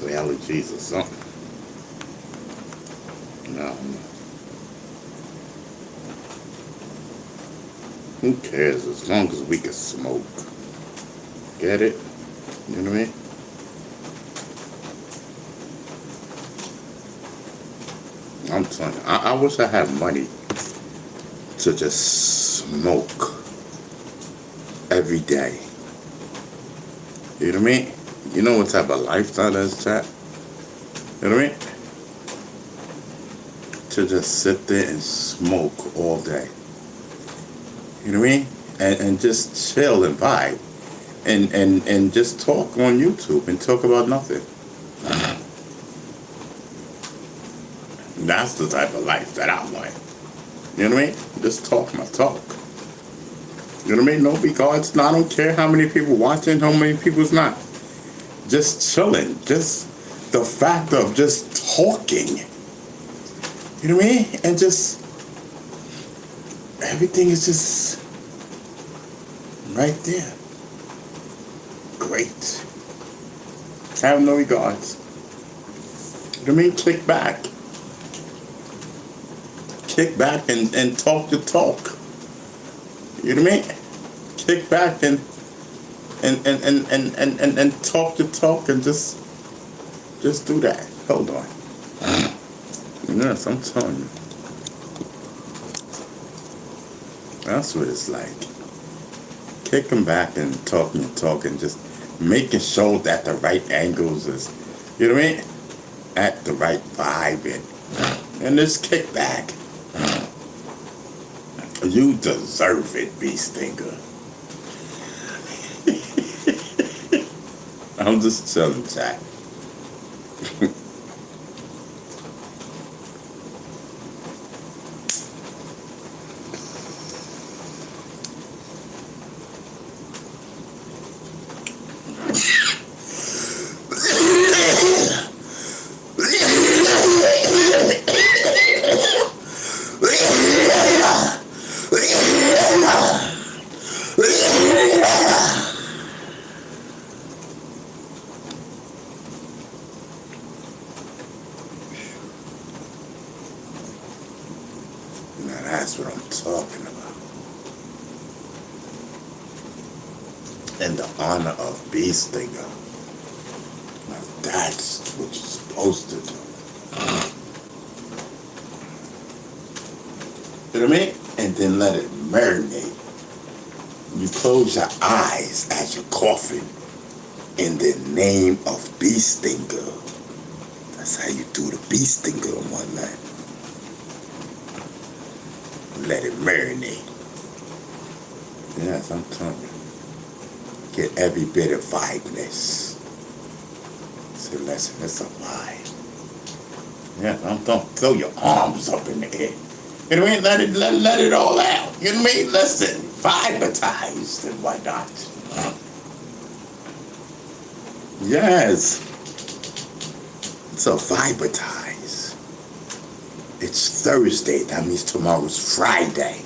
The allergies or something. No. Who cares as long as we can smoke? Get it? You know what I mean? I'm telling you, I wish I had money to just smoke every day. You know what I mean? You know what type of lifestyle that's, chat? You know what I mean? To just sit there and smoke all day. You know what I mean? And just chill and vibe. And just talk on YouTube and talk about nothing. That's the type of life that I like. You know what I mean? Just talk my talk. You know what I mean? No regards. I don't care how many people watching, how many people's not. Just chilling. Just the fact of just talking. You know what I mean? And just everything is just right there. Great. Have no regards. You know what I mean? Kick back. Kick back and talk your talk. You know what I mean? Kick back and talk your talk and just do that. Hold on. Yes, I'm telling you. That's what it's like. Kicking back and talking your talk and just making sure that the right angles is, you know what I mean? At the right vibe and just kick back. You deserve it, Bee Stinger. I'm just chilling, chat. Now that's what I'm talking about. And the honor of Bee Stinger. Now that's what you're supposed to do. You know what I mean? And then let it marinate. You close your eyes as you're coughing in the name of Bee Stinger. That's how you do the Bee Stinger in one night. Let it marinate. Yes, I'm telling you. Get every bit of vibeness. So listen, it's a vibe. Yeah, don't throw your arms up in the air. You know what I mean? Let it all out. You know what I mean? Listen, vibratized and whatnot. Yes. It's a vibratized. It's Thursday. That means tomorrow's Friday.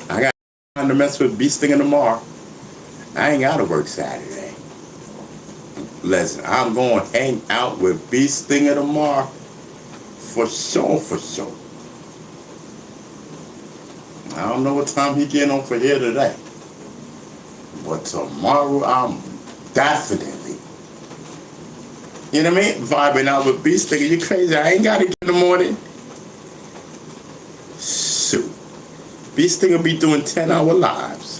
I got time to mess with Bee Stinger tomorrow. I ain't gotta work Saturday. Listen, I'm going to hang out with Bee Stinger tomorrow. For sure, for sure. I don't know what time he getting on for here today. But tomorrow, I'm definitely, you know what I mean? Vibing out with Bee Stinger. You crazy. I ain't got to get in the morning. Beast Thing will be doing 10-hour lives.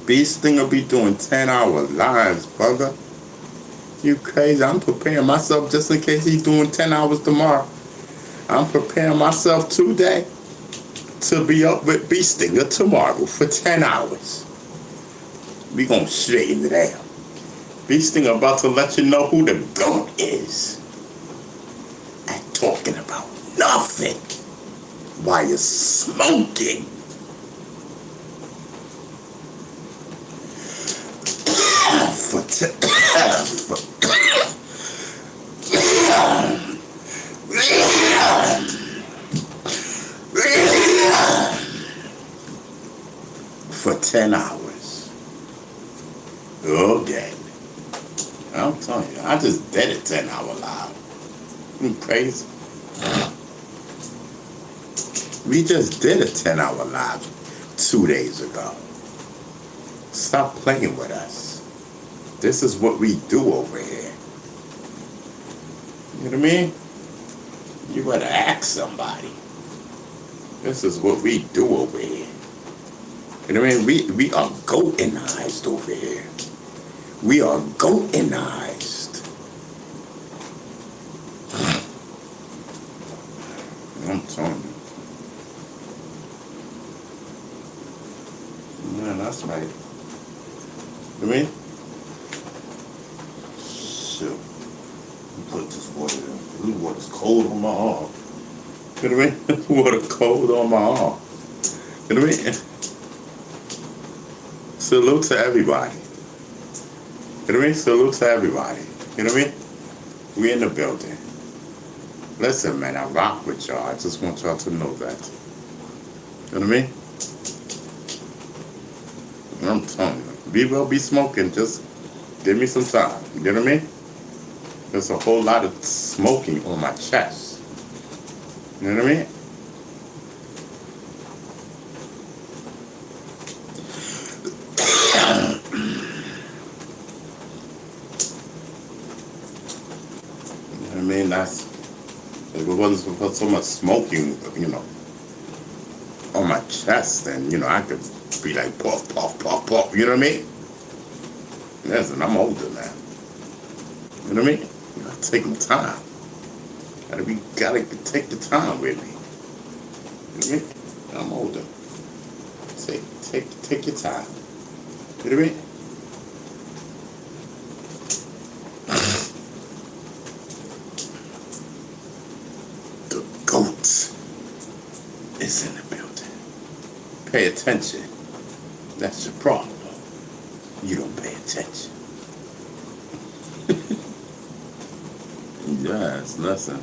Beast Thing will be doing 10-hour lives, brother. You crazy? I'm preparing myself just in case he's doing 10 hours tomorrow. I'm preparing myself today to be up with Beast Stinger tomorrow for 10 hours. We gonna straighten it out. Beast Stinger about to let you know who the GOAT is. And talking about nothing while you're smoking. For 10 hours. Okay. I'm telling you, I just did a 10-hour live. You crazy? We just did a 10-hour live 2 days ago. Stop playing with us. This is what we do over here. You know what I mean? You better ask somebody. This is what we do over here. You know what I mean? We are goatinized over here. We are goatinized. I'm telling you. Man, that's right. You know what I mean? Shit. Put this water in. This water's cold on my arm. You know what I mean? This water cold on my arm. You know what I mean? Salute to everybody. You know what I mean? Salute to everybody. You know what I mean? We in the building. Listen, man, I rock with y'all. I just want y'all to know that. You know what I mean? I'm telling you. We will be smoking. Just give me some time. You know what I mean? There's a whole lot of smoking on my chest. You know what I mean? I mean, that's, if it wasn't for so much smoking, you know, on my chest, then, you know, I could be like puff, puff, puff, puff, you know what I mean? Listen, I'm older now. You know what I mean? You gotta take my time. Gotta take the time with me. You know what I mean? I'm older. Take your time. You know what I mean? GOAT is in the building. Pay attention. That's your problem. You don't pay attention. Yes, listen.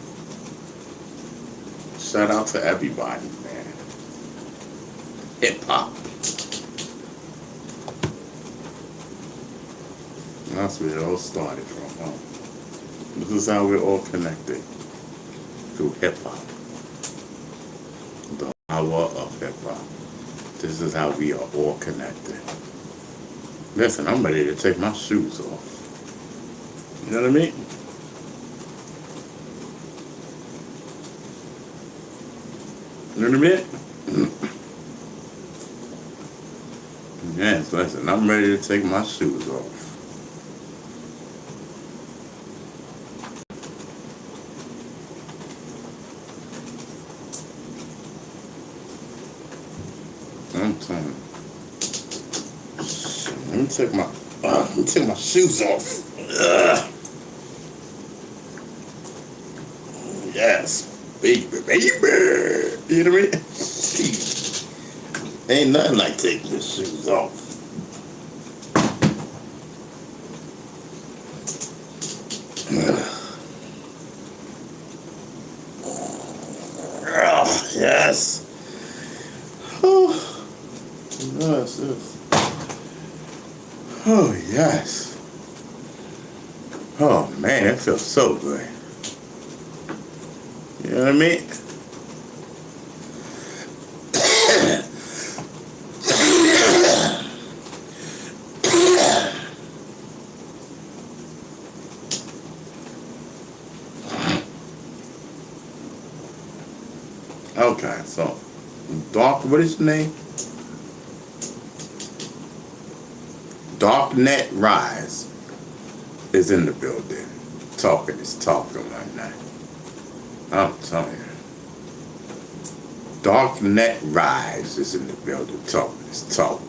Shout out to everybody, man. Hip hop. That's where it all started from, huh? This is how we're all connected. Through hip-hop. The power of hip-hop. This is how we are all connected. Listen, I'm ready to take my shoes off. You know what I mean? You know what I mean? Yes, listen, I'm ready to take my shoes off. I'm telling you. Let me take my shoes off. Ugh. Yes, baby. You know what I mean? Ain't nothing like taking your shoes off. Oh, yes. Oh, yes, yes. Oh, yes. Oh, man, it feels so good. You know what I mean? Okay, so Dark, what is your name? Darknet Rise is in the building. Talking is talking right now. I'm telling you. Darknet Rise is in the building. Talking is talk.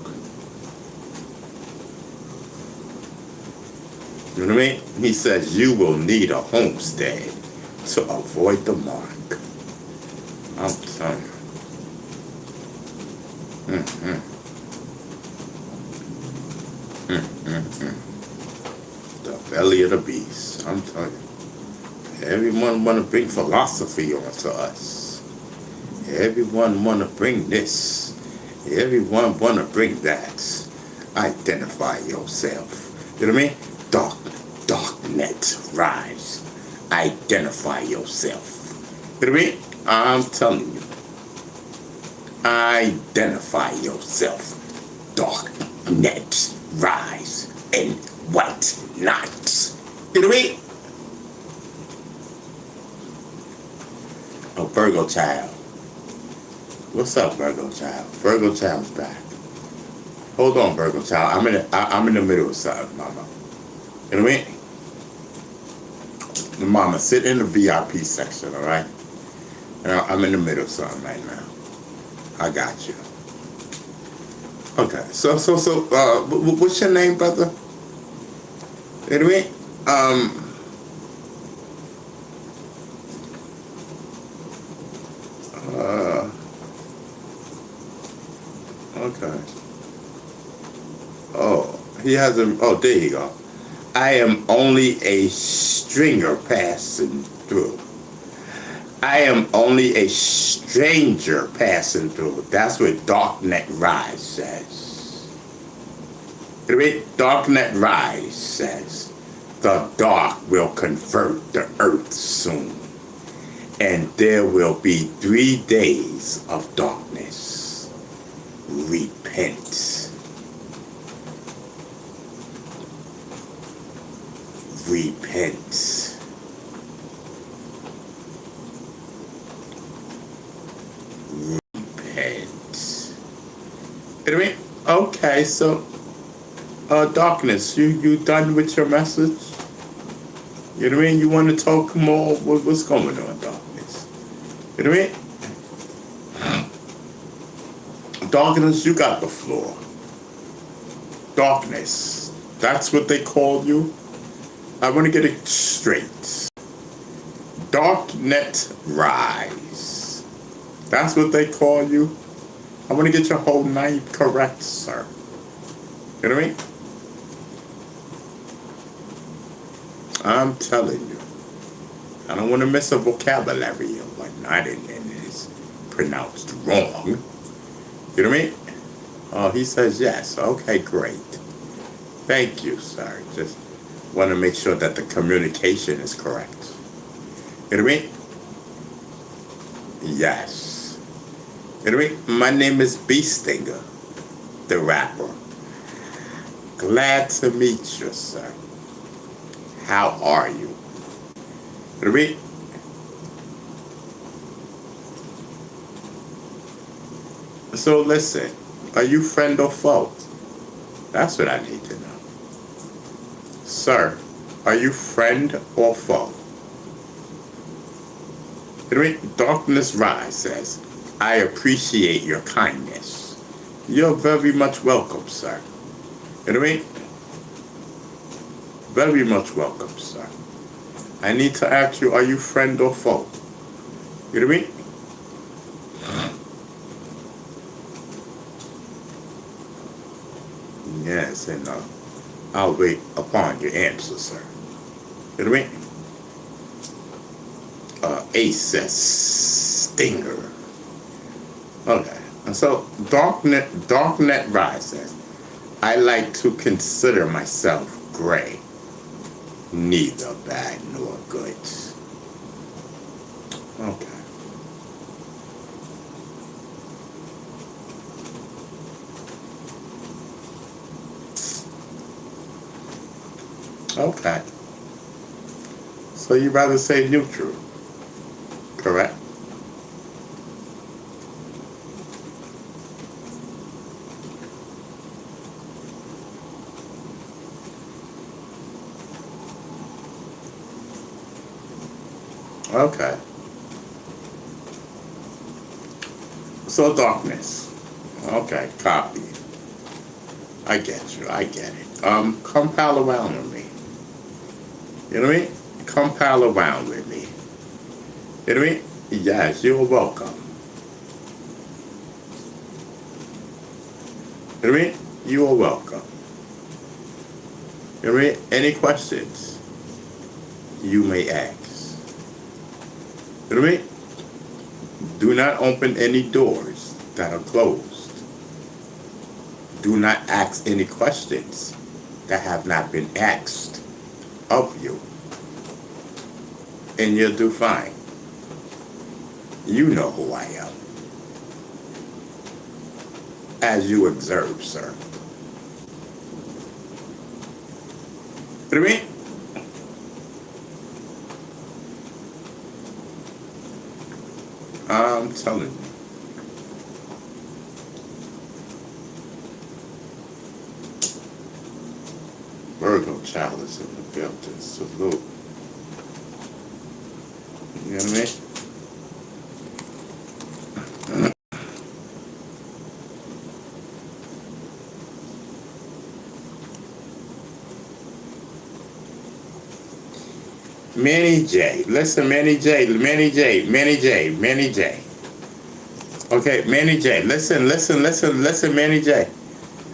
You know what I mean? He says you will need a homestead to avoid the mark. I'm telling you. The belly of the beast. I'm telling you. Everyone want to bring philosophy onto us. Everyone want to bring this. Everyone want to bring that. Identify yourself. You know what I mean? Darknet Rise. Identify yourself. You know what I mean? I'm telling you. Identify yourself. Darknet Rise and what not. You know what I mean? Oh, Virgo Child. What's up, Virgo Child? Virgo Child's back. Hold on, Virgo Child. I'm in the middle of something, Mama. You know what I mean? Mama, sit in the VIP section, all right? I'm in the middle of something right now. I got you. Okay, so, what's your name, brother? You know what I mean? Okay. Oh, he has a. Oh, there you go. I am only a stringer passing through. I am only a stranger passing through. That's what Darknet Rise says. You know what I mean? Darknet Rise says the dark will convert the earth soon. And there will be 3 days of darkness. Repent. Repent. Repent. You know what I mean? Okay, so darkness, you done with your message? You know what I mean? You want to talk more? What's going on, darkness? You know what I mean? Darkness, you got the floor. Darkness, that's what they call you? I want to get it straight. Darknet Rise. That's what they call you? I want to get your whole name correct, sir. You know what I mean? I'm telling you. I don't want to miss a vocabulary or whatnot, and it's pronounced wrong. You know what I mean? Oh, he says yes. Okay, great. Thank you, sir. Just want to make sure that the communication is correct. You know what I mean? Yes. You know what I mean? My name is Beastinger, the rapper. Glad to meet you, sir. How are you? You know what I mean? So listen, are you friend or foe? That's what I need to know. Sir, are you friend or foe? You know what I mean? Darkness Rise says, I appreciate your kindness. You're very much welcome, sir. You know what I mean? Very much welcome, sir. I need to ask you, are you friend or foe? You know what I mean? Yes, and I'll wait upon your answer, sir. You know what I mean? Ace says Stinger. Okay. And so Darknet Rise says, I like to consider myself gray. Neither bad nor good. Okay. Okay. So you rather say neutral, correct? Okay. So darkness. Okay, copy. I get you. I get it. Come pal around with me. You know what I mean? Come pal around with me. You know what I mean? Yes, you're welcome. You know what I mean? You are welcome. You know what I mean? Any questions you may ask. You know what I mean? Do not open any doors that are closed. Do not ask any questions that have not been asked of you. And you'll do fine. You know who I am. As you observe, sir. You know what I mean? I'm telling you. Virgo Chalice in the building. Salute. You know what I mean? Manny J. Listen, Manny J. Okay, Manny J. Listen, Manny J.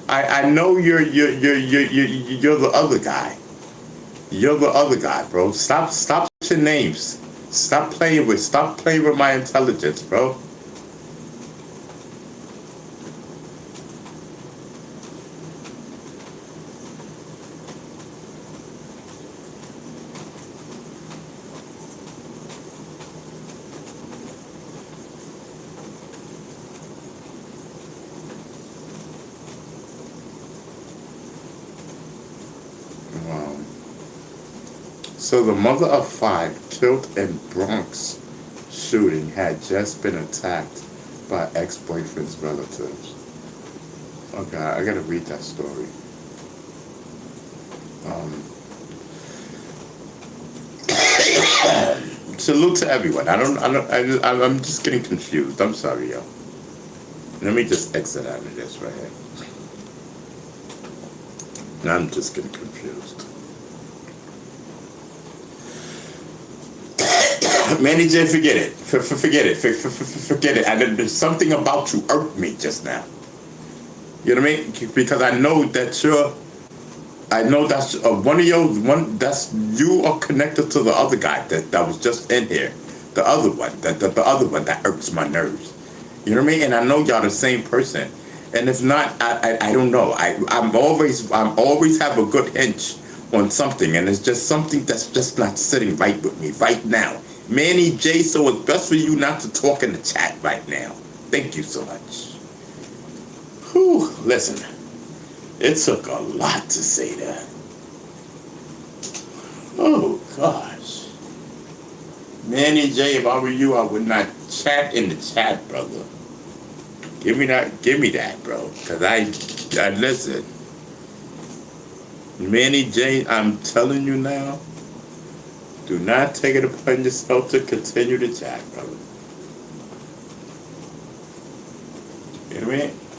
I know you're the other guy. You're the other guy, bro. Stop your names. Stop playing with my intelligence, bro. So the mother of 5 killed in Bronx shooting had just been attacked by ex-boyfriend's relatives. Okay, I gotta read that story. Salute to everyone. I'm just getting confused. I'm sorry, yo. Let me just exit out of this right here. I'm just getting confused. Manny J, forget it. Forget it. Forget it. There's something about you irked me just now. You know what I mean? Because I know that's one of your that's you are connected to the other guy that was just in here. The other one, the other one that irks my nerves. You know what I mean? And I know y'all the same person. And if not, I don't know. I'm always have a good hinge on something, and it's just something that's just not sitting right with me right now. Manny J, so it's best for you not to talk in the chat right now. Thank you so much. Whew, listen, it took a lot to say that. Oh, gosh. Manny J, if I were you, I would not chat in the chat, brother. Give me that, bro. Because I listen. Manny J, I'm telling you now, do not take it upon yourself to continue to chat, brother. You know what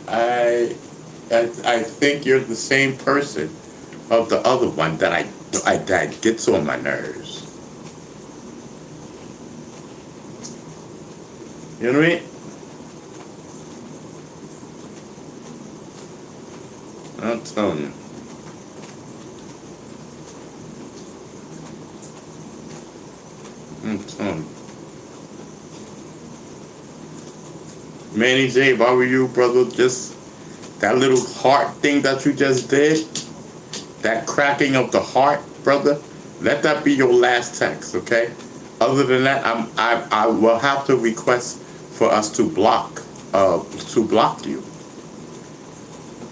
I mean? I think you're the same person of the other one that gets on my nerves. You know what I mean? I'm telling you. Manny J, if I were you, brother, just that little heart thing that you just did, that cracking of the heart, brother, let that be your last text, okay? Other than that, I will have to request for us to block you.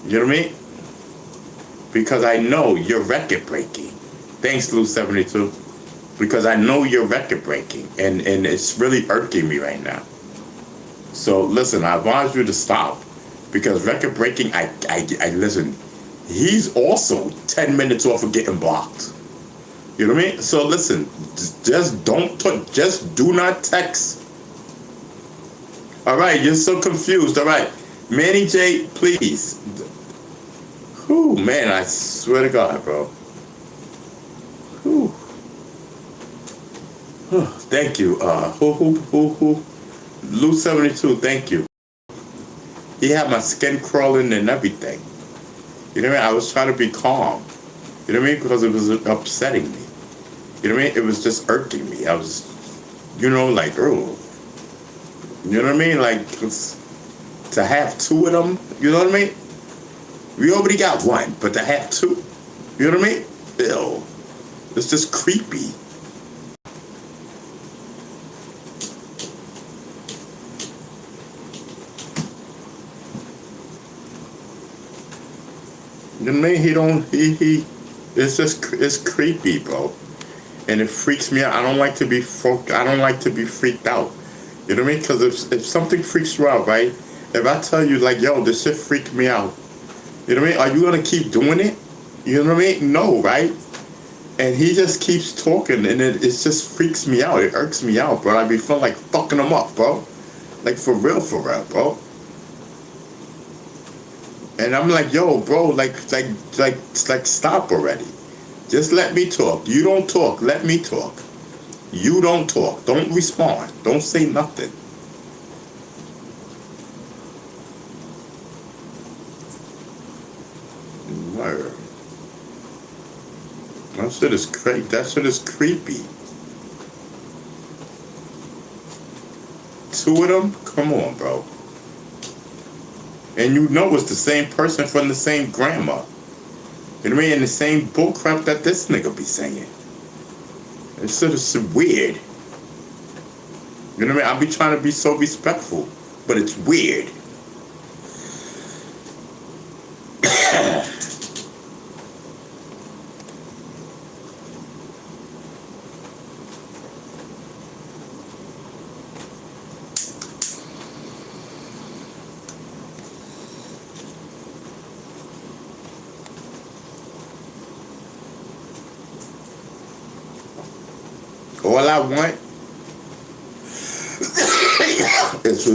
You know what I mean? Because I know you're record breaking. Thanks, Lou72. Because I know you're record breaking, and it's really irking me right now. So listen, I advise you to stop, because record breaking, I listen. He's also 10 minutes off of getting blocked. You know what I mean? So listen, just don't talk, just do not text. All right, you're so confused. All right, Manny J, please. Whew, man, I swear to God, bro. Whew. Thank you. Who? Lou 72, thank you. He had my skin crawling and everything. You know what I mean? I was trying to be calm. You know what I mean? Because it was upsetting me. You know what I mean? It was just irking me. I was, like, oh. You know what I mean? Like, to have two of them, you know what I mean? We already got one, but to have two, you know what I mean? Ew. It's just creepy. You know what I mean? It's creepy, bro. And it freaks me out. I don't like to be freaked out. You know what I mean? Because if something freaks you out, right? If I tell you, like, yo, this shit freaked me out, you know what I mean? Are you going to keep doing it? You know what I mean? No, right? And he just keeps talking, and it just freaks me out. It irks me out, bro. I be feeling like fucking him up, bro. Like, for real, bro. And I'm like, yo, bro, like, stop already. Just let me talk. You don't talk. Let me talk. You don't talk. Don't respond. Don't say nothing. Word. That shit is crazy. That shit is creepy. Two of them? Come on, bro. And you know it's the same person from the same grandma. You know what I mean? And the same bullcrap that this nigga be saying. It's sort of weird. You know what I mean? I be trying to be so respectful, but it's weird. All I want is for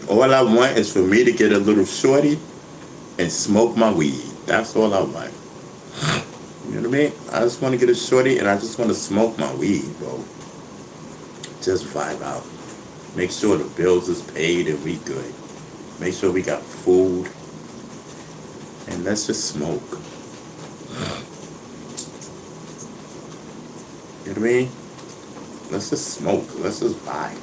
all I want is for me to get a little shorty and smoke my weed. That's all I want. You know what I mean? I just want to get a shorty and I just want to smoke my weed, bro. Just vibe out. Make sure the bills is paid and we good. Make sure we got food. And let's just smoke. You know what I mean? Let's just smoke. Let's just vibe.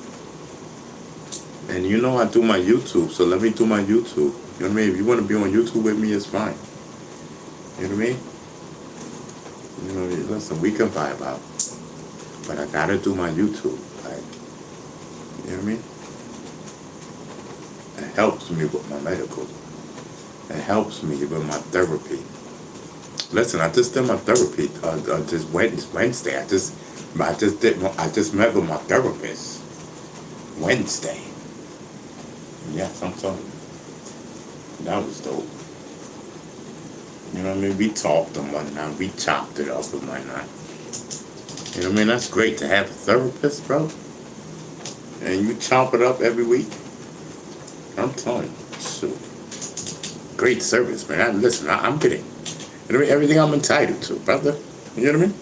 And you know I do my YouTube, so let me do my YouTube. You know what I mean? If you want to be on YouTube with me, it's fine. You know what I mean? You know, listen, we can vibe out. But I gotta do my YouTube. Like, you know what I mean? It helps me with my medical. It helps me with my therapy. Listen, I just did my therapy this Wednesday. I just met with my therapist Wednesday. Yes, I'm telling you. That was dope. You know what I mean? We talked and whatnot. We chopped it up and whatnot. You know what I mean? That's great to have a therapist, bro. And you chop it up every week. I'm telling you. Shoot. Great service, man. Listen, I'm getting, you know what I mean? Everything I'm entitled to, brother. You know what I mean?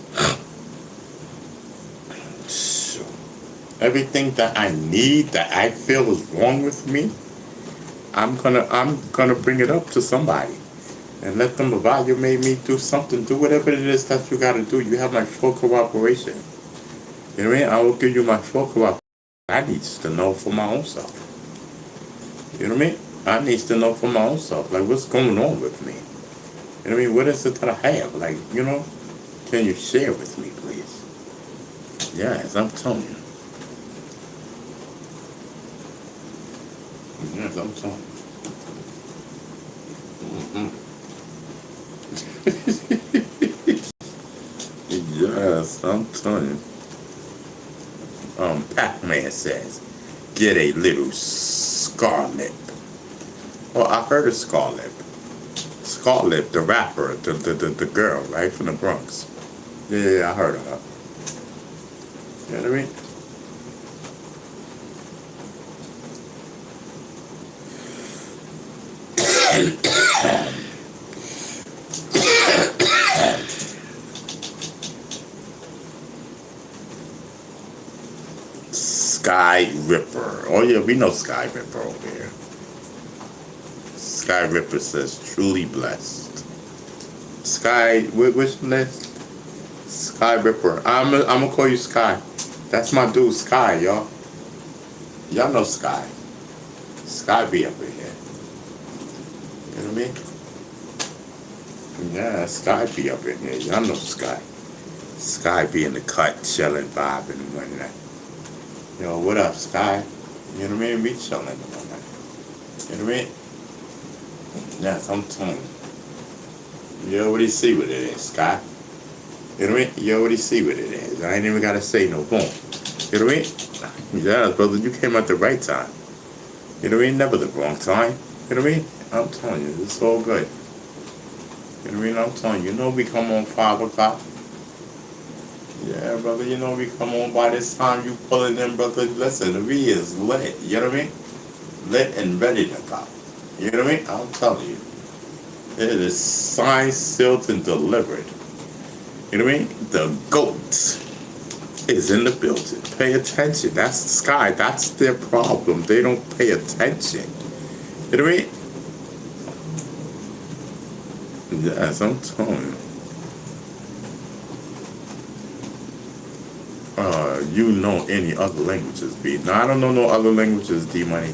Shoot. Everything that I need, that I feel is wrong with me, I'm gonna bring it up to somebody and let them evaluate me, do something, do whatever it is that you gotta do. You have my full cooperation. You know what I mean? I will give you my full cooperation. I need to know for my own self. You know what I mean? I need to know for my own self, like, what's going on with me? You know what I mean? What is it that I have? Like, you know, can you share with me, please? Yes, I'm telling you. Yes, I'm telling you. Yes, I'm telling you. Pac-Man says, get a little Scarlett. Oh, I heard of Scarlett. Scarlett, the rapper, the girl, right, from the Bronx. Yeah, I heard of her. You know what I mean? Sky Ripper. Oh yeah, we know Sky Ripper over here. Sky Ripper says truly blessed. Sky, which list? Sky Ripper. I'm gonna call you Sky. That's my dude, Sky, y'all. Y'all know Sky. Sky be up in here. You know what I mean? Yeah, Sky be up in here. Y'all know Sky. Sky be in the cut, chilling, vibing, and whatnot. Yo, what up, Sky? You know what I mean? We chilling and whatnot. You know what I mean? Yes, I'm telling you. You already see what it is, Sky. You know what I mean? You already see what it is. I ain't even gotta say no boom. You know what I mean? Yeah, brother, you came at the right time. You know what I mean? Never the wrong time. You know what I mean? I'm telling you, it's all good. You know what I mean? I'm telling you, we come on 5 o'clock. Yeah, brother, we come on by this time you pulling in, brother. Listen, we is lit. You know what I mean? Lit and ready to go. You know what I mean? I'm telling you. It is signed, sealed, and delivered. You know what I mean? The GOAT is in the building. Pay attention. That's the Sky. That's their problem. They don't pay attention. You know what I mean? Yes, I'm telling you. You know any other languages, B. No, I don't know no other languages, D Money.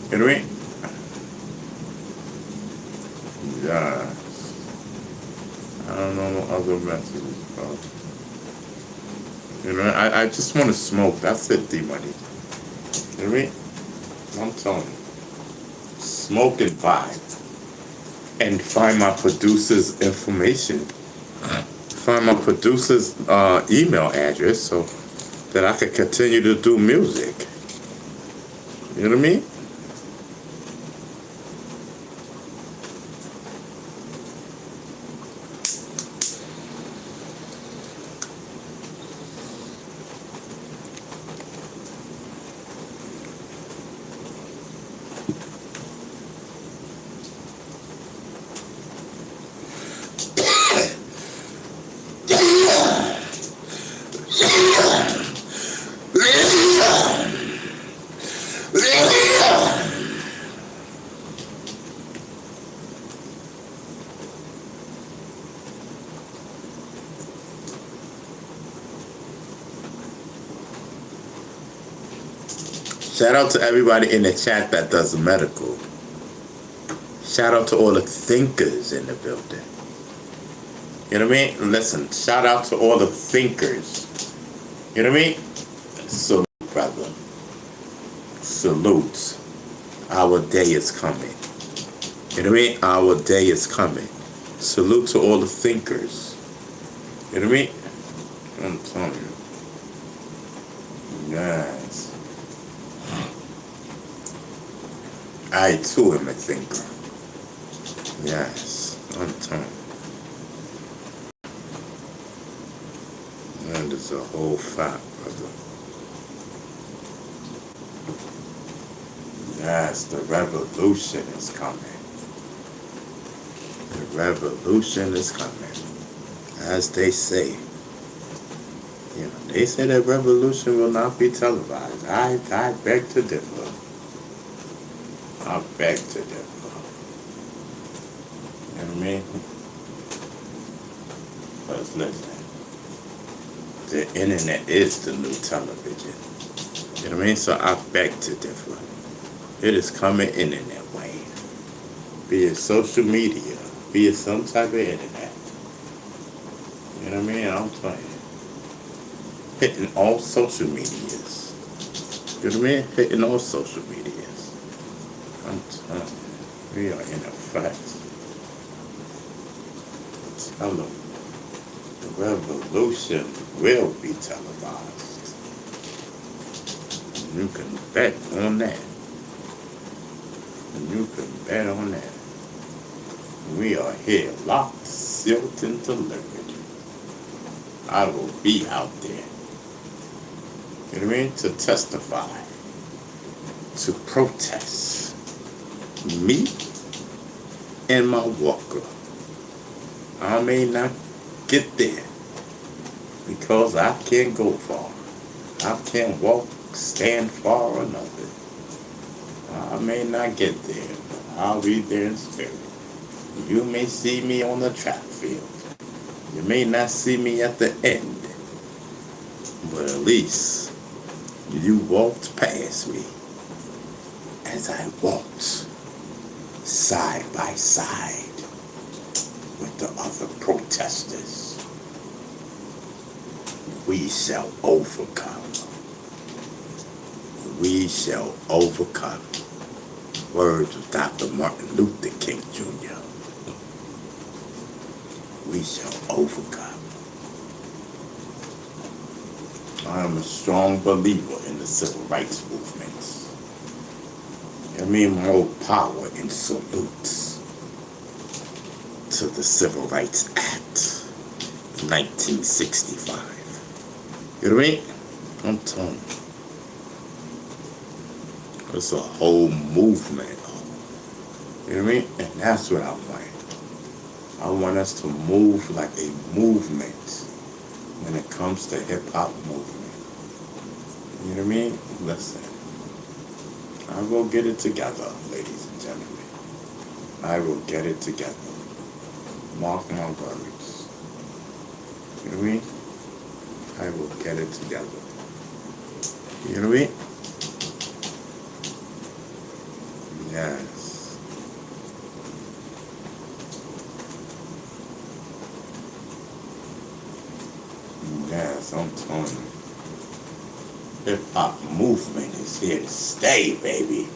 You know what I mean? Yeah. I don't know no other messages, bro. You know, I just want to smoke. That's it, D Money. You know what I mean? I'm telling you. Smoke and vibe. And find my producer's information. Find my producer's email address so that I can continue to do music. You know what I mean? Shout out to everybody in the chat that does medical. Shout out to all the thinkers in the building. You know what I mean? Listen, shout out to all the thinkers. You know what I mean? Salute, brother. Salute. Our day is coming. You know what I mean? Our day is coming. Salute to all the thinkers. You know what I mean? I'm telling you. Yes. I too am a thinker. Yes, I'm telling you. That is a whole fact, brother. Yes, the revolution is coming. The revolution is coming. As they say. You know, they say that revolution will not be televised. I beg to differ. I beg to differ. You know what I mean? Because listen, the internet is the new television. You know what I mean? So I beg to differ. It is coming internet way. Be it social media, be it some type of internet. You know what I mean? I'm telling you. Hitting all social medias. You know what I mean? Hitting all social medias. I'm telling you, we are in effect. Tell them the revolution will be televised. You can bet on that. And you can bet on that. We are here, locked, sealed, and delivered. I will be out there. You know what I mean? To testify, to protest. Me and my walker. I may not get there because I can't go far. I can't walk, stand far enough. I may not get there, but I'll be there in spirit. You may see me on the track field. You may not see me at the end, but at least you walked past me as I walked side by side with the other protesters. We shall overcome. We shall overcome. Words of Dr. Martin Luther King Jr. We shall overcome. I am a strong believer in the civil rights movement. I mean, more power and salutes to the Civil Rights Act of 1965. You know what I mean? I'm telling you. It's a whole movement. You know what I mean? And that's what I want. I want us to move like a movement when it comes to hip-hop movement. You know what I mean? Listen. I will get it together, ladies and gentlemen. I will get it together. Mark my words. You know what I mean? I will get it together. You know what I mean? Yes. Yes, I'm telling you. Hip-hop movement is here to stay, baby.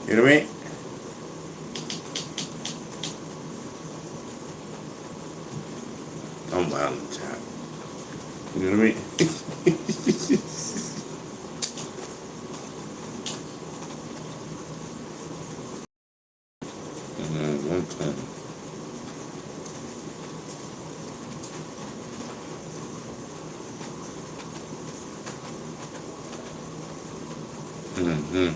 You know what I mean? I'm wild, child. You know what I mean? I'm telling you. Mm-hmm.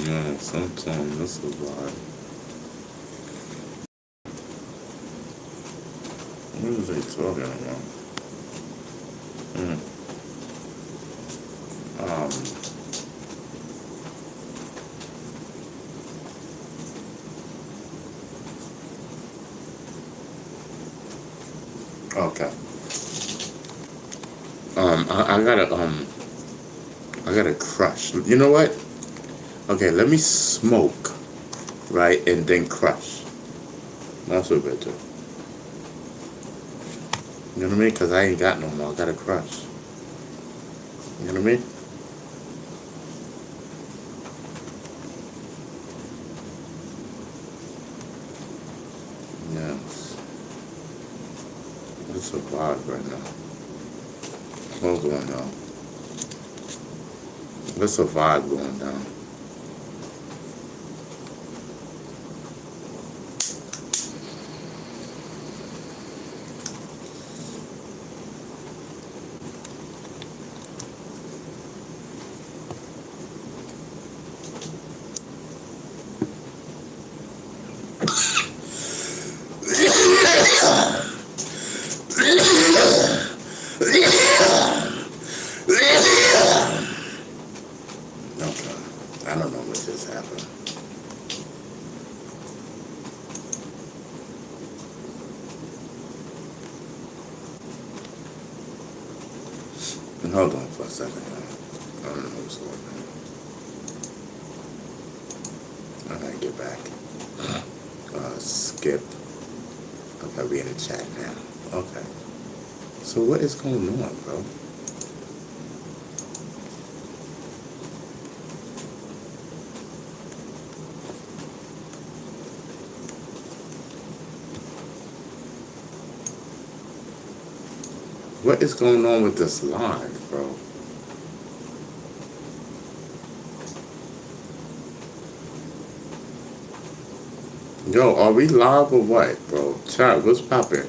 Yeah, sometimes that's a lot. What is they talking about? Mm. Okay. I gotta crush. You know what? Okay, let me smoke, right, and then crush. That's what better. You know what I mean? Because I ain't got no more. I gotta crush. You know what I mean? Yes. It's a vibe right now. What's going on? It's a vibe going down. Okay. I don't know what just happened. Hold on for a second. I don't know what's going on. I gotta get back. Skip. Okay, we in the chat now. Okay. So what is going on, bro? What is going on with this live, bro? Yo, are we live or what, bro? Chat, what's poppin'?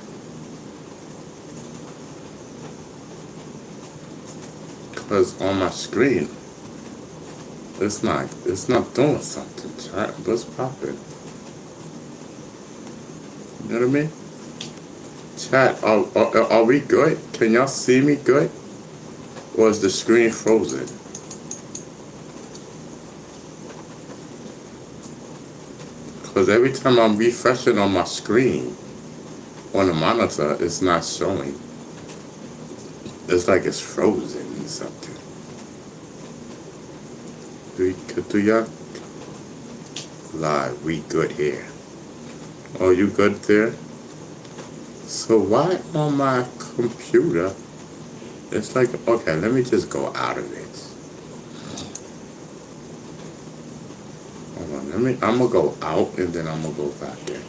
Cause on my screen, it's not doing something. Chat, what's poppin'? You know what I mean? Chat, are we good? Can y'all see me good? Or is the screen frozen? Because every time I'm refreshing on my screen, on the monitor, it's not showing. It's like it's frozen or something. Do y'all? Live, we good here. Oh, you good there? So why on my computer, it's like, okay, let me just go out of it. Hold on, I'm gonna go out and then I'm gonna go back in.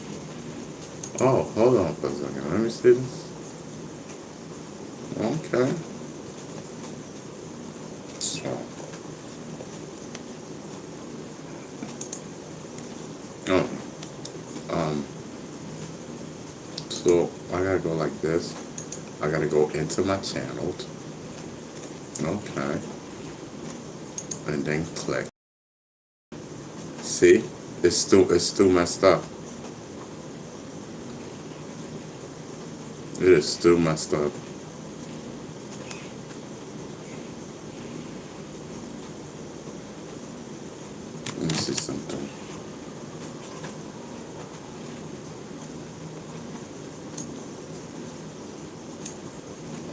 Oh, hold on for a second, let me see this. Okay. So, so I gotta go like this. I gotta go into my channels. Okay. And then click. See? It's still messed up. It is still messed up. Let me see something.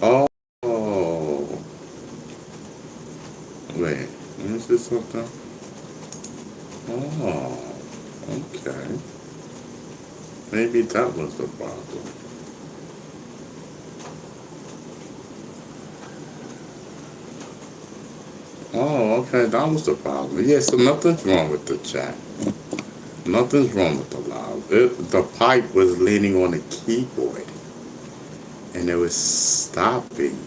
Oh, wait. Let me see something. Oh, okay. Maybe that was the problem. Oh, okay, that was the problem. Yeah, so nothing's wrong with the chat. Nothing's wrong with the live. The pipe was leaning on the keyboard, and it was stopping.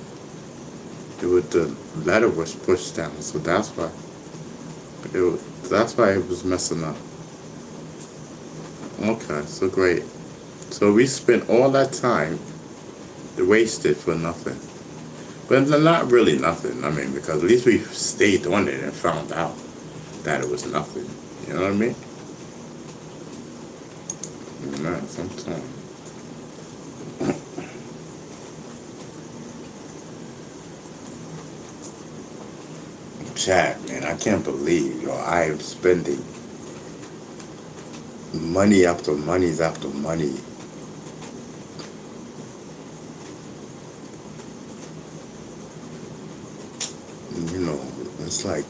The letter was pushed down, so that's why it was messing up. Okay, so great. So we spent all that time wasted for nothing. But not really nothing. I mean, because at least we stayed on it and found out that it was nothing. You know what I mean? Man, sometimes. Chat, man, I can't believe, yo, I am spending money after money after money. You know, it's like,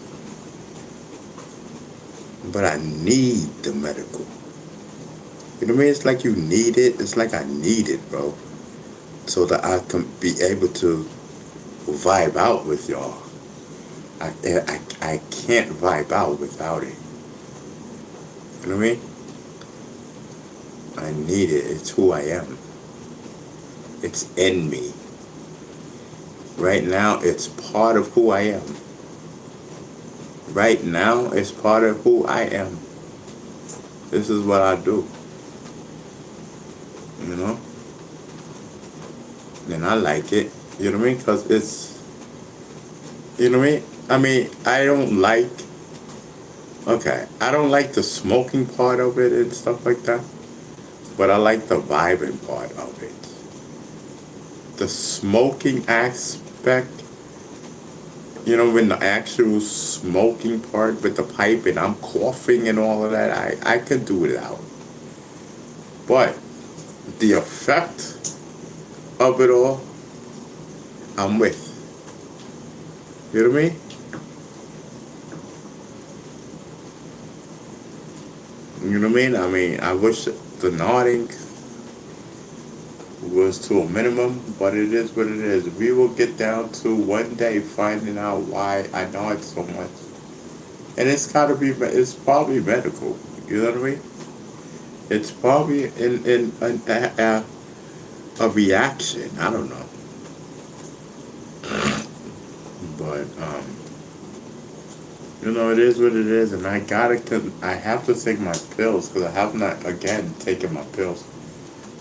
but I need the medical. You know what I mean? It's like you need it. It's like I need it, bro. So that I can be able to vibe out with y'all. I can't vibe out without it. You know what I mean? I need it. It's who I am. It's in me. Right now, it's part of who I am. Right now, it's part of who I am. This is what I do. You know? And I like it. You know what I mean? Because it's, you know what I mean? I mean, I don't like the smoking part of it and stuff like that. But I like the vibing part of it. The smoking aspect, you know, when the actual smoking part with the pipe and I'm coughing and all of that, I could do it out. But the effect of it all, I'm with. You know what I mean? You know what I mean? I wish the nodding was to a minimum, but it is what it is. We will get down to one day finding out why I nod so much. And it's probably medical. You know what I mean? It's probably in a reaction. I don't know. but you know, it is what it is, and I have to take my pills because I have not again taken my pills.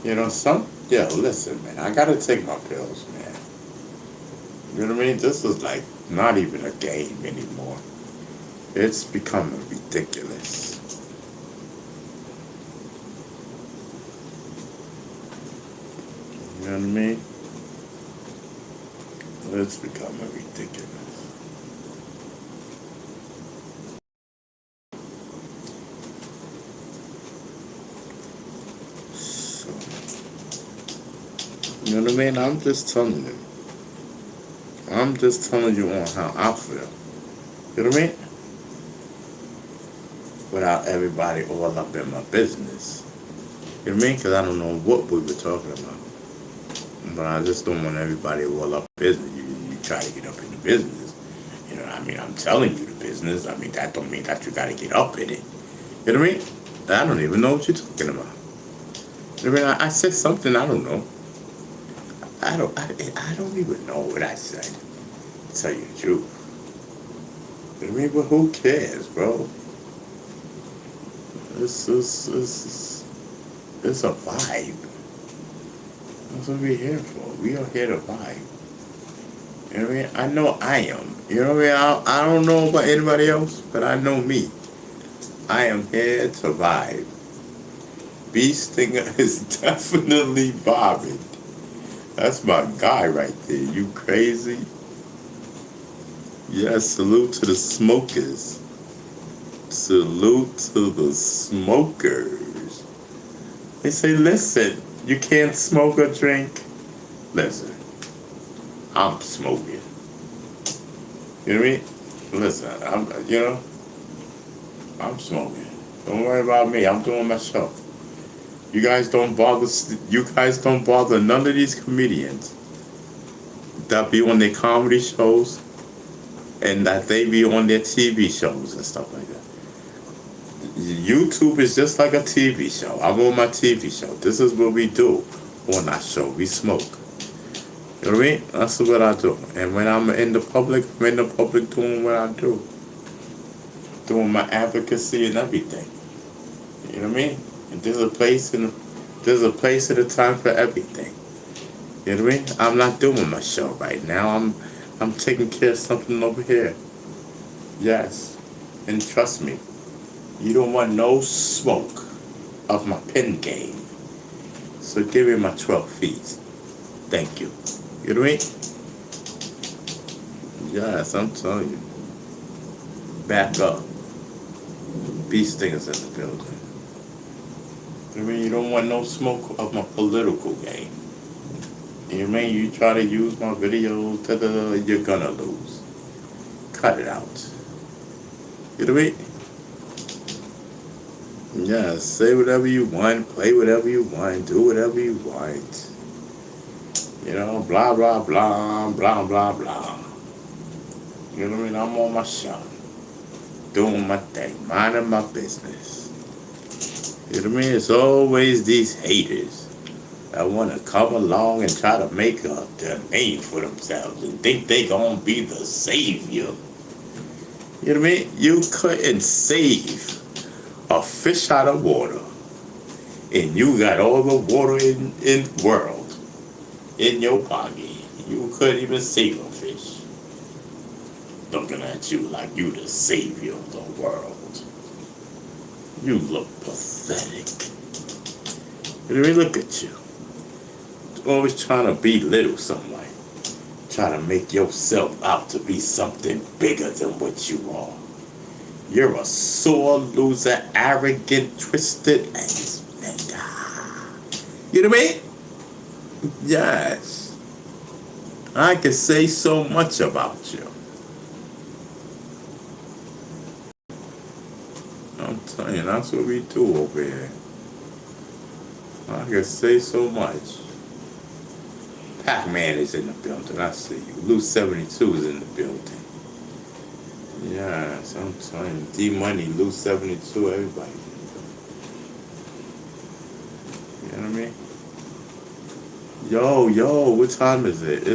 You know, listen, man, I gotta take my pills, man. You know what I mean? This is like not even a game anymore. It's becoming ridiculous. You know what I mean? It's becoming ridiculous. So, you know what I mean? I'm just telling you. I'm just telling you on how I feel. You know what I mean? Without everybody all up in my business. You know what I mean? Because I don't know what we were talking about. But I just don't want everybody all up in business. You try to get up in the business. You know what I mean? I'm telling you the business. I mean, that don't mean that you got to get up in it. You know what I mean? I don't even know what you're talking about. You know what I mean? I said something I don't know. I don't even know what I said. To tell you the truth. You know what I mean? But who cares, bro? It's a vibe. That's what we're here for. We are here to vibe. You know what I mean? I know I am. You know what I mean? I don't know about anybody else, but I know me. I am here to vibe. Beast Stinger is definitely vibing. That's my guy right there. You crazy? Yes, salute to the smokers. Salute to the smokers. They say, listen, you can't smoke or drink. Listen, I'm smoking. You know what I mean? Listen, I'm smoking. Don't worry about me. I'm doing my show. You guys don't bother none of these comedians that be on their comedy shows and that they be on their TV shows and stuff like that. YouTube is just like a TV show. I'm on my TV show. This is what we do on our show. We smoke. You know what I mean? That's what I do. And when I'm in the public doing what I do. Doing my advocacy and everything. You know what I mean? And there's a place and a time for everything. You know what I mean? I'm not doing my show right now. I'm taking care of something over here. Yes. And trust me, you don't want no smoke of my pen game. So give me my 12 feet. Thank you. You know what I mean? Yes, I'm telling you. Back up. Beast Stingers in the building. You know what I mean? You don't want no smoke of my political game. You know what I mean? You try to use my videos, you're gonna lose. Cut it out. You know what I mean? Yeah, say whatever you want, play whatever you want, do whatever you want. You know, blah, blah, blah, blah, blah, blah. You know what I mean? I'm on my show. Doing my thing, minding my business. You know what I mean? It's always these haters that want to come along and try to make a name for themselves and think they gonna be the savior. You know what I mean? You couldn't save a fish out of water, and you got all the water in the world in your pocket. You couldn't even save a fish. Looking at you like you the savior of the world. You look pathetic. You know what I mean? Look at you. Always trying to belittle somebody. Trying to make yourself out to be something bigger than what you are. You're a sore loser, arrogant, twisted ass nigga. You know what I mean? Yes. I can say so much about you. I'm telling you, that's what we do over here. I can say so much. Pac-Man is in the building. I see you. Loose 72 is in the building. Yes, I'm telling you. D-Money, Loose 72, everybody. You know what I mean? Yo, what time is it?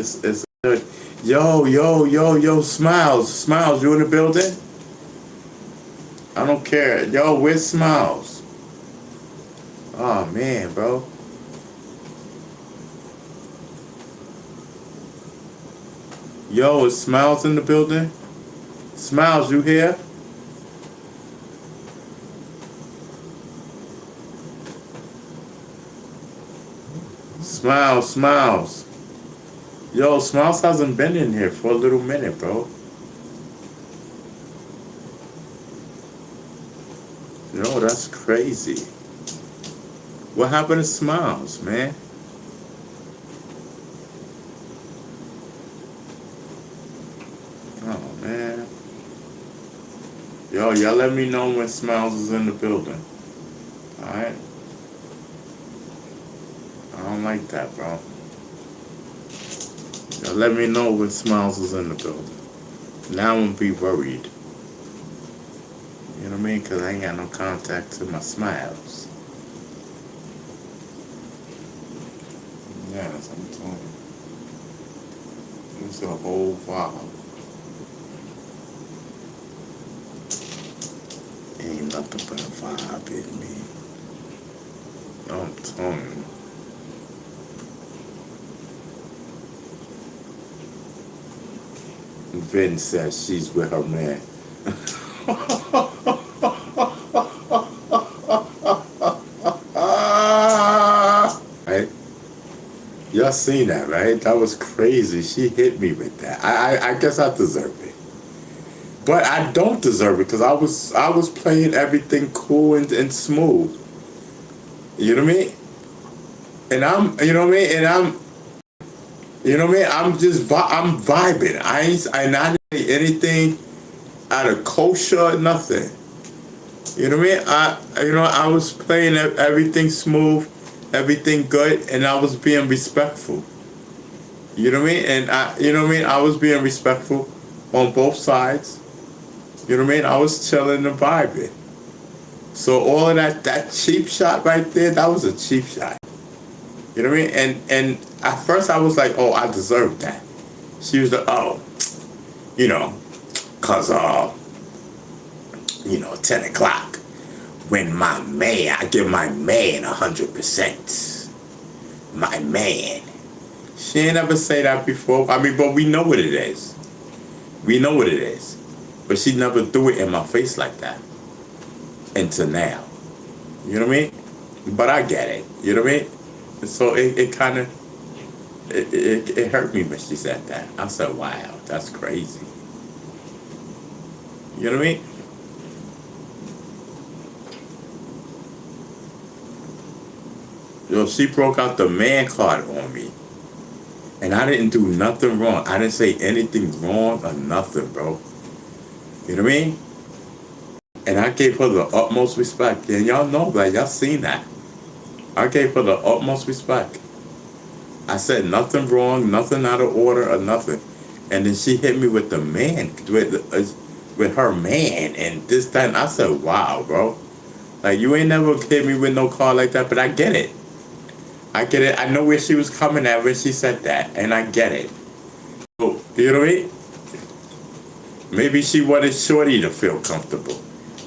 Yo, Smiles, you in the building? I don't care. Yo, where's Smiles? Oh man, bro. Yo, is Smiles in the building? Smiles, you here? Smiles. Yo, Smiles hasn't been in here for a little minute, bro. Yo, that's crazy. What happened to Smiles, man? Oh, man. Yo, y'all let me know when Smiles is in the building. Alright? I don't like that, bro. Y'all let me know when Smiles is in the building. Now I'm gonna be worried. You know what I mean? Because I ain't got no contact to my Smiles. Yes, I'm telling you. It's a whole vibe. Ain't nothing but a vibe in me. I'm telling you. Vin says she's with her man. Right? Y'all seen that, right? That was crazy. She hit me with that. I guess I deserve it. But I don't deserve it because I was playing everything cool and smooth. You know what I mean? And you know what I mean? And you know what I mean? I'm vibing. I not anything out of kosher, nothing. You know what I mean? I was playing everything smooth, everything good, and I was being respectful. You know what I mean? And you know what I mean? I was being respectful on both sides. You know what I mean? I was chilling and vibing. So all of that cheap shot right there, that was a cheap shot. You know what I mean? And at first I was like, oh, I deserve that. She was like, oh, you know, cause 10 o'clock. When I give my man 100%. My man. She ain't ever say that before. I mean, but we know what it is. We know what it is. But she never threw it in my face like that. Until now. You know what I mean? But I get it. You know what I mean? So it kind of, it hurt me when she said that. I said, wow, that's crazy. You know what I mean? Yo, she broke out the man card on me. And I didn't do nothing wrong. I didn't say anything wrong or nothing, bro. You know what I mean? And I gave her the utmost respect. And y'all know that. Y'all seen that. I gave her the utmost respect. I said nothing wrong, nothing out of order or nothing. And then she hit me with the man, with her man and this, that. And I said, wow, bro. Like, you ain't never hit me with no call like that, but I get it. I get it. I know where she was coming at when she said that, and I get it. So, you know what I mean? Maybe she wanted Shorty to feel comfortable.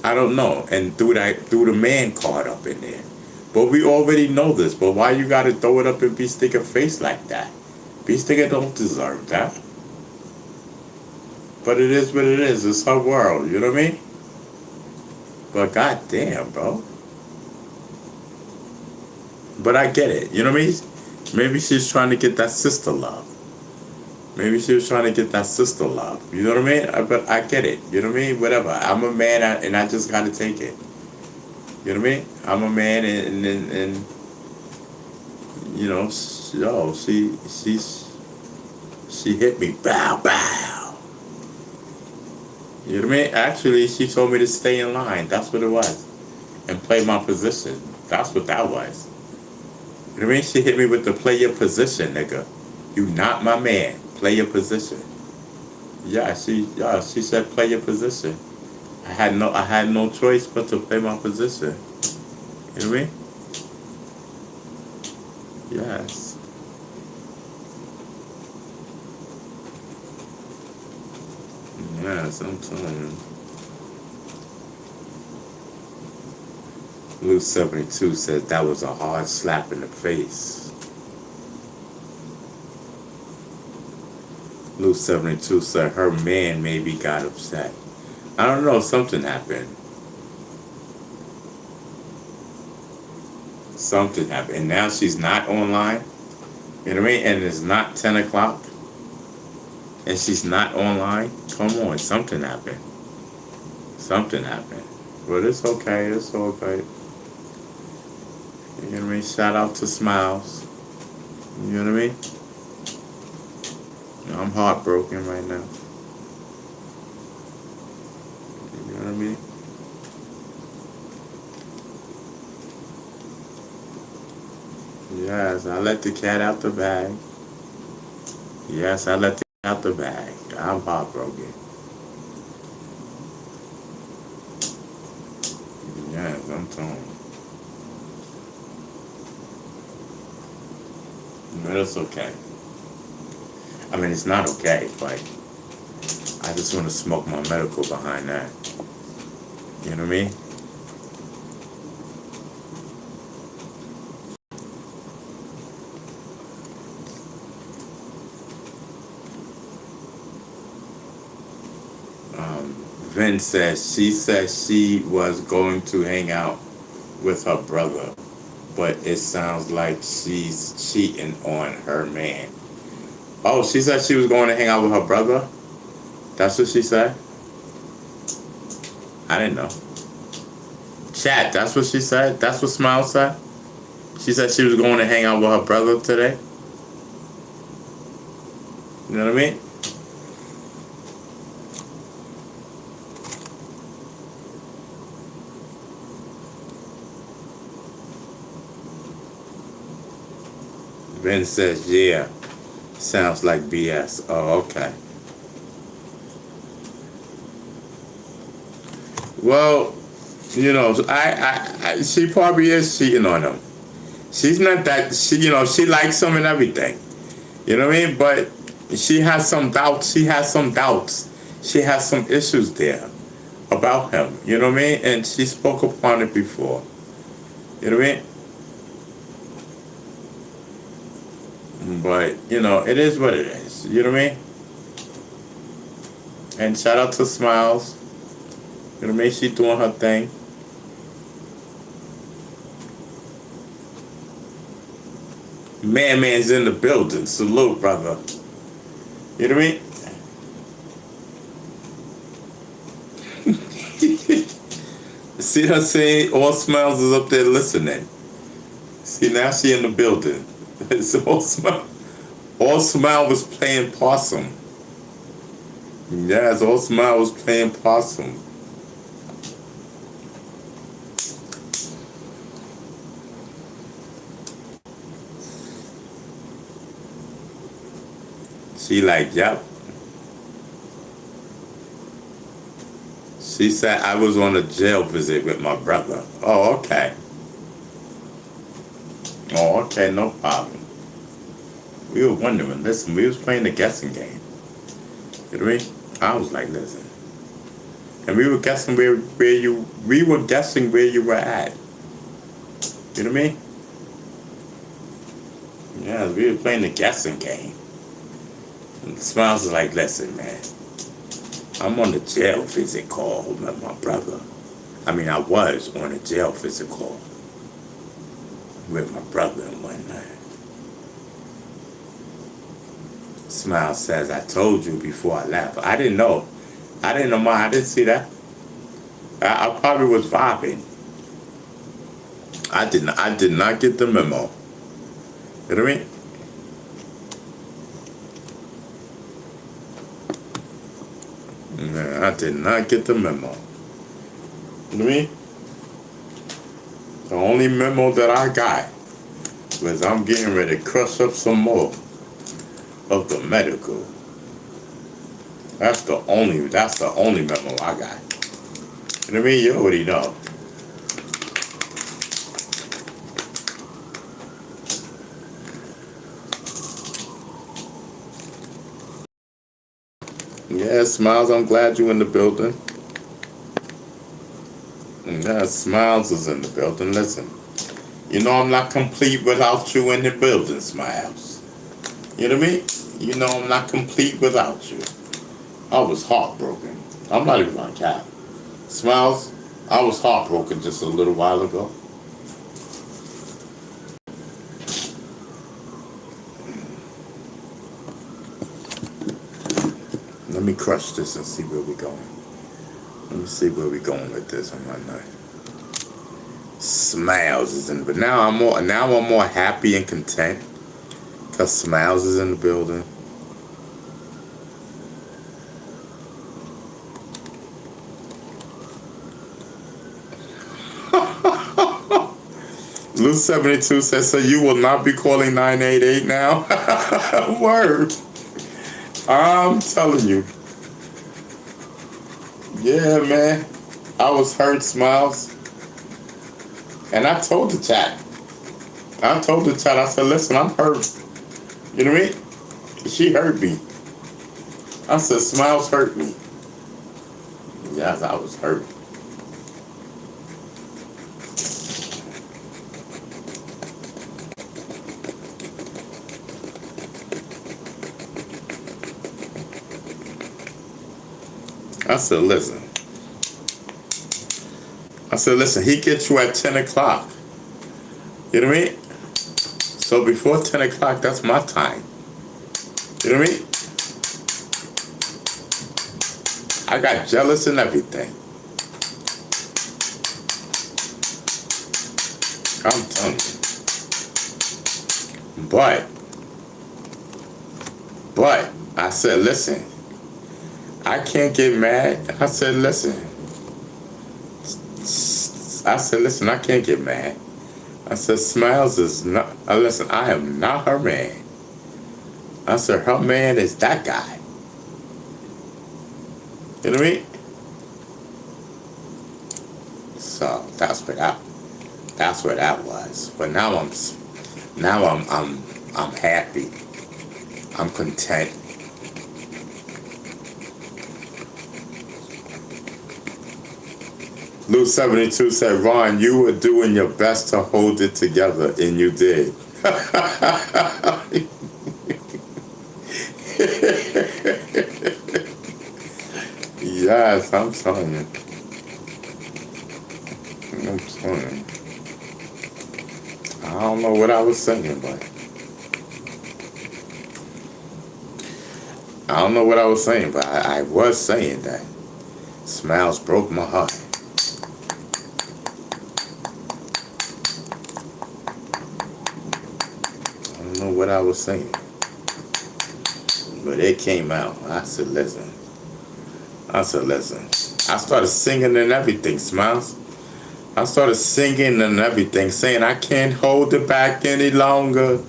I don't know. And threw the man card up in there. But we already know this. But why you gotta throw it up in B-Sticker face like that? B-Sticker don't deserve that. But it is what it is. It's her world. You know what I mean? But goddamn, bro. But I get it. You know what I mean? Maybe she's trying to get that sister love. Maybe she was trying to get that sister love. You know what I mean? But I get it. You know what I mean? Whatever. I'm a man and I just gotta take it. You know what I mean? I'm a man and you know, she hit me. Bow, bow. You know what I mean? Actually, she told me to stay in line. That's what it was. And play my position. That's what that was. You know what I mean? She hit me with the play your position, nigga. You not my man. Play your position. Yeah, she said play your position. I had no choice but to play my position. You know what I mean? Yes. Yes, I'm telling you. Luke 72 said that was a hard slap in the face. Luke 72 said her man maybe got upset. I don't know, something happened. Something happened. And now she's not online. You know what I mean? And it's not 10 o'clock. And she's not online. Come on, something happened. Something happened. But it's okay, it's okay. You know what I mean? Shout out to Smiles. You know what I mean? I'm heartbroken right now. You know what I mean? Yes, I let the cat out the bag. Yes, I let the cat out the bag. I'm heartbroken. Yes, I'm torn. But it's okay. I mean, it's not okay, but I just want to smoke my medical behind that. You know what I mean? Vin says she was going to hang out with her brother, but it sounds like she's cheating on her man. Oh, she said she was going to hang out with her brother? That's what she said? I didn't know. Chat, that's what she said? That's what Smile said? She said she was going to hang out with her brother today? You know what I mean? Ben says, yeah. Sounds like BS. Oh, okay. Well, you know, she probably is cheating on him. She's not that, she likes him and everything. You know what I mean? But she has some doubts. She has some doubts. She has some issues there about him. You know what I mean? And she spoke upon it before. You know what I mean? But, you know, it is what it is. You know what I mean? And shout out to Smiles. You know what I mean? She doing her thing. Man's in the building. Salute, brother. You know what I mean? See her saying all Smiles is up there listening. See, now she in the building. It's all Smile was playing possum. Yes, all Smile was playing possum. She like, yep. She said I was on a jail visit with my brother. Oh, okay. Oh, okay, no problem. We were wondering, listen, we was playing the guessing game. You know what I mean? I was like, listen. And we were guessing we were guessing where you were at. You know what I mean? Yeah, we were playing the guessing game. And Smiles was like, listen, man, I'm on the jail visit call with my brother. I mean, I was on a jail visit call with my brother and whatnot. Smile says, I told you before I left. I didn't know. I didn't see that. I probably was vibing. I did not get the memo. You know what I mean? I did not get the memo. You know what I mean? The only memo that I got was I'm getting ready to crush up some more of the medical. That's the only memo I got. You know what I mean? You already know. Yeah, Smiles, I'm glad you in the building. Yeah, Smiles is in the building. Listen, you know I'm not complete without you in the building, Smiles. You know what I mean? You know I'm not complete without you. I was heartbroken. I'm not even on cap. Smiles, I was heartbroken just a little while ago. Let me crush this and see where we're going. Let me see where we're going with this on my night. Smiles is in, but now I'm more happy and content because Smiles is in the building. Lou 72 says, so you will not be calling 988 now? Word. I'm telling you. Yeah, man. I was hurt, Smiles. And I told the chat. I said, listen, I'm hurt. You know what I mean? She hurt me. I said, Smiles hurt me. Yes, I was hurt. I said, listen, he gets you at 10 o'clock. You know what I mean? So before 10 o'clock, that's my time. You know what I mean? I got jealous and everything. I'm telling you. But, I said, listen, I can't get mad. I said, listen, I can't get mad. I said, Smiles is not, listen, I am not her man. I said, her man is that guy. You know what I mean? So that's where that was. But now I'm happy. I'm content. Lou 72 said, Ron, you were doing your best to hold it together, and you did. Yes, I'm telling you. I don't know what I was saying, but I was saying that Smiles broke my heart. I don't know what I was saying, but it came out. I said, listen. I started singing and everything, Smiles. I started singing and everything, saying I can't hold it back any longer.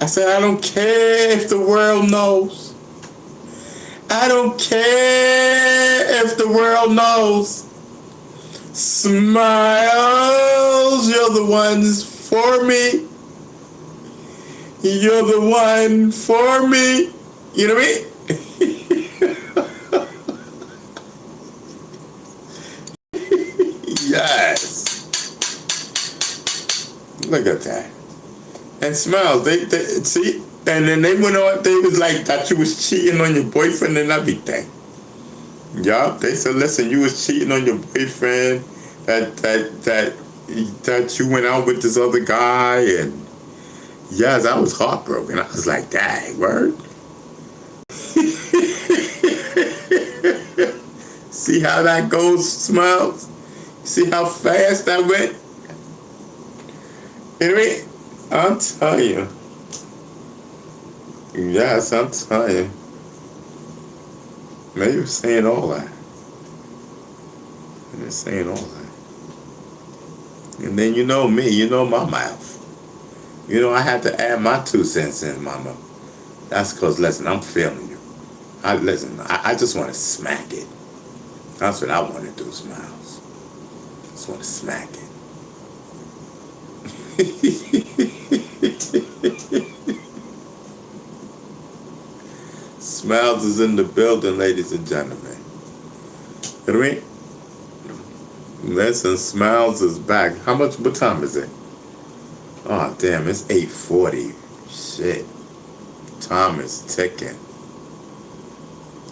I said, I don't care if the world knows. I don't care if the world knows. Smiles, you're the ones for me. You're the one for me. You know what I mean? Yes. Look at that. And Smiles, they see, and then they went on, they was like that you was cheating on your boyfriend and everything. Yup, they said, listen, you was cheating on your boyfriend, that you went out with this other guy, and yes, I was heartbroken. I was like, dang, word? See how that goes, Smiles? See how fast that went? You know what I mean? I'm telling you. Yes, I'm telling you. Man, you were saying all that. You were saying all that. And then you know me, you know my mouth. You know, I had to add my 2 cents in, mama. That's because, listen, I'm feeling you. I just want to smack it. That's what I want to do, Smiles. just want to smack it. Smiles is in the building, ladies and gentlemen. You know what I mean? Listen, Smiles is back. What time is it? Oh, damn, it's 8:40. Shit. Time is ticking.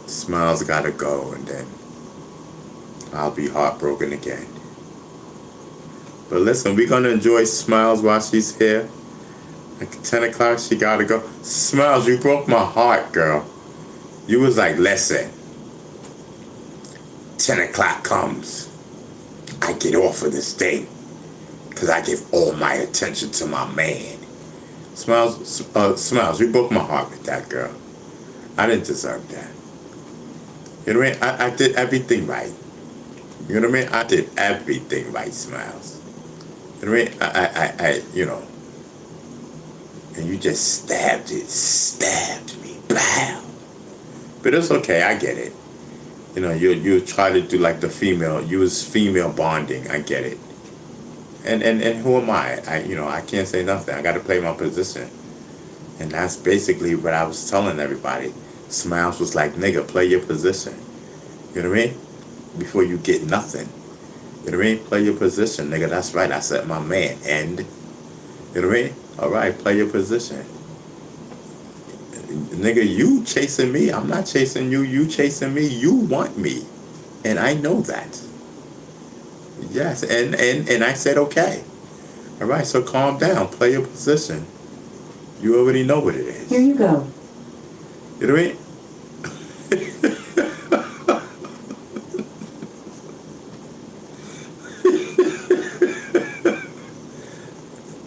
Smiles gotta go, and then I'll be heartbroken again. But listen, we're gonna enjoy Smiles while she's here. At 10 o'clock, she gotta go. Smiles, you broke my heart, girl. You was like, listen, 10 o'clock comes, I get off of this thing, because I give all my attention to my man. Smiles, you broke my heart with that, girl. I didn't deserve that. You know what I mean? I did everything right. You know what I mean? I did everything right, Smiles. You know what I mean? You know. And you just stabbed me. Bam. But it's okay, I get it. You know, you try to do like the female, use female bonding, I get it. And who am I? I can't say nothing. I gotta play my position. And that's basically what I was telling everybody. Smiles was like, nigga, play your position. You know what I mean? Before you get nothing. You know what I mean? Play your position, nigga. That's right. I said my man. And, you know what I mean? All right, play your position. Nigga, you chasing me. I'm not chasing you. You chasing me. You want me. And I know that. Yes, and I said, okay. All right, so calm down. Play your position. You already know what it is. Here you go. You know what I mean?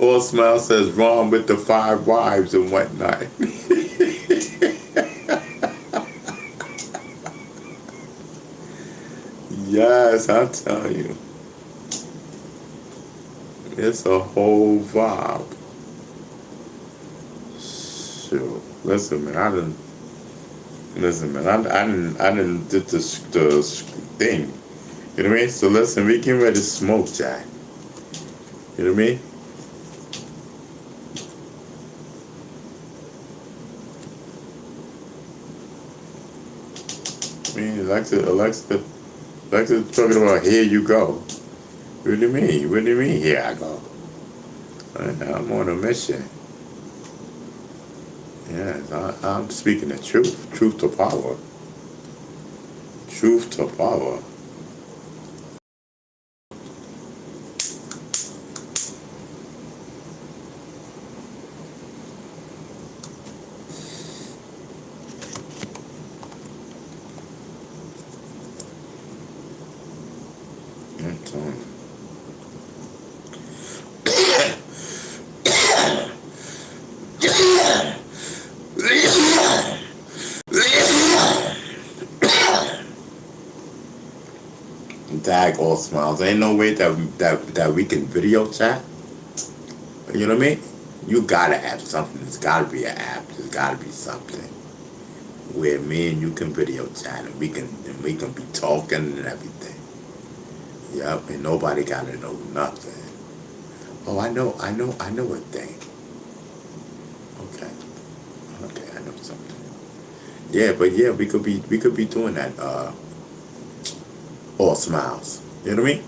All Smile says wrong with the 5 wives and whatnot. Yes, I tell you. It's a whole vibe. Shoot. Listen, man, I didn't did the thing. You know what I mean? So listen, we getting ready to smoke, Jack. You know what I mean? Alexa talking about here you go. What do you mean? What do you mean here I go? I'm on a mission. Yes, I'm speaking the truth. Truth to power. Truth to power. I'm telling you. Dag all Smiles. Ain't no way that we can video chat. You know what I mean? You gotta have something. There's gotta be an app. There's gotta be something where me and you can video chat and we can be talking and everything. Yep, and nobody gotta know nothing. Oh, I know a thing. Okay, I know something. Yeah, but yeah, we could be doing that. All Smiles. You know what I mean?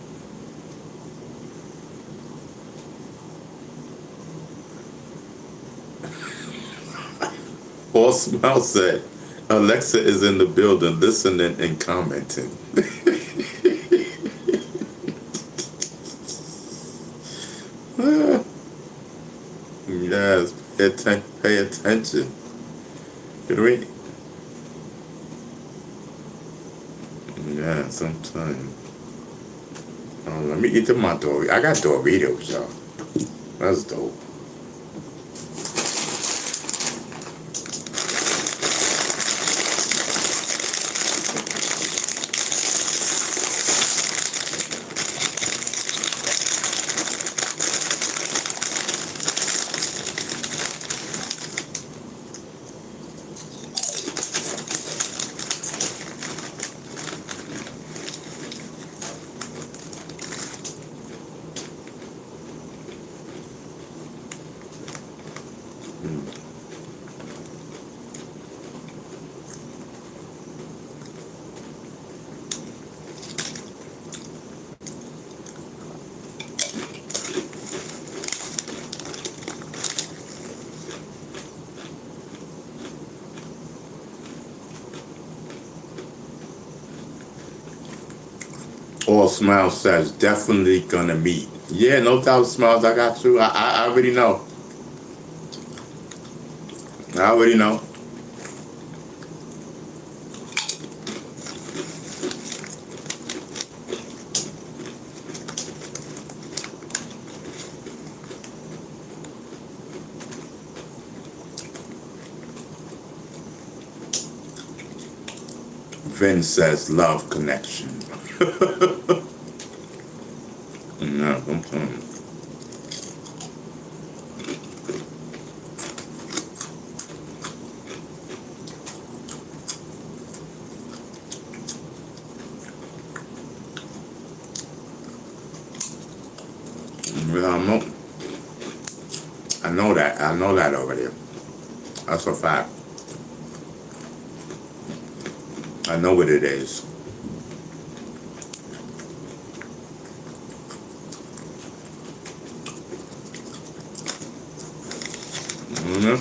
All Smiles said, Alexa is in the building listening and commenting. Yes, pay attention. You know what I mean? Yeah, sometimes. Let me eat my Doritos. I got Doritos, y'all. That's dope. All Smiles says definitely gonna meet. Yeah, no doubt, Smiles. I got you. I already know. I already know. Vin says love connection. No, I'm telling you. I know that. I know that already. That's a fact. I know what it is. Mm-hmm.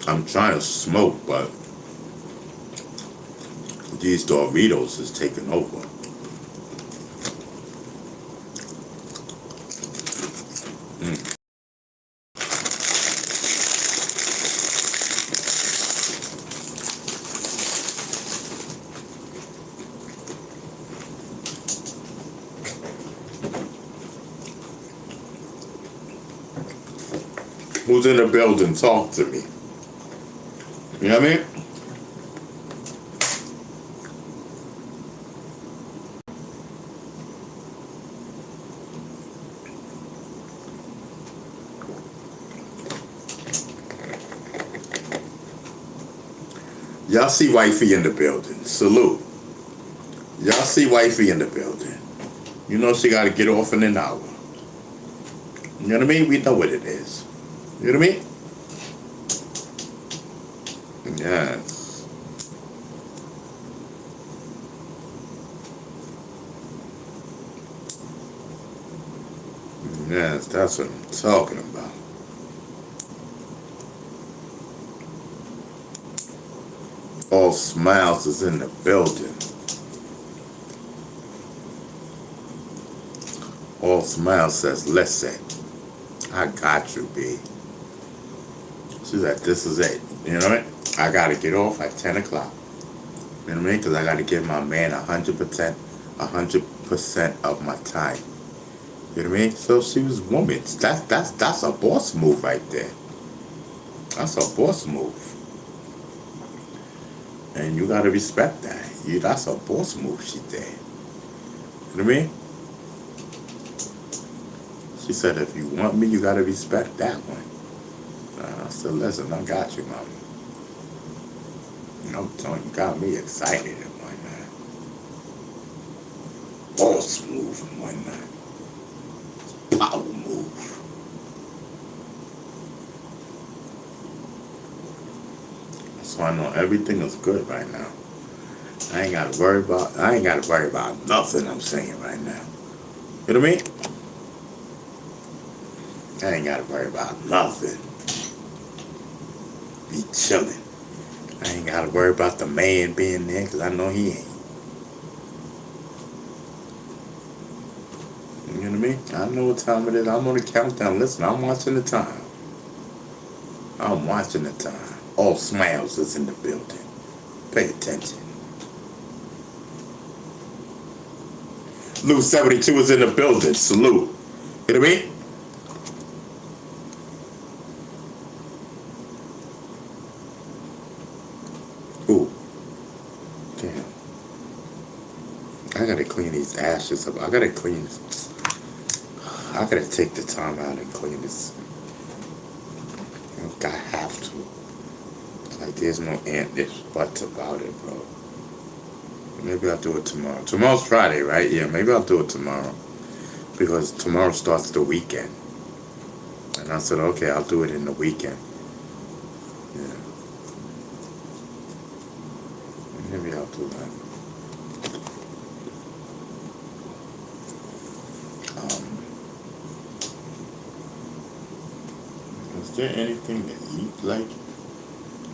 I'm trying to smoke, but these Doritos is taking over. Who's in the building? Talk to me. You know what I mean? Y'all see wifey in the building. Salute. Y'all see wifey in the building. You know she got to get off in an hour. You know what I mean? We know what it is. You know what I mean? Yes. Yes, that's what I'm talking about. All Smiles is in the building. All Smiles says, listen, I got you, B. She's like, this is it. You know what I mean? I got to get off at 10 o'clock. You know what I mean? Because I got to give my man 100% of my time. You know what I mean? So she was woman. That's a boss move right there. That's a boss move. And you gotta respect that. That's a boss move she did. You know what I mean? She said, if you want me, you gotta respect that one. I said, listen, I got you, mama. I'm telling you, got me excited and whatnot. Boss move and whatnot. Power move. So I know everything is good right now. I ain't gotta worry about nothing I'm saying right now. You know what I mean? I ain't gotta worry about nothing. Be chilling. I ain't gotta worry about the man being there because I know he ain't. You know what I mean? I know what time it is. I'm on the countdown. Listen, I'm watching the time. I'm watching the time. All Smiles is in the building. Pay attention. Lou 72 is in the building. Salute. You know what I mean? Ooh. Damn. I gotta clean these ashes up. I gotta clean this. I gotta take the time out and clean this. Like there's no ifs, buts about it, bro. Maybe I'll do it tomorrow. Tomorrow's Friday, right? Yeah, maybe I'll do it tomorrow. Because tomorrow starts the weekend. And I said, okay, I'll do it in the weekend. Yeah. Maybe I'll do that. Is there anything to eat? Like,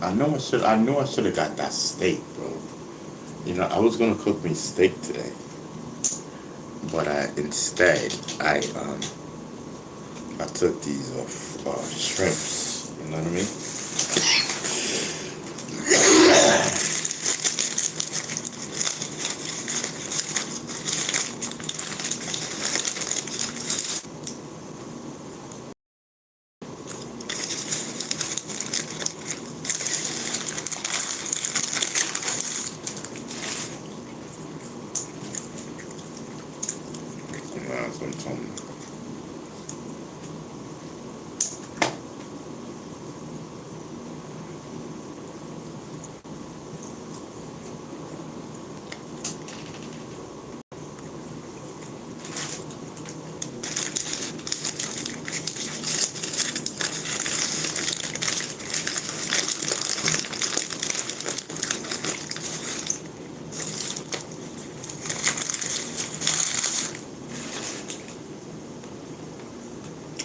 I knew I should have got that steak, bro. You know, I was gonna cook me steak today. But I took these shrimps. You know what I mean? That's what I'm talking about.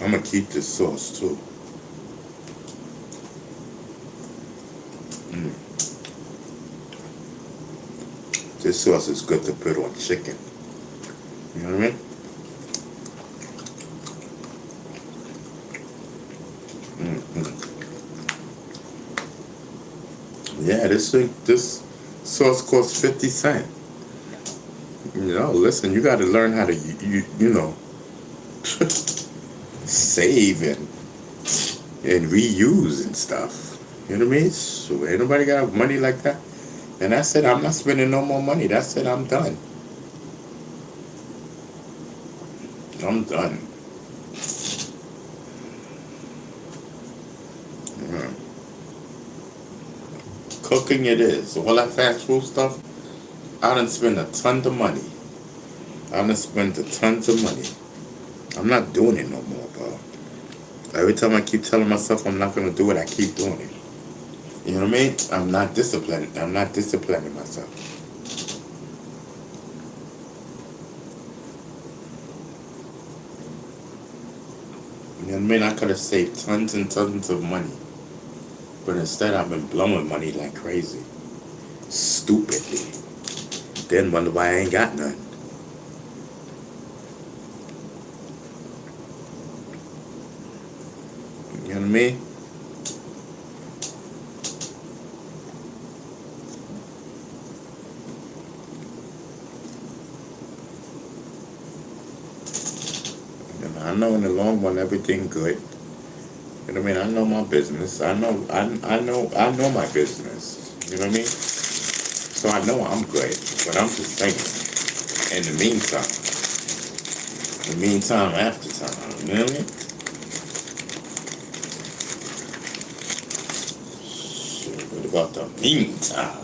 I'm gonna keep this sauce too. Mm. This sauce is good to put on chicken. You know what I mean? Mm-hmm. Yeah, this sauce costs 50 cents. You know, listen, you got to learn how to you know save and reuse and stuff. You know what I mean? So ain't nobody got money like that. And I said, I'm not spending no more money. That's it. I'm done. I'm done. Yeah. Cooking it is. All that fast food stuff, I done spend a ton of money. I done spent a tons of money. I'm not doing it no more, bro. Every time I keep telling myself I'm not gonna do it, I keep doing it. You know what I mean? I'm not disciplined. I'm not disciplining myself. You know what I mean? I could have saved tons and tons of money. But instead I've been blowing money like crazy. Stupidly. Then wonder why I ain't got none. You know what I mean? And I know in the long run everything good. You know what I mean? I know my business. I know my business. You know what I mean? So I know I'm good. But I'm just saying, in the meantime, after time, you know what I mean? Shit, what about the meantime?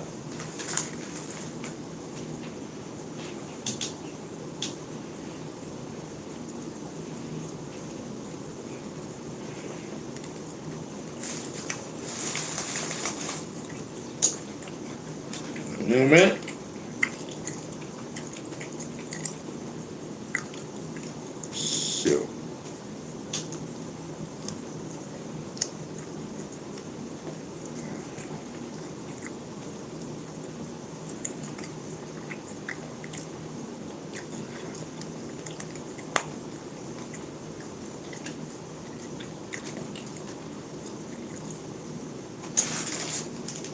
You know what I mean? Sure.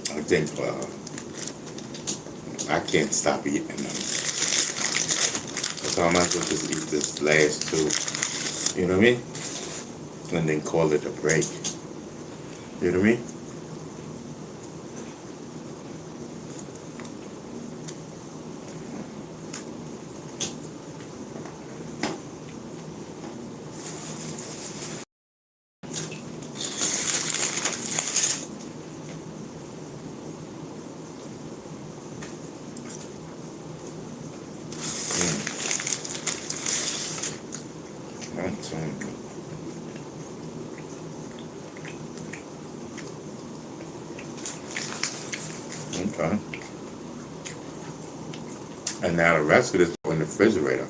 I think I can't stop eating them. So I might as well just eat this last two. You know what I mean? And then call it a break. You know what I mean? Okay. And now the rest of this in the refrigerator.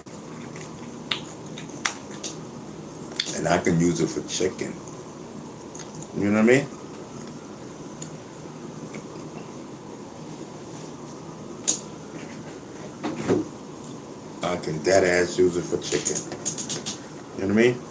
And I can use it for chicken. You know what I mean? I can dead ass use it for chicken. You know what I mean?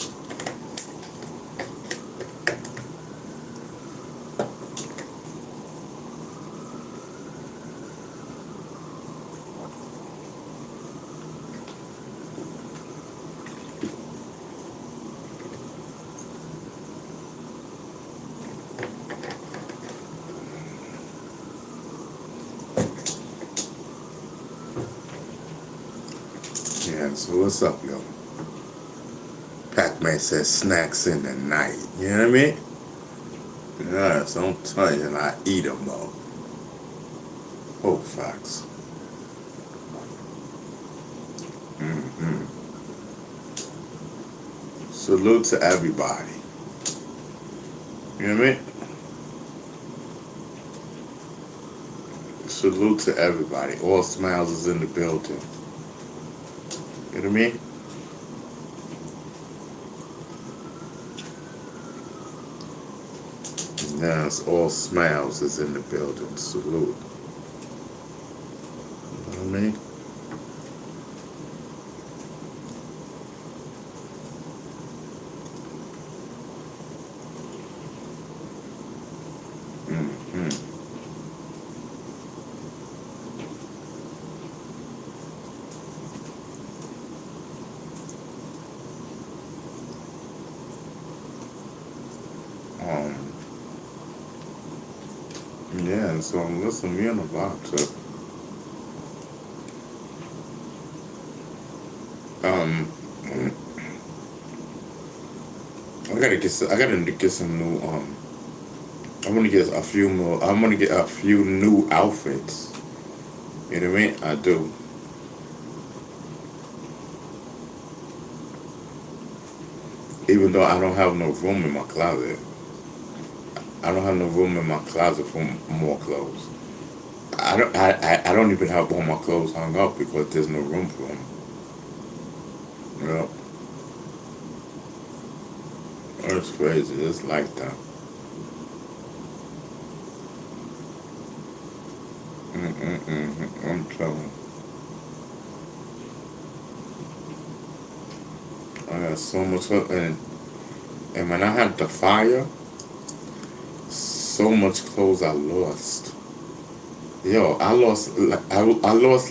Yeah, so what's up, yo? Pac-Man says snacks in the night. You know what I mean? Yes, I'm telling you, and I eat them though. Oh, facts. Hmm. Salute to everybody. You know what I mean? Salute to everybody. All smiles is in the building. You know what I mean? Yes, all smiles is in the building. Salute. You know what I mean? Hmm. Um, yeah, so listen, we on the block, so um I gotta get some new I wanna get a few more I wanna get a few new outfits. You know what I mean? I do. Even though I don't have no room in my closet. I don't have no room in my closet for more clothes. I don't even have all my clothes hung up because there's no room for them. You know? It's crazy. It's like that. I'm telling you. I got so much clothes. And when I had the fire, so much clothes I lost. Yo, I lost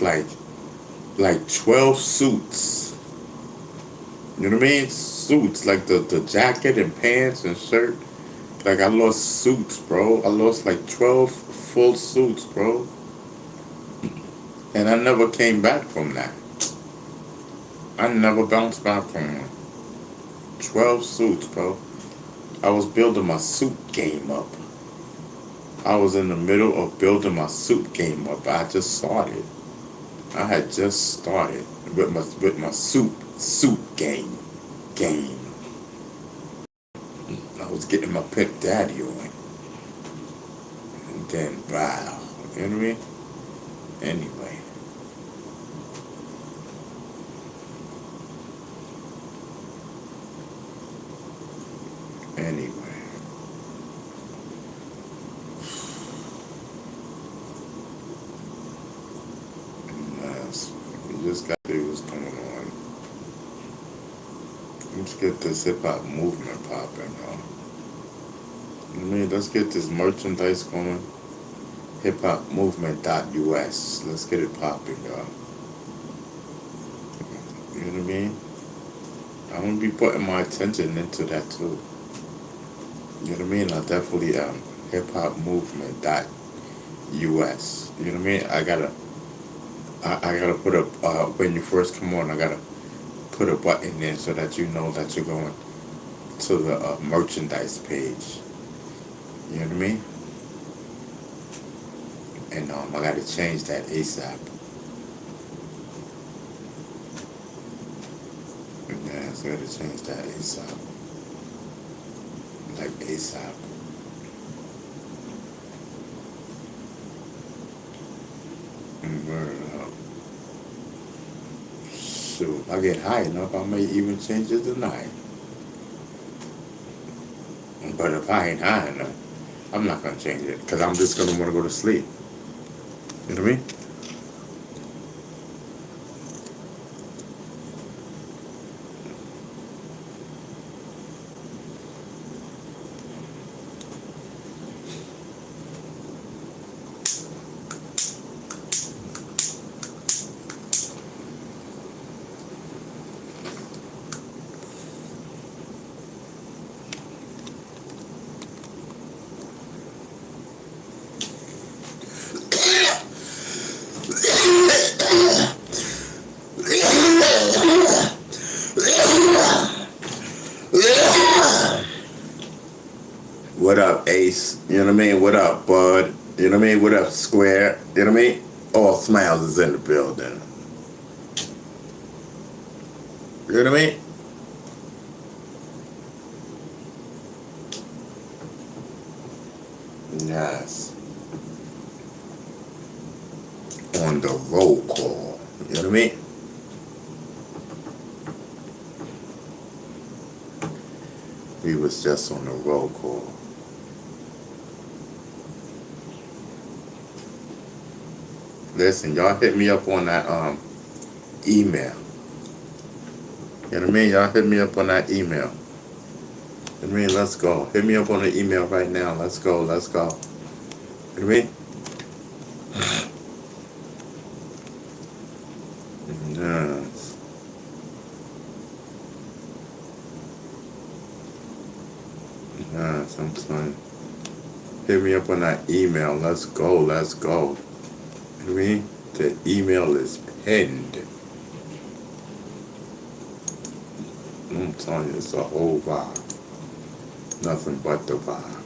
like 12 suits. You know what I mean? Suits, like the jacket and pants and shirt. Like I lost suits, bro. I lost like 12 full suits, bro. And I never came back from that. I never bounced back from one. 12 suits, bro. I was building my suit game up. I was in the middle of building my suit game up. I just started. I had just started with my suit game. I was getting my pimp daddy on. And then wow. You know what I mean? Anyway. Anyway. Yes. We just got to see what's going on. Let's get this hip hop movement popping, y'all. I mean, let's get this merchandise going. Hip hop movement.us. Let's get it popping, y'all. You know what I mean? I'm gonna be putting my attention into that too. You know what I mean? I definitely hip hop movement.us. You know what I mean? I gotta put up when you first come on. I gotta put a button there so that you know that you're going to the merchandise page. You know what I mean? And I gotta change that ASAP. Yeah, so I gotta change that ASAP. Like ASAP. Word up. Shoot, if I get high enough, I may even change it tonight. But if I ain't high enough, I'm not gonna change it because I'm just gonna want to go to sleep. You know what I mean? What up, Ace? You know what I mean? What up, Bud? You know what I mean? What up, Square? You know what I mean? All Smiles is in the building. You know what I mean? Yes. On the roll call. You know what I mean? We was just on the roll call. Listen, y'all hit me up on that email. You know what I mean? Y'all hit me up on that email. You know what I mean? Let's go. Hit me up on the email right now. Let's go. Let's go. You know what I mean? Yes. Yes, I'm telling you. Hit me up on that email. Let's go. Let's go. You know what I mean? The email is pinned. I'm telling you, it's a whole vibe. Nothing but the vibe.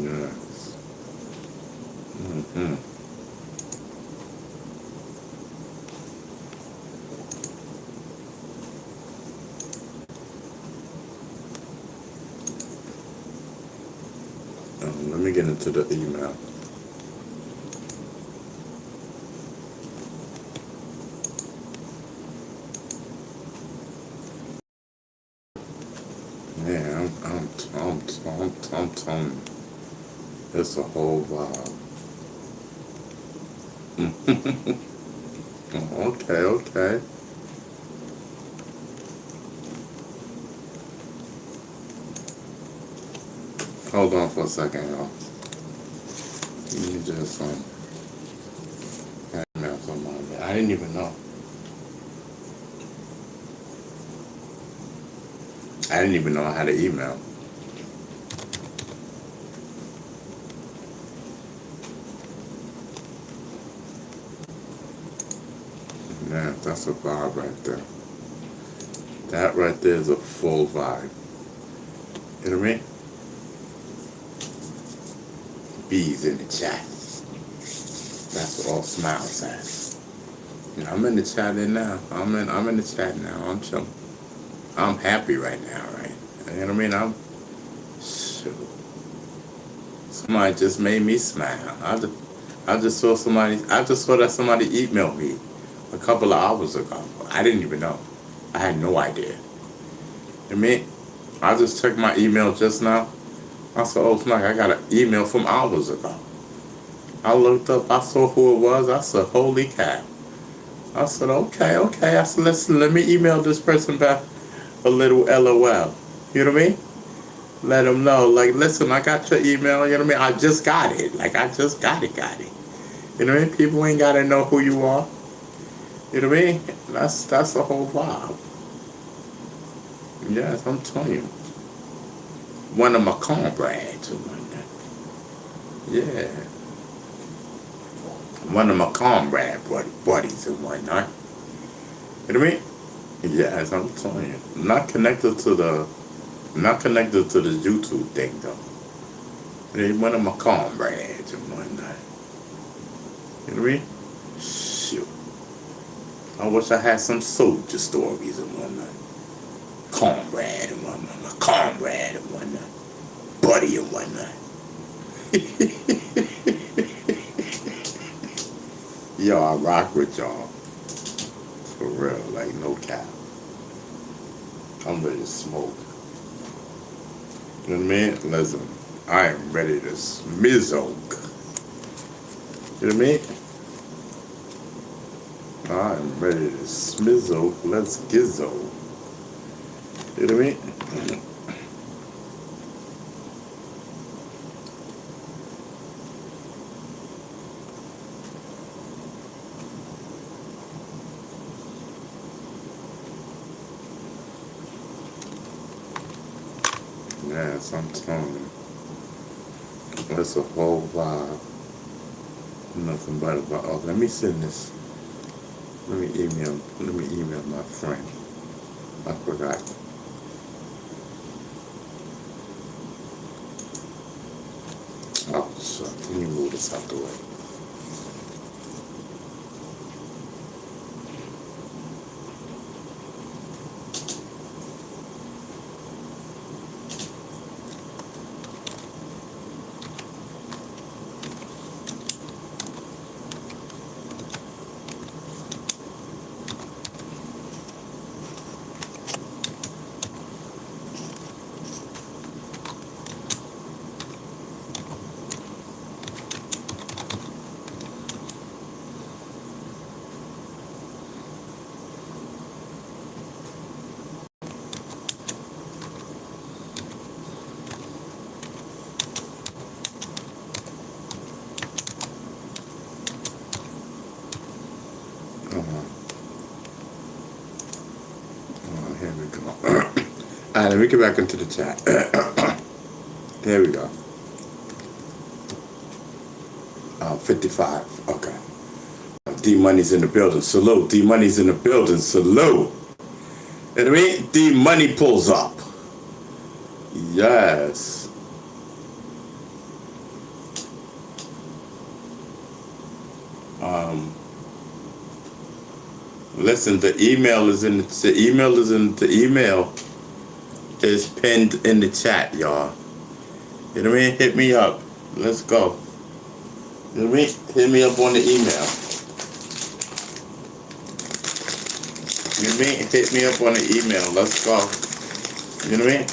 Yes. Mm-hmm. Let me get into the email. Man, I'm telling you, it's a whole vibe. Okay, okay. Hold on for a second, y'all. Let me just email somebody. I didn't even know. I didn't even know I had an email. Man, that's a vibe right there. That right there is a full vibe. You know what I mean? Bees in the chat. That's what all Smile says. Yeah, I'm in the chat in now. I'm in the chat now. I'm chilling. I'm happy right now, right? You know what I mean? Shoot. Somebody just made me smile. I just saw that somebody emailed me a couple of hours ago. I didn't even know. I had no idea. You know what I mean? I just checked my email just now. I said, oh, Smack, I got an email from hours ago. I looked up, I saw who it was. I said, holy cow. I said, okay. I said, listen, let me email this person back a little LOL. You know what I mean? Let them know, like, listen, I got your email, you know what I mean? I just got it. Like, I just got it. You know what I mean? People ain't got to know who you are. You know what I mean? That's the whole vibe. Yes, I'm telling you. One of my comrades and whatnot. Yeah. One of my comrade buddies and whatnot. You know what I mean? Yes, I'm telling you. I'm not connected to the YouTube thing though. They're one of my comrades and whatnot. You know what I mean? Shoot. I wish I had some soldier stories and whatnot. Comrade and whatnot. My comrade and whatnot. Buddy and whatnot. Yo, I rock with y'all. For real, like no cap. I'm ready to smoke. You know what I mean? Listen, I am ready to smizzle. You know what I mean? I am ready to smizzle. Let's gizzo. You know what I mean? Yes, I'm telling you. That's a whole vibe. Nothing but about. Oh, let me send this. Let me email my friend. I forgot. Oh, so let me move this out the way. Here we go. Alright, let me get back into the chat. There we go. 55. Okay. D Money's in the building. Salute. D Money's in the building. Salute. You know what I mean? D Money pulls up. Yes. Listen, the email is pinned in the chat, y'all. You know what I mean? Hit me up. Let's go. You know what I mean? Hit me up on the email. You know what I mean? Hit me up on the email. Let's go. You know what I mean?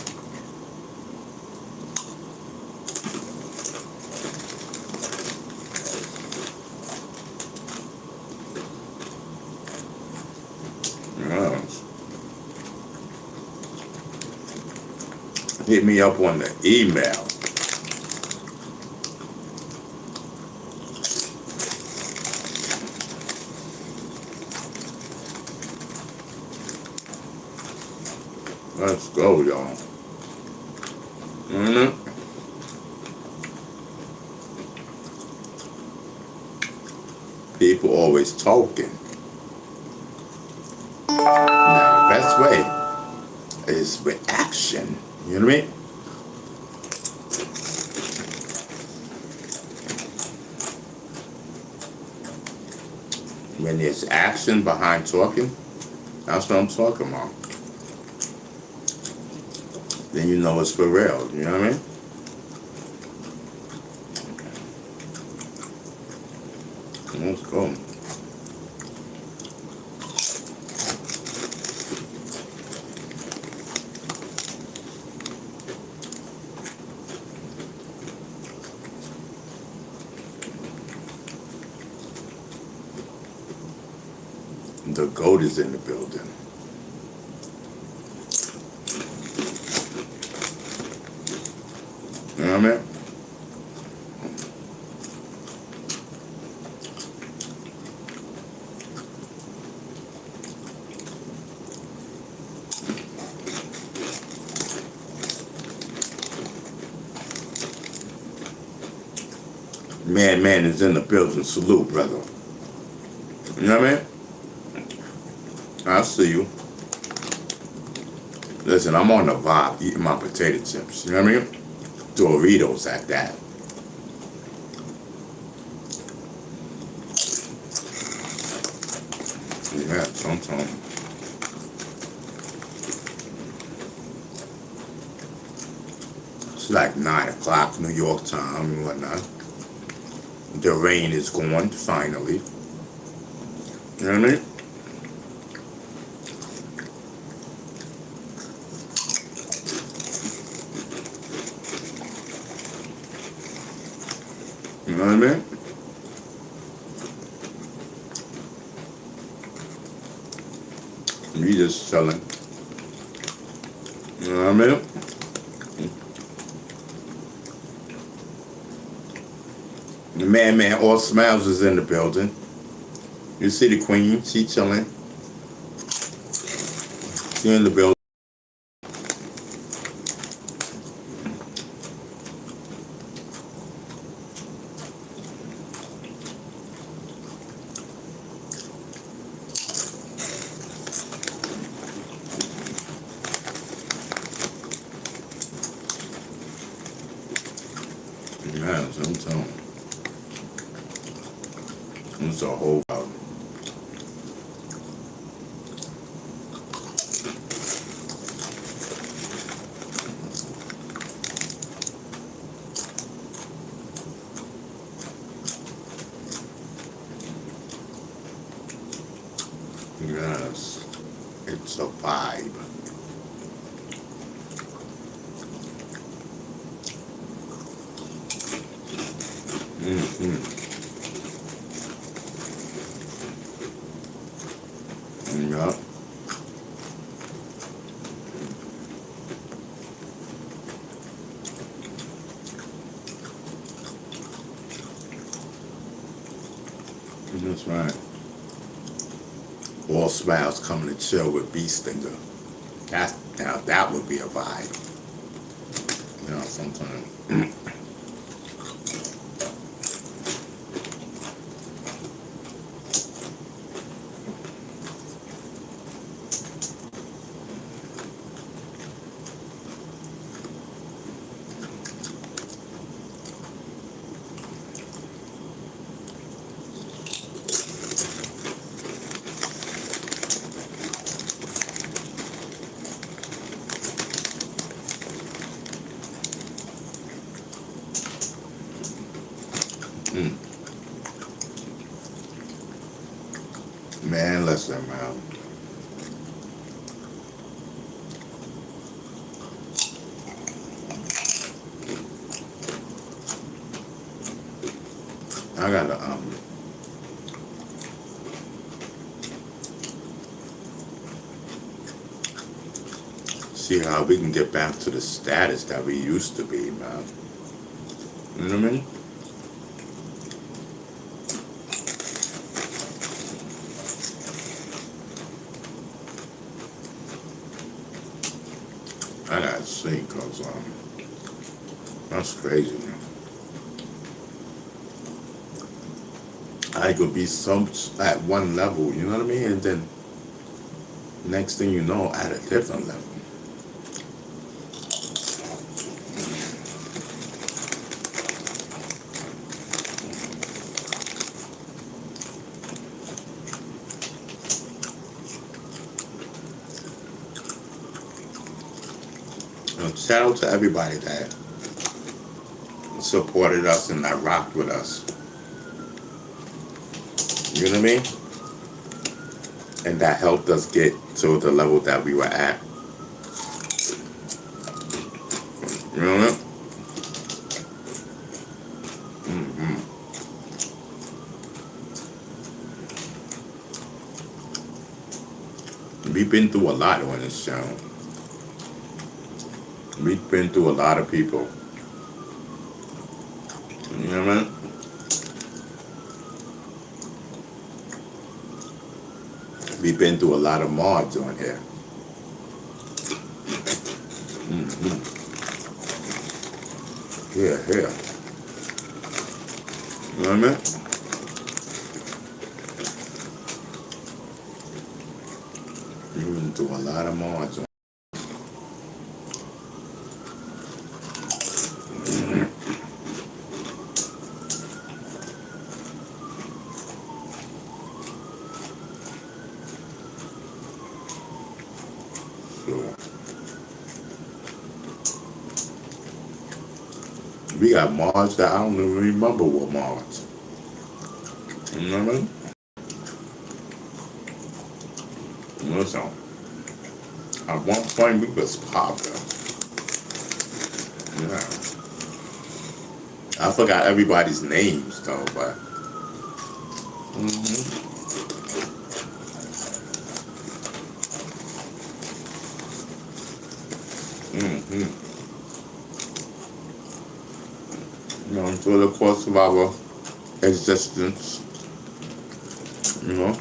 Hit me up on the email. Let's go, y'all. People always talking. Now, the best way is with action. You know what I mean? When there's action behind talking, that's what I'm talking about. Then you know it's for real. You know what I mean? Let's go. The GOAT is in the building. You know what I mean? Man is in the building. Salute, brother. You know what I mean? I see you. Listen, I'm on the vibe eating my potato chips. You know what I mean? Doritos at that. Yeah, sometimes. It's like 9 o'clock New York time and whatnot. The rain is gone, finally. You know what I mean? You know what I mean? We just chilling. You know what I mean? The man, all smiles is in the building. You see the queen, she chilling. She in the building. Yes, I'm telling you. It's a whole lot. Yes, it's a vibe. Mm-hmm. Yeah. That's right. All smiles coming to chill with B Stinger. Now that would be a vibe. You know, sometimes. Man, listen, man. I gotta see how we can get back to the status that we used to be, man. You know what I mean? I gotta see, cause that's crazy, man. I could be some at one level, you know what I mean, and then next thing you know, at a different level. Shout out to everybody that supported us and that rocked with us. You know what I mean? And that helped us get to the level that we were at. You know what I mean? We've been through a lot on this channel. We've been through a lot of people. You know what I mean? We've been through a lot of mods on here. Yeah. You know what I mean? We've been through a lot of mods on. So we got mods that I don't even remember what mods. You know what I mean? Listen, at one point we was popular. Yeah. I forgot everybody's names though, but. Hmm. Hmm. You know, through the course of our existence, you know,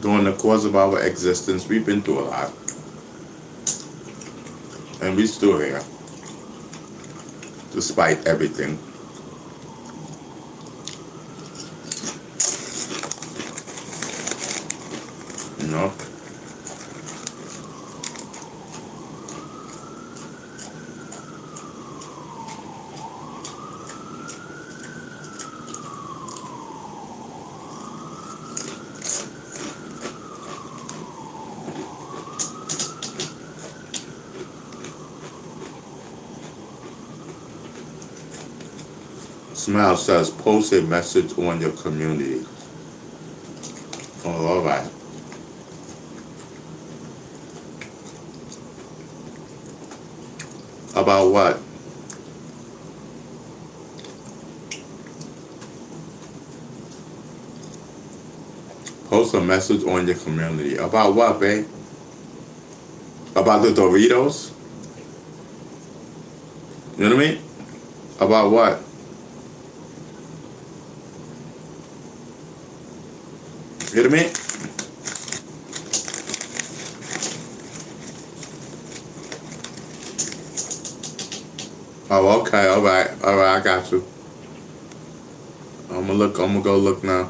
during the course of our existence, we've been through a lot, and we still here, despite everything. You know, Smile says, post a message on your community. Oh, all right. About what? Post a message on your community. About what, babe? About the Doritos? You know what I mean? About what? You know what I mean? Oh, okay, all right, I got you. I'm gonna go look now.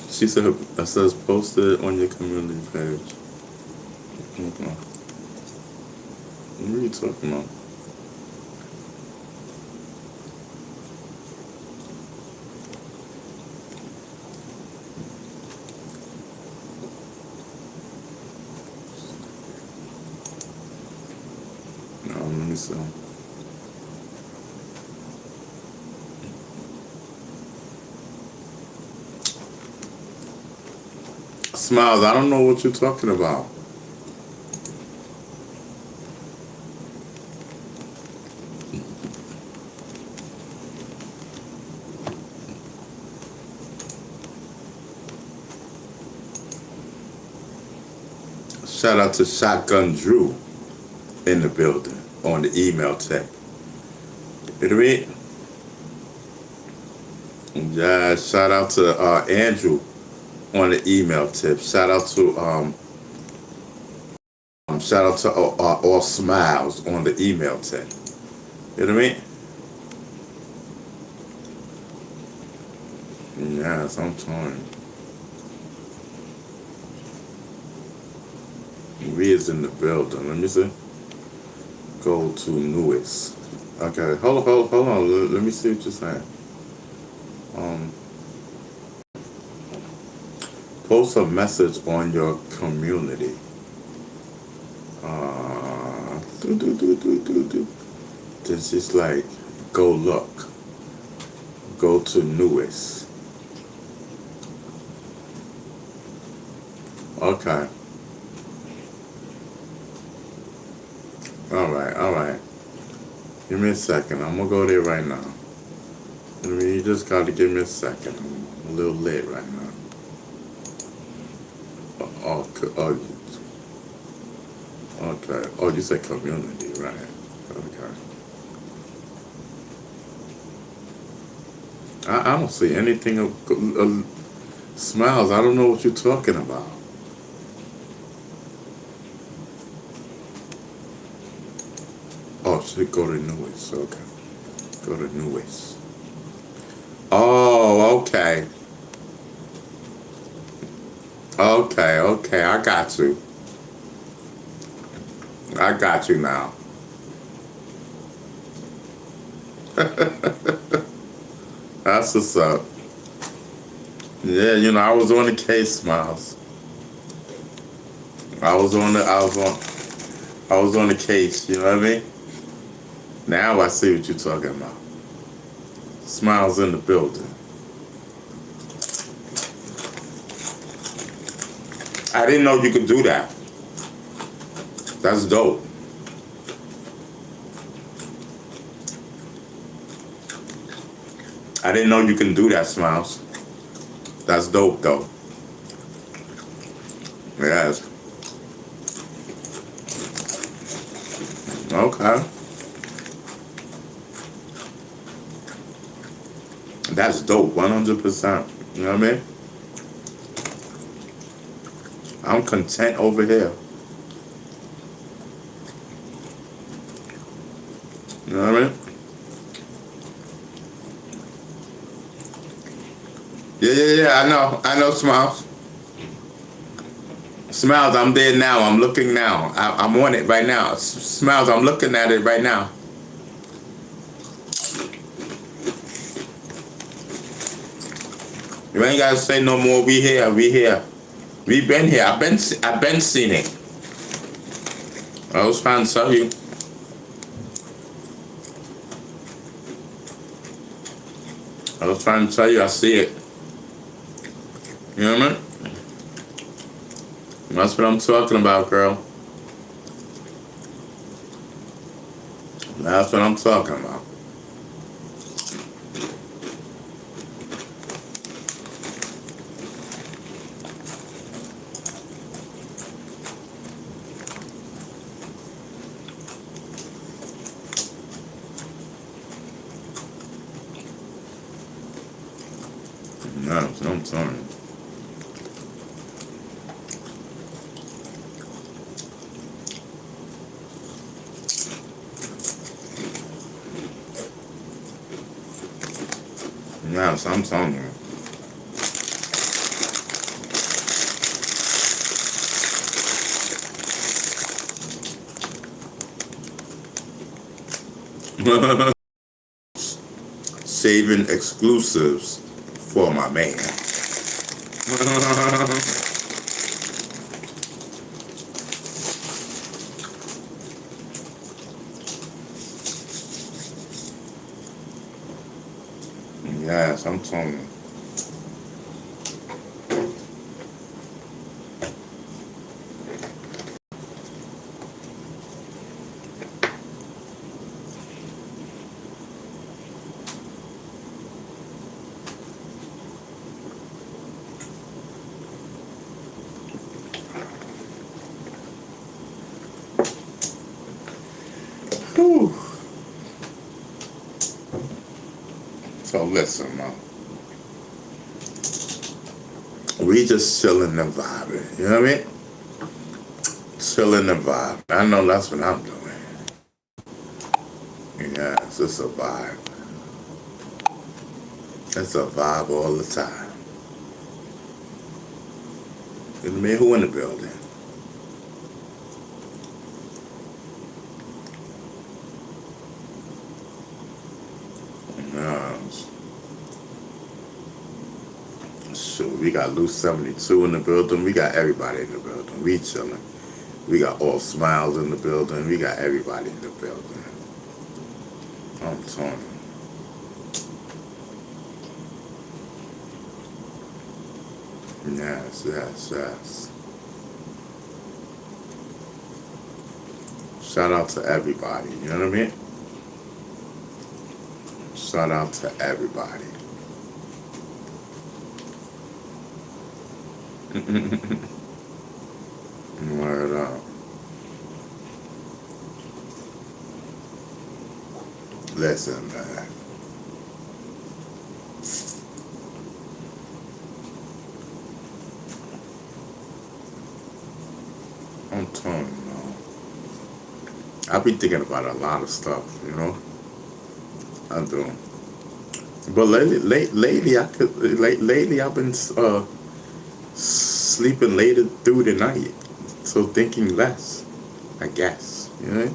She said, it says post it on your community page. Okay. What are you talking about? No, let me see. Smiles, I don't know what you're talking about. Shout out to Shotgun Drew in the building on the email tech. You know what I mean? Yeah, shout out to Andrew on the email tip. Shout out to all Smiles on the email tip. You know what I mean? Yes, I'm telling you. We is in the building. Let me see. Go to newest. Okay, hold on. Let me see what you're saying. Um, Post a message on your community. This is like, go look. Go to newest. Okay. All right. Give me a second. I'm gonna go there right now. I mean, you just gotta give me a second. I'm a little late right now. Okay. Oh, you said community, right? Okay. I don't see anything of Smiles. I don't know what you're talking about. Oh, should go to newest. Okay. Go to newest. Oh, okay. Okay, I got you. I got you now. That's what's up. Yeah, I was on the case, Smiles. I was on the case, you know what I mean? Now I see what you're talking about. Smiles in the building. I didn't know you could do that. That's dope. I didn't know you can do that, Smiles. That's dope, though. Yes. Okay. That's dope, 100%. You know what I mean? I'm content over here. You know what I mean? Yeah, I know, Smiles. Smiles, I'm there now. I'm looking now. I'm on it right now. Smiles, I'm looking at it right now. You ain't gotta say no more. We here. We been here. I've been seen it. I was trying to tell you. I see it. You know what I mean? That's what I'm talking about, girl. That's what I'm talking about. That's what I'm telling you. Yes, I'm telling you. Saving exclusives for my man. Yes, I'm telling you. Whew. So listen, man. We just chilling and vibing. You know what I mean? Chilling and vibe. I know that's what I'm doing. Yes, it's a vibe. It's a vibe all the time. You know what I mean? Who in the building? Shoot, we got Loose 72 in the building. We got everybody in the building. We chilling. We got All Smiles in the building. We got everybody in the building. I'm telling you. Yes. Shout out to everybody. You know what I mean? Shout out to everybody. Word up. Listen, man. I'm telling you, man. I be thinking about a lot of stuff, you know? I do. But lately, I've been sleeping later through the night, so thinking less. I guess, you know.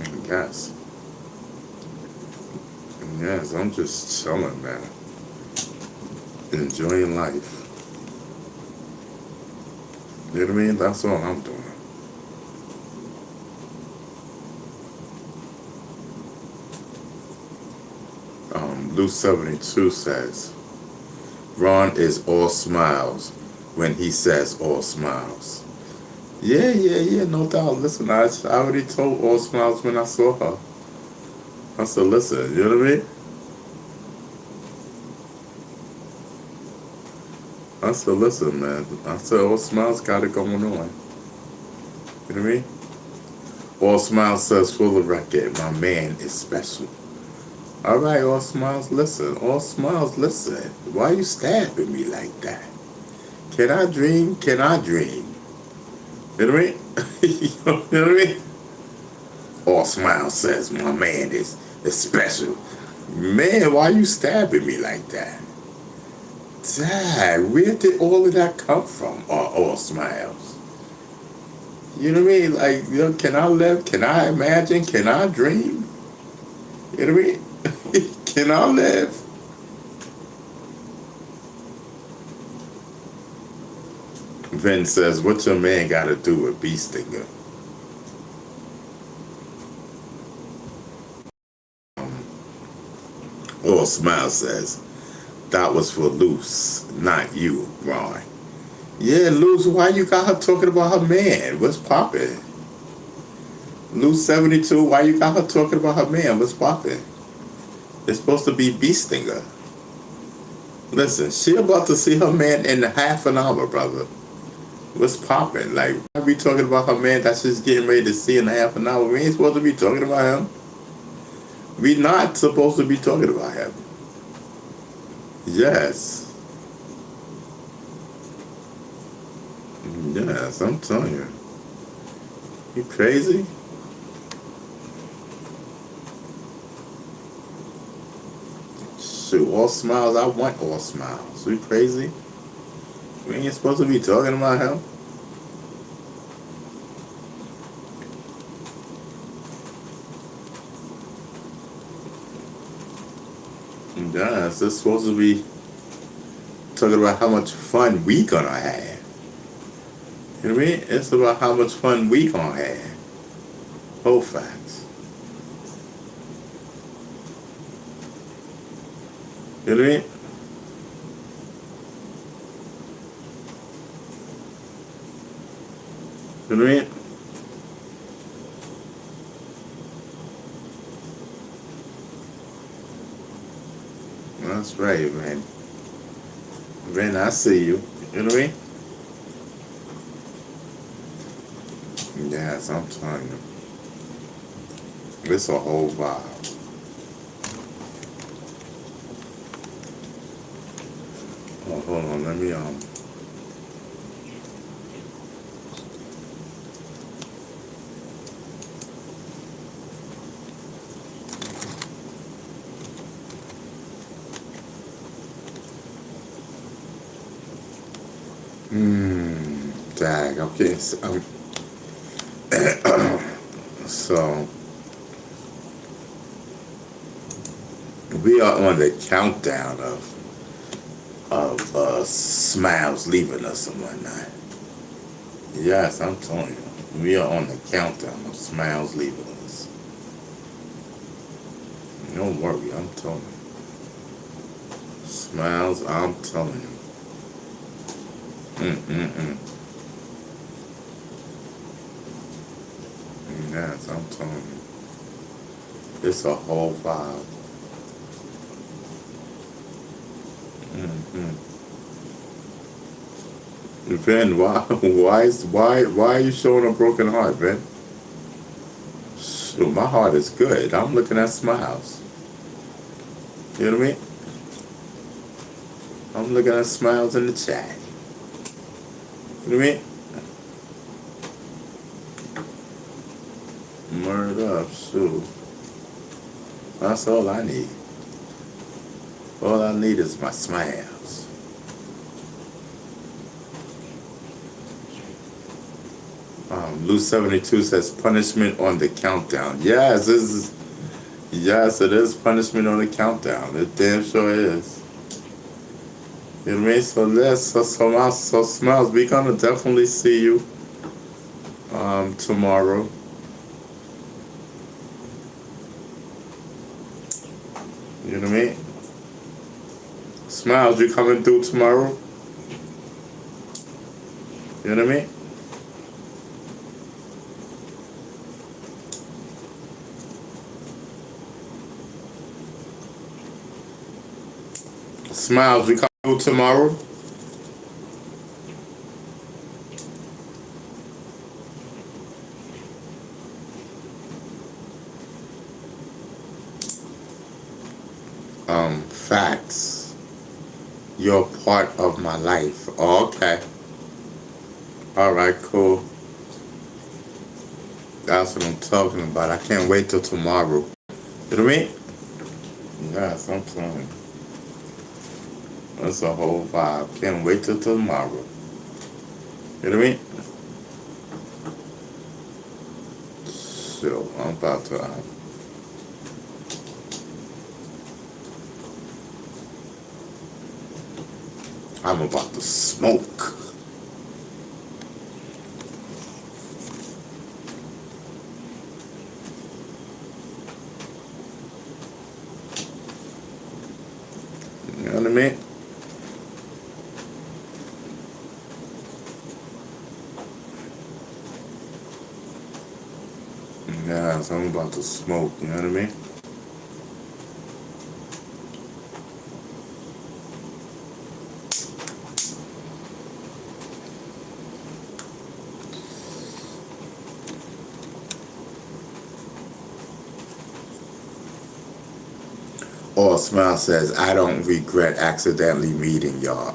I guess. Yes, I'm just chilling, man. Enjoying life. You know what I mean? That's all I'm doing. Luke 72 says, Ron is all smiles when he says all smiles. Yeah, no doubt. Listen, I already told all smiles when I saw her. I said, listen, you know what I mean? I said, listen, man. I said, all smiles got it going on. You know what I mean? All smiles says for the record, my man is special. All right, all smiles, listen. All smiles, listen. Why you stabbing me like that? Can I dream? Can I dream? You know what I mean? You know what I mean? All smiles says my man is special. Man, why you stabbing me like that? Dad, where did all of that come from? All smiles. You know what I mean? Like, you know, can I live? Can I imagine? Can I dream? You know what I mean? Can I live? Vin says, what your man got to do with Bee Stinger? All Smile says, that was for Luce, not you, Ron. Yeah, Luce, why you got her talking about her man? What's poppin'? Luce 72, why you got her talking about her man? What's poppin'? It's supposed to be Bee Stinger. Listen, she about to see her man in half an hour, brother. What's poppin'? Like, why we talking about her man that she's getting ready to see in half an hour? We ain't supposed to be talking about him. We not supposed to be talking about him. Yes. Yes, I'm telling you. You crazy? Shoot, all smiles, I want all smiles. You crazy? We ain't supposed to be talking about him. Yes, it's supposed to be talking about how much fun we gonna have. You know what I mean? It's about how much fun we gonna have. Whole facts. You know what I mean? You know what I mean? That's right, man. Man, I see you. You know what I mean? Yes, I'm telling you. It's a whole vibe. Oh, hold on, let me Dag, okay, so we are on the countdown of smiles leaving us and whatnot. Yes, I'm telling you, we are on the countdown of smiles leaving us. Don't worry, I'm telling you. Smiles, I'm telling you. Yes, I'm telling you. It's a whole vibe. Ben, why are you showing a broken heart, Ben? Shoot, my heart is good. I'm looking at smiles. You know what I mean? I'm looking at smiles in the chat. You know what I mean? Murder up, shoot. That's all I need. All I need is my smiles. Lou 72 says punishment on the countdown. Yes, this is. Yes, it is punishment on the countdown. It damn sure is. You know what I mean? So let's so Smiles, we gonna definitely see you tomorrow. You know what I mean? Smiles, you coming through tomorrow? You know what I mean? Smiles, we come through tomorrow? Facts. You're part of my life. Oh, okay. Alright, cool. That's what I'm talking about. I can't wait till tomorrow. You know what I mean? Yes, I'm telling you. That's a whole vibe. Can't wait till tomorrow. You know what I mean? So, I'm about to... I'm about to smoke. You know what I mean? Yeah, so I'm about to smoke. You know what I mean? Or Smile says, I don't regret accidentally meeting y'all.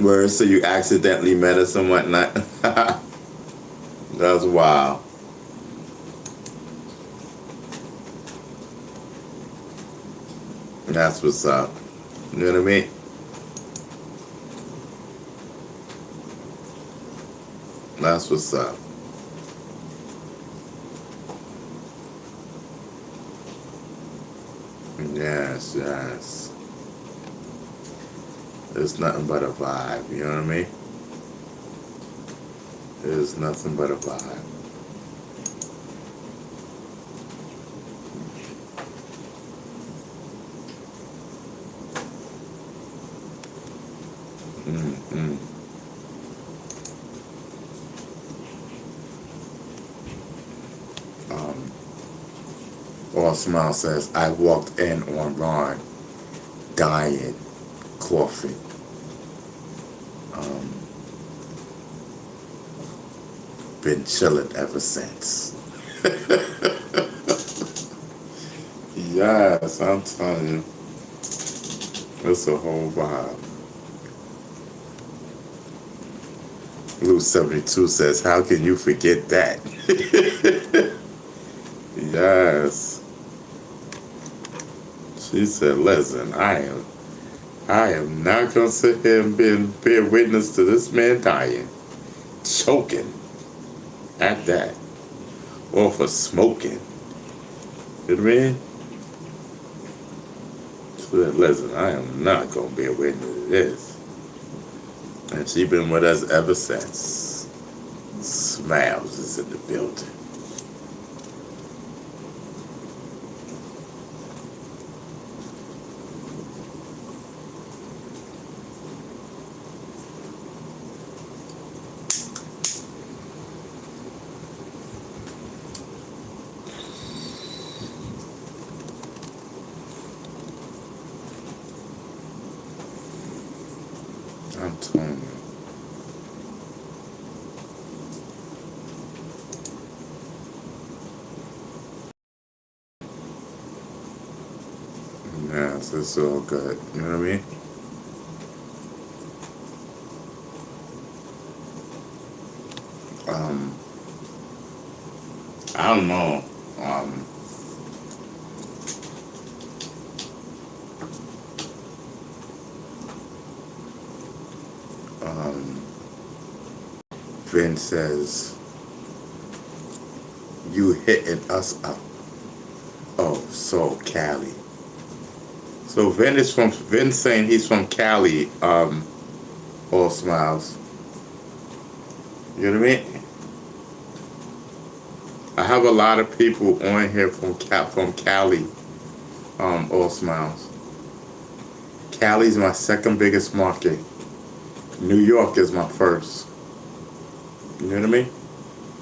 Where so you accidentally met us and whatnot. That's wild. That's what's up. You know what I mean? That's what's up. Yes, yes. It's nothing but a vibe, you know what I mean? It's nothing but a vibe. Mm-hmm. All Smile says, I walked in on Ron, dying, coughing. Been chilling ever since. Yes, I'm telling you. It's a whole vibe. Blue 72 says, how can you forget that? Yes. She said, listen, I am not gonna sit here and bear witness to this man dying, choking at that, or for smoking. You know what I mean? She said, listen, I am not gonna bear witness to this. And she been with us ever since. Smiles is in the building. I'm telling you. Yes, it's all good. You know what I mean? I don't know. Um, Vin says, you hitting us up. Oh, so Cali. So Vin saying he's from Cali, all smiles. You know what I mean? I have a lot of people on here from Cali, all smiles. Cali's my second biggest market. New York is my first. You know what I mean?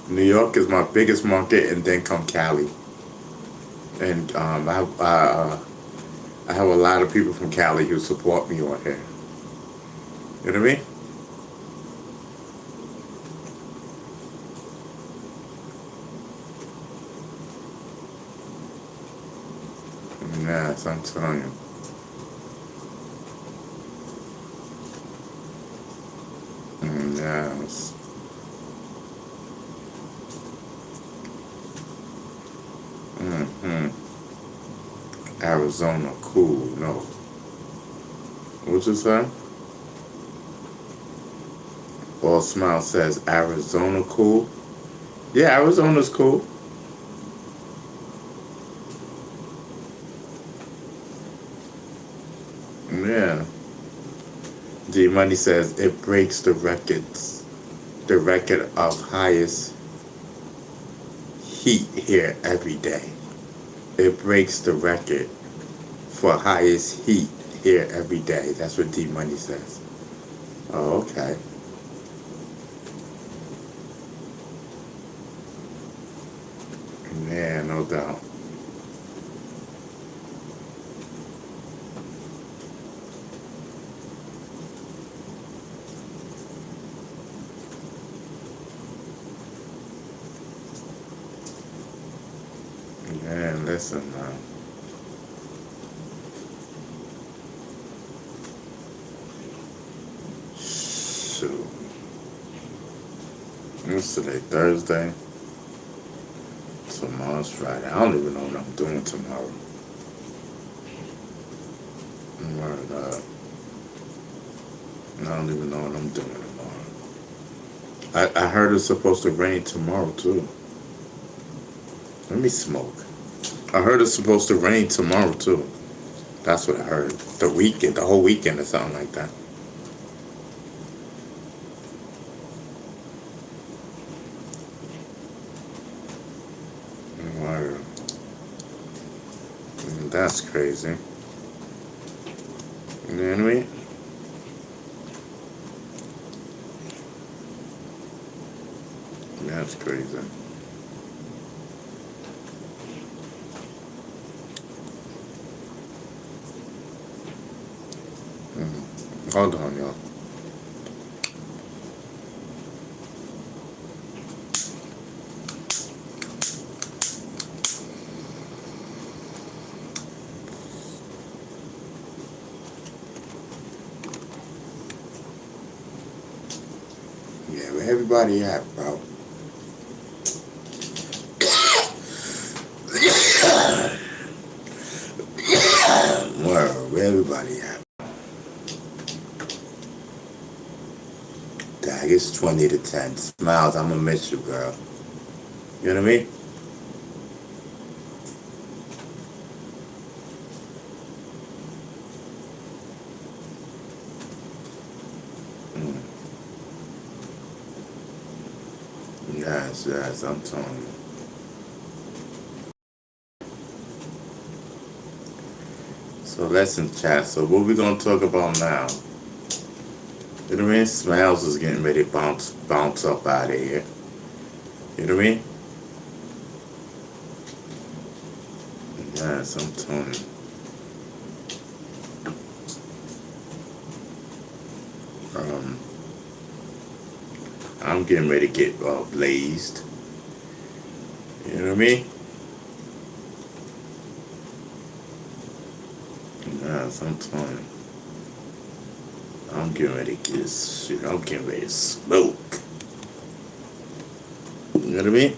New York is my biggest market, and then come Cali. And I have a lot of people from Cali who support me on here. You know what I mean? Yes, I'm telling you. Yes. Arizona, cool. No. What you say? All Smile says Arizona cool. Yeah, Arizona's cool. Yeah. G Money says it breaks the record of highest heat here every day. It breaks the record for highest heat here every day. That's what D Money says. Oh, okay. Yeah, no doubt. Man, listen, man. Shoot. What's today? Thursday? Tomorrow's Friday. I don't even know what I'm doing tomorrow. Word up. I don't even know what I'm doing tomorrow. I heard it's supposed to rain tomorrow, too. Let me smoke. I heard it's supposed to rain tomorrow, too. That's what I heard. The whole weekend or something like that. Word. That's crazy. You know what I mean? That's crazy. Hold on, y'all. Yeah, where everybody at, bro? Where everybody at? Dag, it's 20 to 10. Smiles, I'm gonna miss you, girl. You know what I mean? Yes, I'm telling you. So listen, chat. So what we gonna talk about now? You know what I mean? Smiles is getting ready to bounce up out of here. You know what I mean? Yes, I'm telling you. Um, I'm getting ready to get blazed. You know what I mean? Yes, I'm telling you. I'm getting ready to get this shit. I'm getting ready to smoke. You know what I mean?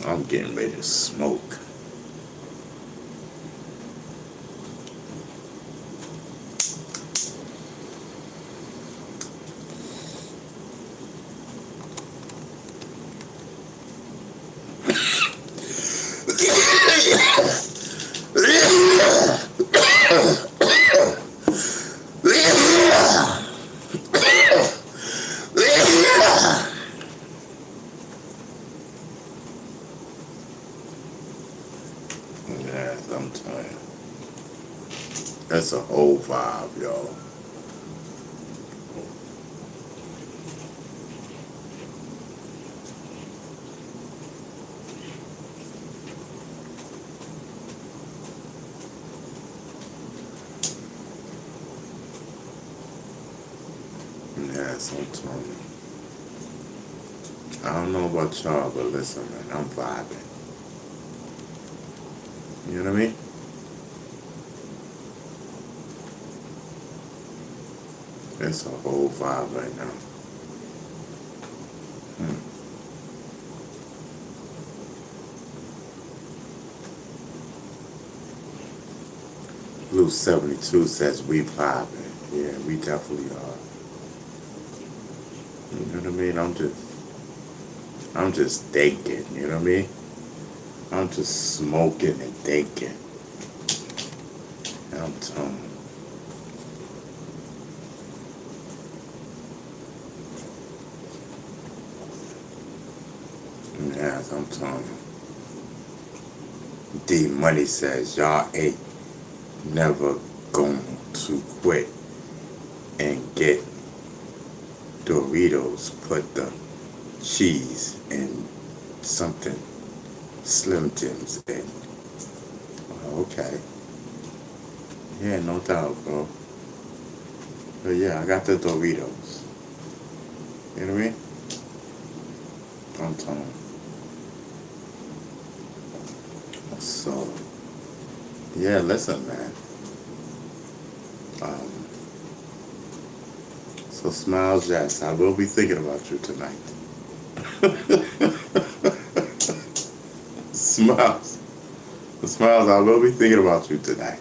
I'm getting ready to smoke. telling you. That's a whole vibe, y'all. Yes, I'm telling you. I don't know about y'all, but listen, man, I'm vibing. You know what I mean? It's a whole vibe right now. Hmm. Blue 72 says we vibing. Yeah, we definitely are. You know what I mean? I'm just thinking, you know what I mean? I'm just smoking and thinking. I'm telling you. Yes, I'm telling you. D Money says y'all ain't never going to quit and get Doritos. Put the cheese and something Slim Jims in. Oh, okay. Yeah, no doubt, bro. But yeah, I got the Doritos. You know what I mean? I'm telling you. So, yeah, listen, man. Um, so, Smiles, yes, I will be thinking about you tonight. Smiles. Smiles, I will be thinking about you tonight.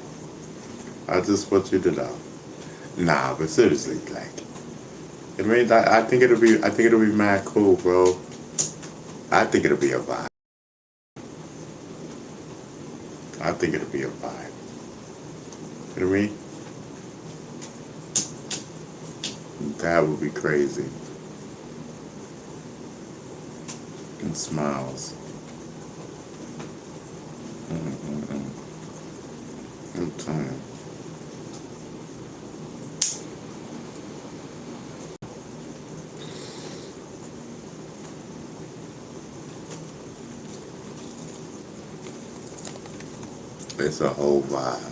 I just want you to know. Nah, but seriously, like, I mean, I think it'll be mad cool, bro. I think it'll be a vibe. I think it'll be a vibe. You know what I mean? That would be crazy. And Smiles. Mm-mm-mm. I'm telling you. It's a whole vibe.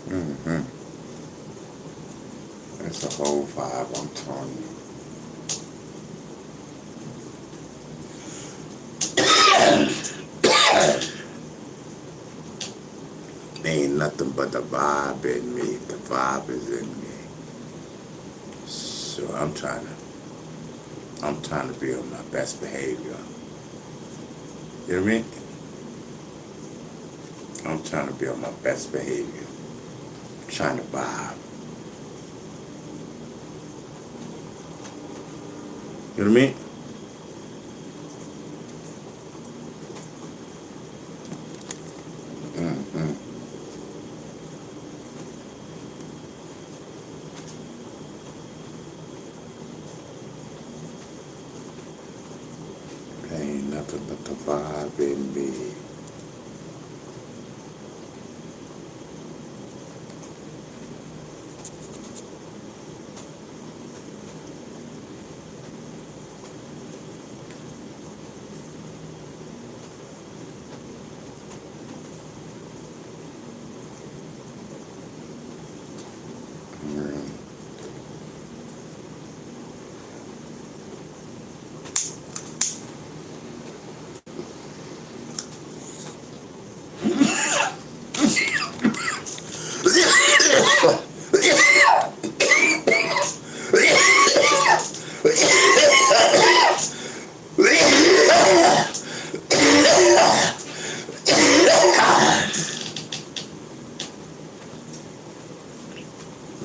Mm-hmm. It's a whole vibe, I'm telling you. Ain't nothing but the vibe in me. The vibe is in me. So I'm trying to be on my best behavior. You know what I mean? I'm trying to be on my best behavior. I'm trying to vibe. You know what I mean? Mm-hmm. Ain't nothing but the vibe in me. Mm.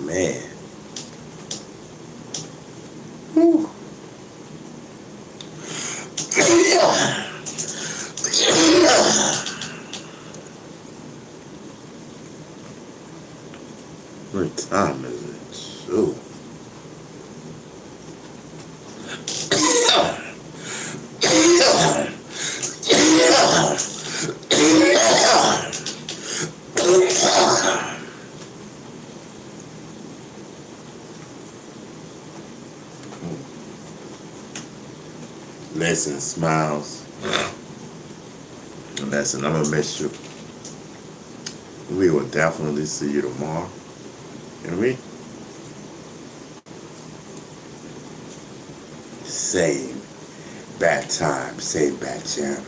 Man. Whew. What time is it? Shoot. Listen, Smiles. Listen, I'm gonna miss you. We will definitely see you tomorrow. You know what I mean? Same bad time, same bad channel.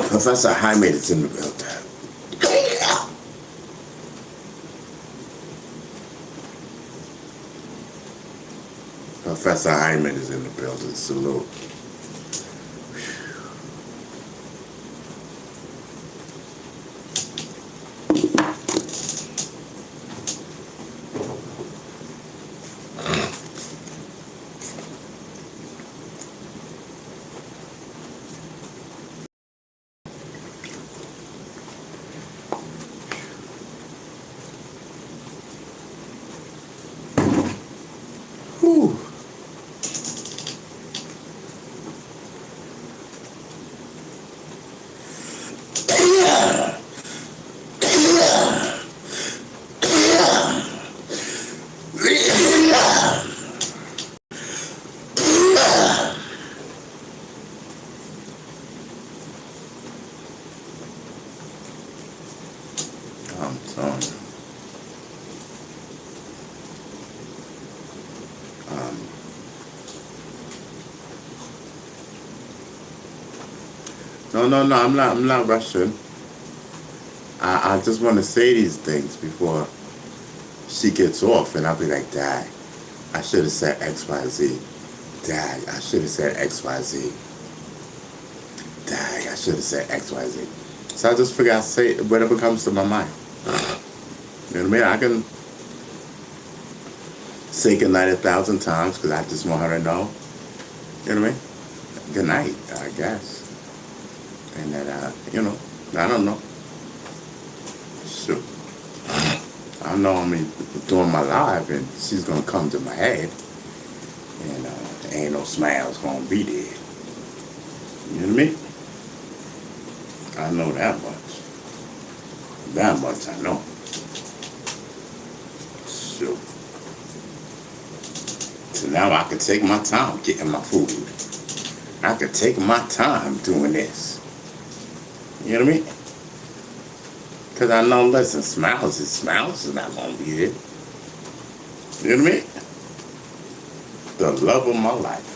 Professor Hyman is in the building. Professor Hyman is in the building. Salute. Whew. I'm telling you. No, I'm not rushing. I just want to say these things before she gets off, and I'll be like, Dad, I should have said XYZ. Dad, I should have said XYZ. Dad, I should have said XYZ. So I just figure I'll say whatever comes to my mind. You know what I mean? I can say goodnight 1,000 times because I just want her to know. You know what I mean? Good night, I guess. And that, you know, I don't know. Shoot. I know I'm doing my live and she's going to come to my head. And ain't no Smiles going to be there. You know what I mean? I know that much. That much I know. Shoot. So now I can take my time getting my food. I can take my time doing this. You know what I mean? Because I know, listen, Smiles is not going to be there. You know what I mean? The love of my life.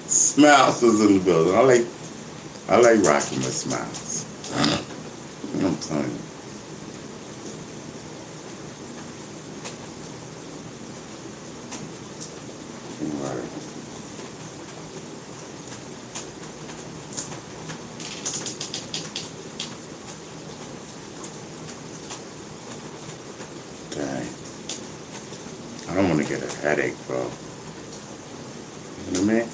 Smiles is in the building. I like rocking with Smiles. I'm telling you. Right. Dang. I don't want to get a headache, bro. You know what I mean?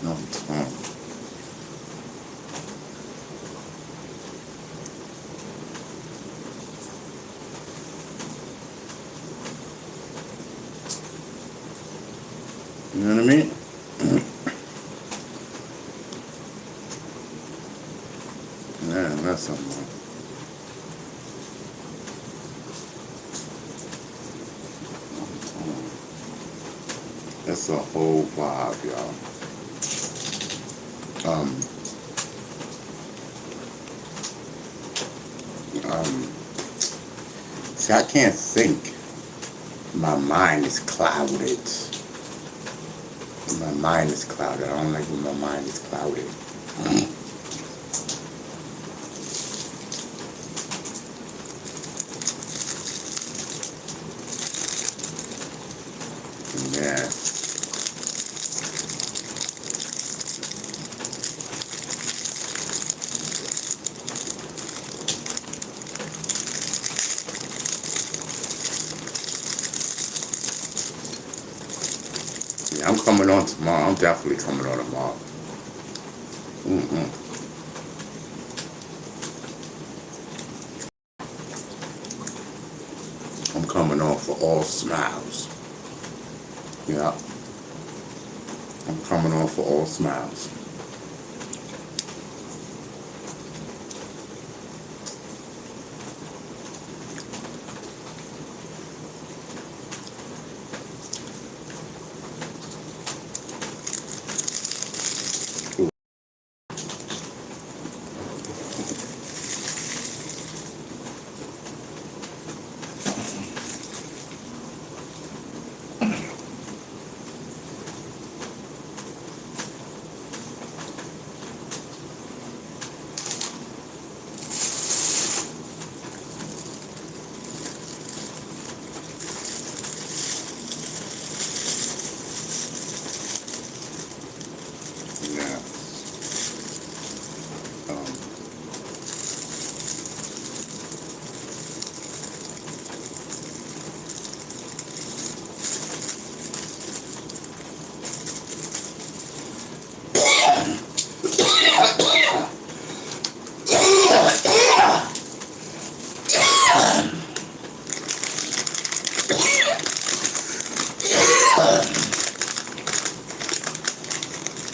No, I'm telling you. You know what I mean? Yeah, that's something. That's a whole vibe, y'all. See, I can't think. My mind is clouded. My mind is clouded. I don't like when my mind is clouded. Yeah. Yeah, I'm coming on tomorrow. I'm definitely coming on tomorrow. I'm coming on for all Smiles. Yeah. I'm coming off for all smiles. Yeah. Um,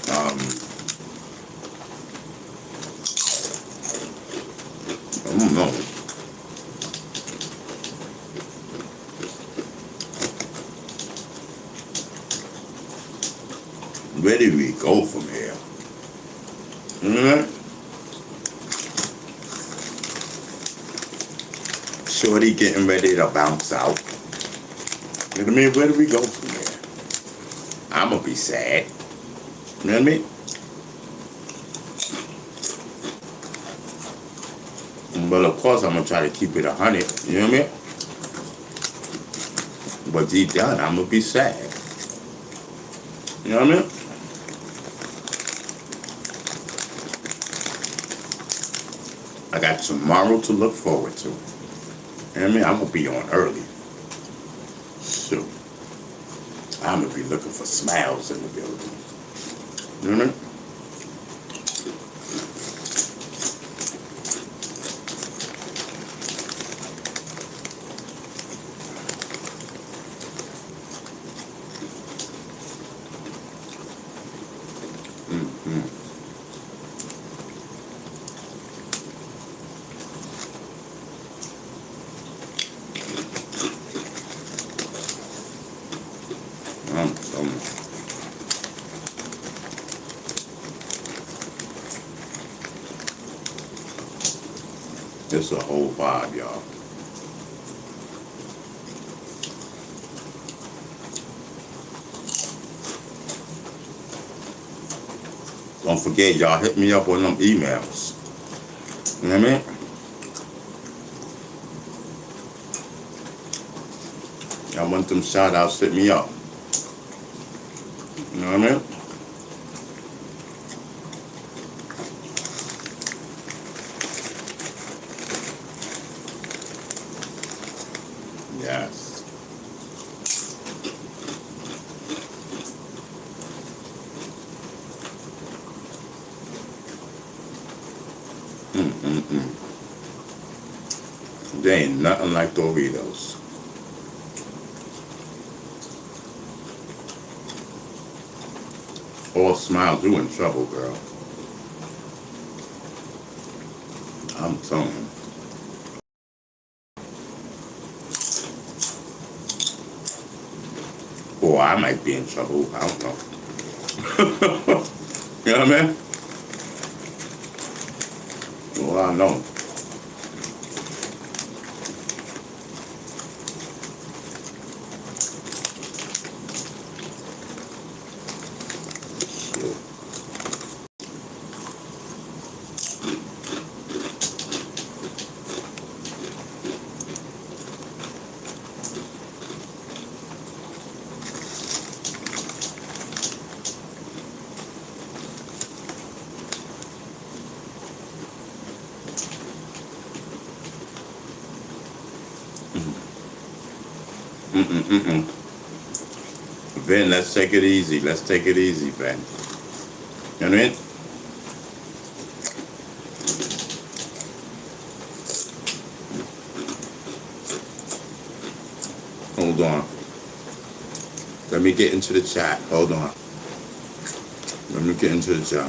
um, I don't know. Where do we go from here? Shorty getting ready to bounce out. You know what I mean? Where do we go from here? I'ma be sad. You know what I mean? But of course I'm gonna try to keep it 100. You know what I mean? But deep down I'm gonna be sad. You know what I mean? I got tomorrow to look forward to. You know what I mean? I'm gonna be on early. Shoot. I'm gonna be looking for smiles in the building. You know what I mean? Um, it's a whole vibe, y'all. Don't forget, y'all hit me up on them emails. You know what I mean? Y'all want them shout outs, hit me up. You know what I mean? Yes. They ain't nothing like Doritos. All smiles, you in trouble, girl. I'm telling you. Or I might be in trouble. I don't know. You know what I mean? Well, I know. Shit. Ben, let's take it easy. Let's take it easy, Ben. You know what I mean? Hold on. Let me get into the chat. Hold on. Let me get into the chat.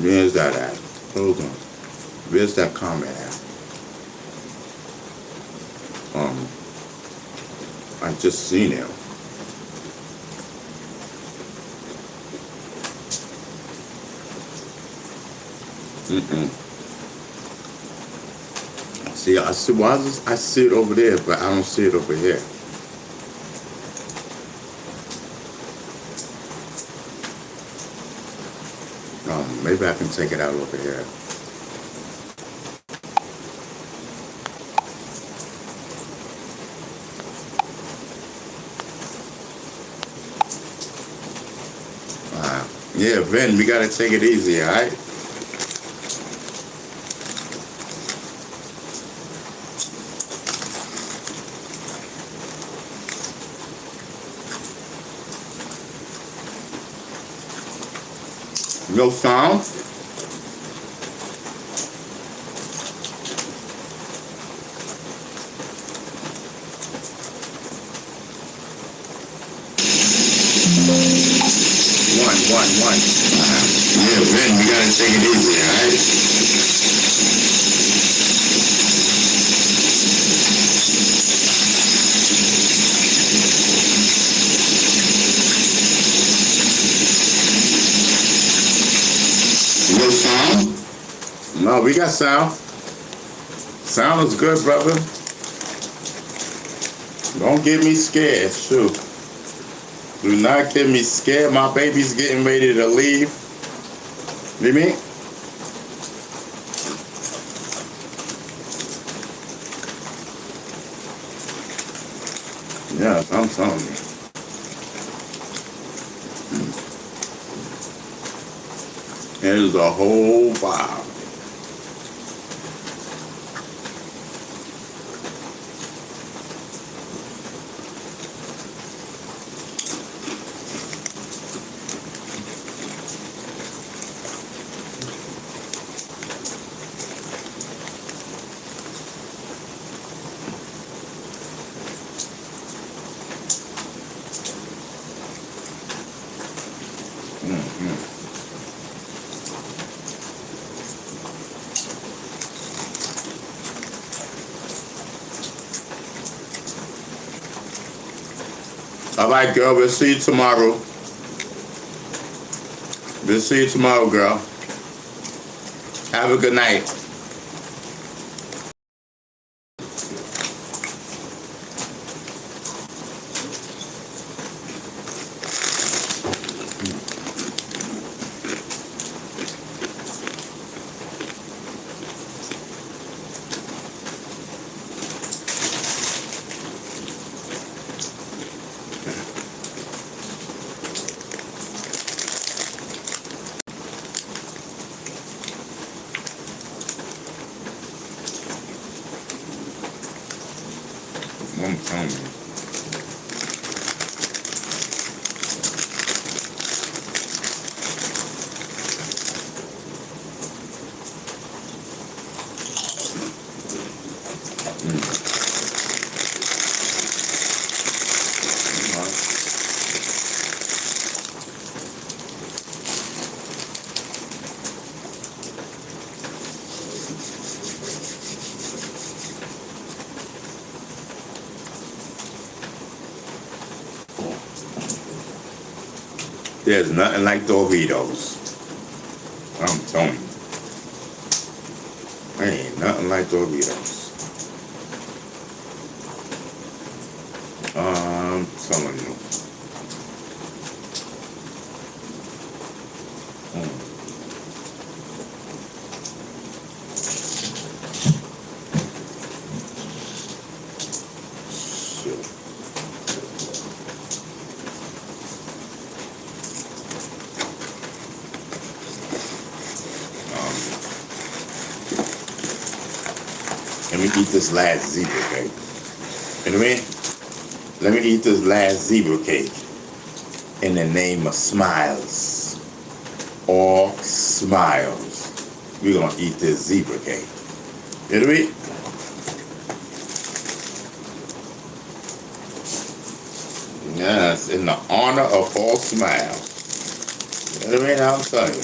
Where's that at? Hold on. Where's that comment at? I just seen it. See, I see. Why is this, I see it over there, but I don't see it over here. Maybe I can take it out over here. Yeah, Vin, we gotta take it easy, all right? No sound? One. Yeah, man, we gotta take it easy, alright? No sound? No, we got sound. Sound is good, brother. Don't get me scared, shoot. Do not get me scared. My baby's getting ready to leave. You mean? Yeah, I'm telling you. There's a whole vibe. All right, girl. We'll see you tomorrow. We'll see you tomorrow, girl. Have a good night. I'm telling you. There's nothing like Doritos. I'm telling you. Ain't nothing like Doritos. I'm telling you. Shit. Let me eat this last zebra cake. You know what I mean? Let me eat this last zebra cake in the name of smiles. All smiles. We're gonna eat this zebra cake. You know what I mean? Yes, in the honor of all smiles. You know what I mean? I'm telling you.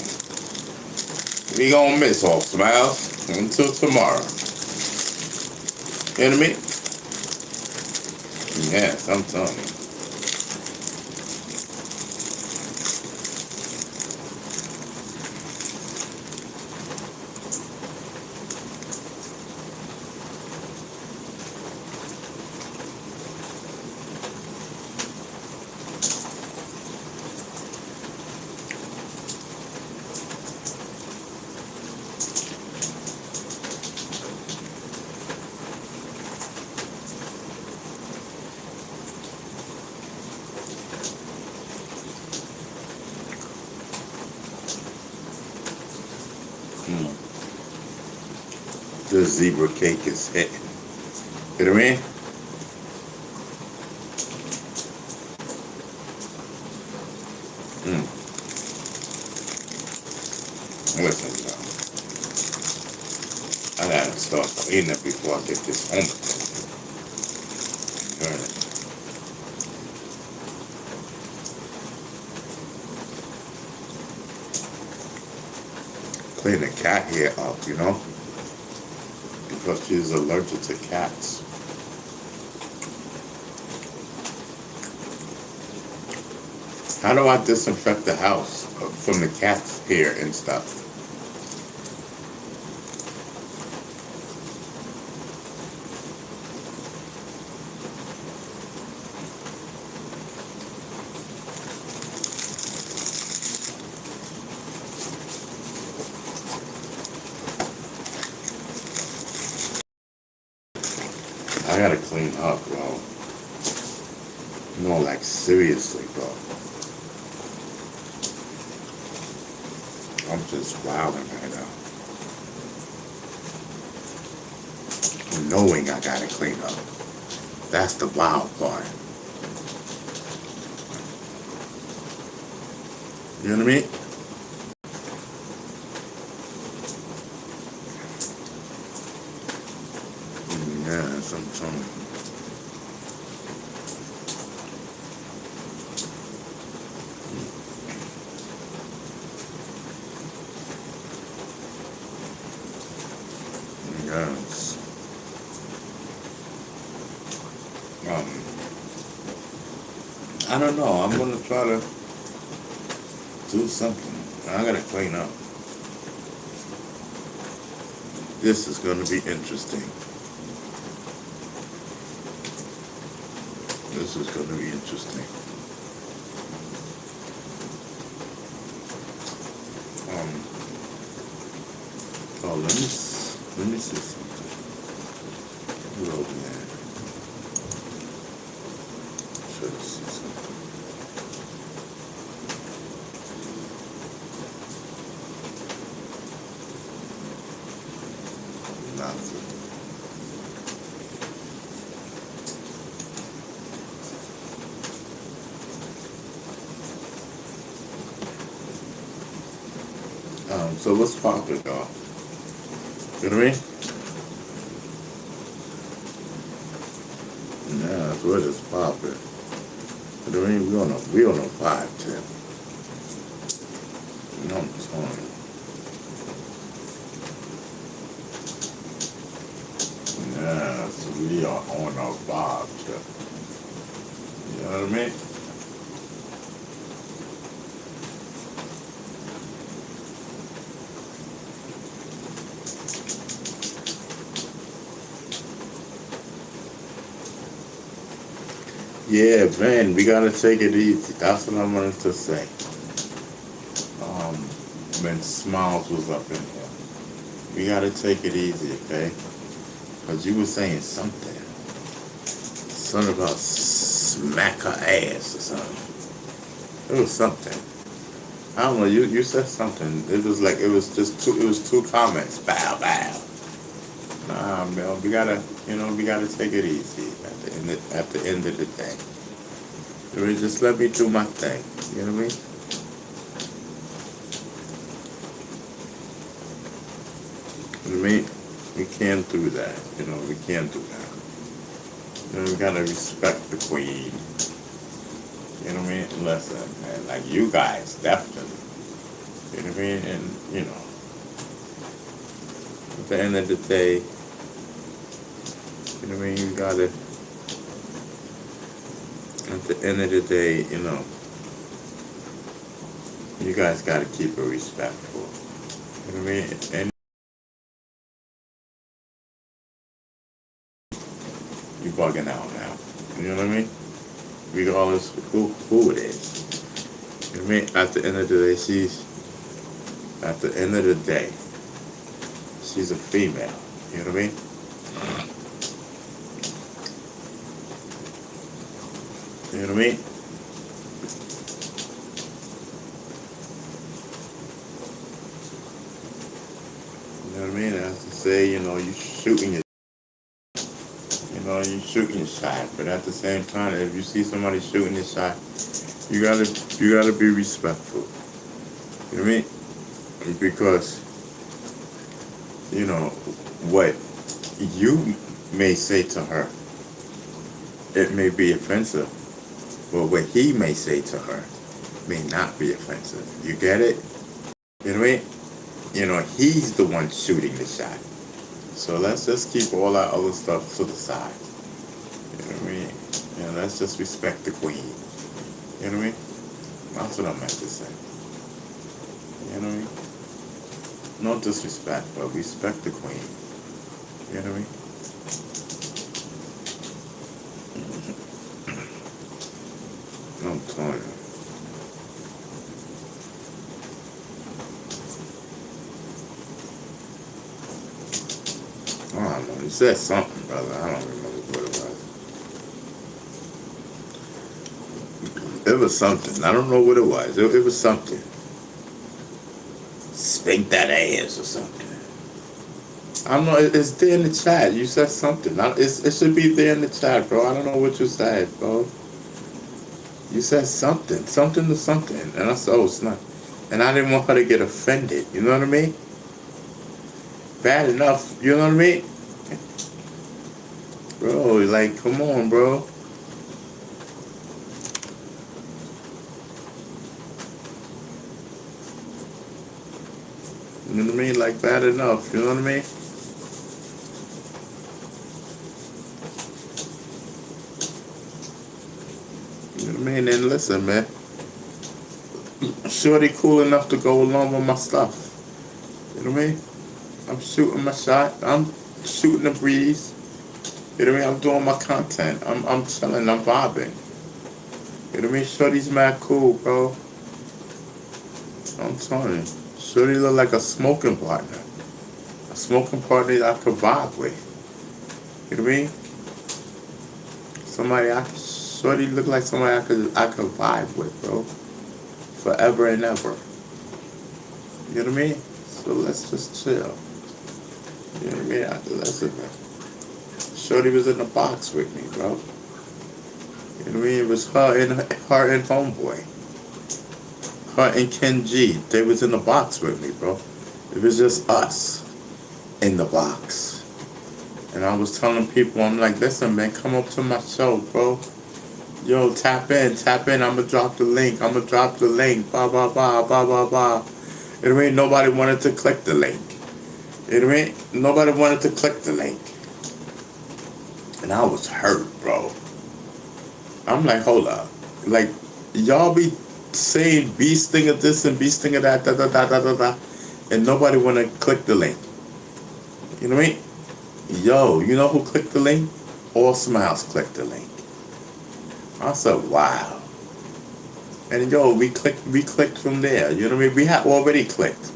We gonna miss all smiles until tomorrow. You know what I mean? Yes, I'm telling you. Mm. The zebra cake is hitting. You know what I mean? Mm. Listen, I gotta start cleaning it before I get this home attention. Right. Clean the cat hair up, you know? Because she's allergic to cats. How do I disinfect the house from the cat's hair and stuff? I gotta clean up, bro. No, like seriously, bro. I'm just wilding right now. Knowing I gotta clean up. That's the wild part. You know what I mean? Yeah, sometimes. Yes. I don't know. I'm gonna try to do something. I gotta clean up. This is gonna be interesting. This is gonna be interesting. Um. Oh, let me see something. Real man. Try to see something. Nothing. So what's popping, y'all? You know what I mean? Yeah, that's what it's popping. You know what I mean? We on a vibe tip. You know what I'm telling you. Yeah, so we are on a vibe tip. You know what I mean? Yeah, man, we gotta take it easy. That's what I wanted to say. Um, when Smiles was up in here, we gotta take it easy, okay? Cause you were saying something about smack her ass or something. It was something. I don't know. You said something. It was like it was just two. It was two comments. Bow bow. Nah, man, we gotta take it easy at the end of the day. You know, just let me do my thing. You know what I mean? You know what I mean? We can't do that. We can't do that. We gotta respect the queen. listen, man, like you guys, definitely. You know what I mean? And, at the end of the day, you know what I mean? You gotta, at the end of the day, you guys gotta keep it respectful. You know what I mean? And you bugging out now. You know what I mean? Regardless who it is. You know what I mean? At the end of the day, she's a female. You know what I mean? You know what I mean? You know what I mean? That's to say, you shooting your shot, but at the same time, if you see somebody shooting your shot, you gotta be respectful. You know what I mean? Because what you may say to her, it may be offensive, but what he may say to her may not be offensive. You get it? You know what I mean? He's the one shooting the shot. So let's just keep all that other stuff to the side. You know what I mean? Let's just respect the queen. You know what I mean? That's what I meant to say. You know what I mean? No disrespect, but respect the queen. You know what I mean? I'm telling you. I don't know. You said something, brother. I don't remember what it was. It was something. I don't know what it was. It was something. Spank that ass or something. I don't know. It's there in the chat. You said something. It should be there in the chat, bro. I don't know what you said, bro. You said something. Something to something. And I said, oh, it's not. And I didn't want her to get offended. You know what I mean? Bad enough. You know what I mean? Bro, like, come on, bro. You know what I mean? Like, bad enough. You know what I mean? You know what I mean? And listen, man. Shorty cool enough to go along with my stuff. You know what I mean? I'm shooting my shot. I'm shooting the breeze. You know what I mean? I'm doing my content. I'm chilling. I'm vibing. You know what I mean? Shorty's mad cool, bro. I'm telling you. Shorty look like a smoking partner. A smoking partner that I could vibe with. You know what I mean? Shorty look like somebody I could vibe with, bro. Forever and ever. You know what I mean? So let's just chill. You know what I mean? Listen, man. Shorty was in the box with me, bro. You know what I mean? It was her and Homeboy. Her and Ken G. They was in the box with me, bro. It was just us in the box. And I was telling people, I'm like, listen, man, come up to my show, bro. Yo, tap in. I'ma drop the link. Blah, blah, blah, blah, blah, blah. You know what I mean? Nobody wanted to click the link. You know what I mean? Nobody wanted to click the link. And I was hurt, bro. I'm like, hold up. Like, y'all be saying bee sting of this and bee sting of that, and nobody want to click the link. You know what I mean? Yo, you know who clicked the link? All Smiles clicked the link. I said, wow. And yo, we clicked from there. You know what I mean? We had already clicked.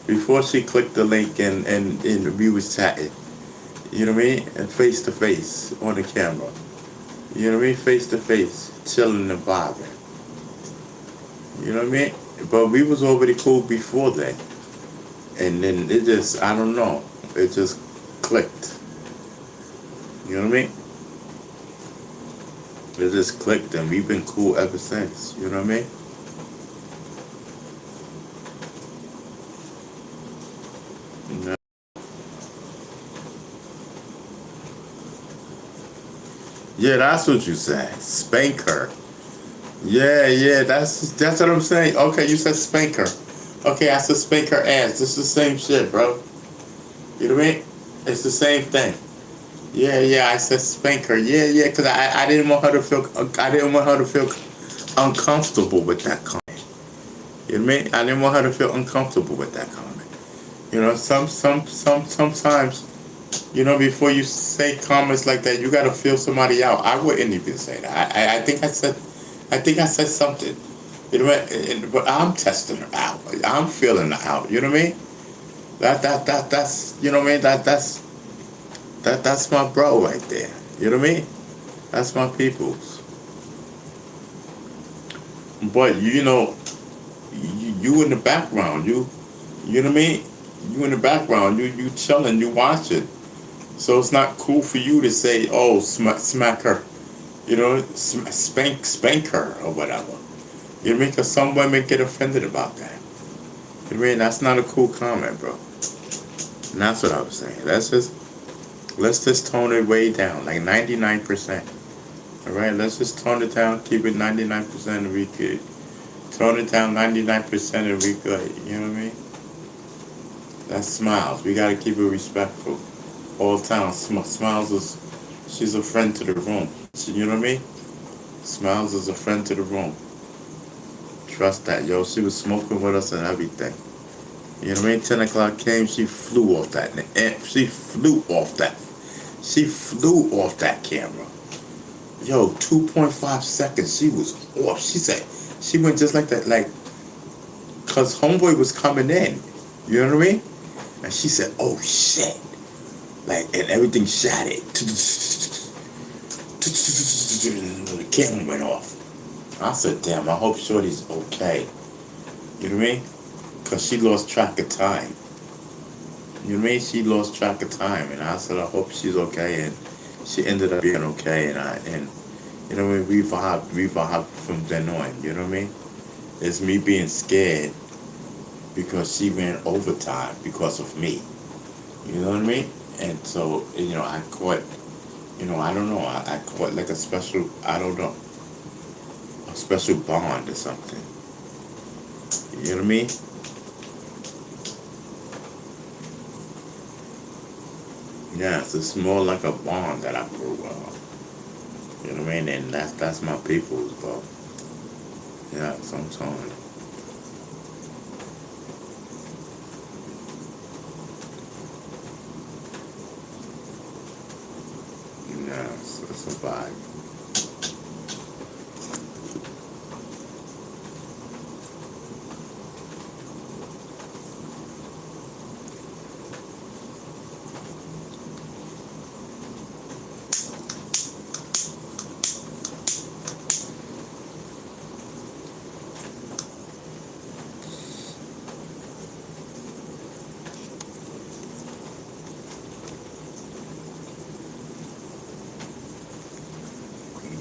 Before she clicked the link and we was chatting. You know what I mean? And face to face on the camera. You know what I mean? Face to face, chilling and vibing. You know what I mean? But we was already cool before that. And then it just, I don't know, it just clicked. You know what I mean? It just clicked and we've been cool ever since. You know what I mean? Yeah, that's what you said. Spank her. Yeah, that's what I'm saying. Okay, you said spank her. Okay, I said spank her ass. This is the same shit, bro. You know what I mean? It's the same thing. Yeah, I said spank her. Yeah, because I didn't want her to feel, I didn't want her to feel uncomfortable with that comment. You know what I mean? I didn't want her to feel uncomfortable with that comment. You know, sometimes, you know, before you say comments like that, you gotta feel somebody out. I wouldn't even say that. I think I said something. You know what? But I'm testing her out. I'm feeling her out. You know what I mean? That's you know what I mean. That's my bro right there. You know what I mean? That's my peoples. But you know, you in the background. You know what I mean? You in the background. You chilling. You watching. So it's not cool for you to say, "Oh, smack her," you know, spank her or whatever. You know what I mean? Because some women get offended about that. You know what I mean? That's not a cool comment, bro. And that's what I was saying. Let's just tone it way down, like 99%. All right, let's just tone it down, keep it 99% and we good. Tone it down 99% and we good. You know what I mean? That's Smiles. We gotta keep it respectful. All town. Smiles is, she's a friend to the room. You know what I mean? Smiles is a friend to the room. Trust that, yo. She was smoking with us and everything. You know what I mean? 10 o'clock came, she flew off that. She flew off that. She flew off that camera. Yo, 2.5 seconds, she was off. She said, she went just like that, like, cause homeboy was coming in. You know what I mean? And she said, oh shit. Like, and everything shattered. The camera went off. I said, damn, I hope Shorty's okay. You know what I mean? Because she lost track of time. You know what I mean? She lost track of time. And I said, I hope she's okay. And she ended up being okay. And you know what I mean? We vibed from then on. You know what I mean? It's me being scared because she ran overtime because of me. You know what I mean? And so, you know, I caught, you know, I don't know. I caught like a special, I don't know, a special bond or something. You know what I mean? Yes, it's more like a bond that I grew up. You know what I mean? And that's my people's, bro. Yeah, sometimes. Yes, it's a vibe.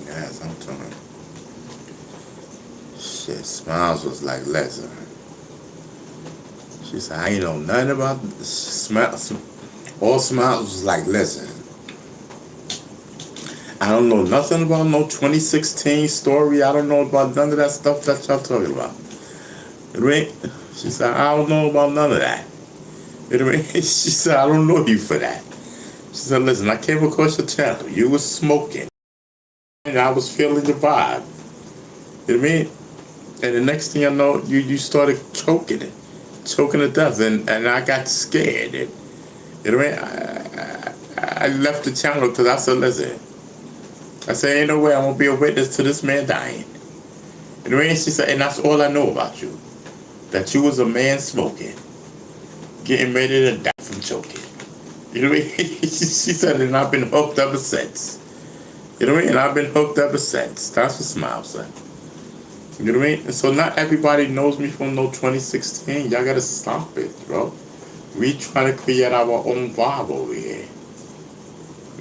Yeah, sometimes. Shit, Smiles was like Lesnar. She said, I ain't know nothing about Smiles. All Smiles was like, listen, I don't know nothing about no 2016 story. I don't know about none of that stuff that y'all talking about. You know what I mean? She said, I don't know about none of that. You know what I mean? She said, I don't know you for that. She said, listen, I came across your channel. You was smoking. And I was feeling the vibe. You know what I mean? And the next thing I know, you started choking it. Choking to death. And I got scared. And, you know what I mean? I left the channel because I said, listen, I said, ain't no way I'm going to be a witness to this man dying. You know what I mean? She said, and that's all I know about you. That you was a man smoking, getting ready to die from choking. You know what I mean? She said, and I've been hooked ever since. You know what I mean? And I've been hooked ever since. That's what Smile said. You know what I mean? And so not everybody knows me from no 2016. Y'all gotta stop it, bro. We trying to create our own vibe over here.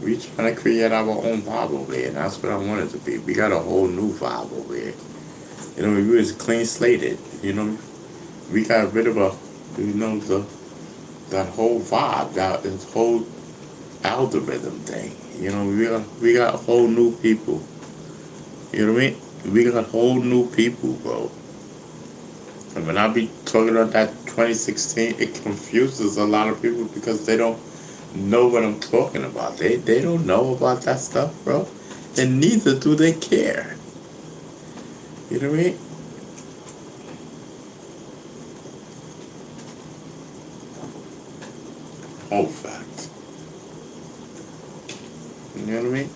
We trying to create our own vibe over here. And that's what I want it to be. We got a whole new vibe over here. You know, we was clean slated. You know, we got rid of that whole vibe, that this whole algorithm thing. You know, we got whole new people. You know what I mean? We got whole new people, bro. And when I be talking about that 2016, it confuses a lot of people because they don't know what I'm talking about. They don't know about that stuff, bro. And neither do they care. You know what I mean? Whole fact. You know what I mean?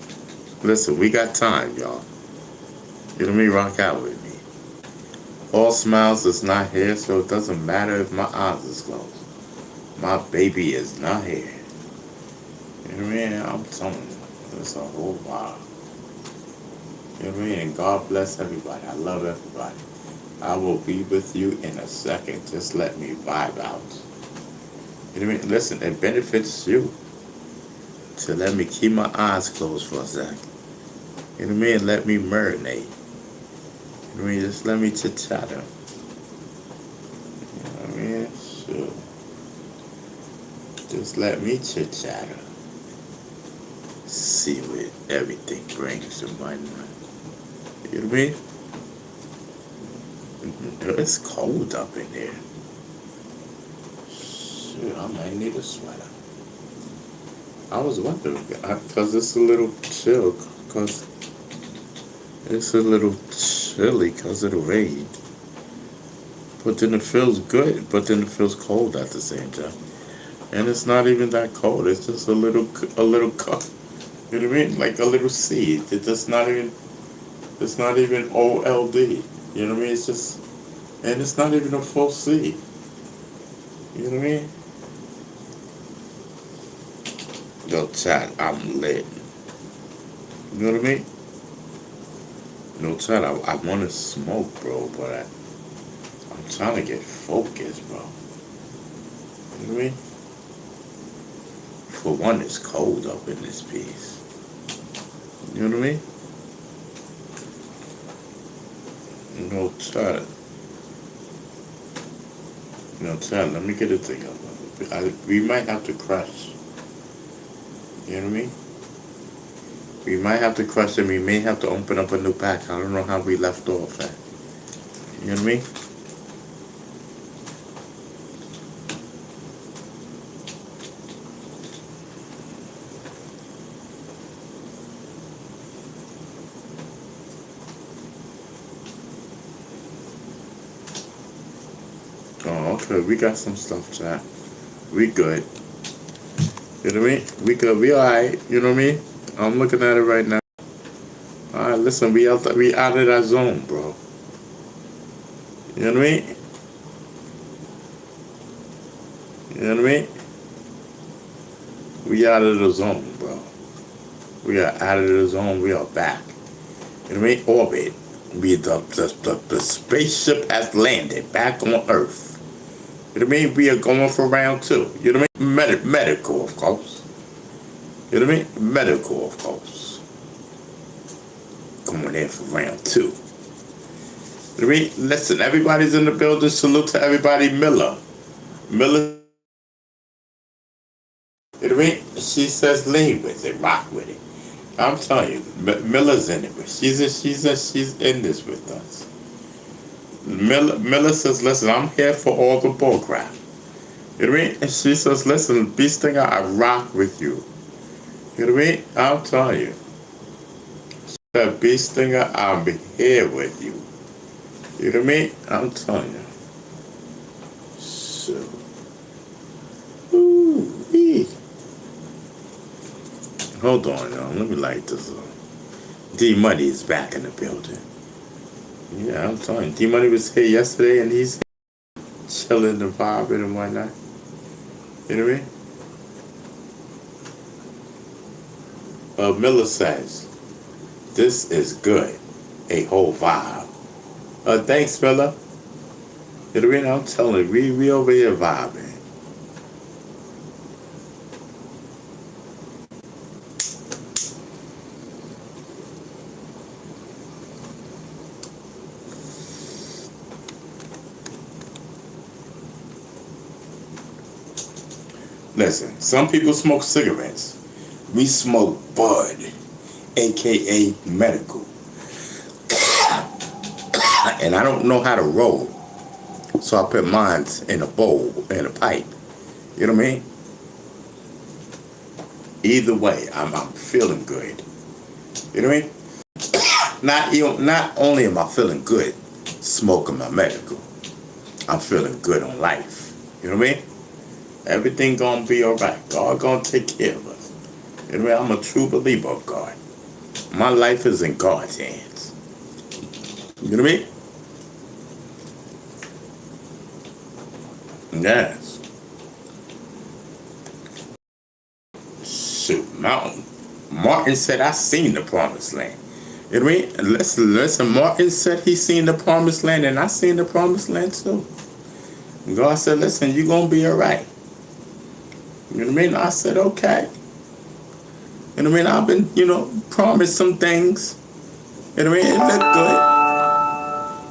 Listen, we got time, y'all. You know what I mean? Rock out with me. All Smiles is not here, so it doesn't matter if my eyes is closed. My baby is not here. You know what I mean? I'm telling you, it's a whole vibe. You know what I mean? And God bless everybody. I love everybody. I will be with you in a second. Just let me vibe out. You know what I mean? Listen, it benefits you to let me keep my eyes closed for a second. You know what I mean? Let me marinate. You know what I mean? Just let me chit-chatter. You know what I mean? Sure. Just let me chit-chatter. See what everything brings to my mind. You know what I mean? It's cold up in there. Shit, I might need a sweater. I was wondering, because it's a little chill, because it's a little chilly because of the rain. But then it feels good, but then it feels cold at the same time. And it's not even that cold, it's just a little cup. You know what I mean? Like a little seed. It's just not even, it's not even OLD. You know what I mean? It's just, and it's not even a full seed. You know what I mean? Yo, chat, I'm lit. You know what I mean? No, chat, I want to smoke, bro, but I'm trying to get focused, bro. You know what I mean? For one, it's cold up in this piece. You know what I mean? No, chat. No, chat, let me get a thing up. We might have to crush. You know what I mean? We might have to crush and we may have to open up a new pack. I don't know how we left off at. You know what I mean? Oh, okay. We got some stuff, chat. We good. You know what I mean? We good. We alright. You know what I mean? I'm looking at it right now. Alright, listen, we out of that zone, bro. You know what I mean? You know what I mean? We out of the zone, bro. We are out of the zone. We are back. You know what I mean? Orbit. The spaceship has landed back on Earth. You know what I mean? We are going for round 2. You know what I mean? Medical, of course. You know what I mean? Medical, of course. Going in for round 2. You know what I mean? Listen, everybody's in the building. Salute to everybody. Miller, you know what I mean? She says lean with it, rock with it. I'm telling you, Miller's in it. She's in this with us. Miller says, listen, I'm here for all the bull crap. You know what I mean? And she says, listen, Beast Stinger, I rock with you. You know what I mean? I'm telling you. She said, Beast Stinger, I'll be here with you. You know what I mean? I'm telling you. So. Ooh-wee. Hold on, y'all. Let me light this up. D-Money is back in the building. Yeah, I'm telling you. D-Money was here yesterday and he's chilling and vibing and whatnot. You know what I mean? Miller says, this is good. A whole vibe. Thanks, Miller. You know what I mean? I'm telling you, we over here vibing. Listen, some people smoke cigarettes. We smoke bud, aka medical. And I don't know how to roll. So I put mine in a bowl, in a pipe. You know what I mean? Either way, I'm feeling good. You know what I mean? Not only am I feeling good smoking my medical, I'm feeling good on life. You know what I mean? Everything gonna be alright. God gonna take care of us. You know what I mean? I'm a true believer of God. My life is in God's hands. You know what I mean? Yes. Shoot, Martin said, I seen the promised land. You know what I mean? And listen, Martin said he seen the promised land, and I seen the promised land too. And God said, listen, you gonna be alright. You know what I mean? I said, okay. You know what I mean? I've been, promised some things. You know what I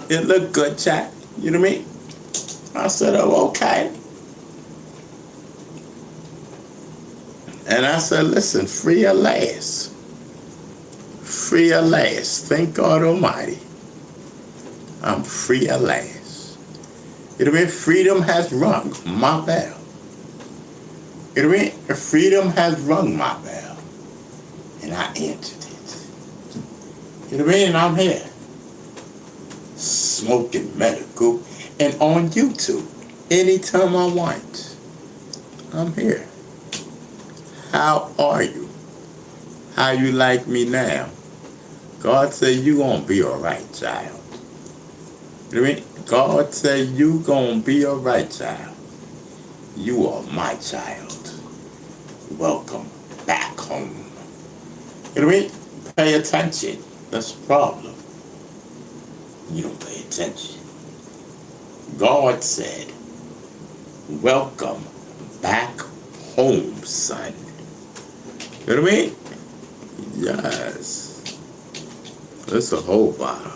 mean? It looked good, chat. You know what I mean? I said, oh, okay. And I said, listen, free at last. Free at last. Thank God Almighty. I'm free at last. You know what I mean? Freedom has rung my bell. You know what I mean? Freedom has rung my bell. And I answered it. You know what I mean? And I'm here. Smoking medical and on YouTube. Anytime I want. I'm here. How are you? How you like me now? God said you gonna be alright, child. You know what I mean? God said you gonna be alright, child. You are my child. Welcome back home. You know what I mean? Pay attention. That's the problem. You don't pay attention. God said, welcome back home, son. You know what I mean? Yes. That's a whole vibe.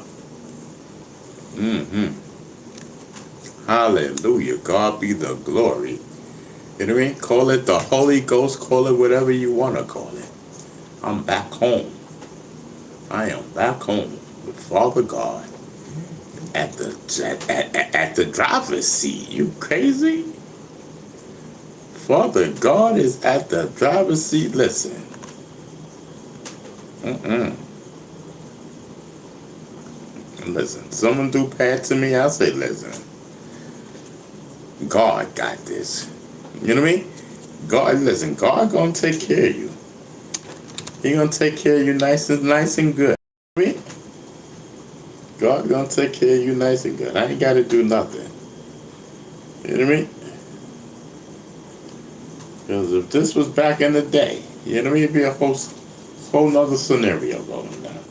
Hallelujah. God be the glory. You know what I mean? Call it the Holy Ghost. Call it whatever you want to call it. I'm back home. I am back home with Father God at the driver's seat. You crazy? Father God is at the driver's seat. Listen. Listen. Someone do bad to me, I'll say, listen. God got this. You know what I mean? Listen, God gonna take care of you. He gonna take care of you nice and good. You know what I mean? God gonna take care of you nice and good. I ain't gotta do nothing. You know what I mean? Because if this was back in the day, you know what I mean, it'd be a whole nother scenario going down.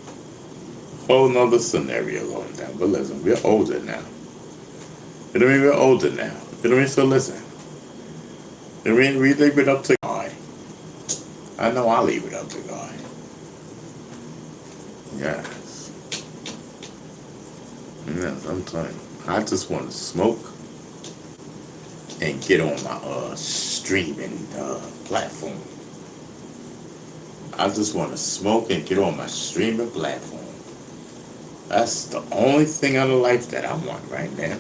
Whole nother scenario going down. But listen, we're older now. You know what I mean? We're older now. You know what I mean? So listen. You know what I mean? We leave it up to God. I know I leave it up to God. Yes. Yes, I'm telling you. I just want to smoke and get on my streaming platform. I just want to smoke and get on my streaming platform. That's the only thing out of life that I want right now,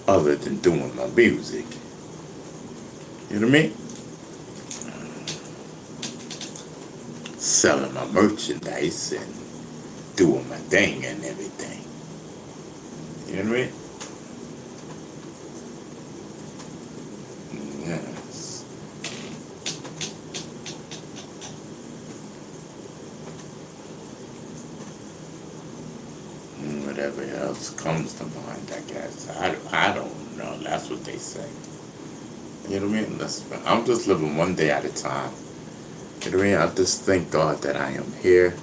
other than doing my music. You know what I mean? Selling my merchandise and doing my thing and everything. You know what I mean? Yes. Whatever else comes to mind, I guess. I don't know. That's what they say. You know what I mean? Listen, I'm just living one day at a time. You know what I mean? I just thank God that I am here.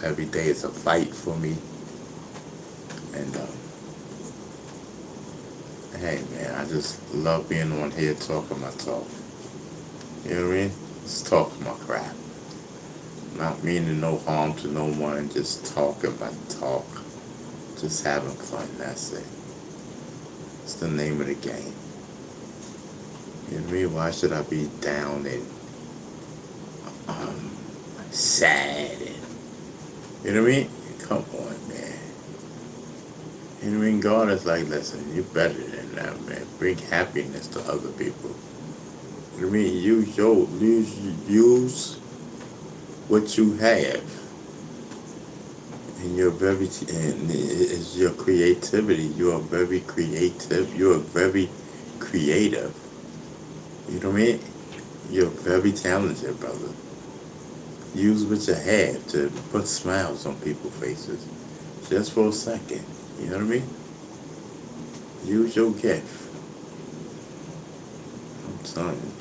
Every day is a fight for me. And hey man, I just love being on here talking my talk. You know what I mean? Just talking my crap. Not meaning no harm to no one, just talking my talk. Just having fun, that's it. It's the name of the game. You know what I mean? Why should I be down and sad and you know what I mean? Come on, man. You know what I mean? God is like, listen, you're better than that, man. Bring happiness to other people. You know what I mean? Use what you have, and your and it's your creativity. You are very creative. You are very creative. You know what I mean? You're very talented, brother. Use what you have to put smiles on people's faces, just for a second. You know what I mean? Use your gift. I'm telling you.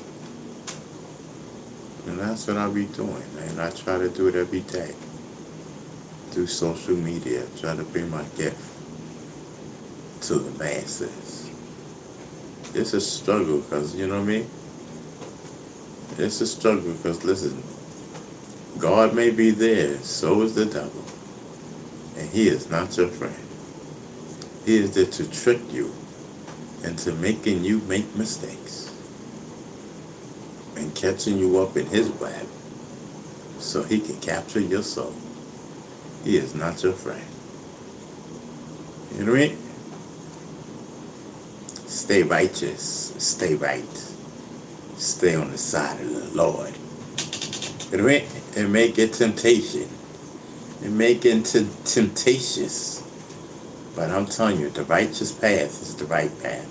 And that's what I be doing, man. I try to do it every day. Through social media, try to bring my gift to the masses. It's a struggle, because, you know what I mean? It's a struggle, because, listen, God may be there, so is the devil. And he is not your friend. He is there to trick you into making you make mistakes and catching you up in his web so he can capture your soul. He is not your friend. You know what I mean? Stay righteous. Stay right. Stay on the side of the Lord. You know what I mean? And make it temptation. And make it temptatious. But I'm telling you, the righteous path is the right path.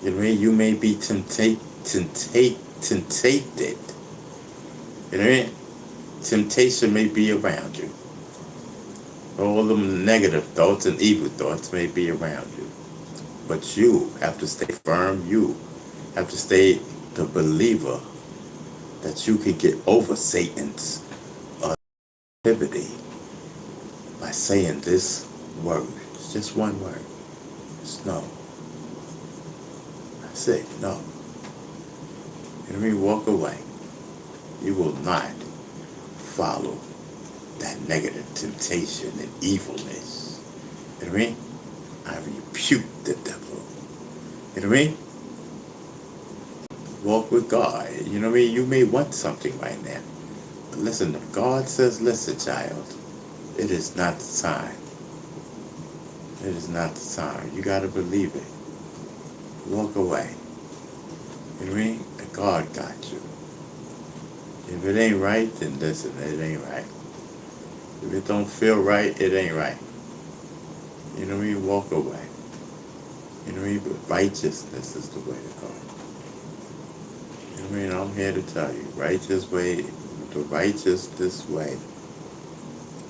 You know what I mean? You may be tempted. You know what I mean? Temptation may be around you. All the negative thoughts and evil thoughts may be around you. But you have to stay firm. You have to stay the believer that you can get over Satan's activity by saying this word. It's just one word. It's no. That's it. No. You know what I mean? Walk away. You will not follow that negative temptation and evilness. You know what I mean? I rebuke the devil. You know what I mean? Walk with God. You know what I mean? You may want something right now. But listen, if God says, listen, child, it is not the time. It is not the time. You got to believe it. Walk away. You know what I mean? God got you. If it ain't right, then listen, it ain't right. If it don't feel right, it ain't right. You know what I mean? Walk away. You know what I mean? But righteousness is the way to go. You know what I mean? I'm here to tell you, the righteous this way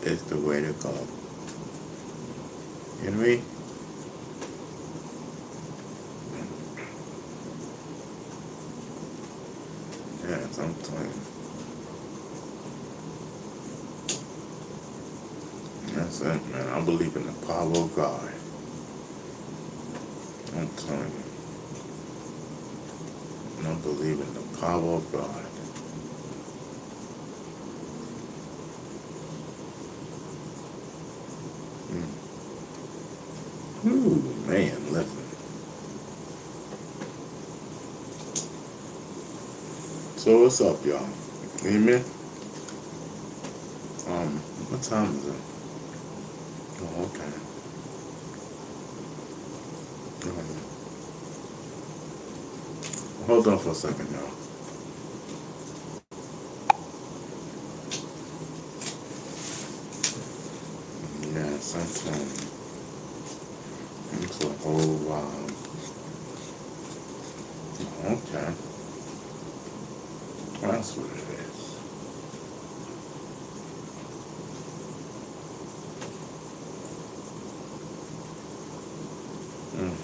is the way to go. You know what I mean? Yes, I'm telling you. That's it, man. I believe in the power of God. I'm telling you. And I believe in the power of God. Ooh, man, listen. So what's up, y'all? Amen? What time is it? Oh, okay. Hold on for a second, y'all. Yeah, sometimes it's a whole while. Okay. That's what it is. Mm.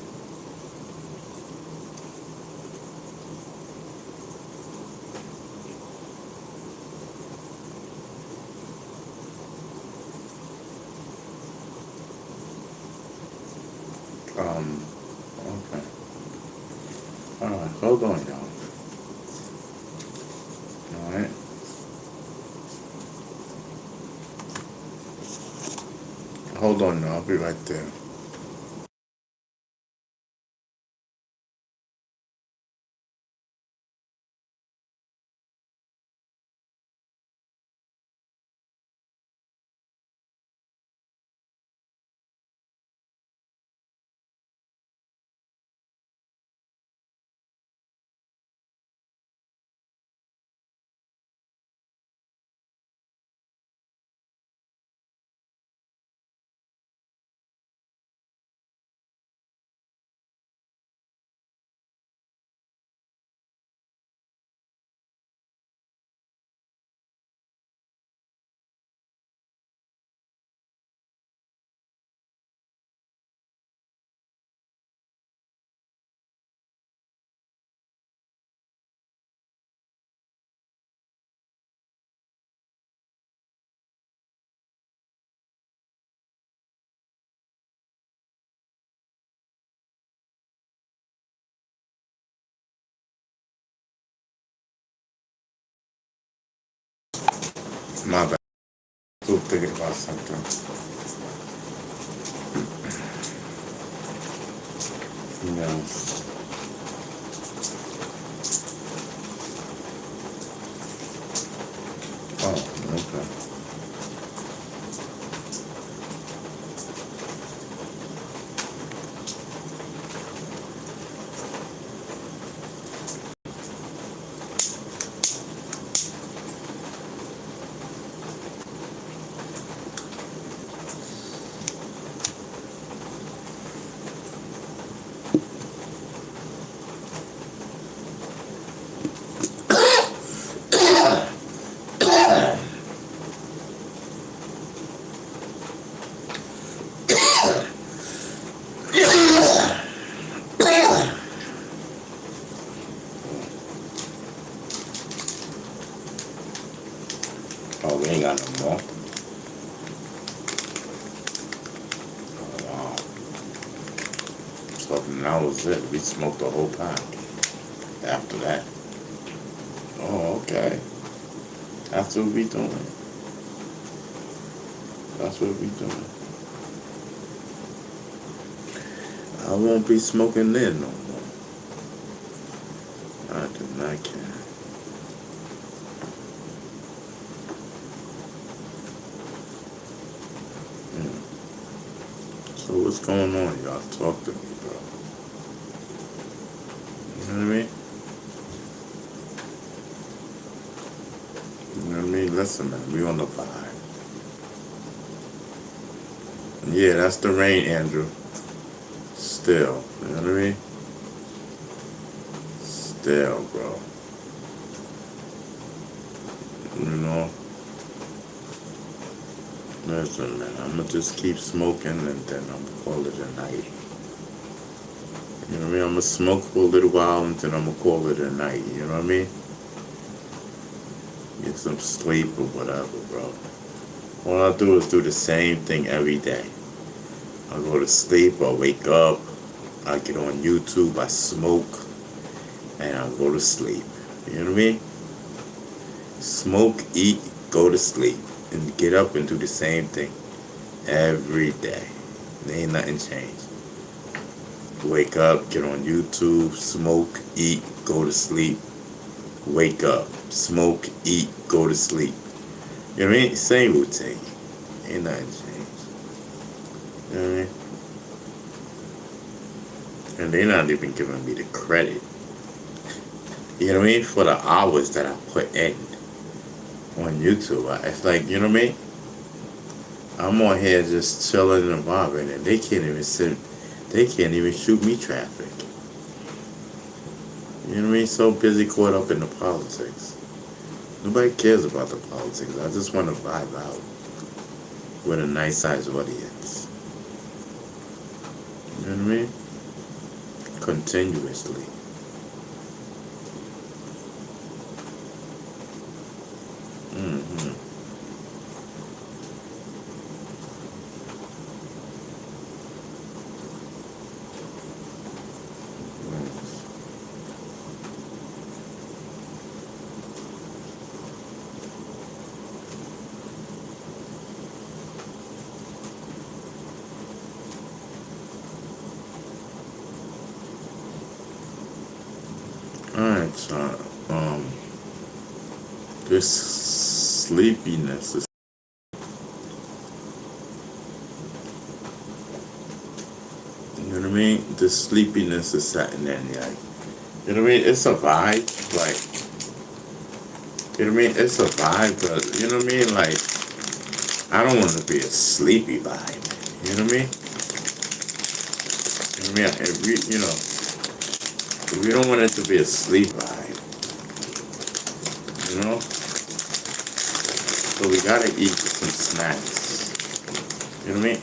Okay. Alright, hold on, y'all. Alright. Hold on, y'all. I'll be right there. My bad. Still thinking about something. You know. Oh, okay. Oh, we ain't got no more. Oh, wow. So that was it. We smoked the whole pack after that. Oh, okay. That's what we doing. That's what we doing. I won't be smoking then no more. I do not care. So what's going on, y'all? Talk to me, bro. You know what I mean? You know what I mean? Listen, man, we on the vibe. Yeah, that's the rain, Andrew. Still, you know what I mean? Still, bro. You know? Listen, man, I'm gonna just keep smoking and then I'm gonna call it a night. You know what I mean? I'm gonna smoke for a little while and then I'm gonna call it a night. You know what I mean? Get some sleep or whatever, bro. All I do is do the same thing every day. I go to sleep, I wake up, I get on YouTube, I smoke, and I go to sleep. You know what I mean? Smoke, eat, go to sleep, and get up and do the same thing every day. There ain't nothing changed. Wake up, get on YouTube, smoke, eat, go to sleep, wake up, smoke, eat, go to sleep. You know what I mean? Same routine. Ain't nothing changed. You know what I mean? And they're not even giving me the credit. You know what I mean? For the hours that I put in on YouTube. It's like, you know what I mean? I'm on here just chilling and vibing and they can't even shoot me traffic. You know what I mean? So busy caught up in the politics. Nobody cares about the politics. I just want to vibe out with a nice sized audience. You know what I mean? Continuously. Mm-hmm. Alright, so this sleepiness is, you know what I mean? This sleepiness is setting in, like, you know what I mean? It's a vibe, like, you know what I mean? It's a vibe, but you know what I mean? Like, I don't want to be a sleepy vibe. You know what I mean? You know what I mean? We don't want it to be a sleep vibe. You know? So we gotta eat some snacks. You know what I mean?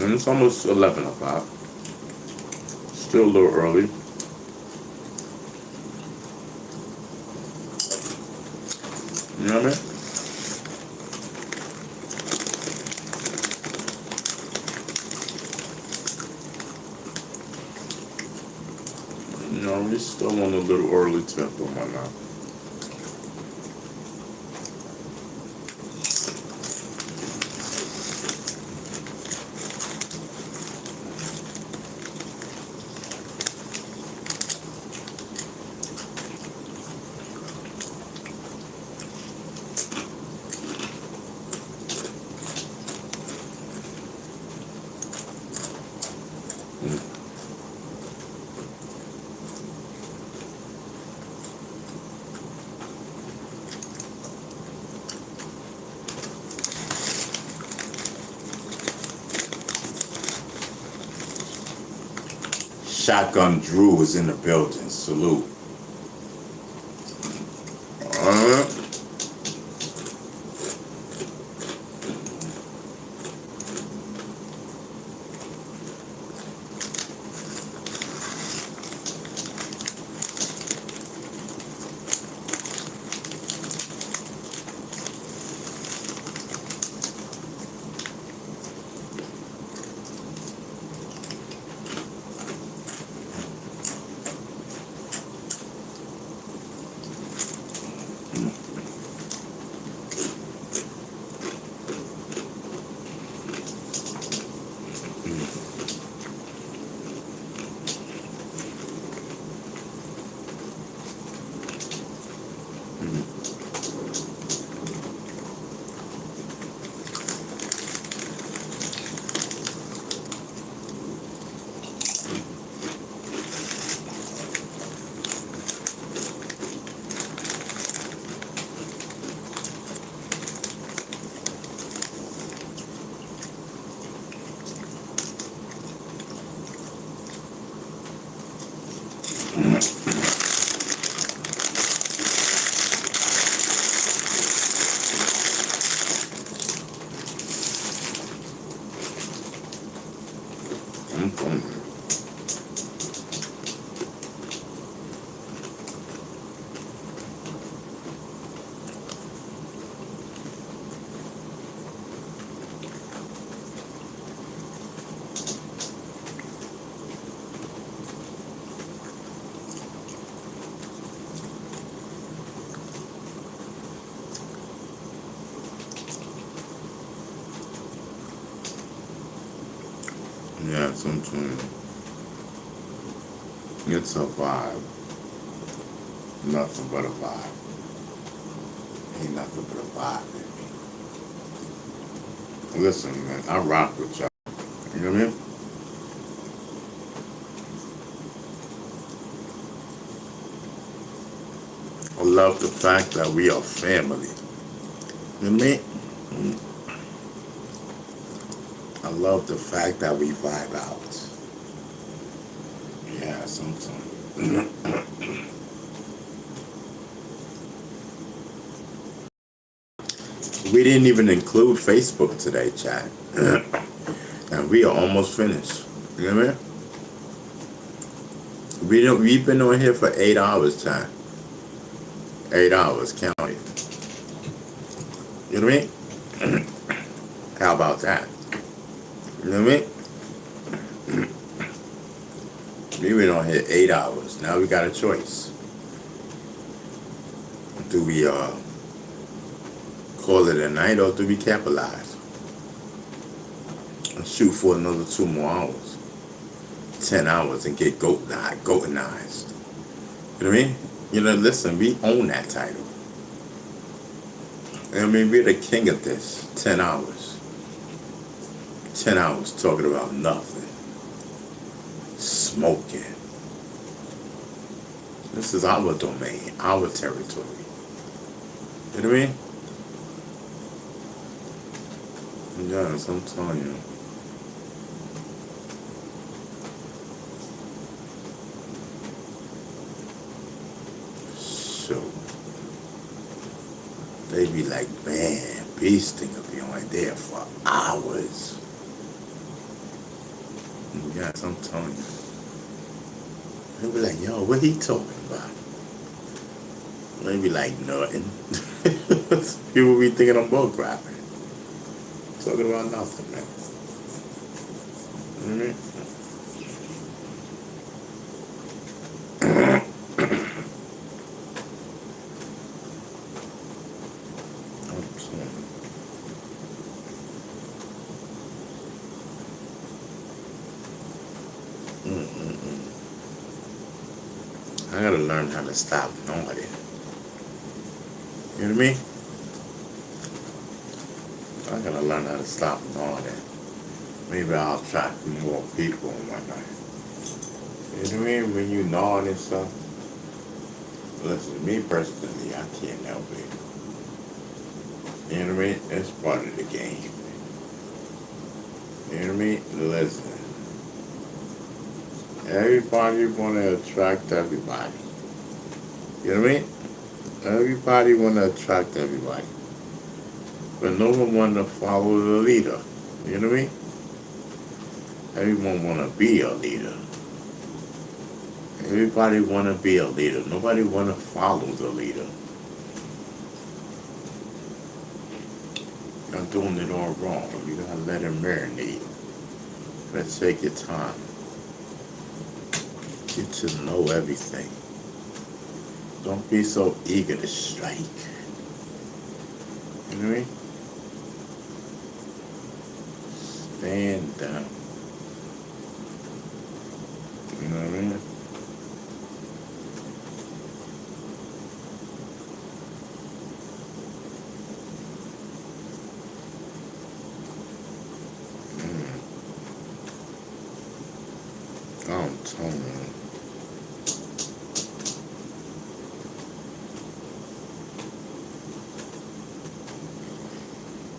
And it's almost 11 o'clock. Still a little early. You know what I mean? know, we still on a little early tip and whatnot. Shotgun Drew is in the building. Salute. Uh, yeah, sometimes it's a vibe. Nothing but a vibe. Ain't nothing but a vibe, baby. Listen, man, I rock with y'all. You know what I mean? I love the fact that we are family. You know what I mean? I love the fact that we vibe out. Yeah, sometimes. We didn't even include Facebook today, chat. And we are almost finished. You know what I mean? We've been on here for 8 hours, chat. 8 hours, count it. You know what I mean? How about that? You know what I mean? We've been on here 8 hours. Now we got a choice. Do we call it a night or do we capitalize? And shoot for another 2 more hours. 10 hours and get goatenized. You know what I mean? You know, listen, we own that title. I mean, we're the king of this. 10 hours. 10 hours talking about nothing. Smoking. This is our domain, our territory. You know what I mean? Yes, I'm telling you. So, they be like, man, Beast thing will be on there for hours. Yes, I'm telling you. They be like, yo, what he talking about? They be like, nothing. People be thinking I'm bull crapping. Talking about nothing, man. You know what I gotta learn how to stop nodding. You know what I mean? I gotta learn how to stop nodding. Maybe I'll attract more people and whatnot. You know what I mean? When you nod and stuff. Listen, me personally, I can't help it. You know what I mean? It's part of the game. You know what I mean? Listen. Everybody wanna attract everybody. You know what I mean? Everybody wanna attract everybody. But no one wanna follow the leader. You know what I mean? Everyone wanna be a leader. Everybody wanna be a leader. Nobody wanna follow the leader. You're doing it all wrong. You gotta let it marinate. Let's take your time. Get to know everything. Don't be so eager to strike. You know what I mean? Stand down. You know what I mean? I'm telling you.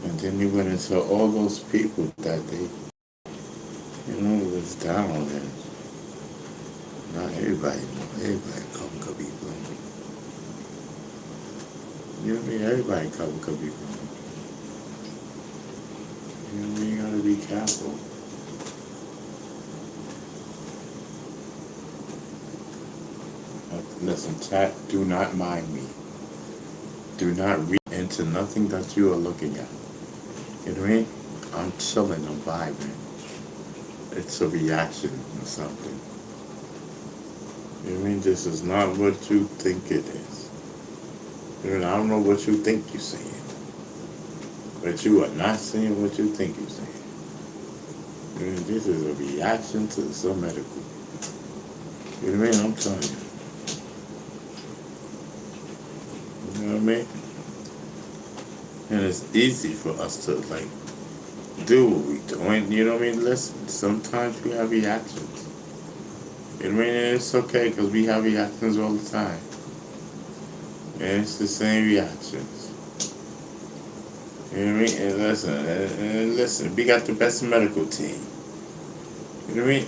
And then you went into all those people that they, was down, and not everybody come could be blown. You know what I mean? Everybody come could be blown. You know what I mean? You gotta be careful. Listen, chat, do not mind me. Do not read into nothing that you are looking at. You know what I mean? I'm chilling, I'm vibing. It's a reaction or something. You know what I mean? This is not what you think it is. You know, I don't know what you think you're saying. But you are not saying what you think you're saying. You know, this is a reaction to some medical. You know what I mean? I'm telling you. You know what I mean? And it's easy for us to do what we doing. You know what I mean? Listen, sometimes we have reactions. You know what I mean? And it's okay because we have reactions all the time. And it's the same reactions. You know what I mean? And listen, we got the best medical team. You know what I mean?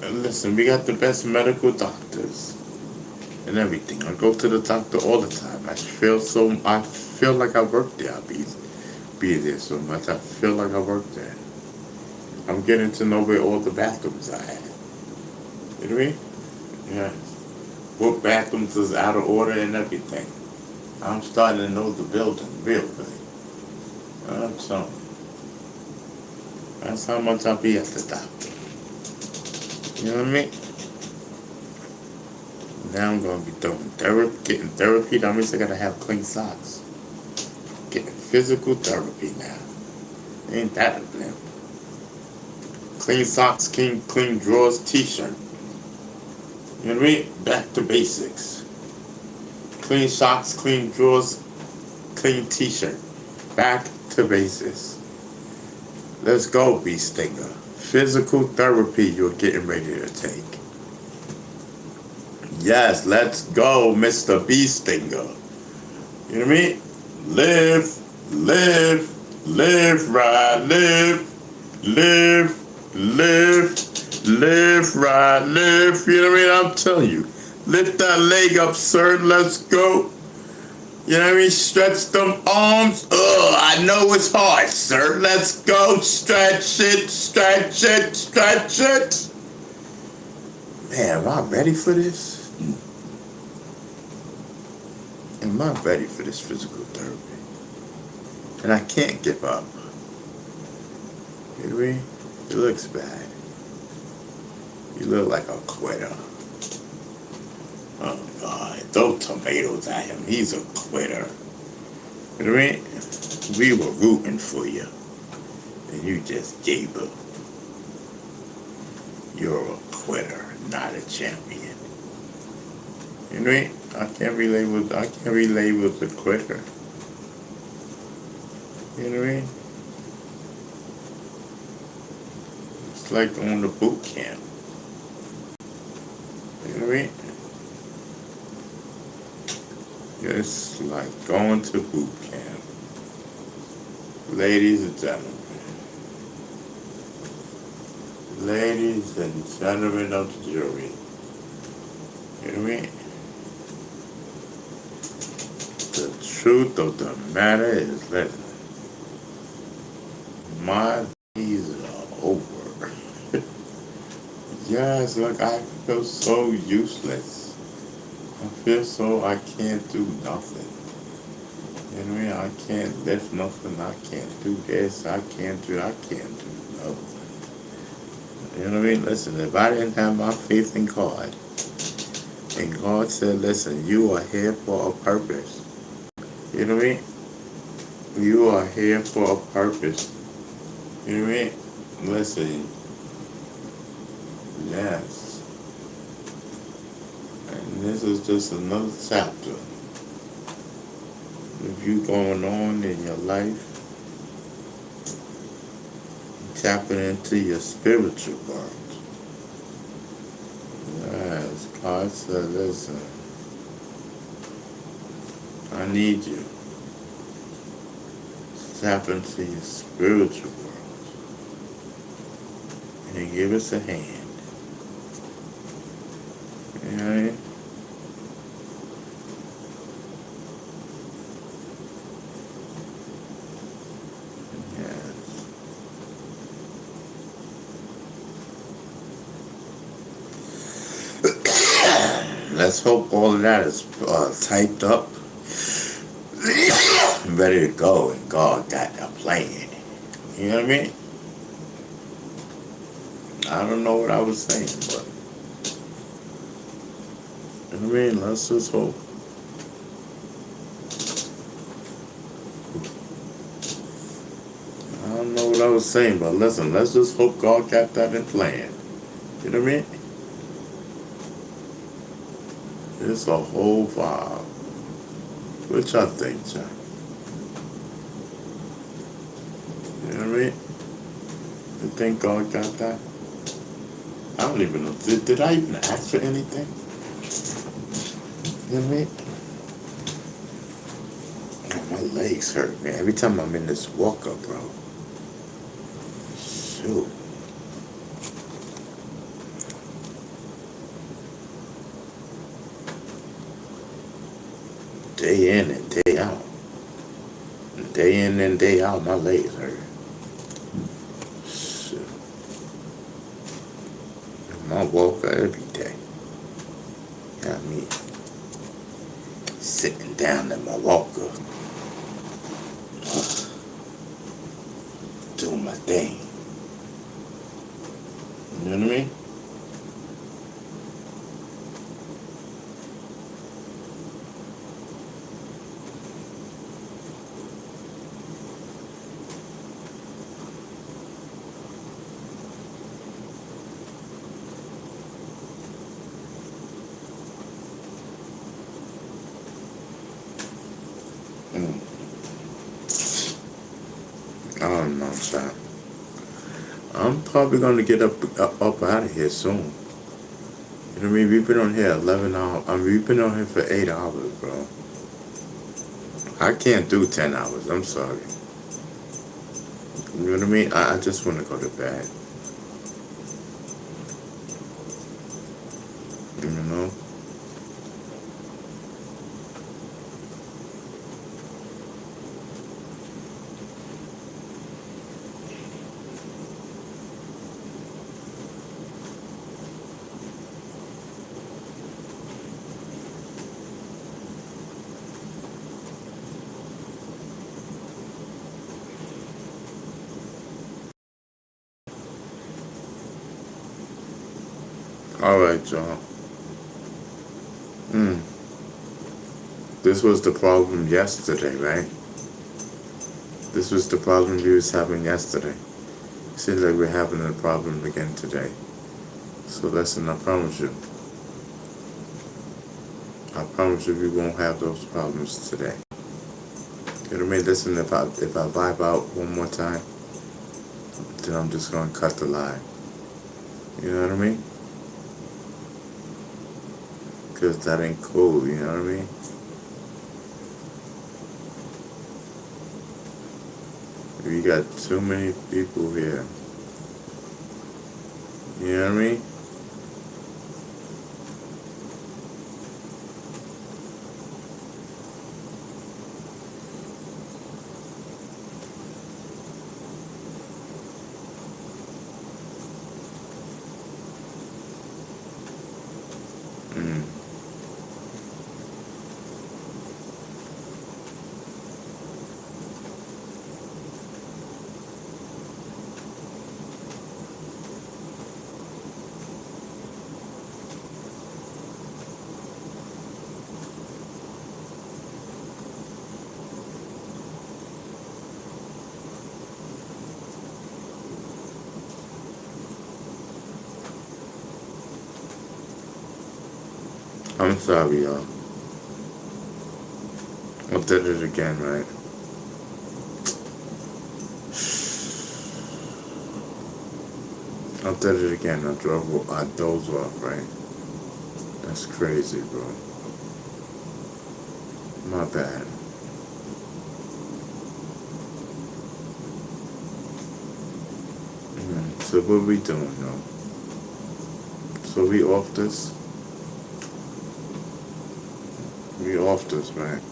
And listen, we got the best medical doctors. And everything. I go to the doctor all the time. I feel like I work there. I be there so much. I feel like I work there. I'm getting to know where all the bathrooms are at. You know what I mean? Yeah. What bathrooms is out of order and everything. I'm starting to know the building real good. I'm telling you. That's how much I be at the doctor. You know what I mean? Now I'm gonna be getting therapy. That means I gotta have clean socks. Getting physical therapy now. Ain't that a blimp? Clean socks, clean drawers, t-shirt. You know what I mean? Back to basics. Clean socks, clean drawers, clean t-shirt. Back to basics. Let's go, Bee Stinger. Physical therapy you're getting ready to take. Yes, let's go, Mr. Bee Stinger. You know what I mean? Live, right, live, right, live. You know what I mean? I'm telling you. Lift that leg up, sir. Let's go. You know what I mean? Stretch them arms. I know it's hard, sir. Let's go. Stretch it. Man, am I ready for this? Am I ready for this physical therapy? And I can't give up. You know what I mean? It looks bad. You look like a quitter. Oh God, throw tomatoes at him. He's a quitter. You know what I mean? We were rooting for you. And you just gave up. You're a quitter, not a champion. You know what I mean? I can't be labeled a quitter. You know what I mean? It's like going to boot camp. You know what I mean? It's like going to boot camp. Ladies and gentlemen. Ladies and gentlemen of the jury. You know what I mean? The truth of the matter is, listen, my days are over. Yes, look, I feel so useless. I feel so I can't do nothing. You know what I mean? I can't lift nothing. I can't do this. I can't do nothing. You know what I mean? Listen, if I didn't have my faith in God, and God said, listen, you are here for a purpose. You know what I mean? You are here for a purpose. You know what I mean? Listen. Yes. And this is just another chapter. If you going on in your life, tapping into your spiritual world. Yes, God said, listen, I need you to tap into your spiritual world and give us a hand. You know what I mean? Let's hope all of that is typed up, ready to go, and God got a plan. You know what I mean? I don't know what I was saying, but you know what I mean? Let's just hope. I don't know what I was saying, but listen, let's just hope God got that in plan. You know what I mean? It's a whole vibe. What y'all think, John? You know what I mean? You think God got that? I don't even know. Did I even ask for anything? You know what I mean? Oh, my legs hurt, man. Every time I'm in this walker, bro. Shoot. Day in and day out. Day in and day out, my legs hurt. Shit. My walker every day. Got me sitting down in my walker. Doing my thing. You know what I mean? I don't know, child. I'm probably gonna get up out of here soon. You know what I mean? We've been on here 11 hours. We've been on here for 8 hours, bro. I can't do 10 hours. I'm sorry. You know what I mean? I just want to go to bed. You know? Alright, y'all. This was the problem yesterday, right? This was the problem we was having yesterday. Seems like we're having a problem again today. So listen, I promise you. I promise you we won't have those problems today. You know what I mean? Listen, if I vibe out one more time, then I'm just gonna cut the line. You know what I mean? Cause that ain't cool, you know what I mean? We got too many people here. You know what I mean? Mm. I'm sorry, y'all. I did it again, right? I did it again. I dozed off, right? That's crazy, bro. My bad. So what we doing, though? So we off this? We off this, right?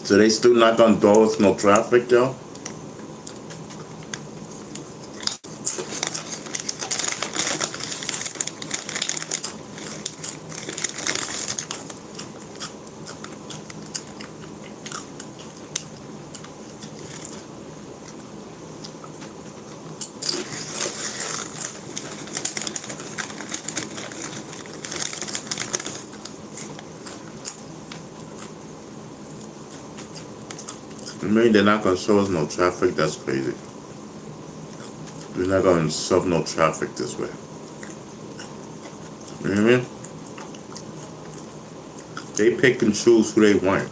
So they still knock on doors, no traffic, yo? I mean, they're not gonna show us no traffic. That's crazy. They're not gonna shove no traffic this way. You know what I mean? They pick and choose who they want.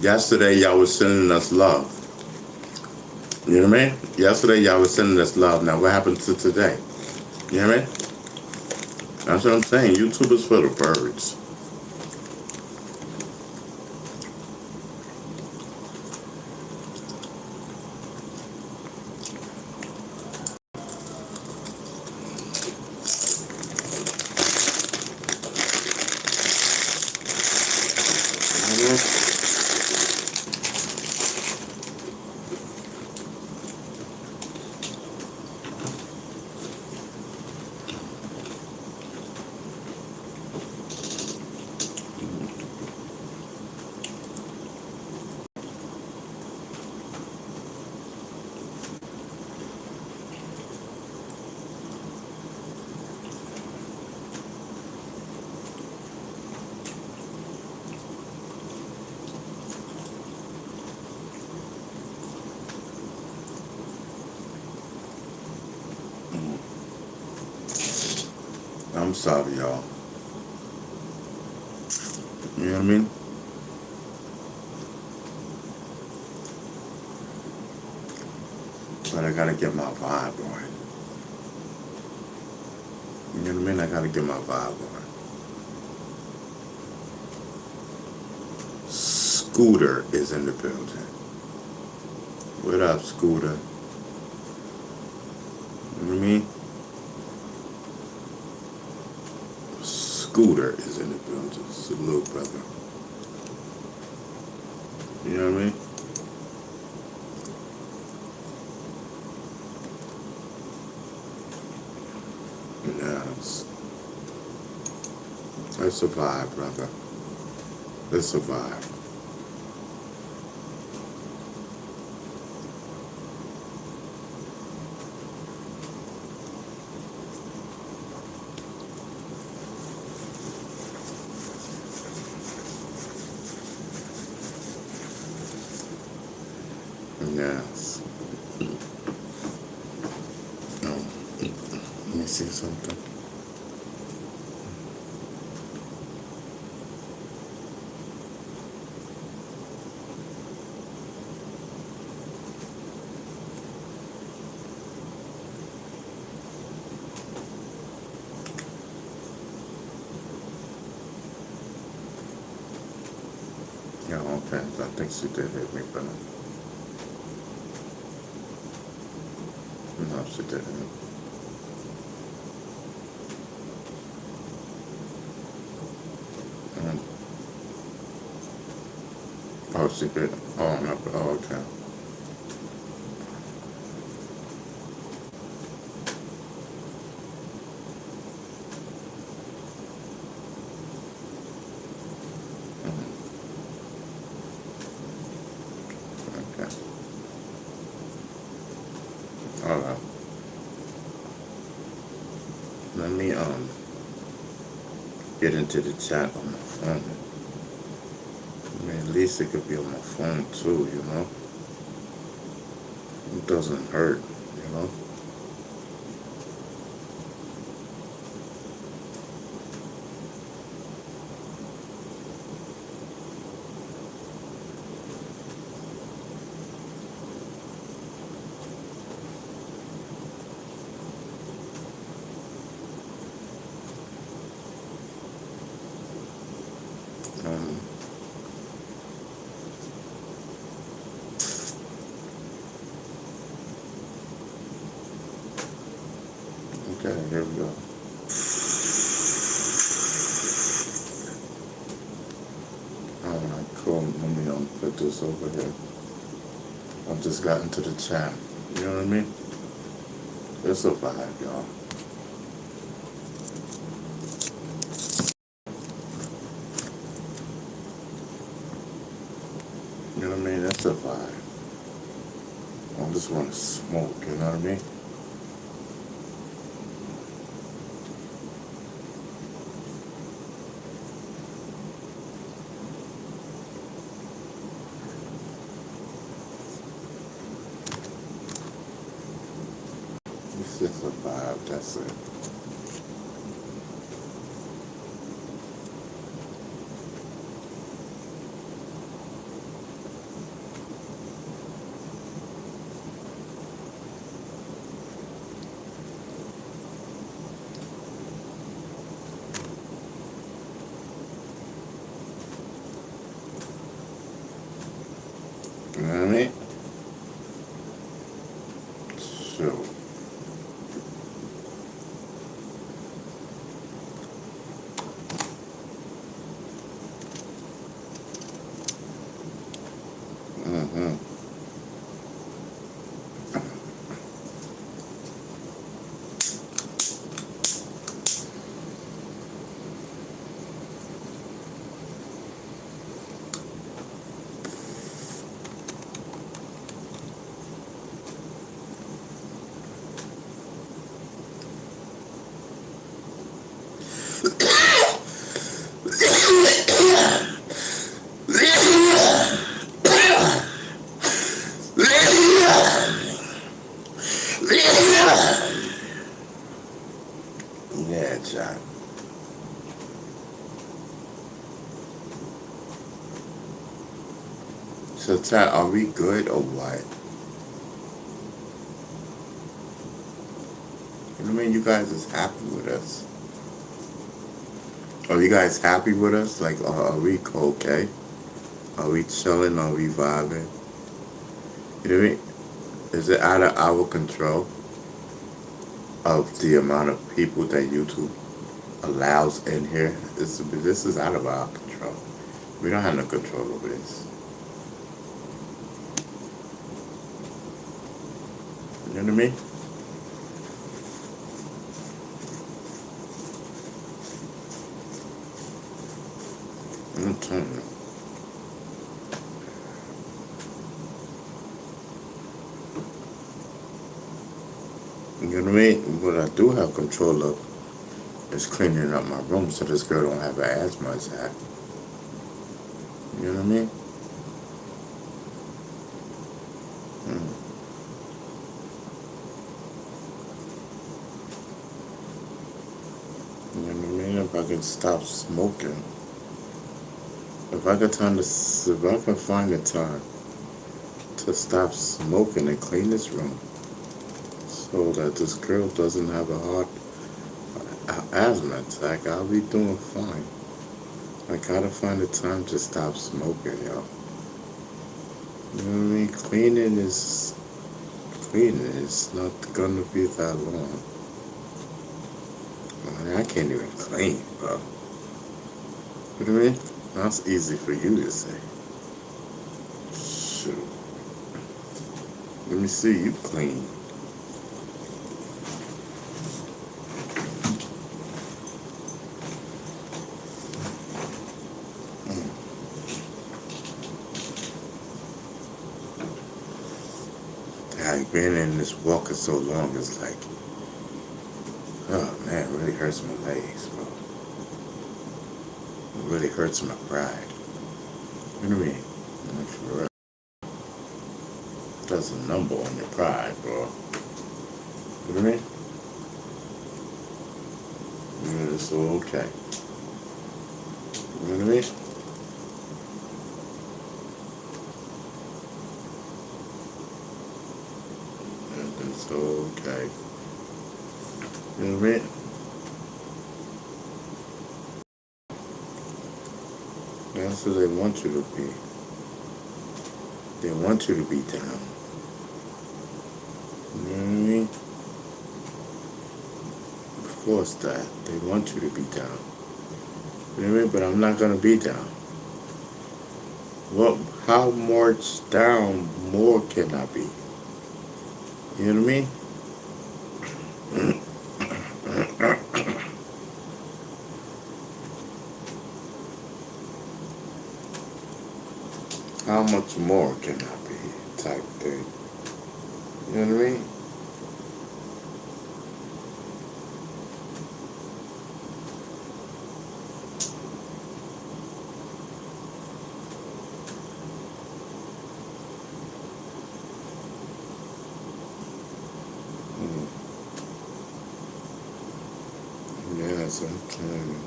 Yesterday, y'all was sending us love. You know what I mean? Yesterday, y'all was sending us love. Now, what happened to today? You know what I mean? That's what I'm saying. YouTube is for the birds. I'm sorry, y'all. You know what I mean? But I gotta get my vibe on. You know what I mean? I gotta get my vibe on. Scooter is in the building. What up, Scooter? I mean? Scooter is in the building. It's a little brother. You know what I mean? Yes. It's a vibe, brother. It's a vibe. Yes. Oh, let me see something. Yeah, okay. I think she did hit me, but no, she didn't. Mm. Oh, she did. Oh, no. Oh, okay. Mm. Okay. All right. Let me get into the chat on my phone. I mean, at least it could be on my phone too, you know? It doesn't hurt, you know? Um, okay, here we go. Alright, cool. Let me put this over here. I just got into the chat. You know what I mean? It's a vibe, y'all. You know what I mean? That's a vibe. I just want to smoke, you know what I mean? It's just a vibe, that's it. You know what I mean? So, mm-hmm. Yeah, John. So, Chad, are we good or what? You know what I mean? You guys is happy with us. Are you guys happy with us? Like, are we okay? Are we chilling? Are we vibing? You know what I mean? Is it out of our control? of the amount of people that YouTube allows in here. This is out of our control. We don't have no control over this. You know what I mean? I'm telling you. You know what I mean? What I do have control of is cleaning up my room so this girl don't have an asthma attack. You know what I mean? Mm. You know what I mean? If I can stop smoking, if I can find the time to stop smoking and clean this room, so that this girl doesn't have a asthma attack, I'll be doing fine. I gotta find the time to stop smoking, y'all. You know what I mean? Cleaning is not gonna be that long. I mean, I can't even clean, bro. You know what I mean? That's easy for you to say. Shoot. Let me see you clean. Like being in this walking so long is like, oh man, it really hurts my legs, bro. It really hurts my pride. You know what I mean? Like, for real. Does a number on your pride, bro. You know what I mean? Yeah, it's okay. You know what I mean? It's okay. You know what I mean? That's who they want you to be. They want you to be down. You know what I mean? Of course that. They want you to be down. You know what I mean? But I'm not gonna be down. Well, how much down more can I be? You know what I mean? How much more can I be? Type thing. You know what I mean? Yes, I'm telling you.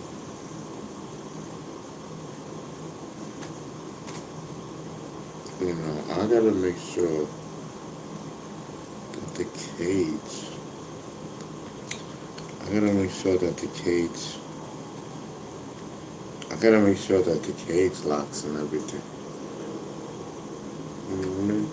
You know, I gotta make sure that the cage, I gotta make sure that the cage, I gotta make sure that the cage locks and everything. You know what I mean?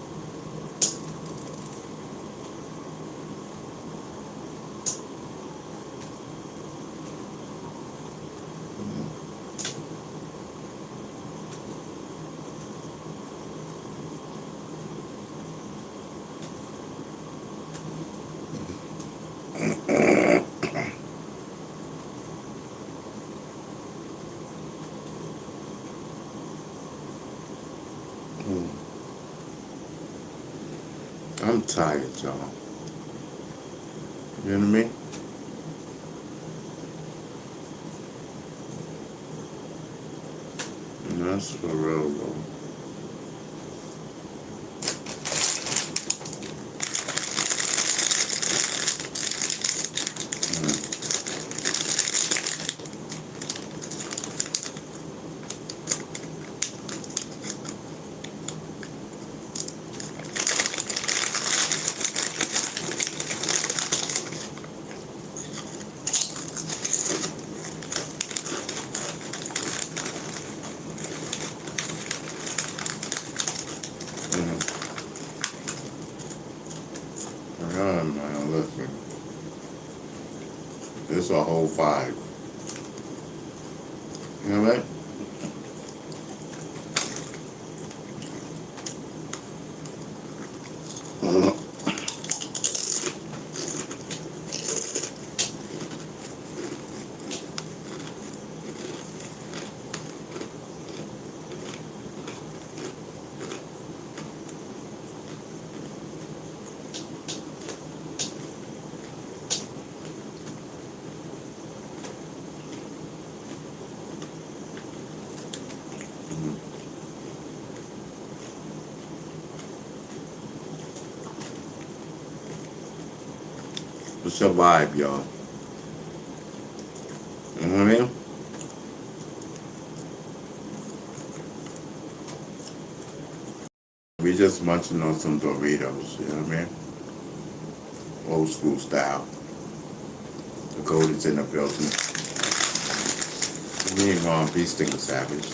I'm tired, y'all. You know what I mean? And that's for real, though. Man, listen. It's a whole 5. You know what? What's your vibe, y'all? You know what I mean? We just munching on some Doritos, you know what I mean? Old school style. The gold is in the building. We ain't gonna be stinking savage.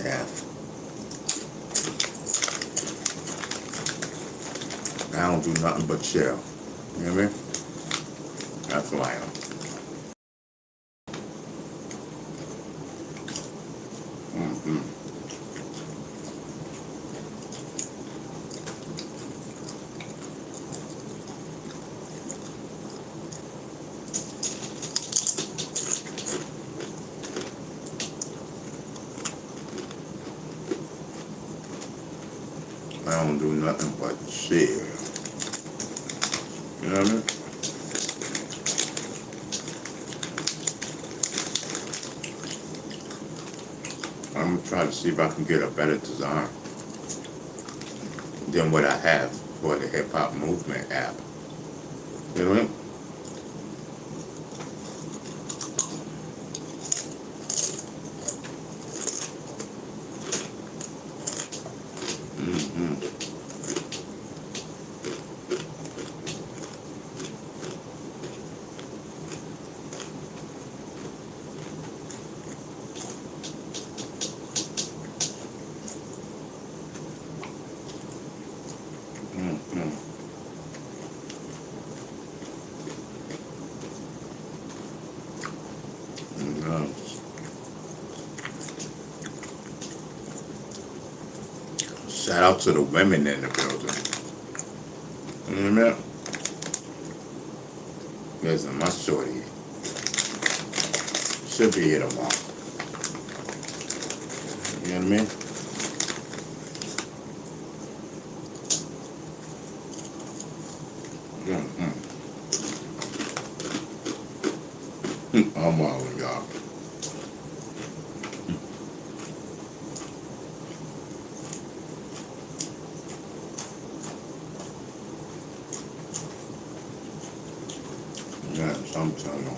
Yeah. I don't do nothing but chill. You know what I mean? That's who I am. Mm-hmm. I don't do nothing but chill. You know what I mean? I'm gonna try to see if I can get a better design than what I have for the hip hop movement app. You know what I mean? Mm-hmm. Mm-hmm. Mm-hmm. Shout out to the women in the building. You know what I mean? Listen, my shorty should be here tomorrow. You know what I mean? Mm-hmm. I'm all with y'all. Yeah, I'm telling you.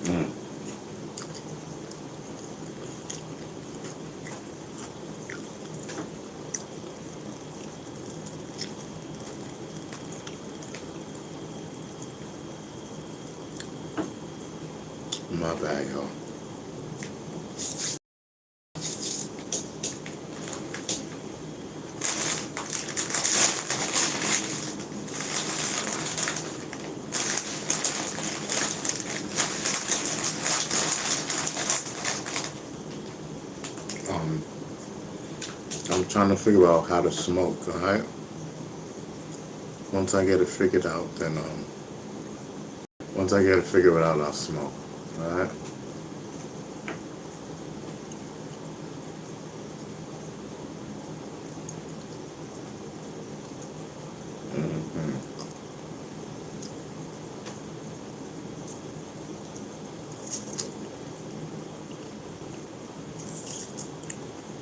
Mm. My bad, y'all. trying to figure out how to smoke, alright? Once I get it figured out, then once I get it figured out, I'll smoke. Alright? Mm-hmm.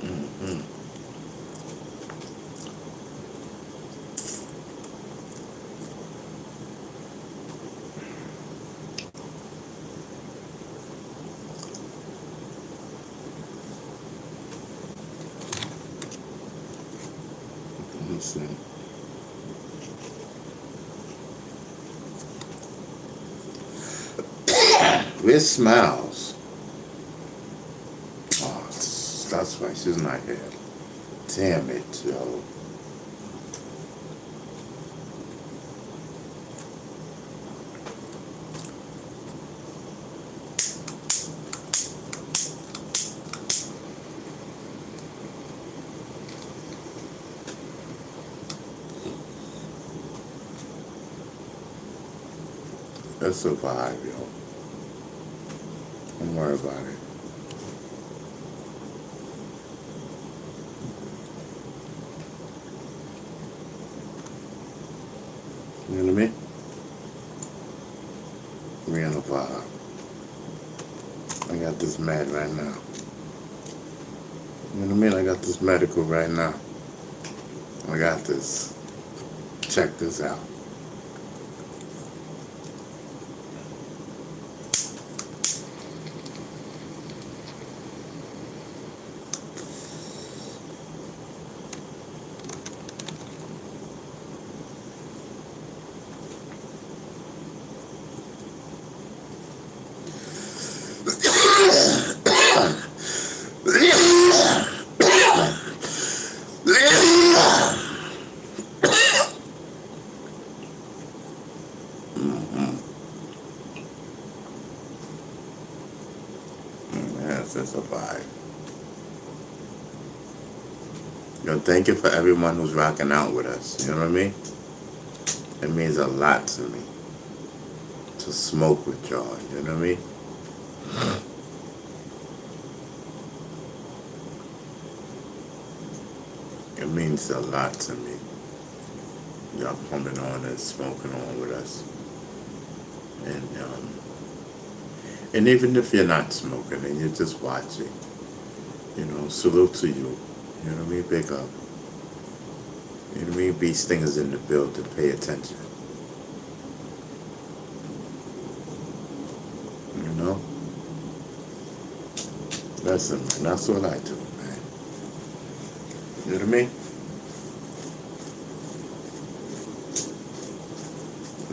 Mm-hmm. Listen. Where's Smiles? Oh, that's why she's not here. Damn it, yo. Let's survive, yo. Don't worry about it. You know what I mean? We on the vibe. I got this med right now. You know what I mean? I got this medical right now. I got this. Check this out. Yes, it's a vibe. Yo, thank you for everyone who's rocking out with us. You know what I mean? It means a lot to me to smoke with y'all. You know what I mean? It means a lot to me. Y'all coming on and smoking on with us. And even if you're not smoking and you're just watching, you know, salute to you. You know what I mean? Big up. You know what I mean? Beast Stingers in the building. Pay attention. You know? Listen, man. That's what I do, man. You know what I mean?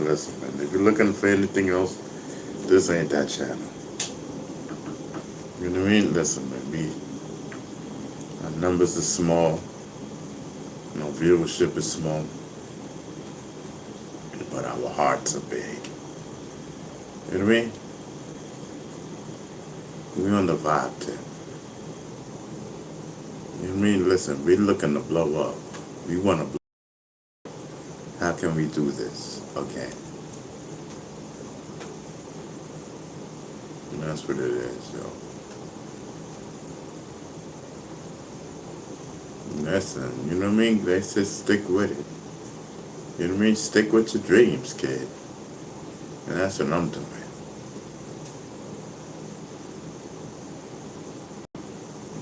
Listen, man. If you're looking for anything else, this ain't that channel. You know what I mean? Listen, man. Our numbers are small. You know, viewership is small. But our hearts are big. You know what I mean? We on the vibe tip. You know what I mean? Listen, we're looking to blow up. We want to blow up. How can we do this again? And that's what it is, yo. Listen, you know what I mean? They said stick with it. You know what I mean? Stick with your dreams, kid. And that's what I'm doing.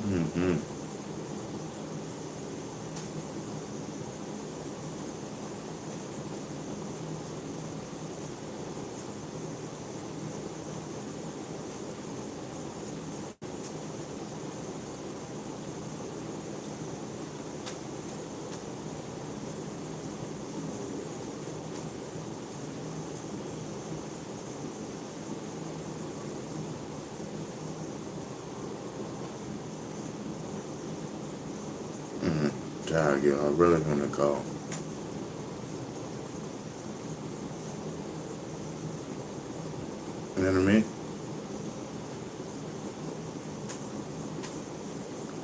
Mm-hmm. Dog, yo, I really want to go. You know what I mean?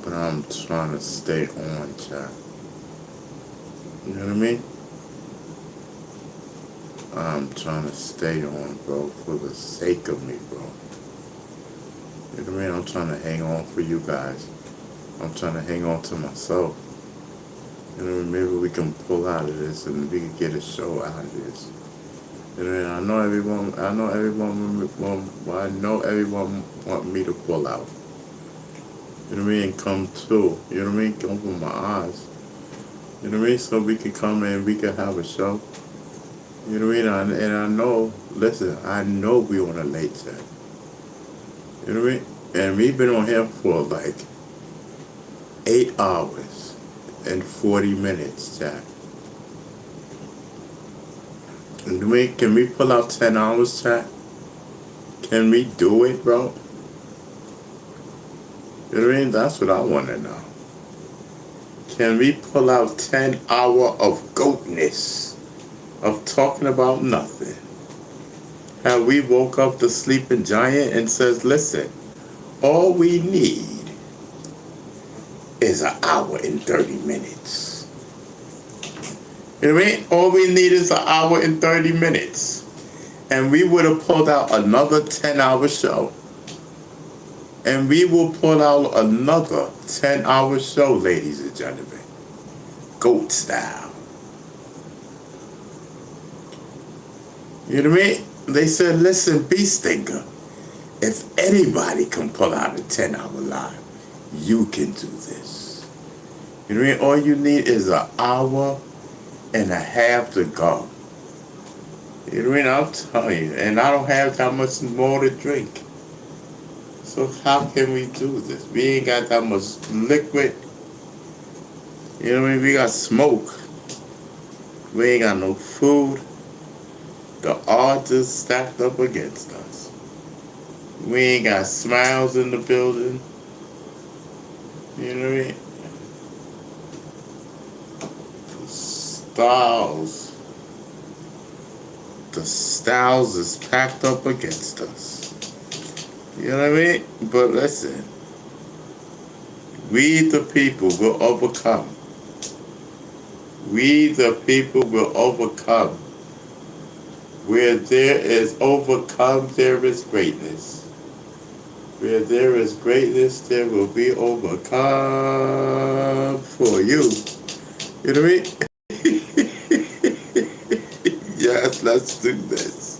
But trying to stay on, chat. You know what I mean? I'm trying to stay on, bro, for the sake of me, bro. You know what I mean? I'm trying to hang on for you guys. I'm trying to hang on to myself. You know what I mean? Maybe we can pull out of this and we can get a show out of this. You know what I mean? I know everyone want me to pull out. You know what I mean? And come to. You know what I mean? Open my eyes. You know what I mean? So we can come in, we can have a show. You know what I mean? And I know, listen, I know we on a late set. You know what I mean? And we've been on here for like 8 hours and 40 minutes, Jack. You know what I mean? Can we pull out 10 hours, Jack? Can we do it, bro? You know what I mean? That's what I want to know. Can we pull out 10 hours of goatness, of talking about nothing? Have we woke up the sleeping giant and says, listen, all we need is an hour and 30 minutes. You know what I mean? All we need is an hour and 30 minutes. And we would have pulled out another 10-hour show. And we will pull out another 10-hour show, ladies and gentlemen. Goat style. You know what I mean? They said, listen, Beast Thinker, if anybody can pull out a 10-hour live, you can do this. You know what I mean? All you need is an hour and a half to go. You know what I mean? I'll tell you. And I don't have that much more to drink. So how can we do this? We ain't got that much liquid. You know what I mean? We got smoke. We ain't got no food. The odds is stacked up against us. We ain't got smiles in the building. You know what I mean? The styles is packed up against us. You know what I mean? But listen, we the people will overcome. We the people will overcome. Where there is overcome, there is greatness. Where there is greatness, there will be overcome for you. You know what I mean? Yes, let's do this.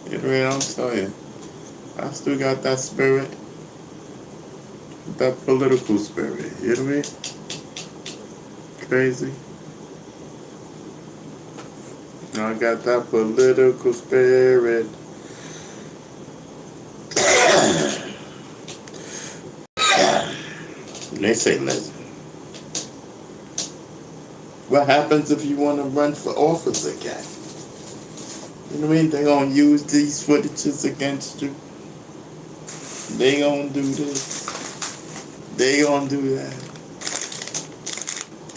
You know what I mean? I'm telling you. I still got that spirit. That political spirit. You know what I mean? Crazy. I got that political spirit. They say, listen, what happens if you want to run for office again? You know what I mean? They gonna use these footages against you. They gonna do this. They gonna do that.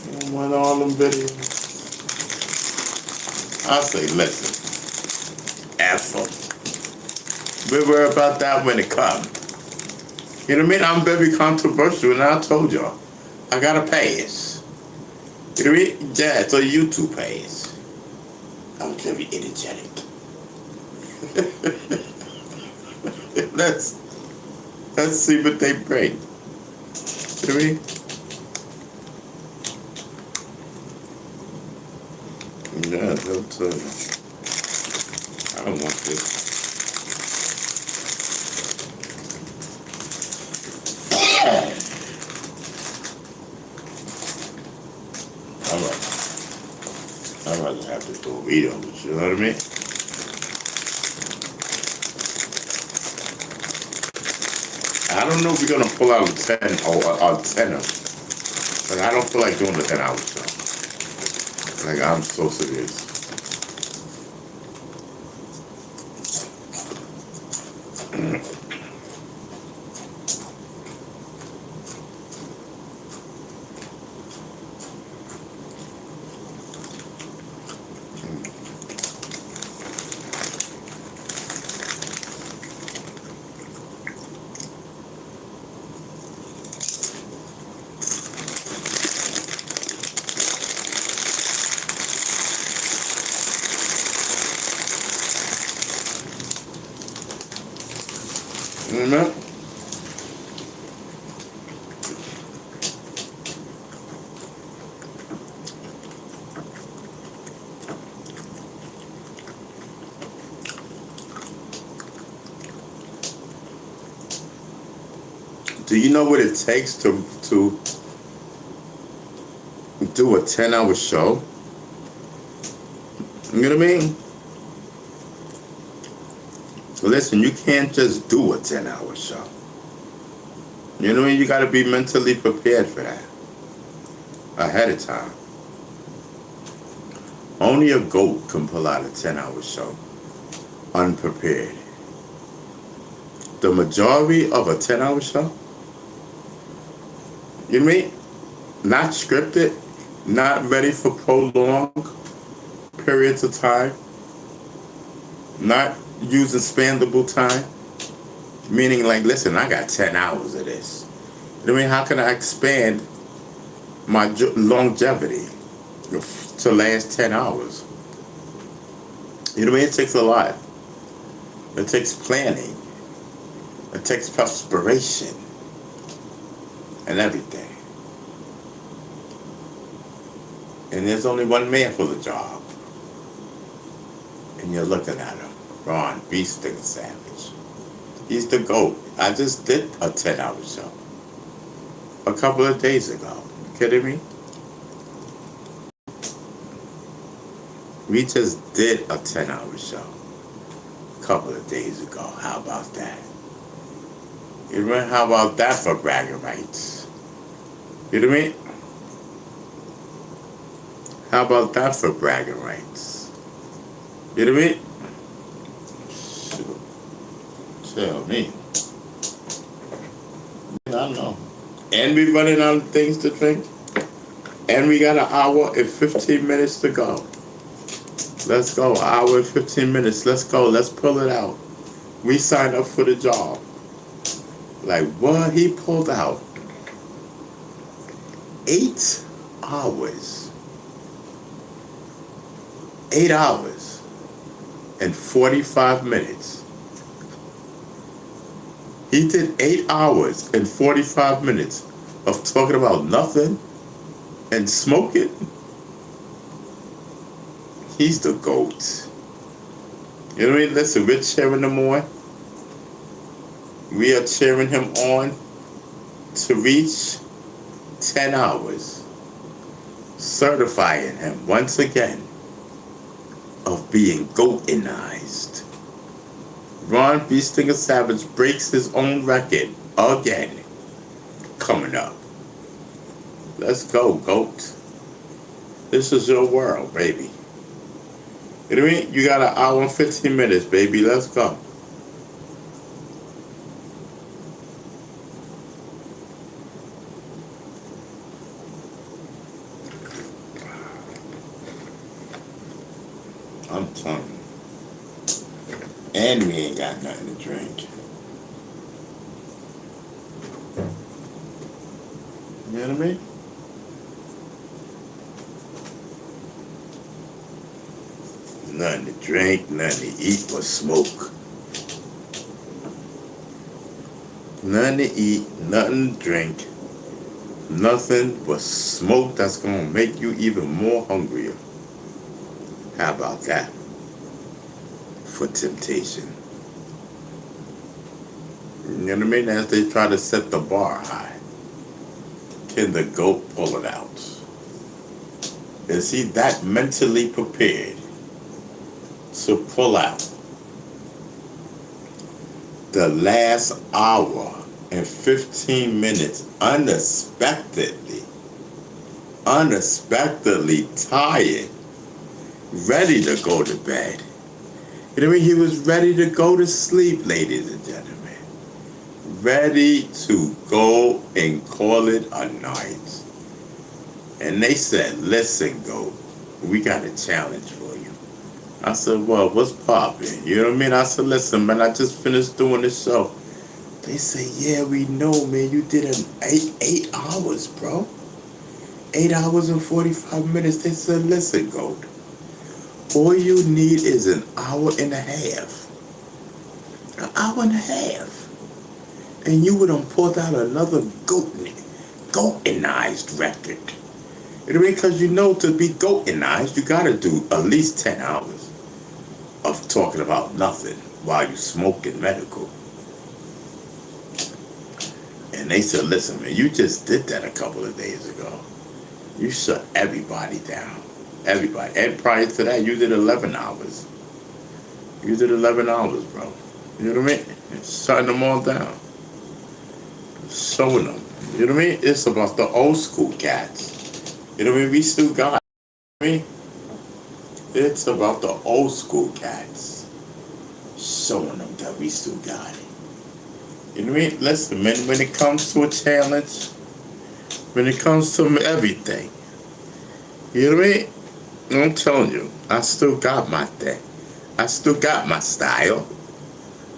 You don't want all them videos. I say, listen, F them. We'll worry about that when it comes. You know what I mean? I'm very controversial, and I told y'all, I gotta pass. You know what I mean? Yeah, so you too pass. I'm very energetic. Let's see what they bring. You know what I mean? Yeah, they'll tell you. I don't want this. I'd rather have the Doritos, you know what I mean? I don't know if we're gonna pull out a 10 or a 10er. But I don't feel like doing the 10-hour show. Like, I'm so serious. Do you know what it takes to do a 10-hour show? You know what I mean? Listen, you can't just do a 10-hour show. You know what I mean? You got to be mentally prepared for that ahead of time. Only a goat can pull out a 10-hour show unprepared. The majority of a 10-hour show, you know what I mean? Not scripted, not ready for prolonged periods of time, not using spendable time. Meaning, like, listen, I got 10 hours of this. You know what I mean? How can I expand my longevity to last 10 hours? You know what I mean? It takes a lot. It takes planning. It takes perspiration and everything. And there's only one man for the job. And you're looking at him, Ron Beast and Savage. He's the GOAT. I just did a 10-hour show a couple of days ago. You kidding me? We just did a 10-hour show a couple of days ago. How about that? You know, how about that for bragging rights? You know what I mean? How about that for bragging rights? You know what I mean? Tell me. I don't know. And we running out of things to drink. And we got an hour and 15 minutes to go. Let's go. An hour and 15 minutes. Let's go. Let's pull it out. We signed up for the job. Like what? He pulled out 8 hours. 8 hours and 45 minutes. He did 8 hours and 45 minutes of talking about nothing and smoking. He's the GOAT. You know what I mean? Listen, we're cheering him on. We are cheering him on to reach 10 hours. Certifying him once again of being GOATinized. Ron B. Stinger Savage breaks his own record again. Coming up. Let's go, GOAT. This is your world, baby. You know what I mean? You got an hour and 15 minutes, baby. Let's go. I'm telling you. And we ain't got nothing to drink. You know what I mean? Nothing to drink, nothing to eat but smoke. Nothing to eat, nothing to drink, nothing but smoke that's gonna make you even more hungrier. How about that? For temptation. You know what I mean? As they try to set the bar high, can the GOAT pull it out? Is he that mentally prepared to pull out the last hour and 15 minutes unexpectedly tired, ready to go to bed? You know what I mean? He was ready to go to sleep, ladies and gentlemen. Ready to go and call it a night. And they said, listen, GOAT, we got a challenge for you. I said, well, what's poppin'? You know what I mean? I said, listen, man, I just finished doing this show. They say, yeah, we know, man. You did an 8 hours, bro. 8 hours and 45 minutes. They said, listen, GOAT, all you need is an hour and a half. An hour and a half. And you would have pulled out another GOATinized record. You know what I mean? Because you know, to be GOATinized, you got to do at least 10 hours of talking about nothing while you smoking medical. And And they said, listen, man, you just did that a couple of days ago. You shut everybody down. Everybody. And prior to that, you did 11 hours. You did 11 hours, bro. You know what I mean? Shutting them all down. Showing them. You know what I mean? It's about the old school cats. You know what I mean? We still got it. You know what I mean? It's about the old school cats. Showing them that we still got it. You know what I mean? Listen, man, when it comes to a challenge, when it comes to everything, you know what I mean? I'm telling you, I still got my thing. I still got my style.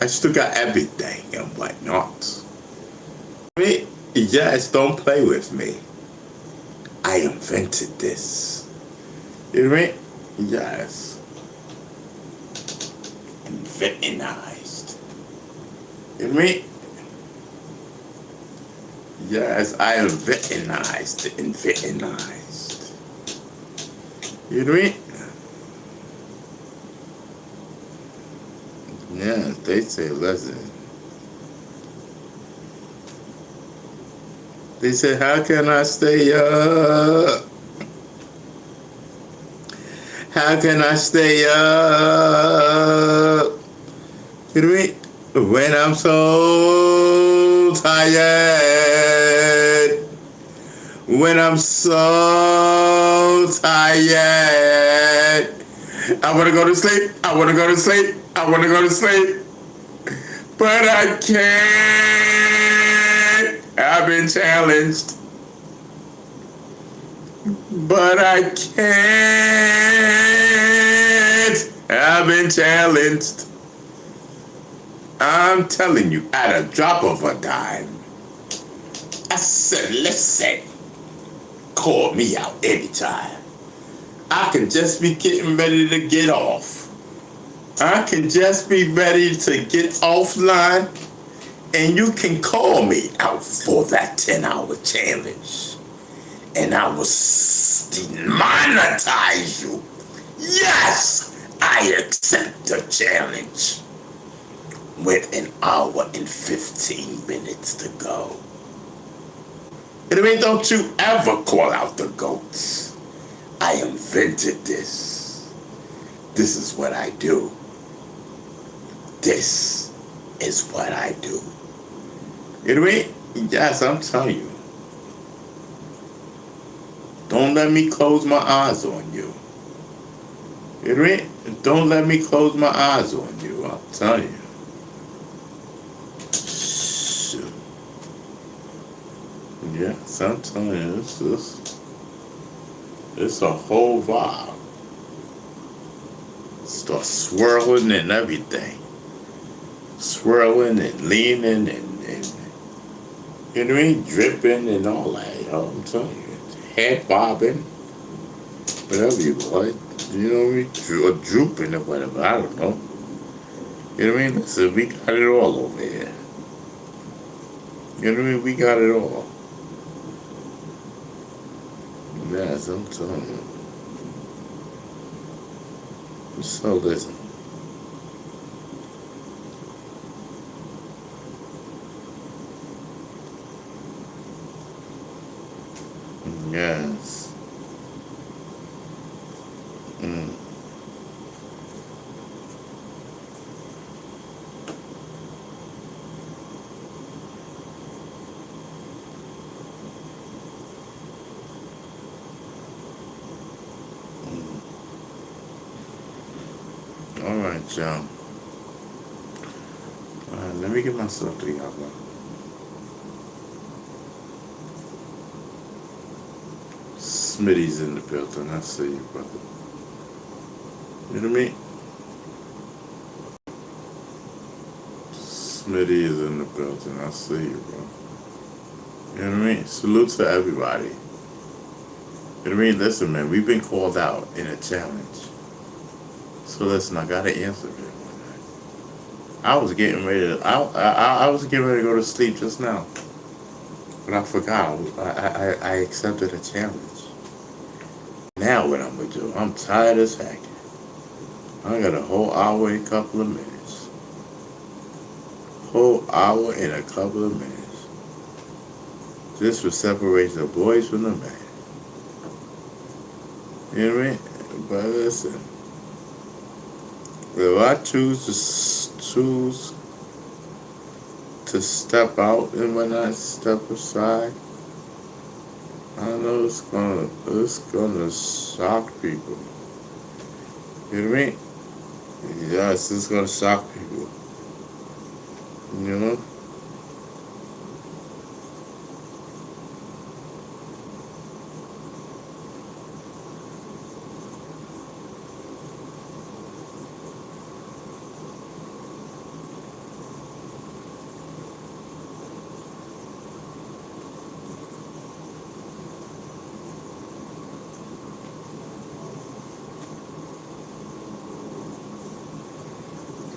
I still got everything and whatnot. I mean, yes, don't play with me. I invented this. You know what I mean? Yes. Inventionized. You know what I mean? Yes, I inventionized the inventionized. You know what I mean? Yeah, they say, listen. They said, how can I stay up? How can I stay up? You know what I mean? When I'm so tired. When I'm so tired. I want to go to sleep. I want to go to sleep. I want to go to sleep. But I can't. I've been challenged. But I can't. I've been challenged. I'm telling you, at a drop of a dime. I said, listen, call me out anytime. I can just be getting ready to get off. I can just be ready to get offline, and you can call me out for that 10-hour challenge. And I will demonetize you. Yes, I accept the challenge. With an hour and 15 minutes to go. You know what I mean? Don't you ever call out the goats. I invented this. This is what I do. This is what I do. You know what I mean? Yes, I'm telling you. Don't let me close my eyes on you. You know what I mean? Don't let me close my eyes on you. I'm telling you. Yes, I'm telling you, it's a whole vibe. Start swirling and everything. Swirling and leaning and you know what I mean? Dripping and all that. Yo, I'm telling you. Head bobbing. Whatever you call it. You know what I mean? Or drooping or whatever. I don't know. You know what I mean? Listen, we got it all over here. You know what I mean? We got it all. Yes, I'm telling you. So listen. Yes. All right, y'all. All right, let me get myself together. Smitty's in the building. I see you, brother. You know what I mean? Smitty is in the building. I see you, bro. You know what I mean? Salute to everybody. You know what I mean? Listen, man, we've been called out in a challenge. So listen, I gotta answer it. I was getting ready to. I was getting ready to go to sleep just now, but I forgot. I accepted a challenge. Now what I'm gonna do? I'm tired as heck. I got a whole hour and a couple of minutes. Whole hour and a couple of minutes. This will separate the boys from the men. You know what I mean? But listen, if I choose to step out and when I step aside, I know it's gonna shock people. You know what I mean? Yes, it's gonna shock people. You know?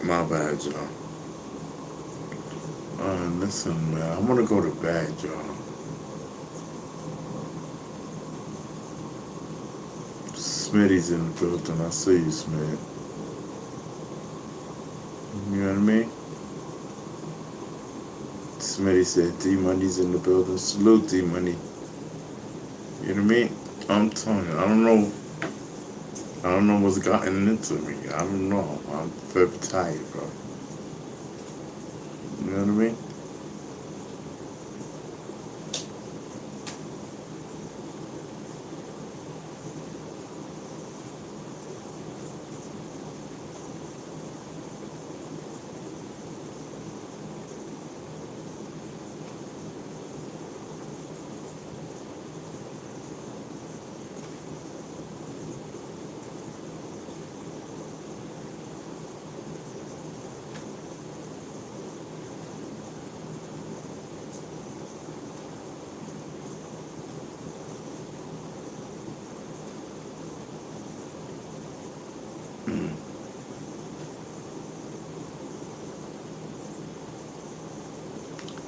My bad, y'all. Listen, man, I'm gonna go to bed, y'all. Smitty's in the building. I see you, Smith. You know what I mean? Smitty said D Money's in the building. Salute D Money. You know what I mean? I'm telling you, I don't know what's gotten into me. I don't know. I'm very tired, bro. You know what I mean?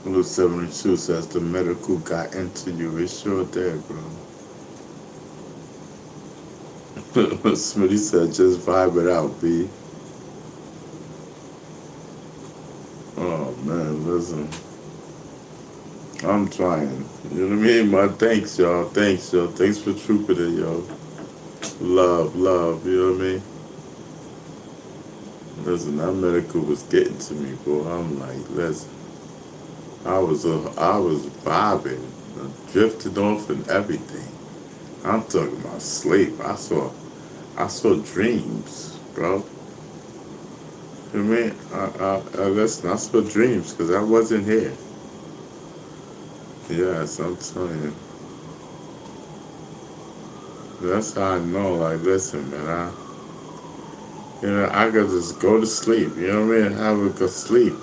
Blue 72 says the medical got into you. It sure did, bro. Smitty said just vibe it out, B. Oh man, listen. I'm trying. You know what I mean? My thanks, y'all. Thanks, y'all. Thanks for trooping it, yo. Love, you know what I mean? Listen, that medical was getting to me, bro. I'm like, listen. I was vibing, drifted off and everything. I'm talking about sleep. I saw dreams, bro. You know what I mean? Listen, I saw dreams because I wasn't here. Yes, I'm telling you. That's how I know. Like, listen, man, I could just go to sleep. You know what I mean? Have a good sleep.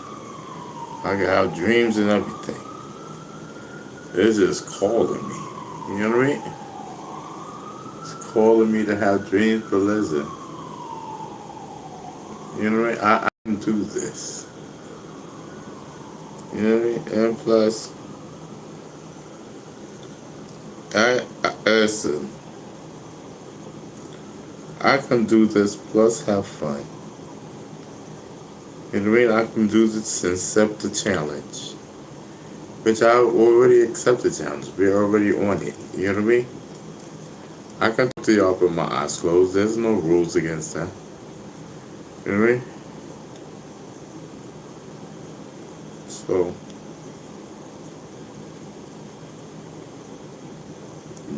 I could have dreams and everything. It's just calling me. You know what I mean? It's calling me to have dreams, but listen. You know what I mean? I can do this. You know what I mean? And plus, listen. I can do this plus have fun. You know what I mean? I can do this and accept the challenge. Which I already accepted the challenge. We're already on it. You know what I mean? I can talk to y'all with my eyes closed. There's no rules against that. You know what I mean? So,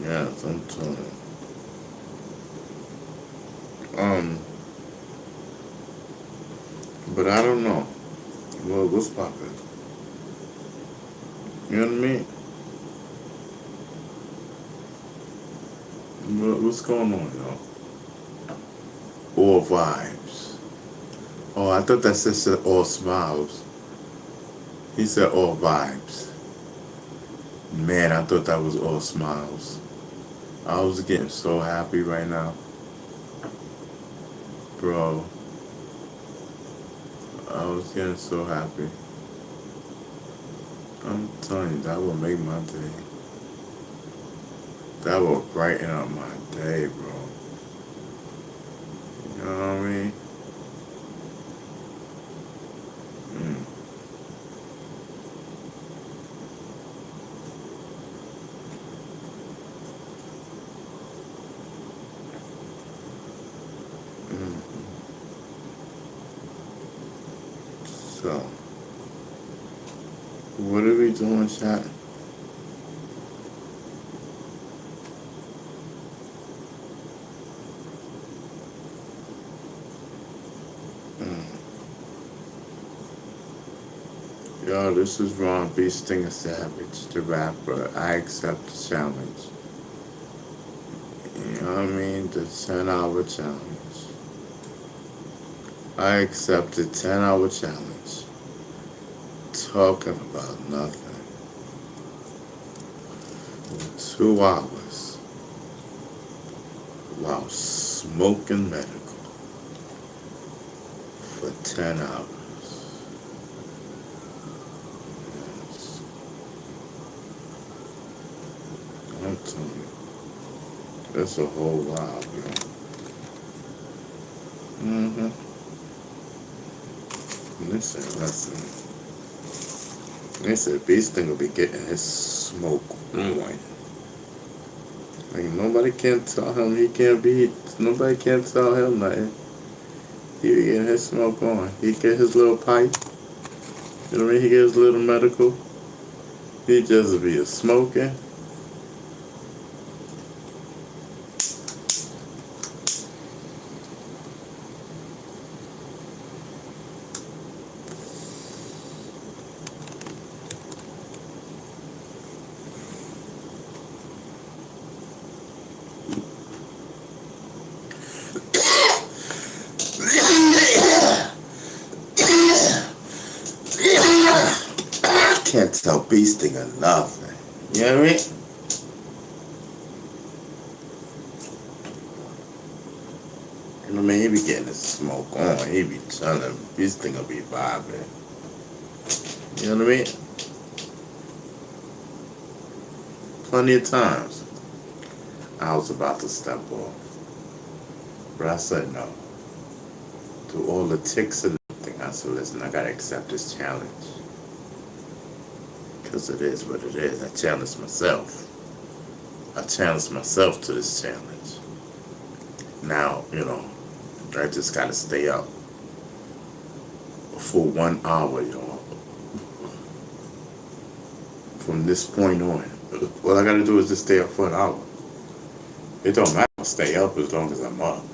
yeah, I'm telling you. But I don't know. Well, what's poppin'? You know what I mean? What's going on, y'all? All vibes. Oh, I thought that said all smiles. He said all vibes. Man, I thought that was all smiles. I was getting so happy right now. Bro, I was getting so happy. I'm telling you, that will make my day. That will brighten up my day, bro. You know what I mean? Mm. So, what are we doing, chat? Yo, this is Ron B. Stinger Savage, the rapper. I accept the challenge. You know what I mean? The 10-hour challenge. I accept the 10-hour challenge. Talking about nothing. 2 hours while smoking medical for 10 hours. Yes. I'm telling you, that's a whole while, yo. Listen. They said Beast Thing will be getting his smoke on. Like nobody can tell him he can't be. Nobody can tell him nothing. He be getting his smoke on. He get his little pipe. You know what I mean? He get his little medical. He just be a smoking. Can't tell Beast Thing or nothing. You know what I mean? You know what I mean? He be getting his smoke on. He be telling Beast Thing will be vibing. You know what I mean? Plenty of times I was about to step off, but I said no. Through all the ticks and everything, I said, listen, I gotta accept this challenge. Because it is what it is. I challenge myself. I challenge myself to this challenge. Now, you know, I just gotta stay up for 1 hour, you know. From this point on, all I gotta do is just stay up for an hour. It don't matter. I'll stay up as long as I'm up.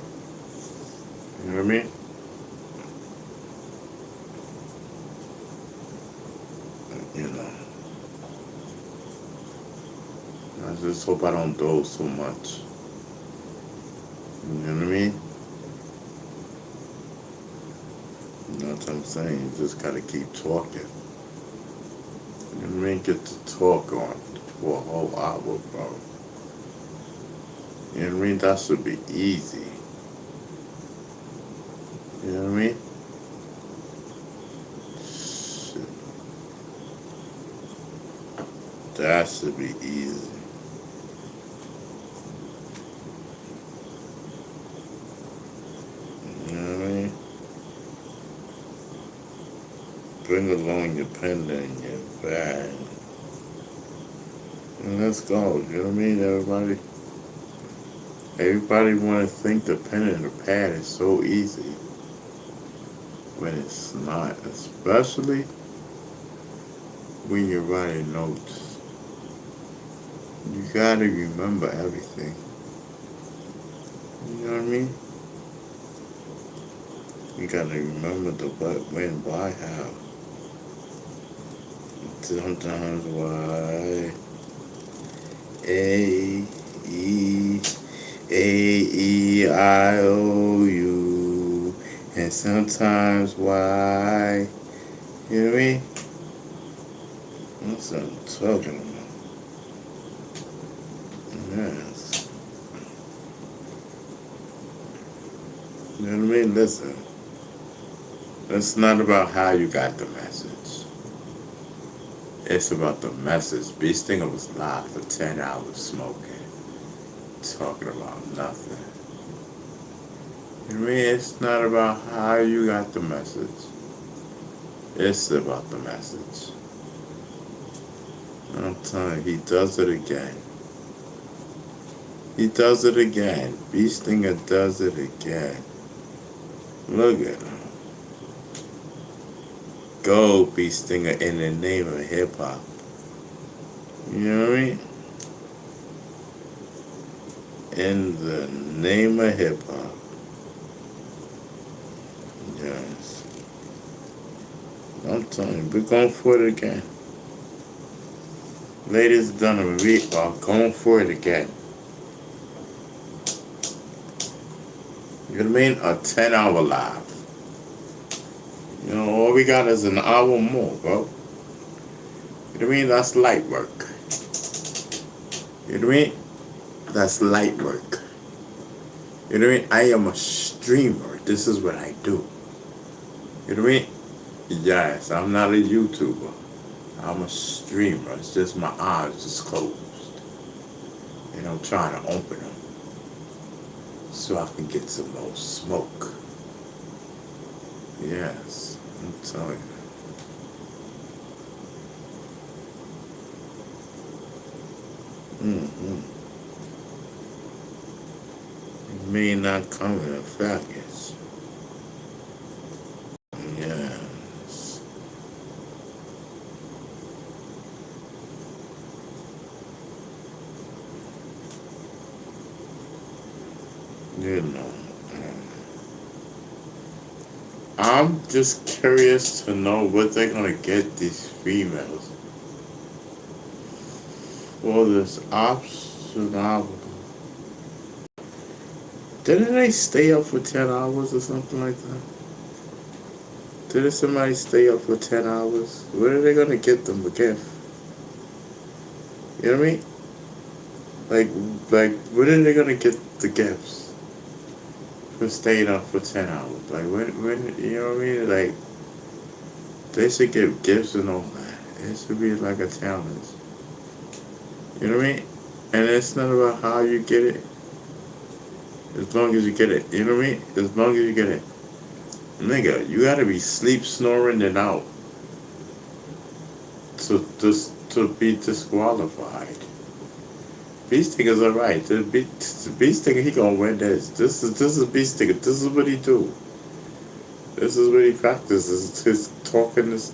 You know what I mean? You know. I just hope I don't doze too much. You know what I mean? You know what I'm saying? You just gotta keep talking. You know what I mean? Get to talk on for a whole hour, bro. You know what I mean? That should be easy. You know what I mean? Shit. That should be easy. You know what I mean? Bring along your pen and your bag. And let's go. You know what I mean, everybody? Everybody want to think the pen and the pad is so easy. When it's not. Especially when you're writing notes. You gotta remember everything. You know what I mean? You gotta remember the what, when, why, how. Sometimes why. A-E-I-O-U. And sometimes why. You know what I mean? That's what I'm talking about. Yes. You know what I mean? Listen. It's not about how you got the message. It's about the message. Beast Stinger was live for 10 hours smoking. Talking about nothing. You know what I mean? It's not about how you got the message. It's about the message. I'm telling you, he does it again. He does it again. Beast Stinger does it again. Look at him. go, Beast Stinger, in the name of hip hop. You know what I mean? In the name of hip hop. Yes. I'm telling you, we're going for it again. Ladies and gentlemen, we are going for it again. You know what I mean? A 10-hour live. You know, all we got is an hour more, bro. You know what I mean? That's light work. You know what I mean? That's light work. You know what I mean? I am a streamer. This is what I do. You know what I mean? Yes, I'm not a YouTuber. I'm a streamer. It's just my eyes just closed. And I'm trying to open them so I can get some more smoke. Yes, I'm telling you. It may not come in a faggots. Yes. You know. I'm just curious to know what they're gonna get these females for this optional. Didn't they stay up for 10 hours or something like that? Didn't somebody stay up for 10 hours? Where are they gonna get them a gift? You know what I mean? Like, when are they gonna get the gifts for staying up for 10 hours? Like, when, you know what I mean? Like, they should give gifts and all that. It should be like a challenge. You know what I mean? And it's not about how you get it. As long as you get it. You know what I mean? As long as you get it. Nigga, you gotta be sleep snoring and out to be disqualified. Beast Stinger's alright. The Beast Stinger, he gonna win this. This is Beast Stinger. This is what he do. This is what he practices. His talking is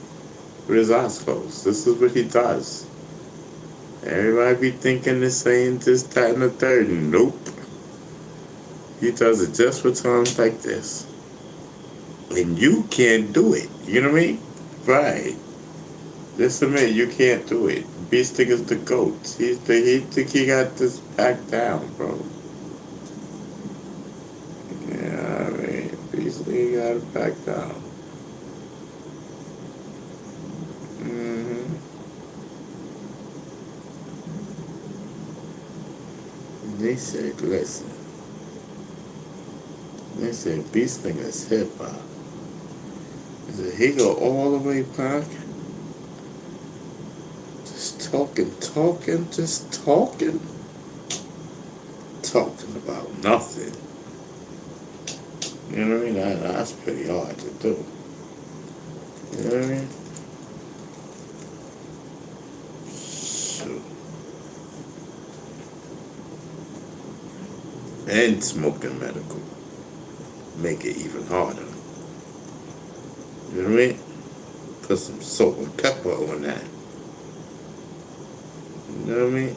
with his eyes closed. This is what he does. Everybody be thinking and saying this, that, and the third. Nope. He does it just for times like this. And you can't do it. You know what I mean? Right. Just admit you can't do it. Beast Stinger's the GOAT. He think he got this packed down, bro. Yeah, I mean, Beast Stinger got it packed down. They said, listen. They said Beast Stinger's hip hop. He said he go all the way back. Just talking, just talking. Talking about nothing. You know what I mean? That's pretty hard to do. You know what I mean? So. And smoking medical. Make it even harder. You know what I mean? Put some salt and pepper on that. You know what I mean?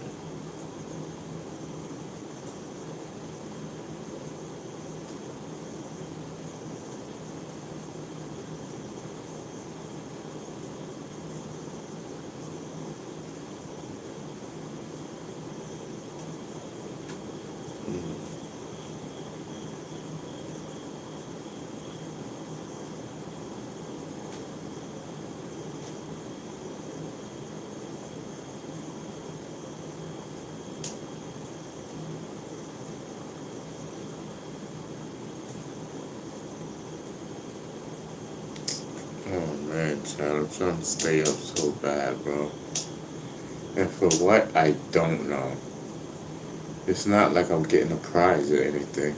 Oh man, child, I'm trying to stay up so bad, bro. And for what, I don't know. It's not like I'm getting a prize or anything.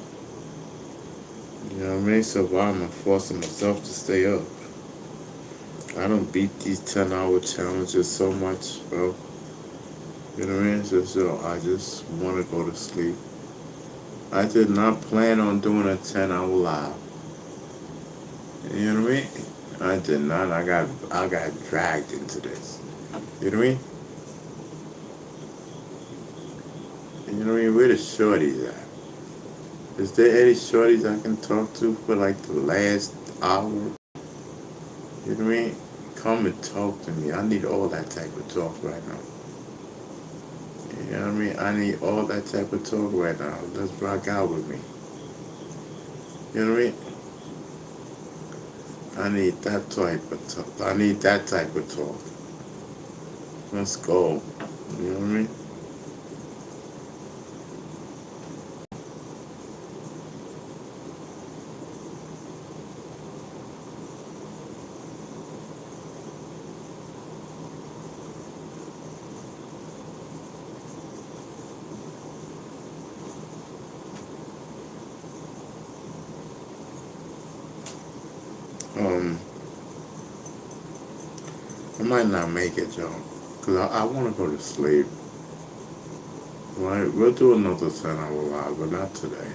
You know what I mean? So why am I forcing myself to stay up? I don't beat these 10-hour challenges so much, bro. You know what I mean? So I just want to go to sleep. I did not plan on doing a 10-hour live. You know what I mean? I did not. I got dragged into this. You know what I mean? You know what I mean? Where the shorties at? Is there any shorties I can talk to for like the last hour? You know what I mean? Come and talk to me. I need all that type of talk right now. You know what I mean? I need all that type of talk right now. Let's rock out with me. You know what I mean? I need that type of talk. I need that type of talk. Let's go. You know what I mean? Um, I might not make it, y'all. Because I want to go to sleep. Right? We'll do another 10-hour live, but not today.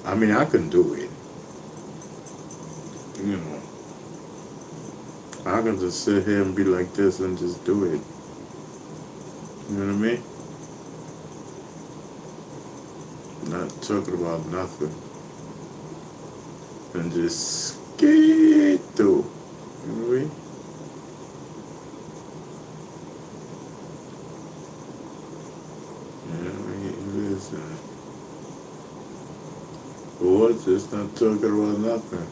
I mean, I can do it. You know, I can just sit here and be like this and just do it. You know what I mean? Not talking about nothing. And just skate through. You know what I mean? You know what I mean? Listen. Or just not talking about nothing.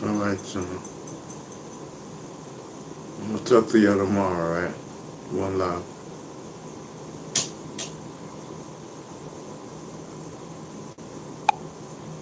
Alright, y'all. I'm gonna talk to y'all tomorrow, alright? One love.